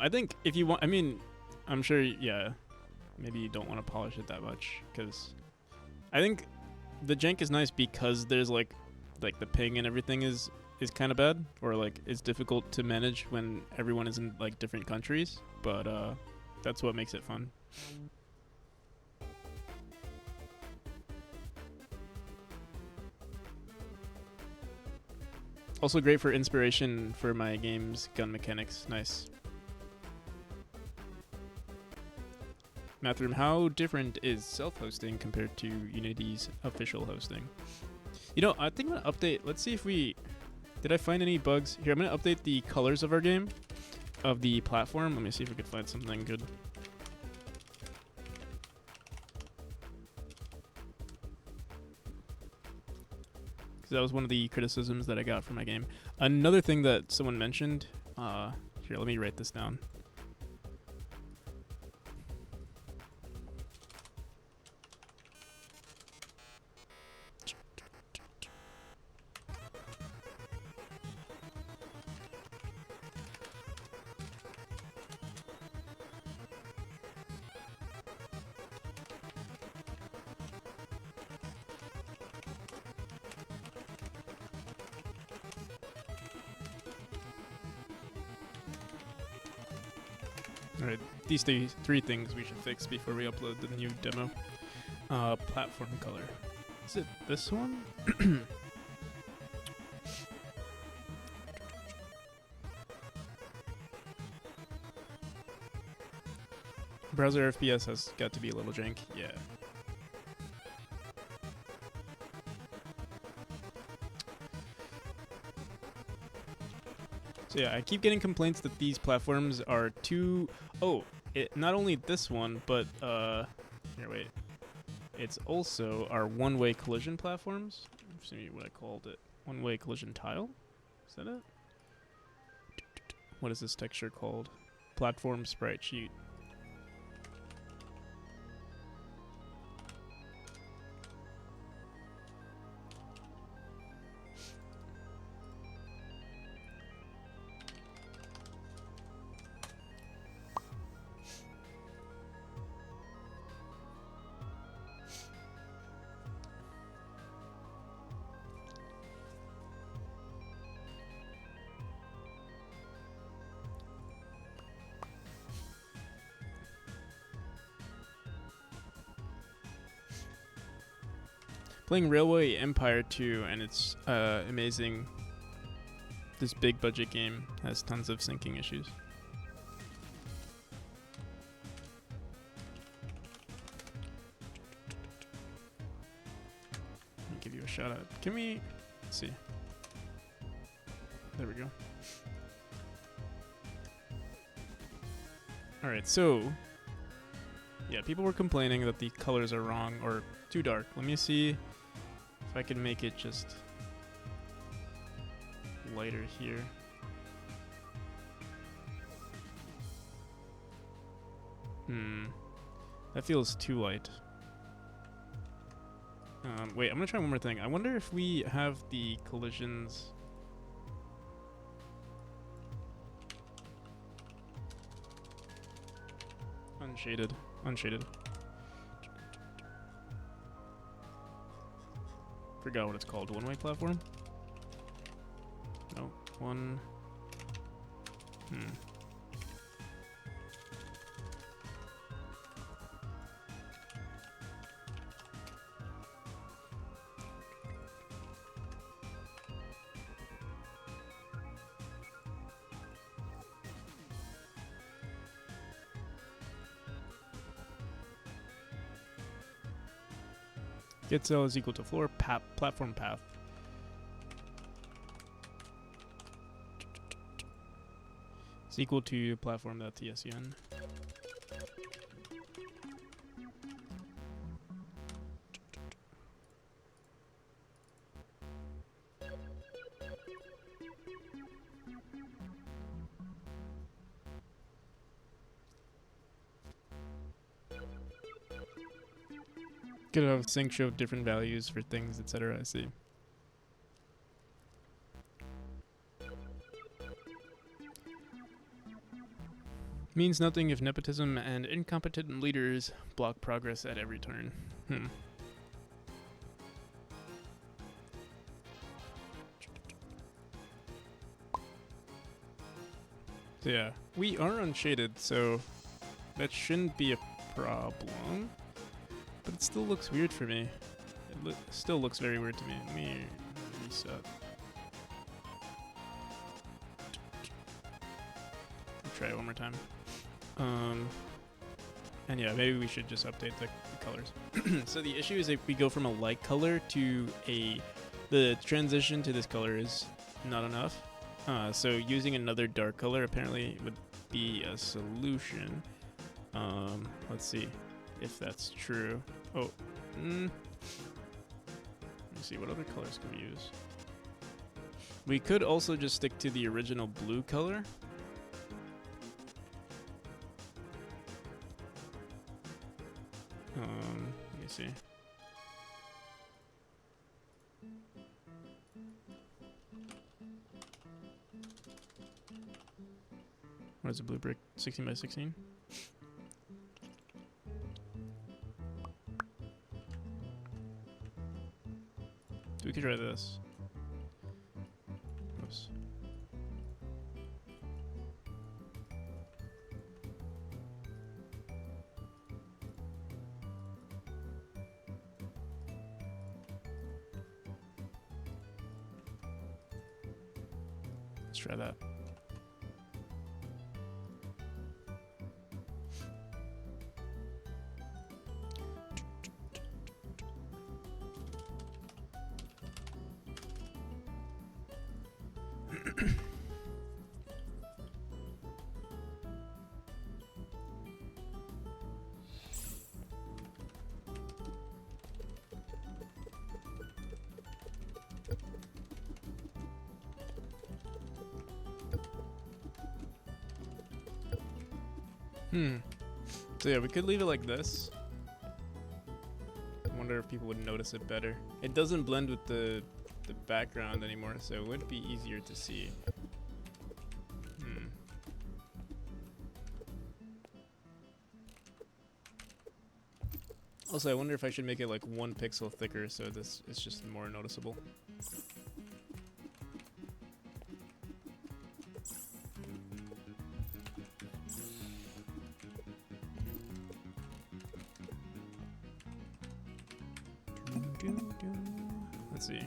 I think if you want, I mean, I'm sure, yeah, maybe you don't want to polish it that much, because I think the jank is nice because there's like the ping and everything is kind of bad, or like it's difficult to manage when everyone is in like different countries, but that's what makes it fun. Also great for inspiration for my game's gun mechanics. Nice. Mathroom, how different is self-hosting compared to Unity's official hosting? You know, I think I'm gonna update. Let's see if we... Did I find any bugs? Here, I'm gonna update the colors of our game, of the platform. Let me see if we can find something good. Because that was one of the criticisms that I got from my game. Another thing that someone mentioned... here, let me write this down. Alright, these three things we should fix before we upload the new demo. Platform color. Is it this one? Browser FPS has got to be a little jank, yeah. So yeah, I keep getting complaints that these platforms are too... Oh, not only this one, but, here, wait. It's also our one-way collision platforms. Let's see what I called it. One-way collision tile? Is that it? What is this texture called? Platform sprite sheet. Playing Railway Empire 2, and it's amazing. This big budget game has tons of syncing issues. Let me give you a shout out. Can we... Let's see. There we go. Alright, so... Yeah, people were complaining that the colors are wrong or too dark. Let me see if I can make it just lighter here. That feels too light. Wait, I'm gonna try one more thing. I wonder if we have the collisions... Unshaded. Unshaded. Forgot what it's called. One-way platform? No. One... Get cell is equal to floor platform path. It's equal to platform.tscn. Could have sync show different values for things, etc. I see. Means nothing if nepotism and incompetent leaders block progress at every turn. So yeah, we are unshaded, so that shouldn't be a problem. But it still looks weird for me. It still looks very weird to me. Let me reset. Try it one more time. And yeah, maybe we should just update the colors. So the issue is if we go from a light color to the transition to this color is not enough. So using another dark color apparently would be a solution. Let's see if that's true. Oh, let me see, what other colors can we use? We could also just stick to the original blue color. Let me see. What is a blue brick? 16 by 16? We could try this. Oops. Let's try that. So yeah, we could leave it like this. I wonder if people would notice it better. It doesn't blend with the background anymore, so it would be easier to see. Also, I wonder if I should make it like 1 pixel thicker so this is just more noticeable. Let's see.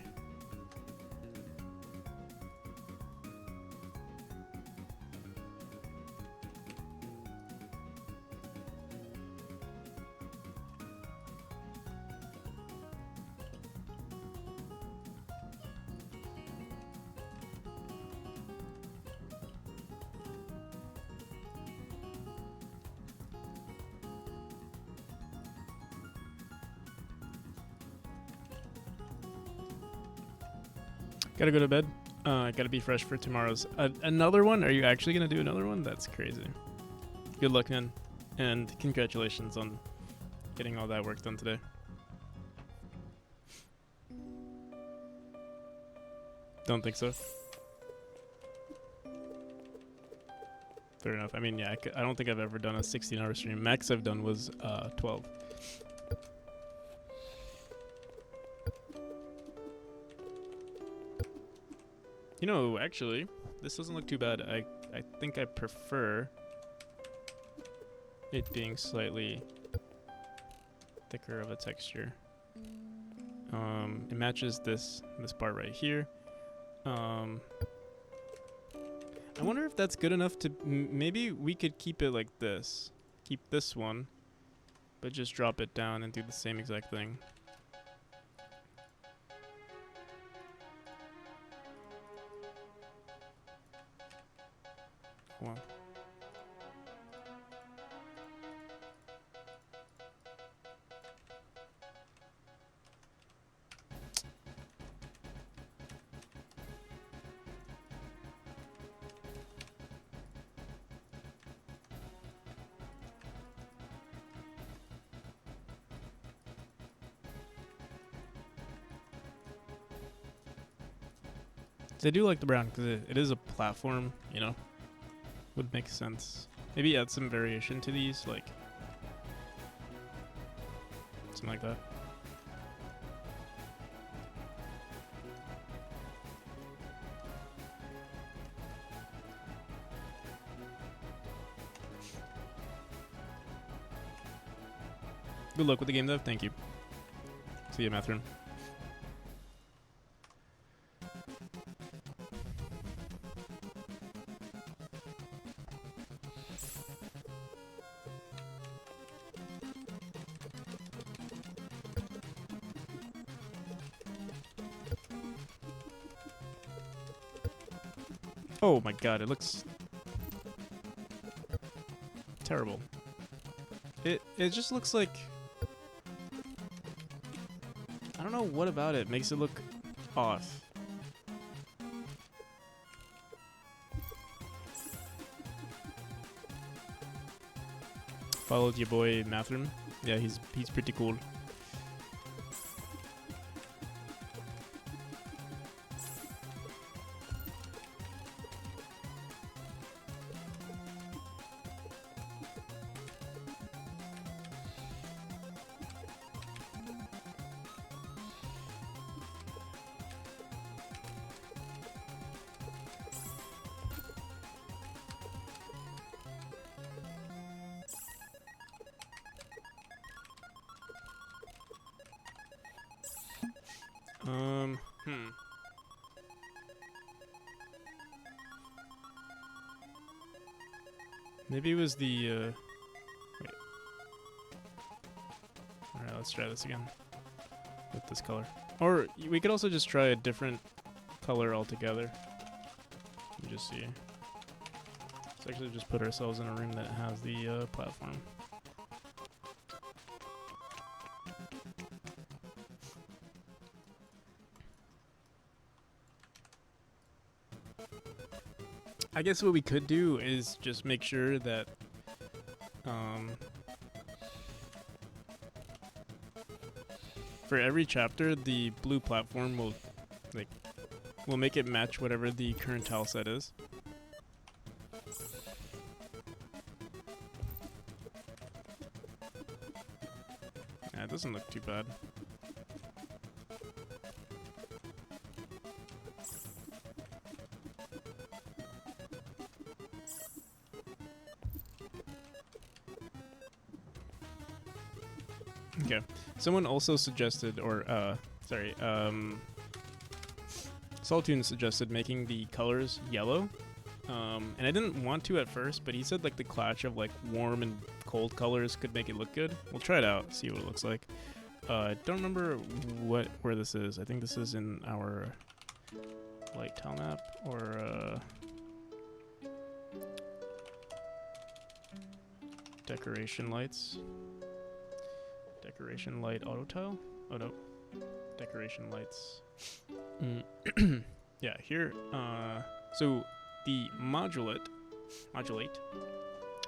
Gotta go to bed. Gotta be fresh for tomorrow's. Another one? Are you actually gonna do another one? That's crazy. Good luck, man. And congratulations on getting all that work done today. Don't think so. Fair enough. I mean, yeah, I don't think I've ever done a 16-hour stream. Max I've done was 12. You know, actually, this doesn't look too bad. I think I prefer it being slightly thicker of a texture. It matches this part right here. I wonder if that's good enough to... maybe we could keep it like this. Keep this one, but just drop it down and do the same exact thing. Wow. I do like the brown because it is a platform, you know. Would make sense. Maybe add some variation to these, like something like that. Good luck with the game, though. Thank you. See you, Mathrin. Oh my god, it looks terrible. It just looks like, I don't know what about it makes it look off. Followed your boy Mathrin. Yeah, he's pretty cool. Maybe it was the, wait. Alright, let's try this again. With this color. Or we could also just try a different color altogether. Let me just see. Let's actually just put ourselves in a room that has the platform. I guess what we could do is just make sure that for every chapter the blue platform will we'll make it match whatever the current tile set is. Yeah, it doesn't look too bad. Okay. Someone also suggested, or Saltoon suggested making the colors yellow. And I didn't want to at first, but he said like the clash of like warm and cold colors could make it look good. We'll try it out, see what it looks like. I don't remember where this is. I think this is in our light tile map, or decoration lights. Decoration light auto tile? Oh no. Decoration lights. Yeah, here. So the modulate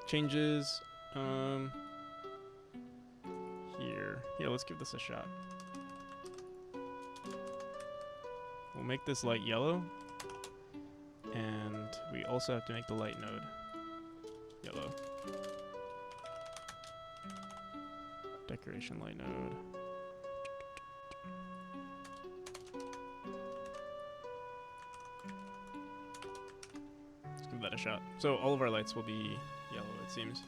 changes here. Yeah, let's give this a shot. We'll make this light yellow. And we also have to make the light node yellow. Decoration light node. Let's give that a shot. So all of our lights will be yellow, it seems.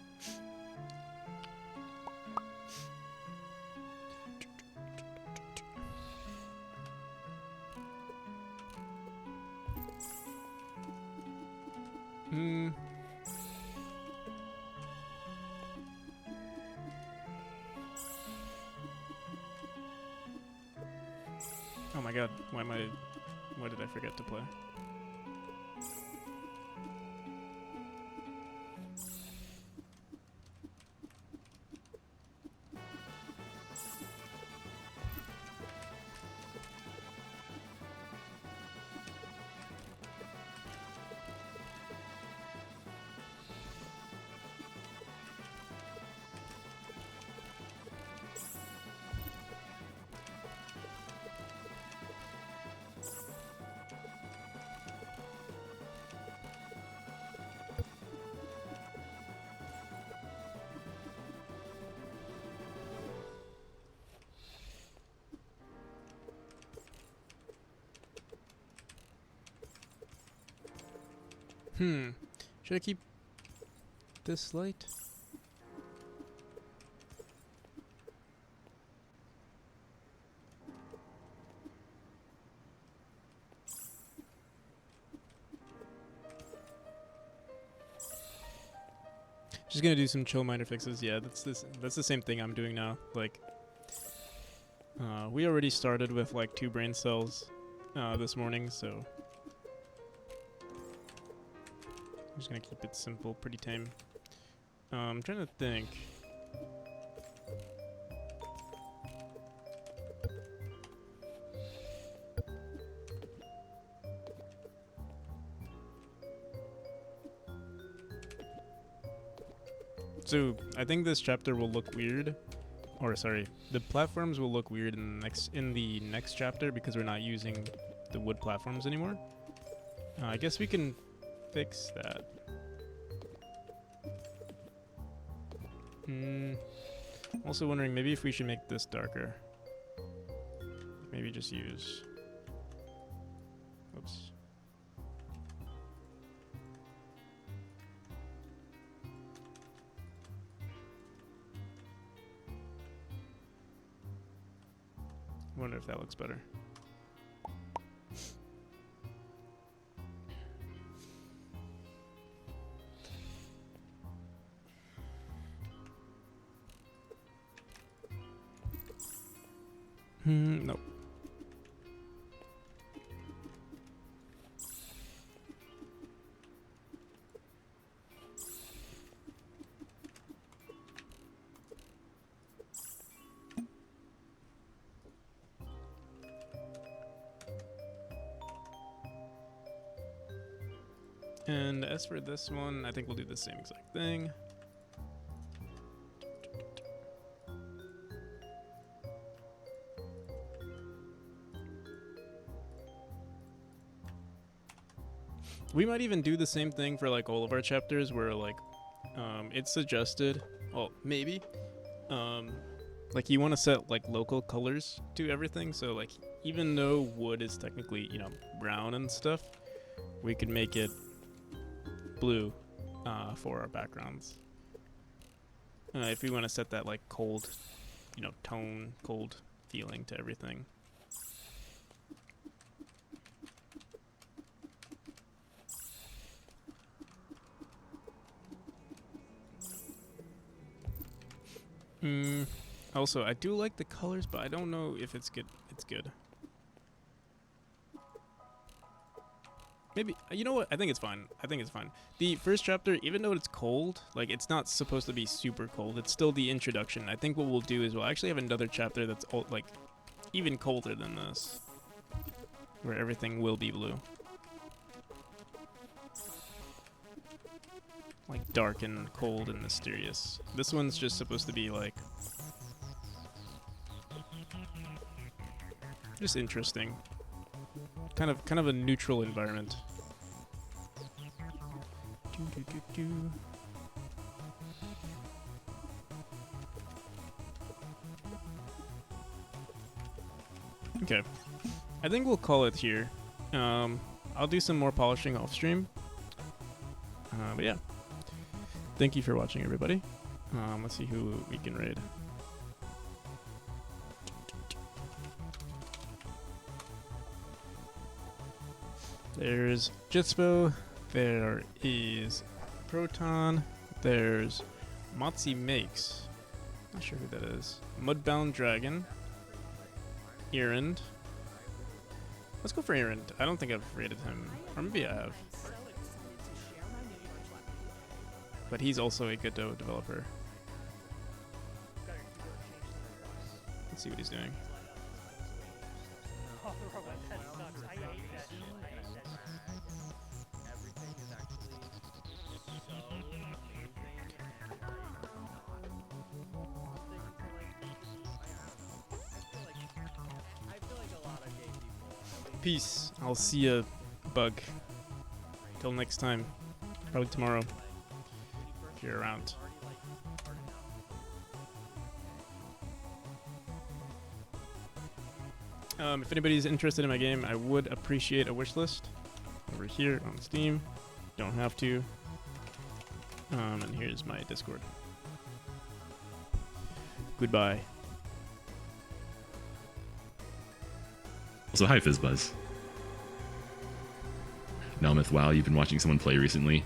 Oh my god, why did I forget to play? Should I keep this light? Just gonna do some chill minor fixes. Yeah, that's the same thing I'm doing now. Like, we already started with like 2 brain cells this morning, so I'm just gonna keep it simple, pretty tame. I'm trying to think. So I think this chapter will look weird, or sorry, the platforms will look weird in the next chapter because we're not using the wood platforms anymore. I guess we can fix that. Also wondering maybe if we should make this darker. Maybe just use. Oops. Wonder if that looks better. Nope. And as for this one, I think we'll do the same exact thing. We might even do the same thing for like all of our chapters where like it's suggested, well, maybe like you want to set like local colors to everything, so like even though wood is technically, you know, brown and stuff, we could make it blue for our backgrounds. If we want to set that like cold, you know, tone, cold feeling to everything. Also, I do like the colors, but I don't know if it's good. It's good. Maybe, you know what? I think it's fine. I think it's fine. The first chapter, even though it's cold, like it's not supposed to be super cold. It's still the introduction. I think what we'll do is we'll actually have another chapter that's like even colder than this, where everything will be blue. Like dark and cold and mysterious. This one's just supposed to be like just interesting. Kind of a neutral environment. Okay. I think we'll call it here. I'll do some more polishing off stream. But yeah. Thank you for watching, everybody. Let's see who we can raid. There's Jitspo. There is Proton. There's Motzi Makes. Not sure who that is. Mudbound Dragon. Erend. Let's go for Erend. I don't think I've rated him. Or maybe I have. But he's also a good developer. Let's see what he's doing. Peace. I'll see ya, Bug. Till next time. Probably tomorrow. If you're around. If anybody's interested in my game, I would appreciate a wish list over here on Steam. Don't have to. And here's my Discord. Goodbye. Also, hi Fizzbuzz. Nelmith, wow, you've been watching someone play recently.